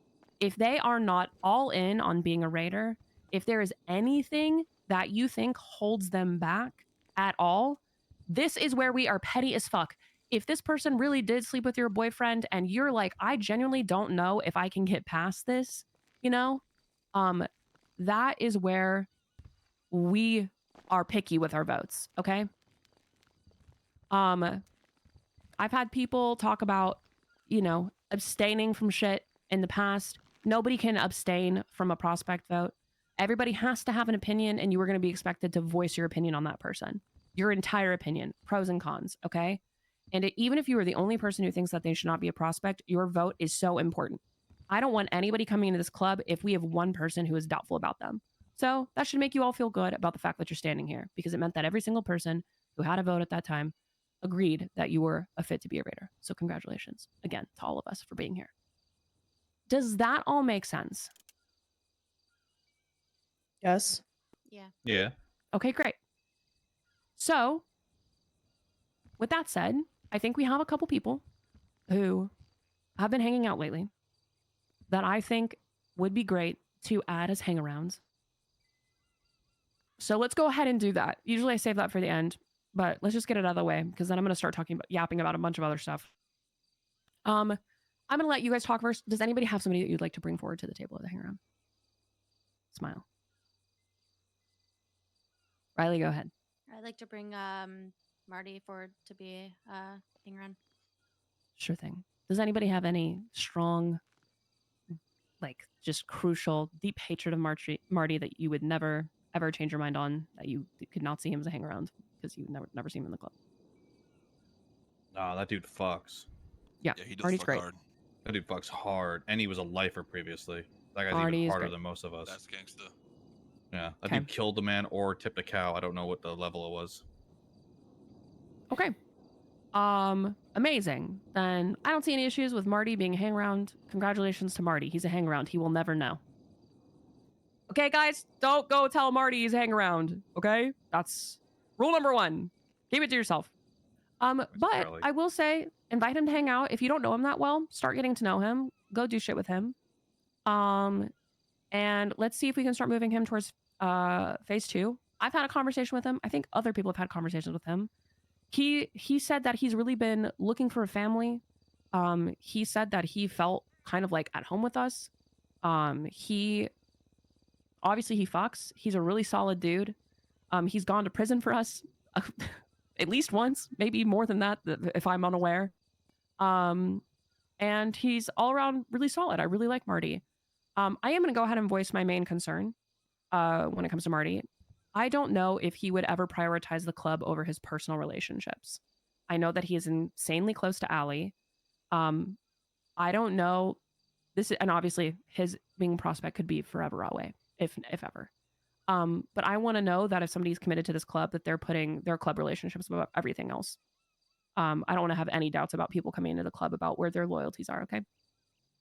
If they are not all in on being a raider, if there is anything that you think holds them back at all, this is where we are petty as fuck. If this person really did sleep with your boyfriend and you're like, I genuinely don't know if I can get past this, you know, that is where we are picky with our votes, okay? I've had people talk about, you know, abstaining from shit in the past. Nobody can abstain from a prospect vote. Everybody has to have an opinion, and you are going to be expected to voice your opinion on that person. Your entire opinion, pros and cons, okay? And even if you are the only person who thinks that they should not be a prospect, your vote is so important. I don't want anybody coming into this club if we have one person who is doubtful about them. So that should make you all feel good about the fact that you're standing here, because it meant that every single person who had a vote at that time agreed that you were a fit to be a raider. So congratulations again to all of us for being here. Does that all make sense? Yes. Yeah. Yeah. Okay, great. So with that said, I think we have a couple people who have been hanging out lately that I think would be great to add as hangarounds. So let's go ahead and do that. Usually I save that for the end, but let's just get it out of the way, because then I'm going to start yapping about a bunch of other stuff. I'm gonna let you guys talk first. Does anybody have somebody that you'd like to bring forward to the table of the hang around? Smile. Riley, go ahead. I'd like to bring Marty forward to be hang around. Sure thing. Does anybody have any strong, like just crucial, deep hatred of Marty that you would never ever change your mind on, that you could not see him as a hang around because you never see him in the club? Nah, that dude fucks. Yeah, Yeah, he does Marty's fuck great. hard. That dude fucks hard, and he was a lifer previously. That guy's Marty even is harder great. than most of us. That's gangsta. Yeah, that Okay. dude killed a man or tipped a cow. I don't know what the level it was. Okay. Amazing. Then I don't see any issues with Marty being a hang around. Congratulations to Marty. He's a hang around. He will never know. Okay, guys, don't go tell Marty he's a hang around. Okay, that's rule number 1. Keep it to yourself. But Charlie. I will say, invite him to hang out. If you don't know him that well, start getting to know him. Go do shit with him. And let's see if we can start moving him towards phase 2. I've had a conversation with him. I think other people have had conversations with him. He said that he's really been looking for a family. He said that he felt kind of like at home with us. He obviously he fucks. He's a really solid dude. He's gone to prison for us at least once, maybe more than that if I'm unaware. And he's all around really solid. I really like Marty. I am going to go ahead and voice my main concern when it comes to Marty. I don't know if he would ever prioritize the club over his personal relationships. I know that he is insanely close to Allie. I don't know this, and obviously his being a prospect could be forever away, if ever. But I want to know that if somebody's committed to this club, that they're putting their club relationships above everything else. I don't want to have any doubts about people coming into the club about where their loyalties are. Okay,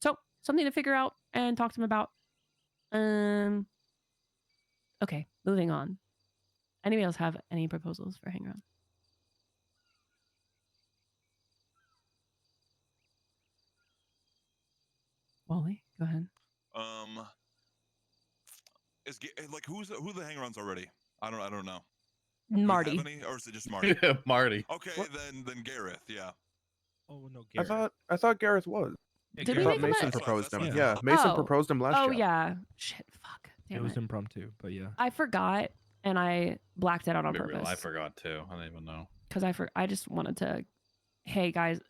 so something to figure out and talk to them about. Okay, moving on. Anybody else have any proposals for hang around? Wally, go ahead. Who the hang-arounds already? I don't know. Marty. Do we have any, or is it just Marty? Yeah, Marty. Okay, then Gareth. Yeah. Oh no, I thought Gareth was. Did I we thought make him Mason a- proposed him. Yeah. Yeah, Mason Oh. proposed him last Oh shot. yeah. Shit. Fuck. Damn It was it. impromptu, but yeah. I forgot and I blacked it out on Be real, purpose. I forgot too. I don't even know. Because I just wanted to. Hey guys,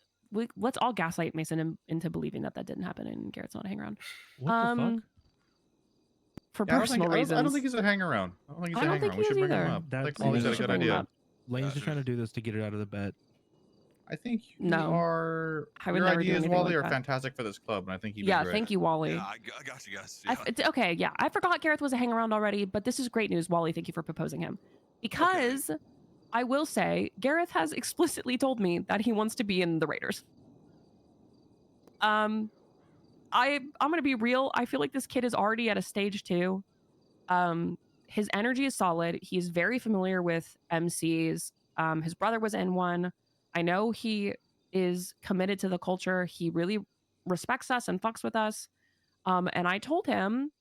let's all gaslight Mason into believing that didn't happen and Garrett's not a hang around. What the fuck? For Yeah, personal reasons. I don't think he's a hang around. I don't think he's a hang around. We should bring him up. I think Lane's got a good idea. Lane's just trying to do this to get it out of the bet. I think you No. are. I would your never do ideas, anything Wally, like are that. fantastic for this club, and I think he'd be Yeah, great. thank you, Wally. Yeah, I got you guys. Okay, yeah. I forgot Gareth was a hang around already, but this is great news, Wally. Thank you for proposing him. Because I will say, Gareth has explicitly told me that he wants to be in the Raiders. I'm gonna be real. I feel like this kid is already at a stage 2. His energy is solid. He's very familiar with MCs. His brother was in one. I know he is committed to the culture. He really respects us and fucks with us. And I told him,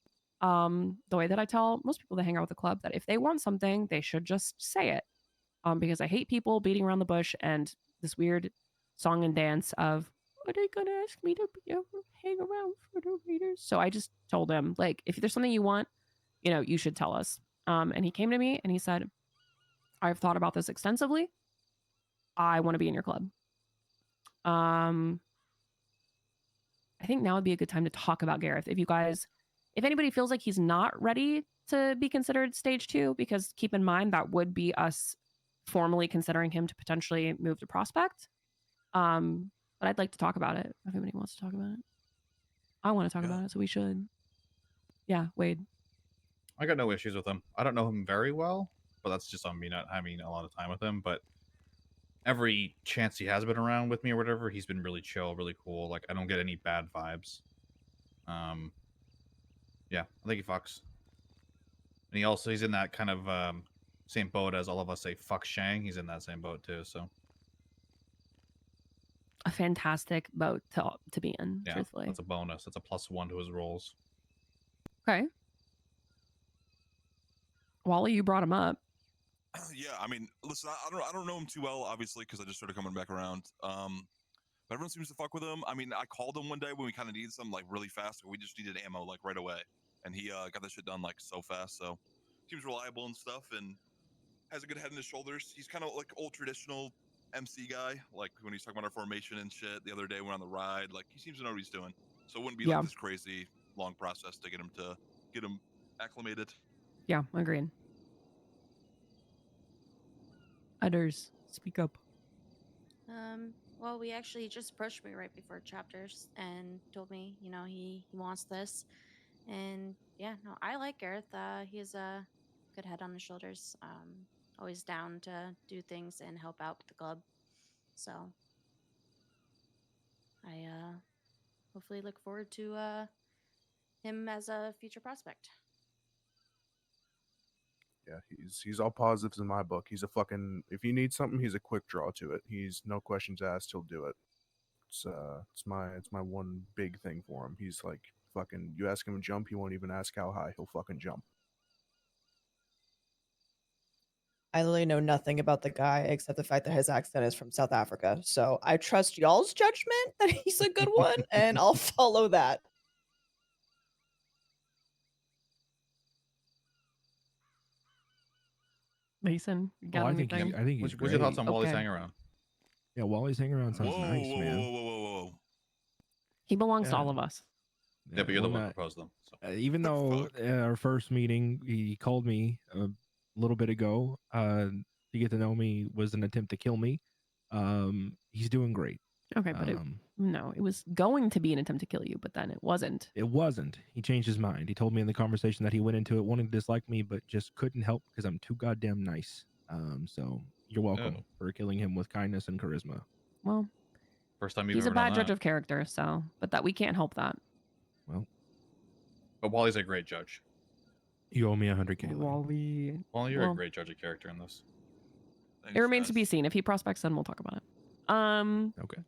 the way that I tell most people that hang out with the club, that if they want something, they should just say it. Because I hate people beating around the bush and this weird song and dance of, are they gonna ask me to hang around for the Raiders? So I just told him, like, if there's something you want, you should tell us. And he came to me and he said, I've thought about this extensively. I want to be in your club. I think now would be a good time to talk about Gareth. If anybody feels like he's not ready to be considered stage 2, because keep in mind that would be us formally considering him to potentially move to prospect. But I'd like to talk about it if anybody wants to talk about it. I want to talk about it, so we should. Yeah, Wade. I got no issues with him. I don't know him very well, but that's just on me not having a lot of time with him. But every chance he has been around with me or whatever, he's been really chill, really cool. Like, I don't get any bad vibes. Yeah, I think he fucks. And he's in that kind of same boat as all of us say fuck Shang. He's in that same boat too, so. A fantastic boat to be in, Yeah, truthfully. that's a bonus. That's a +1 to his rolls. Okay. Wally, you brought him up. Yeah, I mean, listen, I don't know him too well, obviously, because I just started coming back around. But everyone seems to fuck with him. I mean, I called him one day when we kind of needed something like really fast. We just needed ammo like right away, and he got that shit done like so fast. So seems reliable and stuff, and has a good head on his shoulders. He's kind of like old traditional MC guy. Like when he's talking about our formation and shit the other day when on the ride, like he seems to know what he's doing. So it wouldn't be Yeah. like this crazy long process to get him acclimated. Yeah, agreed. Others, speak up. Well, we actually just approached me right before chapters and told me, you know, he wants this. And yeah, no, I like Gareth. He has a good head on his shoulders. Always down to do things and help out with the club. So I hopefully look forward to him as a future prospect. Yeah, he's all positives in my book. He's a fucking, if you need something, he's a quick draw to it. He's no questions asked, he'll do it. It's my one big thing for him. He's like fucking, you ask him to jump, he won't even ask how high, he'll fucking jump. I literally know nothing about the guy except the fact that his accent is from South Africa. So I trust y'all's judgment that he's a good one, and I'll follow that. Mason, you got I think anything? I think he's What's your thoughts on great. Wally's Okay. hang around? Yeah, Wally's hang around sounds nice, man. Whoa. He belongs to Yeah. all of us. Yeah, but you're the when one who I- proposed them. So. Even though our first meeting, he called me a little bit ago to get to know me was an attempt to kill me. He's doing great. Okay, but it was going to be an attempt to kill you, but then it wasn't. It wasn't. He changed his mind. He told me in the conversation that he went into it wanting to dislike me, but just couldn't help because I'm too goddamn nice. So you're welcome for killing him with kindness and charisma. Well, First time you've he's a ever done bad judge that. of character, so but that we can't help that. Well, but Wally's a great judge. You owe me 100K. Wally. Wally, you're Well, a great judge of character in this. It remains to be seen. If he prospects, then we'll talk about it. Okay.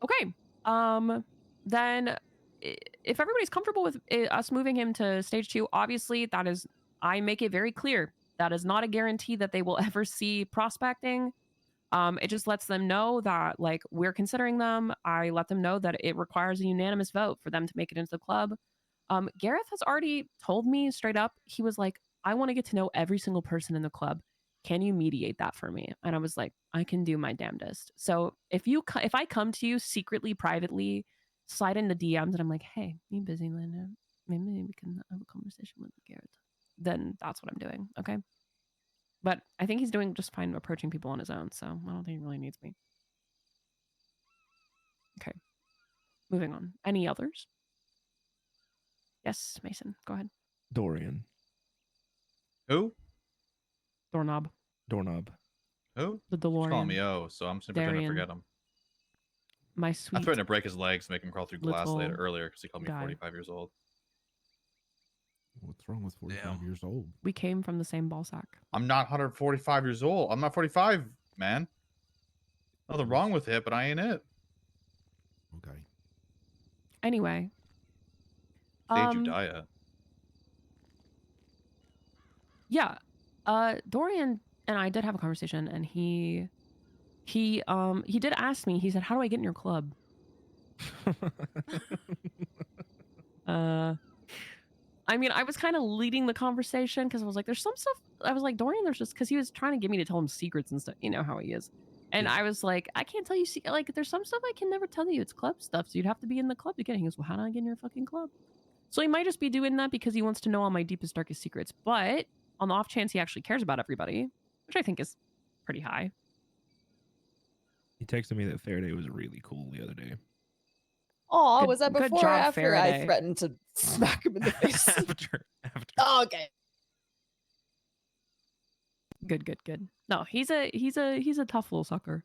Okay. Then if everybody's comfortable with us moving him to stage 2, obviously that is, I make it very clear that is not a guarantee that they will ever see prospecting. It just lets them know that like we're considering them. I let them know that it requires a unanimous vote for them to make it into the club. Gareth has already told me straight up, he was like, I want to get to know every single person in the club. Can you mediate that for me? And I was like, I can do my damnedest. So if I come to you secretly, privately, slide in the DMs and I'm like, hey, you busy, Linda? Maybe we can have a conversation with Gareth. Then that's what I'm doing. Okay. But I think he's doing just fine approaching people on his own. So I don't think he really needs me. Okay. Moving on. Any others? Yes, Mason, go ahead. Dorian. Who? Doorknob. Who? The He's calling DeLorean. me O, so I'm just pretending to Darian. forget him. My I sweet. threatened to break his legs, make him crawl through glass little earlier because he called me guy. 45 years old. What's wrong with 45 years old? We came from the same ball sack. I'm not 145 years old. I'm not 45, man. Nothing wrong with it, but I ain't it. Okay. Anyway. Stage you die at. Yeah. Dorian and I did have a conversation, and he did ask me. He said, "How do I get in your club?" I mean, I was kind of leading the conversation because I was like, "There's some stuff." I was like, "Dorian, there's just," because he was trying to get me to tell him secrets and stuff. You know how he is. And I was like, "I can't tell you like there's some stuff I can never tell you. It's club stuff, so you'd have to be in the club to get it." He goes, "Well, how do I get in your fucking club?" So he might just be doing that because he wants to know all my deepest, darkest secrets. But on the off chance he actually cares about everybody, which I think is pretty high. He texted me that Faraday was really cool the other day. Oh, Good- was that good before or job, after I Faraday. threatened to smack him in the face? after. Oh, okay. Good. No, he's a tough little sucker.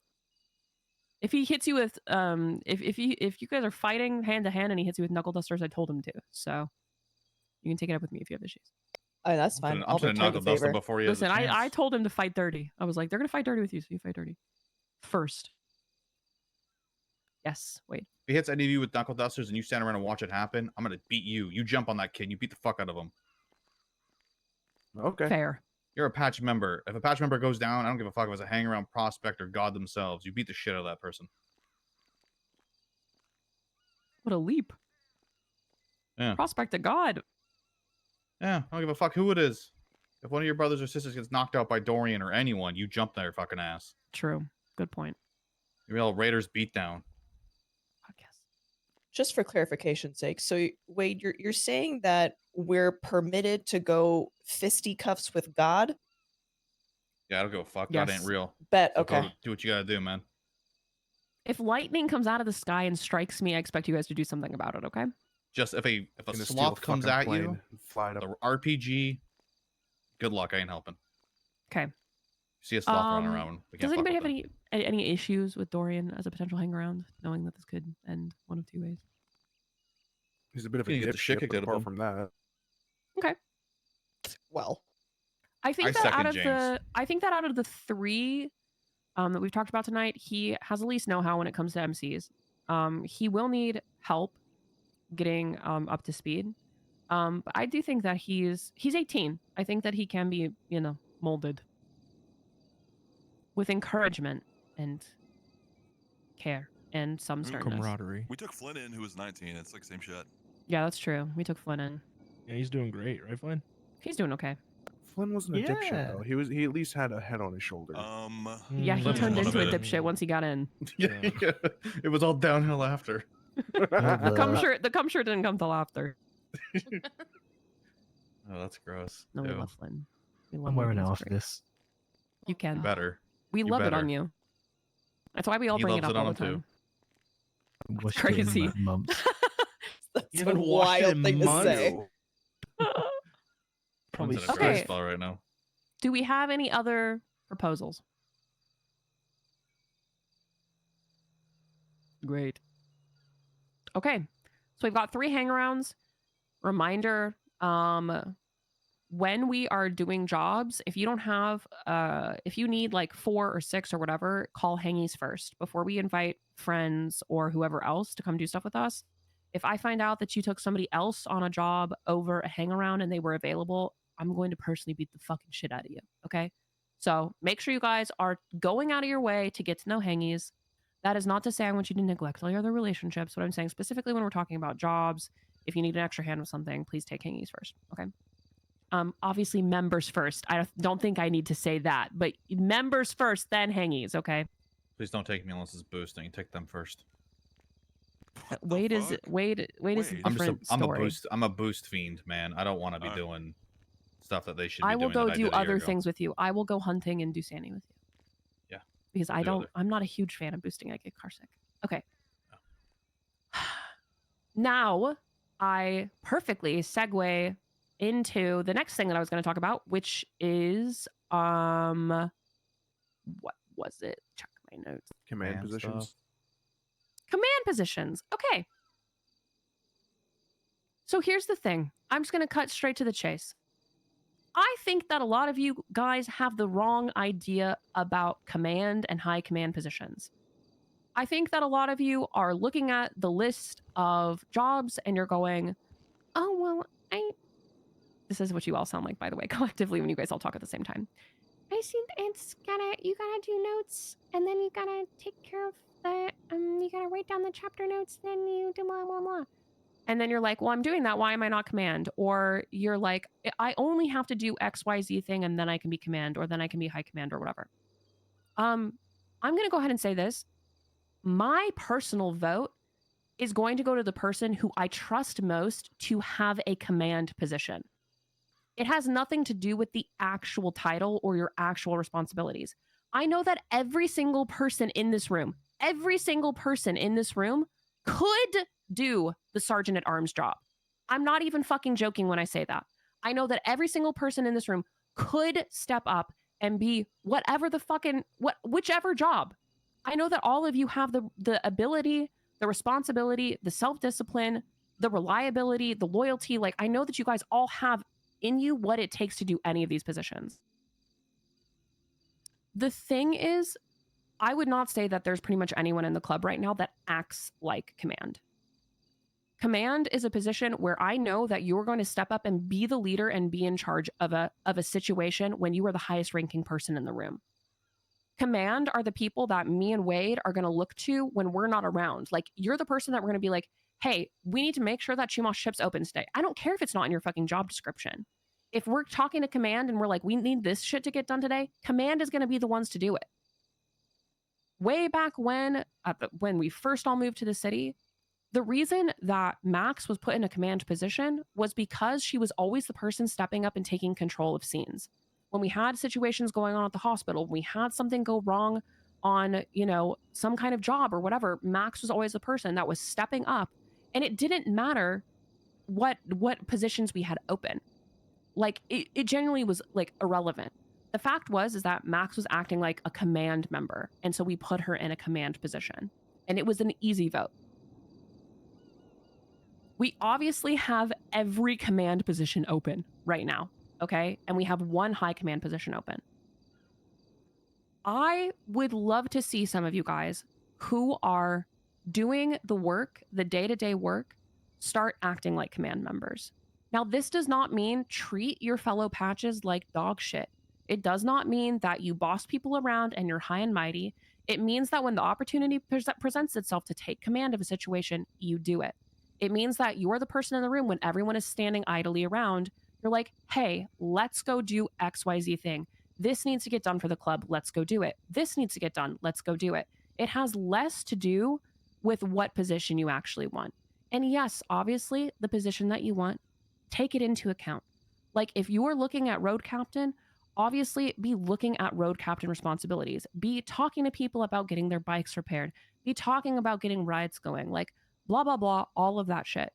If he hits you with if you guys are fighting hand to hand and he hits you with knuckle dusters, I told him to. So you can take it up with me if you have issues. Oh, that's fine. I'm I'll gonna return knuckle the dust him favor. before he has Listen, a chance. I told him to fight dirty. I was like, they're gonna fight dirty with you, so you fight dirty first. Yes. Wait. If he hits any of you with knuckle dusters and you stand around and watch it happen, I'm gonna beat you. You jump on that kid, and you beat the fuck out of him. Okay. Fair. You're a patch member. If a patch member goes down, I don't give a fuck if it's a hang around prospect or god themselves. You beat the shit out of that person. What a leap. Yeah. Prospect of God. Yeah, I don't give a fuck who it is. If one of your brothers or sisters gets knocked out by Dorian or anyone, you jump their fucking ass. True. Good point. You're all Raiders beatdown. Just for clarification's sake, so Wade, you're saying that we're permitted to go fisticuffs with God? Yeah, I don't give a fuck. God ain't Yes. real. Bet, So go okay. do what you gotta do, man. If lightning comes out of the sky and strikes me, I expect you guys to do something about it, okay? Just if a Gonna steal a sloth comes fucking at plane you, and fly it up. the RPG, good luck. I ain't helping. Okay. See a sloth running around. We Does can't fuck anybody with have any issues with Dorian as a potential hangaround, knowing that this could end one of two ways? He's a bit of a You get the shit dipshit, kicked but out of apart him. from that, Okay. Well, I think I that out second of James. the three that we've talked about tonight, he has the least know-how when it comes to MCs. He will need help getting up to speed. But I do think that he's 18. I think that he can be, molded with encouragement and care and some sternness. Camaraderie. We took Flynn in, who was 19. It's like same shit. Yeah, that's true. We took Flynn in. Yeah, he's doing great, right, Flynn? He's doing okay. Flynn wasn't a Yeah. dipshit though. He at least had a head on his shoulder. Yeah, he Flynn was turned one into a of it. dipshit once he got in. Yeah, it was all downhill after. The cum shirt didn't come till after. Oh, that's gross. No, we Ew. love Flynn. We love I'm him. wearing it He's after great. this. You can. You better. We You love it better. on you. That's why we all He bring it loves up it on all the him, time. too. Watched it Crazy. in months. That's You a haven't watched it wild in thing to months? say. Probably Flynn's in a Okay. dry spell right now. Do we have any other proposals? Great. Okay. So we've got 3 hangarounds. Reminder, when we are doing jobs, if you don't have if you need like 4 or 6 or whatever, call hangies first before we invite friends or whoever else to come do stuff with us. If I find out that you took somebody else on a job over a hangaround and they were available, I'm going to personally beat the fucking shit out of you. Okay. So make sure you guys are going out of your way to get to know hangies. That is not to say I want you to neglect all your other relationships. What I'm saying specifically when we're talking about jobs, if you need an extra hand with something, please take hangies first. Okay. Obviously members first. I don't think I need to say that, but members first, then hangies. Okay. Please don't take me unless it's boosting. Take them first. Wade is a different story. I'm a boost fiend, man. I don't want to be doing stuff that they should be I will doing go that I do did a year other ago. things with you. I will go hunting and do standing with you. Yeah. Because Do I'm not a huge fan of boosting. I get car sick. Okay. Now I perfectly segue into the next thing that I was going to talk about, which is what was it? Check my notes. Command positions. Command positions. Okay. So here's the thing. I'm just going to cut straight to the chase. I think that a lot of you guys have the wrong idea about command and high command positions. I think that a lot of you are looking at the list of jobs and you're going, oh, well, this is what you all sound like, by the way, collectively when you guys all talk at the same time. I see you gotta do notes and then you gotta take care of the, you gotta write down the chapter notes, then you do blah, blah, blah. And then you're like, well, I'm doing that. Why am I not command? Or you're like, I only have to do XYZ thing and then I can be command or then I can be high command or whatever. I'm going to go ahead and say this. My personal vote is going to go to the person who I trust most to have a command position. It has nothing to do with the actual title or your actual responsibilities. I know that every single person in this room could do the sergeant at arms job. I'm not even fucking joking when I say that. I know that every single person in this room could step up and be whichever job. I know that all of you have the ability, the responsibility, the self-discipline, the reliability, the loyalty. Like, I know that you guys all have in you what it takes to do any of these positions. The thing is, I would not say that there's pretty much anyone in the club right now that acts like command. Command is a position where I know that you're going to step up and be the leader and be in charge of a situation when you are the highest ranking person in the room. Command are the people that me and Wade are going to look to when we're not around. Like, you're the person that we're going to be like, hey, we need to make sure that Chumash ship's open today. I don't care if it's not in your fucking job description. If we're talking to Command and we're like, we need this shit to get done today, Command is going to be the ones to do it. Way back when we first all moved to the city, the reason that Max was put in a command position was because she was always the person stepping up and taking control of scenes. When we had situations going on at the hospital, when we had something go wrong on, you know, some kind of job or whatever, Max was always the person that was stepping up, and it didn't matter what positions we had open. Like, it genuinely was like irrelevant. The fact is that Max was acting like a command member, and so we put her in a command position, and it was an easy vote. We obviously have every command position open right now, okay? And we have one high command position open. I would love to see some of you guys who are doing the work, the day-to-day work, start acting like command members. Now, this does not mean treat your fellow patches like dog shit. It does not mean that you boss people around and you're high and mighty. It means that when the opportunity presents itself to take command of a situation, you do it. It means that you're the person in the room when everyone is standing idly around. You're like, hey, let's go do XYZ thing. This needs to get done for the club. Let's go do it. This needs to get done. Let's go do it. It has less to do with what position you actually want. And yes, obviously, the position that you want, take it into account. Like, if you are looking at road captain, obviously be looking at road captain responsibilities. Be talking to people about getting their bikes repaired. Be talking about getting rides going. Like, blah, blah, blah, all of that shit.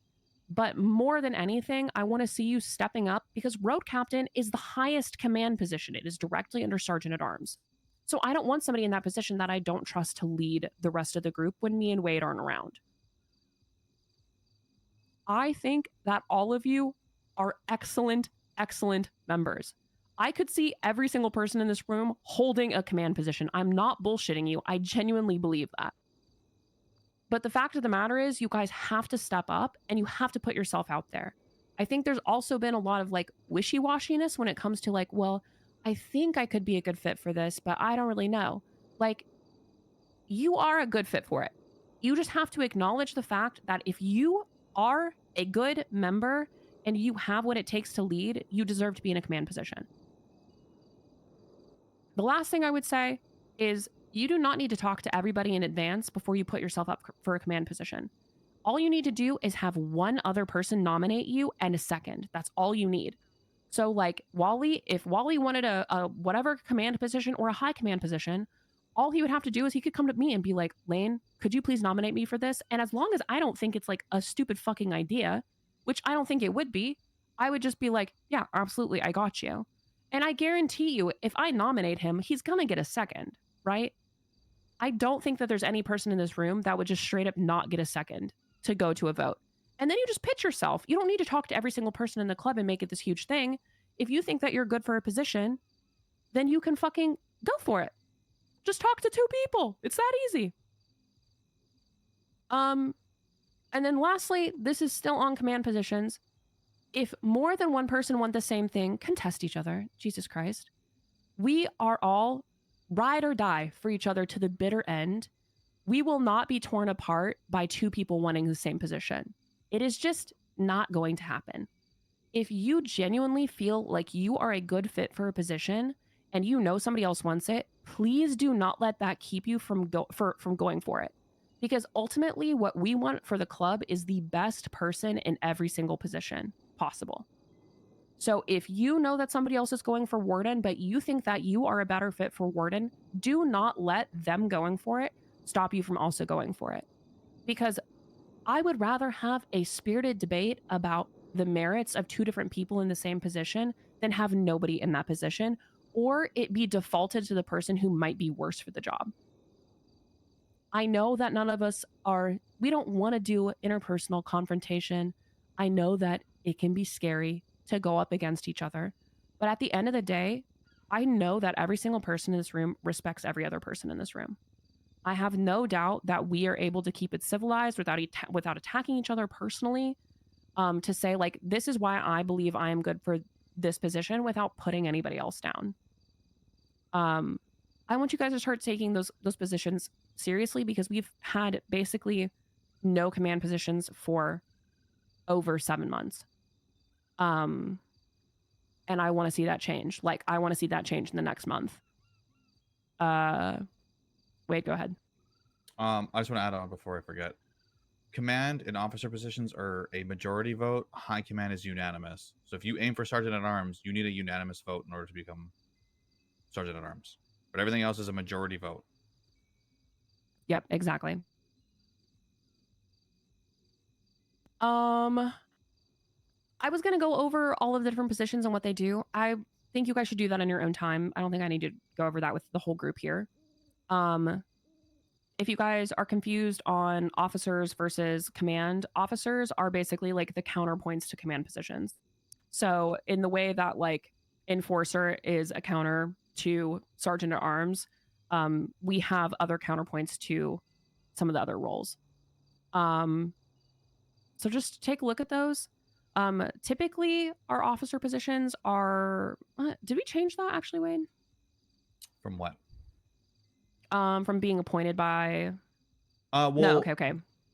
But more than anything, I want to see you stepping up because road captain is the highest command position. It is directly under sergeant at arms. So I don't want somebody in that position that I don't trust to lead the rest of the group when me and Wade aren't around. I think that all of you are excellent, excellent members. I could see every single person in this room holding a command position. I'm not bullshitting you. I genuinely believe that. But the fact of the matter is, you guys have to step up and you have to put yourself out there. I think there's also been a lot of like wishy-washiness when it comes to like, well, I think I could be a good fit for this, but I don't really know. Like, you are a good fit for it. You just have to acknowledge the fact that if you are a good member and you have what it takes to lead, you deserve to be in a command position. The last thing I would say is you do not need to talk to everybody in advance before you put yourself up for a command position. All you need to do is have one other person nominate you and a second. That's all you need. So like Wally, if Wally wanted a whatever command position or a high command position, all he would have to do is he could come to me and be like, Lane, could you please nominate me for this? And as long as I don't think it's like a stupid fucking idea, which I don't think it would be, I would just be like, yeah, absolutely, I got you. And I guarantee you, if I nominate him, he's gonna get a second, right? I don't think that there's any person in this room that would just straight up not get a second to go to a vote. And then you just pitch yourself. You don't need to talk to every single person in the club and make it this huge thing. If you think that you're good for a position, then you can fucking go for it. Just talk to 2 people. It's that easy. And then lastly, this is still on command positions. If more than one person want the same thing, contest each other. Jesus Christ. We are all ride or die for each other to the bitter end. We will not be torn apart by 2 people wanting the same position. It is just not going to happen. If you genuinely feel like you are a good fit for a position and you know somebody else wants it, please do not let that keep you from going for it. Because ultimately what we want for the club is the best person in every single position possible. So if you know that somebody else is going for warden, but you think that you are a better fit for warden, do not let them going for it stop you from also going for it. Because I would rather have a spirited debate about the merits of 2 different people in the same position than have nobody in that position, or it be defaulted to the person who might be worse for the job. I know that none of us we don't want to do interpersonal confrontation. I know that it can be scary to go up against each other. But at the end of the day, I know that every single person in this room respects every other person in this room. I have no doubt that we are able to keep it civilized without attacking each other personally. To say like, this is why I believe I am good for this position without putting anybody else down. I want you guys to start taking those positions seriously, because we've had basically no command positions for over 7 months. And I want to see that change. Like, I want to see that change in the next month. Wait, go ahead. I just want to add on before I forget. Command and officer positions are a majority vote. High command is unanimous. So if you aim for sergeant at arms, you need a unanimous vote in order to become sergeant at arms. But everything else is a majority vote. Yep, exactly. I was going to go over all of the different positions and what they do. I think you guys should do that in your own time. I don't think I need to go over that with the whole group here. If you guys are confused on officers versus command, officers are basically like the counterpoints to command positions. So in the way that like enforcer is a counter to sergeant at arms, we have other counterpoints to some of the other roles. So just take a look at those. Typically, our officer positions are... did we change that, actually, Wayne? From what? From being appointed by... Well, no, okay.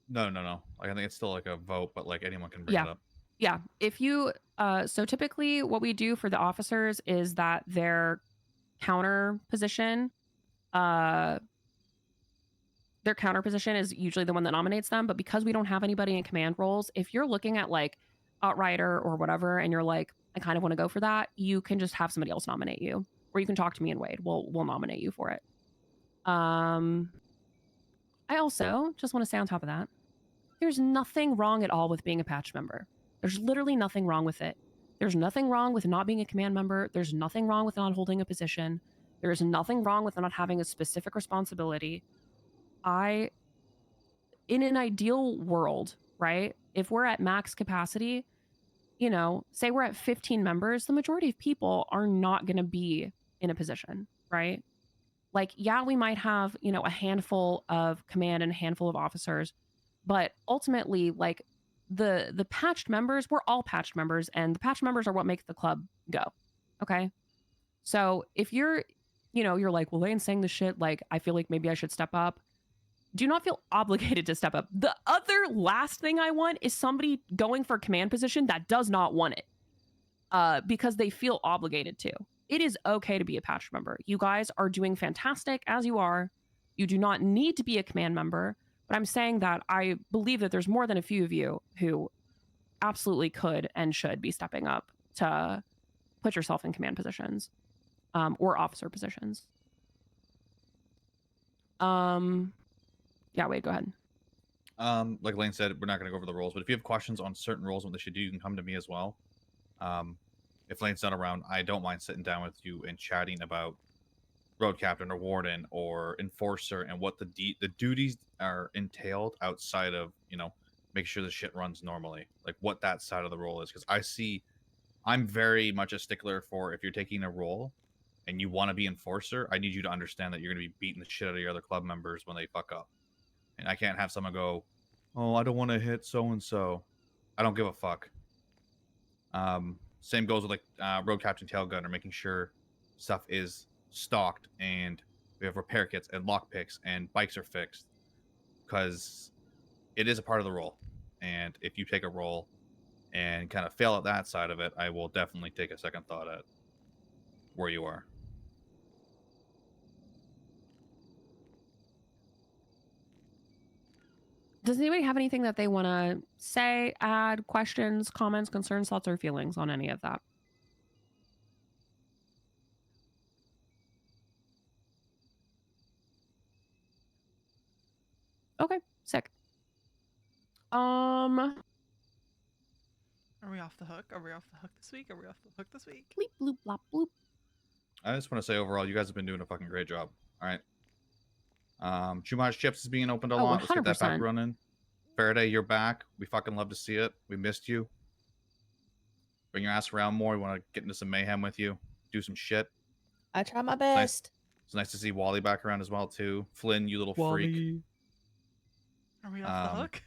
No. Like, I think it's still like a vote, but like anyone can bring it up. Yeah. If you... so typically, what we do for the officers is that their counter position... their counter position is usually the one that nominates them, but because we don't have anybody in command roles, if you're looking at like Outrider or whatever, and you're like, I kind of want to go for that, you can just have somebody else nominate you, or you can talk to me and Wade. We'll nominate you for it. I also just want to say on top of that, there's nothing wrong at all with being a patch member. There's literally nothing wrong with it. There's nothing wrong with not being a command member. There's nothing wrong with not holding a position. There is nothing wrong with not having a specific responsibility. In an ideal world, right? If we're at max capacity, you know, say we're at 15 members, the majority of people are not going to be in a position, right? Like, yeah, we might have, you know, a handful of command and a handful of officers, but ultimately, like, the patched members, we're all patched members, and the patched members are what make the club go. Okay? So if you're, you know, you're like, well, Lane's saying this shit, like, I feel like maybe I should step up. Do not feel obligated to step up. The other last thing I want is somebody going for a command position that does not want it because they feel obligated to. It is okay to be a patch member. You guys are doing fantastic as you are. You do not need to be a command member, but I'm saying that I believe that there's more than a few of you who absolutely could and should be stepping up to put yourself in command positions or officer positions. Yeah, Wade, go ahead. Like Lane said, we're not going to go over the roles, but if you have questions on certain roles, what they should do, you can come to me as well. If Lane's not around, I don't mind sitting down with you and chatting about road captain or warden or enforcer and what the duties are entailed outside of, you know, make sure the shit runs normally, like what that side of the role is. Because I'm very much a stickler for, if you're taking a role and you want to be enforcer, I need you to understand that you're going to be beating the shit out of your other club members when they fuck up. And I can't have someone go, oh, I don't want to hit so-and-so. I don't give a fuck. Same goes with like road captain tail gunner, making sure stuff is stocked and we have repair kits and lockpicks and bikes are fixed. Because it is a part of the role. And if you take a role and kind of fail at that side of it, I will definitely take a second thought at where you are. Does anybody have anything that they want to say, add, questions, comments, concerns, thoughts, or feelings on any of that? Okay, sick. Are we off the hook? Are we off the hook this week? Are we off the hook this week? Bleep, bloop, blop, bloop. I just want to say overall, you guys have been doing a fucking great job. All right. Chumage Chips is being opened a lot. Let's get that back 100%. running. Faraday, you're back. We fucking love to see it. We missed you. Bring your ass around more. We want to get into some mayhem with you. Do some shit. I try my best. It's nice to see Wally back around as well too. Flynn, you little freak. Wally. Are we off the hook?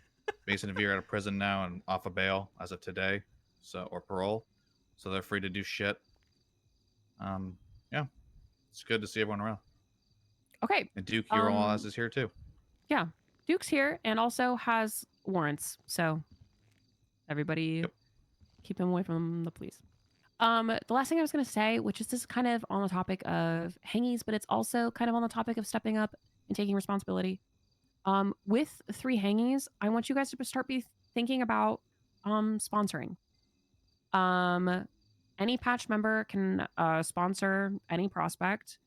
Mason and Veer out of prison now and off of bail as of today, or parole, so they're free to do shit. Yeah, it's good to see everyone around. Okay. And Duke, your all is here too. Yeah, Duke's here and also has warrants, so everybody keep him away from the police. The last thing I was going to say, which is just kind of on the topic of hangies, but it's also kind of on the topic of stepping up and taking responsibility. With 3 hangies, I want you guys to start thinking about sponsoring. Any patch member can sponsor any prospect.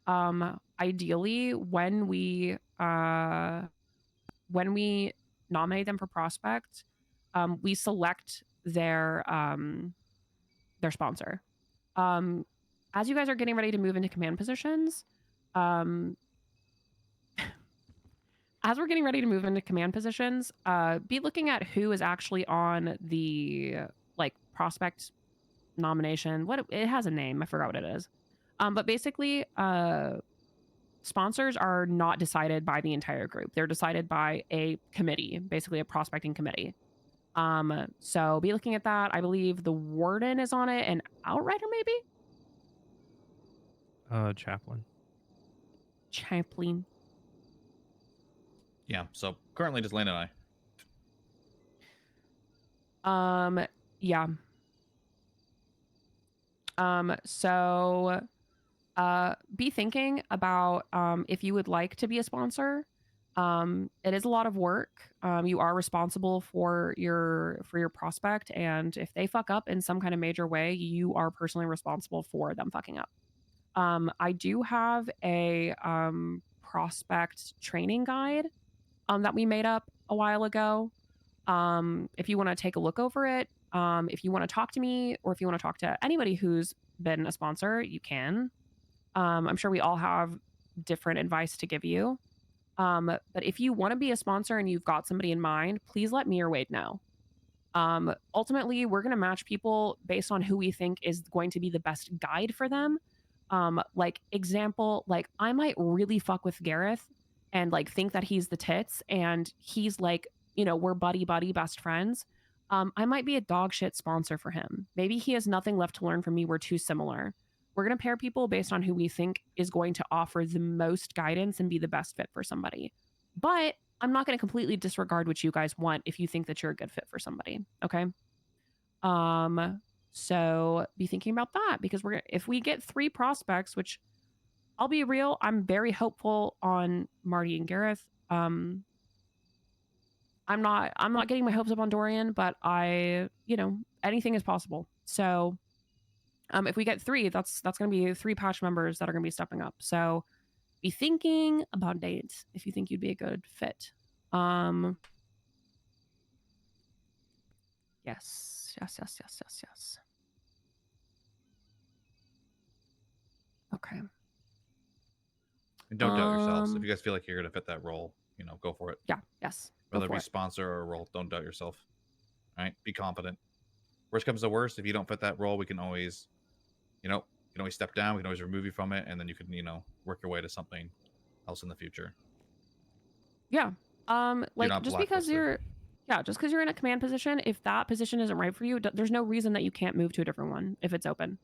Ideally, when we nominate them for prospect, we select their sponsor. As you guys are getting ready to move into command positions, be looking at who is actually on the prospect nomination. What it has a name, I forgot what it is. But basically, sponsors are not decided by the entire group. They're decided by a committee, basically a prospecting committee. So be looking at that. I believe the warden is on it and Outrider maybe? Chaplain. Chaplain. Yeah, so currently just Lane and I. Yeah. So be thinking about if you would like to be a sponsor. It is a lot of work. You are responsible for your prospect, and if they fuck up in some kind of major way, you are personally responsible for them fucking up. I do have a prospect training guide that we made up a while ago. If you want to take a look over it, if you want to talk to me, or if you want to talk to anybody who's been a sponsor, you can. I'm sure we all have different advice to give you. But if you want to be a sponsor and you've got somebody in mind, please let me or Wade know. Ultimately, we're going to match people based on who we think is going to be the best guide for them. Example, I might really fuck with Gareth and think that he's the tits and he's we're buddy best friends. I might be a dog shit sponsor for him. Maybe he has nothing left to learn from me. We're too similar. We're going to pair people based on who we think is going to offer the most guidance and be the best fit for somebody. But I'm not going to completely disregard what you guys want if you think that you're a good fit for somebody. Okay. So be thinking about that, because if we get 3 prospects, which I'll be real, I'm very hopeful on Marty and Gareth. I'm not getting my hopes up on Dorian, but anything is possible. So if we get 3, that's going to be 3 patch members that are going to be stepping up. So be thinking about dates if you think you'd be a good fit. Yes. Okay. And don't doubt yourselves. If you guys feel like you're gonna fit that role, go for it. Yeah. Yes. Whether it be sponsor or a role, don't doubt yourself. All right. Be confident. Worst comes to worst, if you don't fit that role, we can always, you can always step down. We can always remove you from it, and then you can, work your way to something else in the future. Yeah. Just because you're in a command position, if that position isn't right for you, there's no reason that you can't move to a different one if it's open.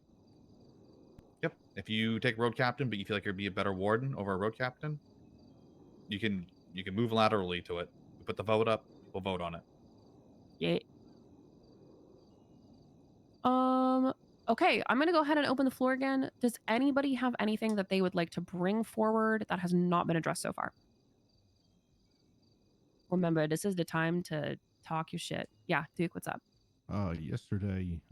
Yep. If you take road captain, but you feel like you'd be a better warden over a road captain, you can move laterally to it. We put the vote up. We'll vote on it. Yeah. Okay, I'm gonna go ahead and open the floor again. Does anybody have anything that they would like to bring forward that has not been addressed so far? Remember, this is the time to talk your shit. Yeah, Duke, what's up? Yesterday,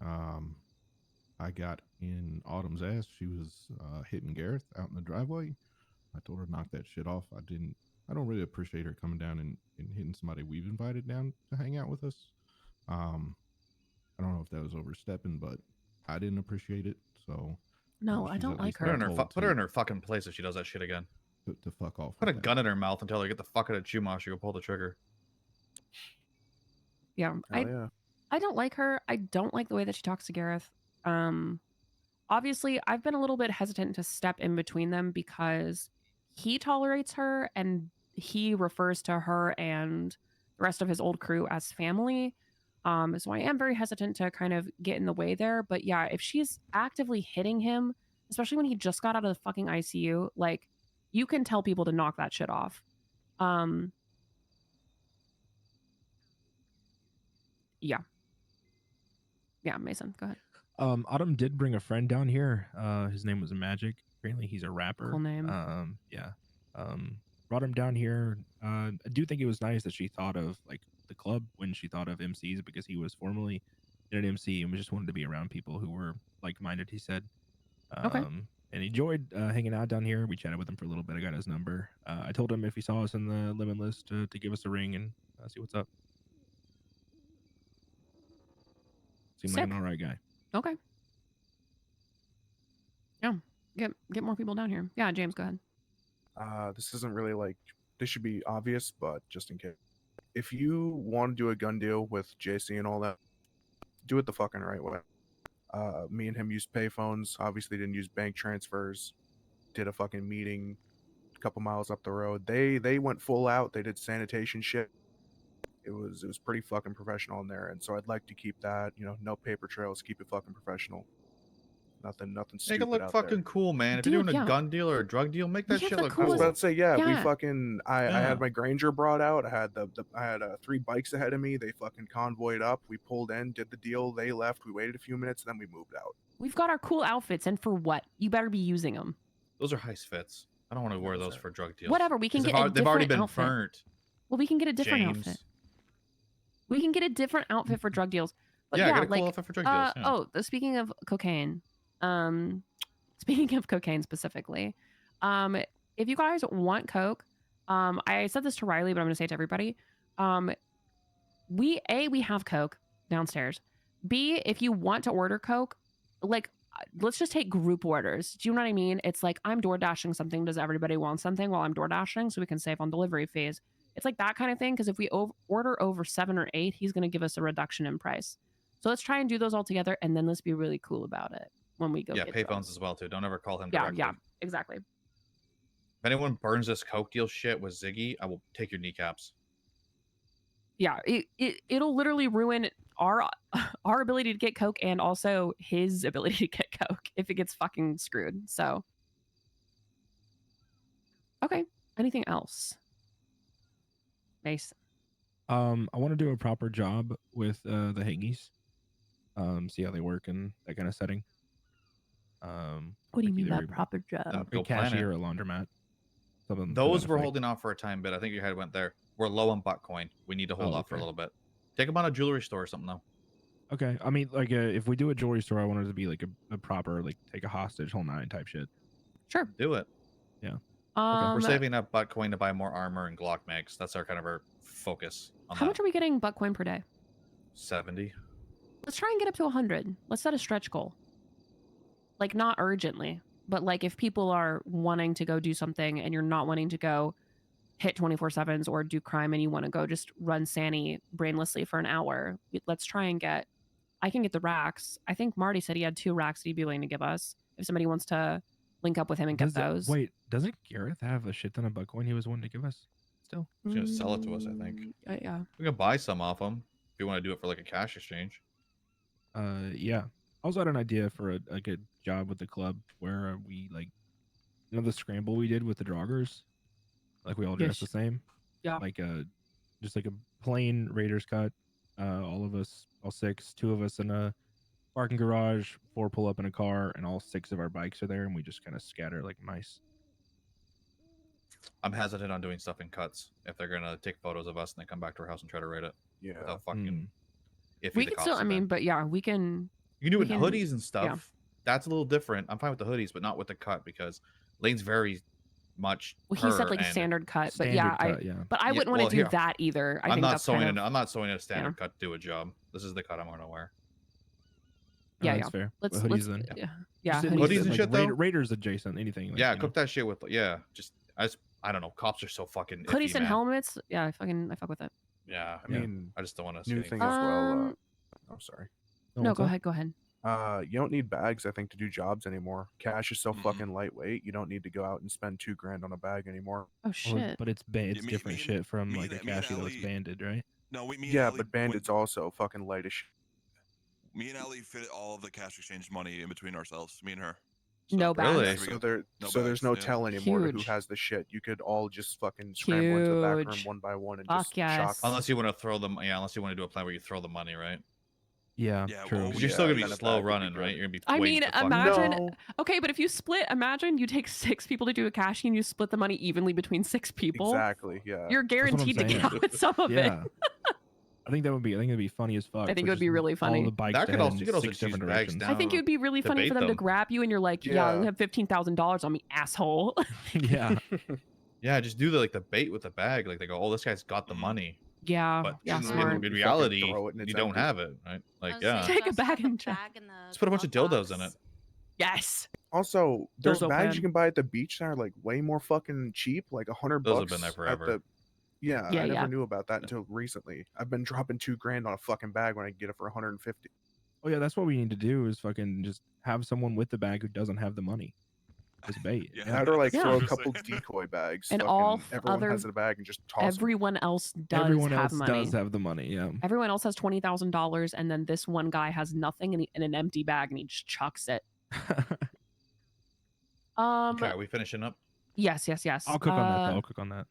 I got in Autumn's ass. She was hitting Gareth out in the driveway. I told her to knock that shit off. I don't really appreciate her coming down and hitting somebody we've invited down to hang out with us. I don't know if that was overstepping, but I didn't appreciate it. So no, I don't like her. Put her in her fucking place if she does that shit again. To fuck off. Put a gun in her mouth and tell her, get the fuck out of Chumash. You'll pull the trigger. Yeah, I don't like her. I don't like the way that she talks to Gareth. obviously, I've been a little bit hesitant to step in between them because he tolerates her and he refers to her and the rest of his old crew as family. So I am very hesitant to kind of get in the way there. But yeah, if she's actively hitting him, especially when he just got out of the fucking ICU, like you can tell people to knock that shit off. Yeah. Yeah, Mason, go ahead. Autumn did bring a friend down here. His name was Magic. Apparently, he's a rapper. Cool name. Yeah. Brought him down here. I do think it was nice that she thought of like the club when she thought of MCs because he was formerly in an MC and we just wanted to be around people who were like-minded. He said. Okay. And he enjoyed hanging out down here. We chatted with him for a little bit. I got his number. I told him if he saw us in the limit list to give us a ring and see what's up. Seemed like an Sick. all right guy. Okay. Yeah. Get more people down here. Yeah, James, go ahead. This isn't really like this should be obvious, but just in case, if you want to do a gun deal with JC and all that, do it the fucking right way. Me and him used payphones. Obviously, didn't use bank transfers. Did a fucking meeting a couple miles up the road. They went full out. They did sanitation shit. It was pretty fucking professional in there, and so I'd like to keep that. You know, no paper trails. Keep it fucking professional. Nothing Make stupid it look out fucking there. cool, man. If Dude, you're doing a yeah. gun deal or a drug deal, make that We have shit the look I was cool. about to say, yeah, we Yeah. fucking I had my Granger brought out. I had I had 3 bikes ahead of me. They fucking convoyed up. We pulled in, did the deal. They left. We waited a few minutes, then we moved out. We've got our cool outfits, and for what? You better be using them. Those are heist fits. I don't want to wear those for drug deals. Whatever, we can 'Cause get a they've already different been outfit. burnt. Well, we can get a different James. outfit. We can get a different outfit for drug deals. But Yeah, yeah, get a cool like, outfit for drug deals, yeah. Oh, speaking of cocaine, speaking of cocaine specifically, if you guys want coke, I said this to Riley, but I'm going to say it to everybody. We have coke downstairs. B, if you want to order coke, like, let's just take group orders. Do you know what I mean? It's like I'm door dashing something. Does everybody want something while I'm door dashing so we can save on delivery fees? It's like that kind of thing. Because if we order over 7 or 8, he's going to give us a reduction in price. So let's try and do those all together, and then let's be really cool about it when we go. Yeah, get payphones drugs. as well too. Don't ever call him Yeah, directly. yeah, exactly. If anyone burns this coke deal shit with Ziggy, I will take your kneecaps. Yeah, it'll literally ruin our ability to get coke and also his ability to get coke if it gets fucking screwed. So, okay, anything else? Nice. I want to do a proper job with the Higgies. See how they work in that kind of setting. What do you mean by proper job? Go A plan cashier it. or a laundromat. Something to Those that we're effect. holding off for a time bit. I think your head went there. We're low on butt coin. We need to hold Oh, off for a okay. little bit. Take them on a jewelry store or something though. Okay, I mean, like, if we do a jewelry store, I want it to be like a proper, like, take a hostage, whole 9 type shit. Sure. Do it. Yeah. We're saving up butt coin to buy more armor and Glock mags. That's our kind of our focus on How that. much are we getting butt coin per day? 70. Let's try and get up to 100. Let's set a stretch goal. Like, not urgently, but like if people are wanting to go do something and you're not wanting to go hit 24/7s or do crime and you want to go just run Sanny brainlessly for an hour, let's try and get. I can get the racks. I think Marty said he had 2 racks that he'd be willing to give us if somebody wants to link up with him and get those. Wait, doesn't Gareth have a shit ton of butt coin he was wanting to give us still? He's gonna sell it to us, I think. Yeah. We can buy some off him if you want to do it for like a cash exchange. Yeah. I also had an idea for a good job with the club where we, like, you know, the scramble we did with the joggers? Like, we all dressed the same? Yeah. Like, just like a plain Raiders cut. All of us, all 6, 2 of us in a parking garage, 4 pull up in a car, and all 6 of our bikes are there, and we just kind of scatter like mice. I'm hesitant on doing stuff in cuts if they're gonna take photos of us and then come back to our house and try to rate it. Yeah. Without fucking. If We can still. I mean, but yeah, we can. you can do it we in can- hoodies and stuff. yeah. That's a little different. I'm fine with the hoodies, but not with the cut because lane's very much. Well, he said her like a and- standard cut, but Standard yeah, cut, yeah. but I Yeah, wouldn't want to well, do here, that either. I I'm think not that's sewing kind in. of, I'm not sewing in a standard cut to do a job. This is the cut I'm gonna wear. Yeah, that's yeah. fair. Let's- But hoodies let's- then. yeah, Just hoodies. Hoodies and like shit, though? Raiders adjacent, anything. Like, Yeah, you know. cook that shit with. Yeah, just I don't know. Cops are so fucking. hoodies iffy, and man. helmets. Yeah, I fuck with it. Yeah, I mean, I just don't want to. new thing as well. I'm sorry. No, go ahead. Go ahead. You don't need bags, I think, to do jobs anymore. Cash is so Mm-mm. fucking lightweight. You don't need to go out and spend $2,000 on a bag anymore. Oh Well, shit. but it's it's different shit from like a cashy that's banded, right? No, me and Yeah, Allie but bandits also fucking light as shit. Me and Allie fit all of the cash exchange money in between ourselves. Me and her. No Really? bags. So there's bags, no yeah. tell anymore to who Huge. has the shit. You could all just fucking scramble into the back room Huge. one by one and Fuck just shock. yes. Unless you want to throw them, yeah. Unless you want to do a plan where you throw the money, right? Yeah, true. Because you're still gonna be then a slow bag would be running, good. right? You're gonna be. I waiting mean, for fucking- imagine. No. Okay, but if you split, imagine you take 6 people to do a cash and you split the money evenly between 6 people. Exactly. Yeah. You're That's what I'm guaranteed to get saying. out with some of Yeah. it. I think it'd be funny as fuck. I think for it would be just really all funny. the bikes That to could head also- in you could also 6 choose different bags directions. I think it would be really funny for Debate them to them. grab you and you're like, yeah, I Yeah. have $15,000 on me, asshole. Yeah. Yeah, just do the bait with the bag. Like they go, oh, this guy's got the money. Yeah, But yeah, in, smart. in reality, throw it and you it's don't empty. have it, right? Like, was yeah. saying, Take a also bag have and check. bag in the Let's put a bunch of glove dildos in box. it. Yes. Also, there's Dildo bags pen. you can buy at the beach that are like way more fucking cheap, like $100 Those bucks. have been there at forever. the- Yeah, Yeah, I never yeah. knew about that until recently. I've been dropping $2,000 on a fucking bag when I can get it for 150. Oh yeah, that's what we need to do is fucking just have someone with the bag who doesn't have the money as bait. Yeah. That or like Yeah. throw a Just couple saying. decoy bags. And fucking all everyone other- has it in a bag and just toss 'em. Everyone else does Everyone have else money. does have the money. Yeah. Everyone else has $20,000, and then this one guy has nothing in an empty bag, and he just chucks it. Okay, are we finishing up? Yes, yes, yes. I'll cook on that though. I'll cook on that.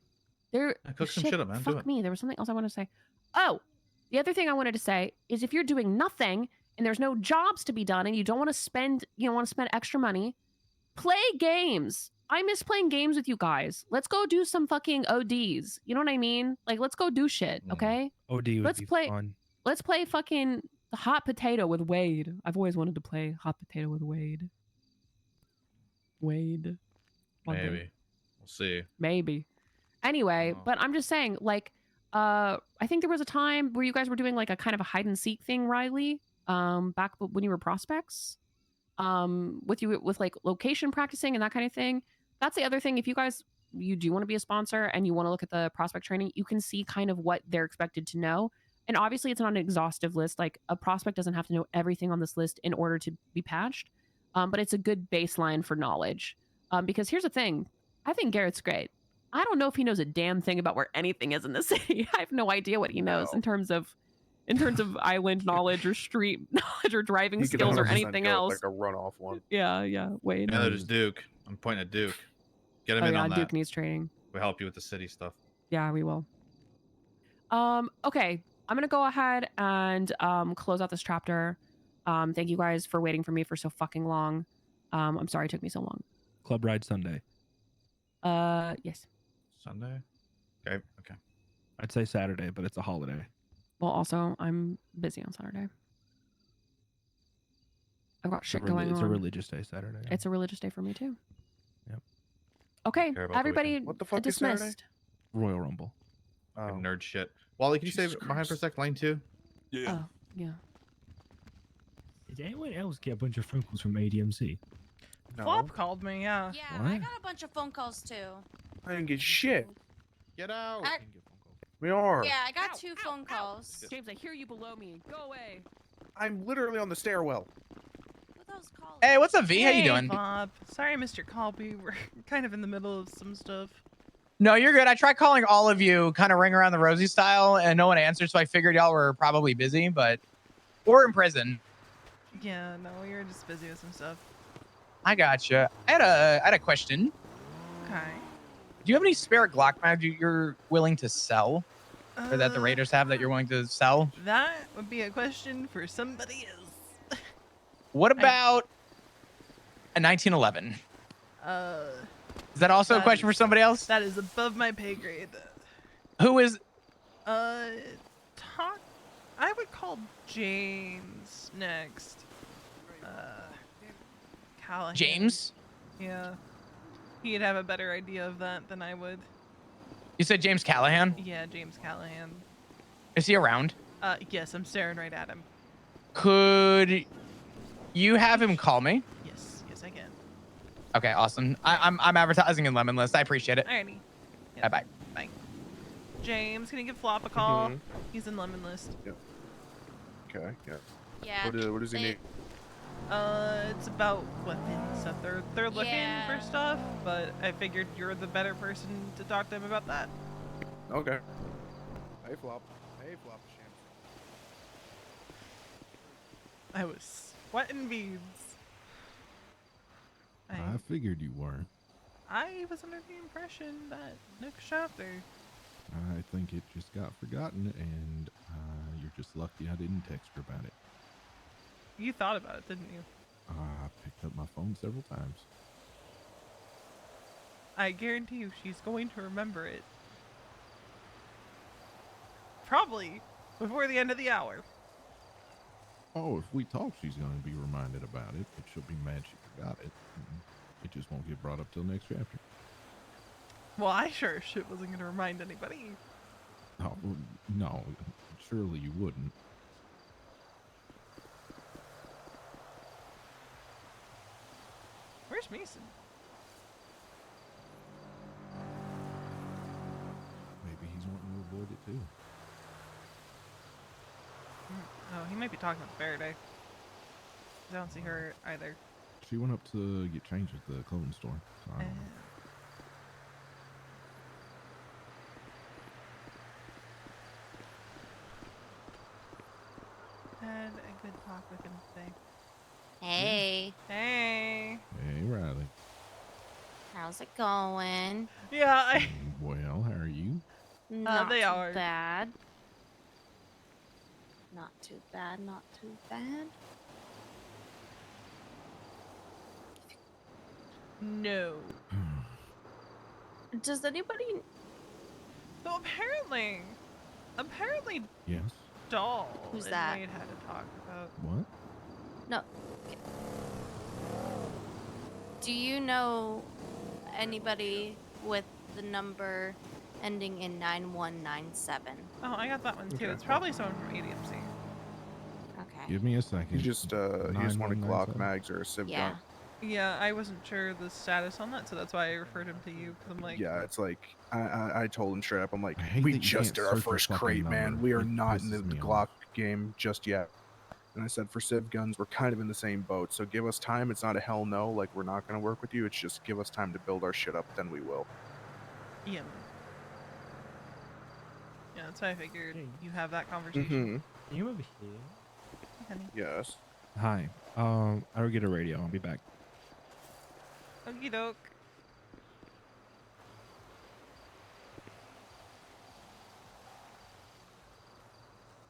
There, cook some shit, shit up, man. Do Fuck it. me. There was something else I wanted to say. Oh, the other thing I wanted to say is if you're doing nothing and there's no jobs to be done and you don't want to spend, extra money, play games. I miss playing games with you guys. Let's go do some fucking ODs. You know what I mean? Like, let's go do shit. Okay. OD would Let's be play. fun. Let's play fucking hot potato with Wade. I've always wanted to play hot potato with Wade. Wade. One day. Maybe. We'll see. Maybe. Anyway, but I'm just saying, like, I think there was a time where you guys were doing like a kind of a hide and seek thing, Riley. Back when you were prospects. With like location practicing and that kind of thing. That's the other thing. If you do want to be a sponsor and you want to look at the prospect training, you can see kind of what they're expected to know. And obviously it's not an exhaustive list. Like a prospect doesn't have to know everything on this list in order to be patched. But it's a good baseline for knowledge. Because here's the thing. I think Garrett's great. I don't know if he knows a damn thing about where anything is in the city. I have no idea what he knows in terms of island knowledge or street knowledge or driving He could skills or 100% anything go else. with, like a runoff one. Yeah, Wade. Yeah, there's Duke. I'm pointing at Duke. Get him Oh in yeah, on that. Duke needs training. We'll help you with the city stuff. Yeah, we will. Okay, I'm gonna go ahead and close out this chapter. Thank you guys for waiting for me for so fucking long. I'm sorry it took me so long. Club ride Sunday. Yes. Sunday? Okay. I'd say Saturday, but it's a holiday. Well, also I'm busy on Saturday. I've got shit going on. It's a religious day, Saturday. It's a religious day for me too. Yep. Okay, Care about the everybody weekend. What the fuck is dismissed. Saturday? Royal Rumble. Fucking nerd shit. Wally, can you stay Jesus behind for a Christ. sec? Lane 2? Yeah. Oh, yeah. Did anyone else get a bunch of phone calls from ADMC? No. Flop called me, yeah. Yeah, I got a bunch of phone calls too. I didn't get shit. Get out. We are. Yeah, I got 2 phone calls. James, I hear you below me. Go away. I'm literally on the stairwell. Who those calls? Hey, what's up, V? How you doing? Bob. Sorry I missed your call. We were kind of in the middle of some stuff. No, you're good. I tried calling all of you, kind of ring around the rosy style, and no one answered, so I figured y'all were probably busy, but or in prison. Yeah, no, we were just busy with some stuff. I gotcha. I had a question. Okay. Do you have any spare Glock mags you're willing to sell, or that the Raiders have that you're willing to sell? That would be a question for somebody else. What about a 1911? Is that also a question for somebody else? That is above my pay grade. Who is? Talk. I would call James next. Callahan. James? Yeah. He'd have a better idea of that than I would. You said James Callahan? Yeah, James Callahan. Is he around? Yes, I'm staring right at him. Could you have him call me? Yes, I can. Okay, awesome. I'm advertising in Lemon List. I appreciate it. Alrighty. Bye bye. Bye. James, can you give Flop a call? Mhm. He's in Lemon List. Okay. Yeah. Yeah. What does he need? It's about weapons stuff. They're looking for stuff, but I figured you're the better person to talk to them about that. Okay. Hey, Flop. Hey, Flop. I was sweating beads. I figured you were. I was under the impression that next chapter. I think it just got forgotten, and you're just lucky I didn't text her about it. You thought about it, didn't you? I picked up my phone several times. I guarantee you she's going to remember it. Probably before the end of the hour. Oh, if we talk, she's going to be reminded about it, but she'll be mad she forgot it. It just won't get brought up till next chapter. Well, I sure as shit wasn't going to remind anybody. Oh, no, surely you wouldn't. Where's Mason? Maybe he's wanting to avoid it too. Oh, he might be talking with Faraday. I don't see her either. She went up to get changed at the clothing store, so I don't know. Had a good talk with him today. Hey. Hey. Hey, Riley. How's it going? Yeah, Well, how are you? Not they too are. bad. Not too bad, not too bad. No. Does anybody... So apparently Yes. Doll Who's and that? Wade had to talk about. What? No. Do you know anybody with the number ending in 9197? Oh, I got that one too. Okay. It's probably someone from ADMC. Okay. Give me a second. You just want a Glock 9197. mags or a Civ Yeah. gun. Yeah, I wasn't sure the status on that, so that's why I referred him to you. Cause I'm like, Yeah, it's like I told him straight up. I'm like, hate we that you just can't did our search a first fucking crate, man. number. We are It not in the pisses me Glock off. game just yet. And I said, for Civ guns, we're kind of in the same boat. So give us time. It's not a hell no. Like, we're not going to work with you. It's just give us time to build our shit up. Then we will. yeah. Yeah, that's why I figured you have that conversation. Mm-hmm. You over here? Honey. Yes. Hi. I'll get a radio. I'll be back. Okie doke.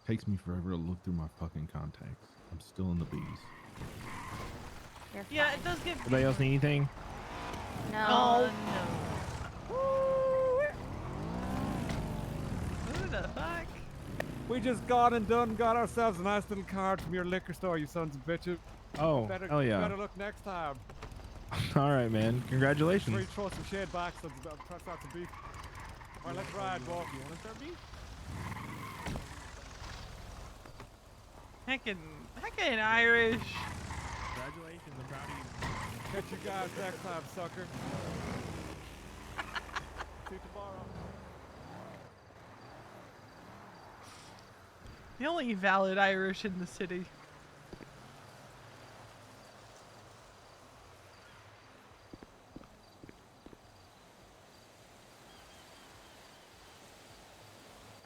Takes me forever to look through my fucking contacts. I'm still in the bees. Yeah, it does give. Anybody else need anything? No. No. Who the fuck? We just got ourselves a nice little card from your liquor store, you sons of bitches. Oh, hell yeah. Better look next time. All right, man. Congratulations. Free throw some shade back, sons of press out some beef. All right, let's ride, Bob. You want to start beef? Heckin' Irish. Congratulations. I'm proud of you. Catch you guys next time, sucker. See you tomorrow. The only valid Irish in the city.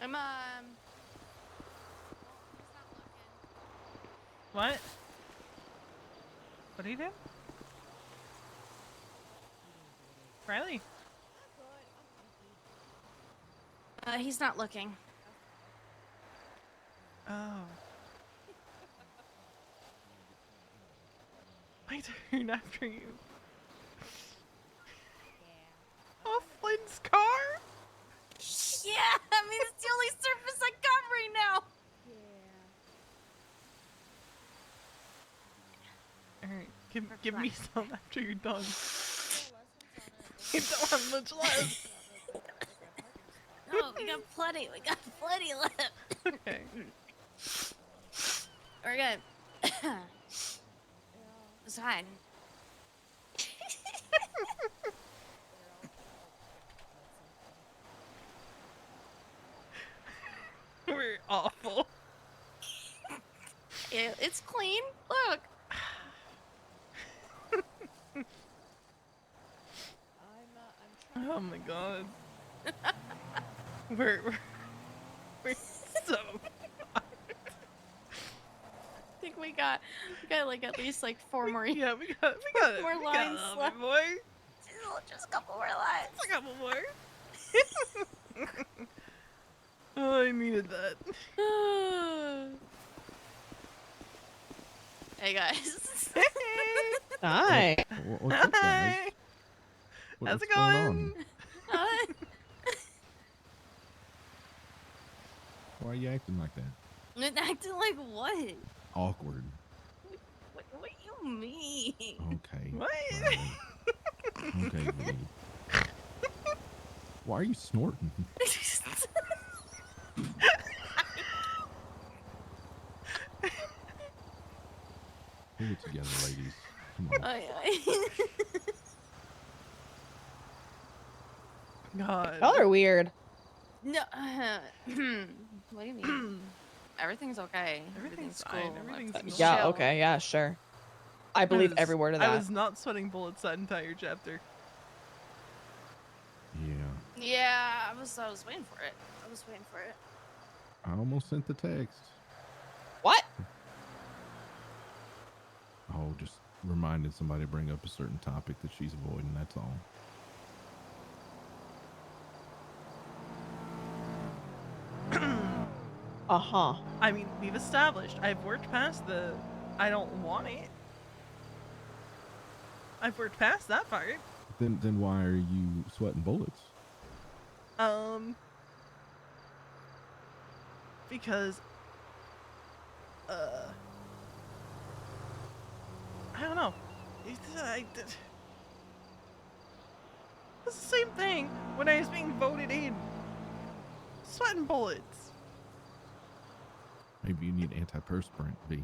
I'm What? What do you do? Riley? he's not looking. Oh. My turn after you. Oh, Flynn's car? Yeah, I mean, it's the only surface I got right now. Alright, give me some after you're done. You don't have much left. No, we got plenty. We got plenty left. Okay. We're good. It's fine. We're awful. It's clean. Look. Oh my god. We're so I think we got like at least like four more. Yeah, we got more we got lines a little left. bit more. Just a couple more lines. Just a couple more. Oh, I needed that. Hey guys. Hi. What's up, guys? How's What's it going going? on? Why are you acting like that? Acting like what? Awkward. What you mean? Okay. What? Fine. Okay, V. Why are you snorting? Pull it together, ladies. Come on. God. Y'all are weird. No. What do you mean? Everything's okay. Everything's cool. fine. Everything's Yeah, chill. okay, yeah, sure. I believe every word of that. I was not sweating bullets that entire chapter. Yeah. Yeah, I was waiting for it. I almost sent the text. What? Oh, just reminded somebody to bring up a certain topic that she's avoiding, that's all. Uh-huh. I mean, we've established. I've worked past the I don't want it. I've worked past that part. Then why are you sweating bullets? Because I don't know. It's the same thing when I was being voted in. Sweating bullets. Maybe you need antiperspirant, V.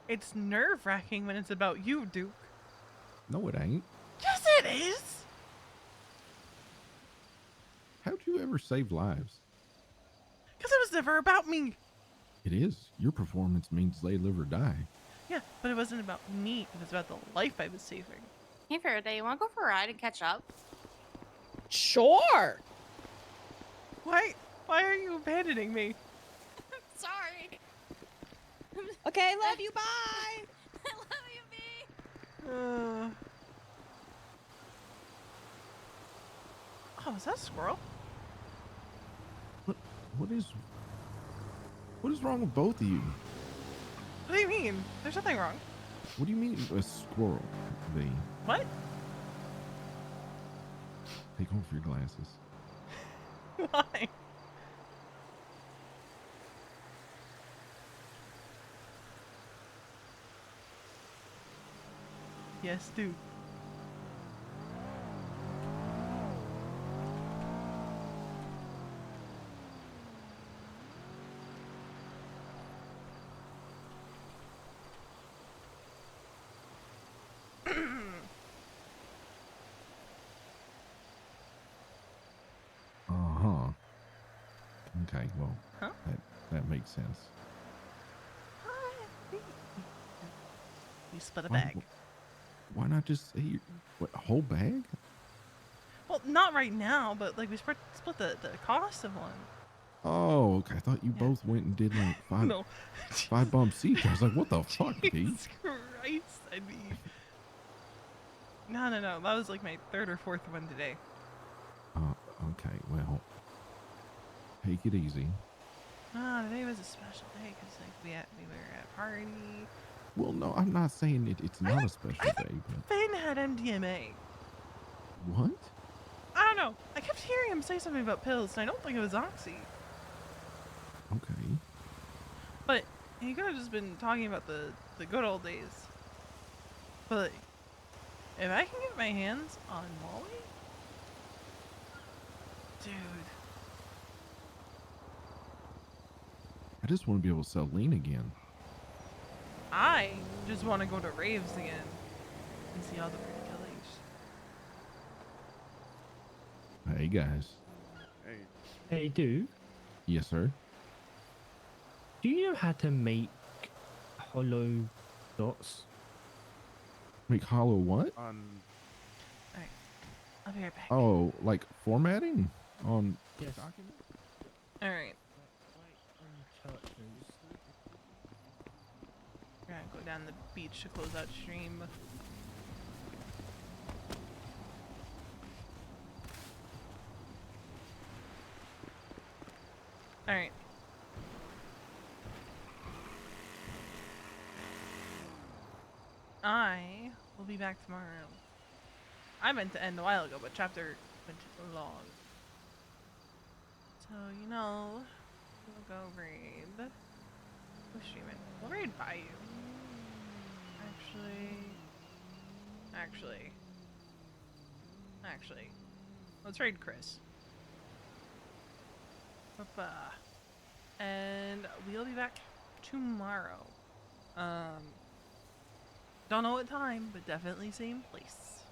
It's nerve-wracking when it's about you, Duke. No, it ain't. Yes, it is. How'd you ever save lives? Because it was never about me. It is. Your performance means they live or die. Yeah, but it wasn't about me. It was about the life I was saving. Hey Faraday, you wanna go for a ride and catch up? Sure. Why are you abandoning me? Sorry. Okay, love you, bye. I love you, B. Oh, is that a squirrel? What is wrong with both of you? What do you mean? There's nothing wrong. What do you mean a squirrel, V? What? Take off your glasses. Why? Yes, Duke. Uh-huh. Okay, well, Huh? that makes sense. We split a bag. Why not just say a whole bag? Well, not right now, but like we split the cost of one. Oh, okay. I thought you both went and did like five No. 5 bumps each. I was like, what the fuck, Pete? Jesus Christ, I'd be... No. That was like my third or fourth one today. Okay, well, take it easy. Today was a special day because like we were at a party. Well, no, I'm not saying it's not a special day, but Finn had MDMA. what? I don't know. I kept hearing him say something about pills, and I don't think it was Oxy. Okay. But he could have just been talking about the good old days. But if I can get my hands on Molly, dude. I just want to be able to sell lean again. I just want to go to raves again and see all the pretty killings. Hey, guys. Hey, dude. Yes, sir. Do you know how to make hollow dots? Make hollow what? I'll be right back. Oh, like formatting on Yes. document? All right. We're gonna go down the beach to close out stream. All right. I will be back tomorrow. I meant to end a while ago, but chapter went too long. So, you know, we'll go raid. Who's streaming? We'll raid by you. Actually. Let's raid Chris. And we'll be back tomorrow. Don't know what time, but definitely same place.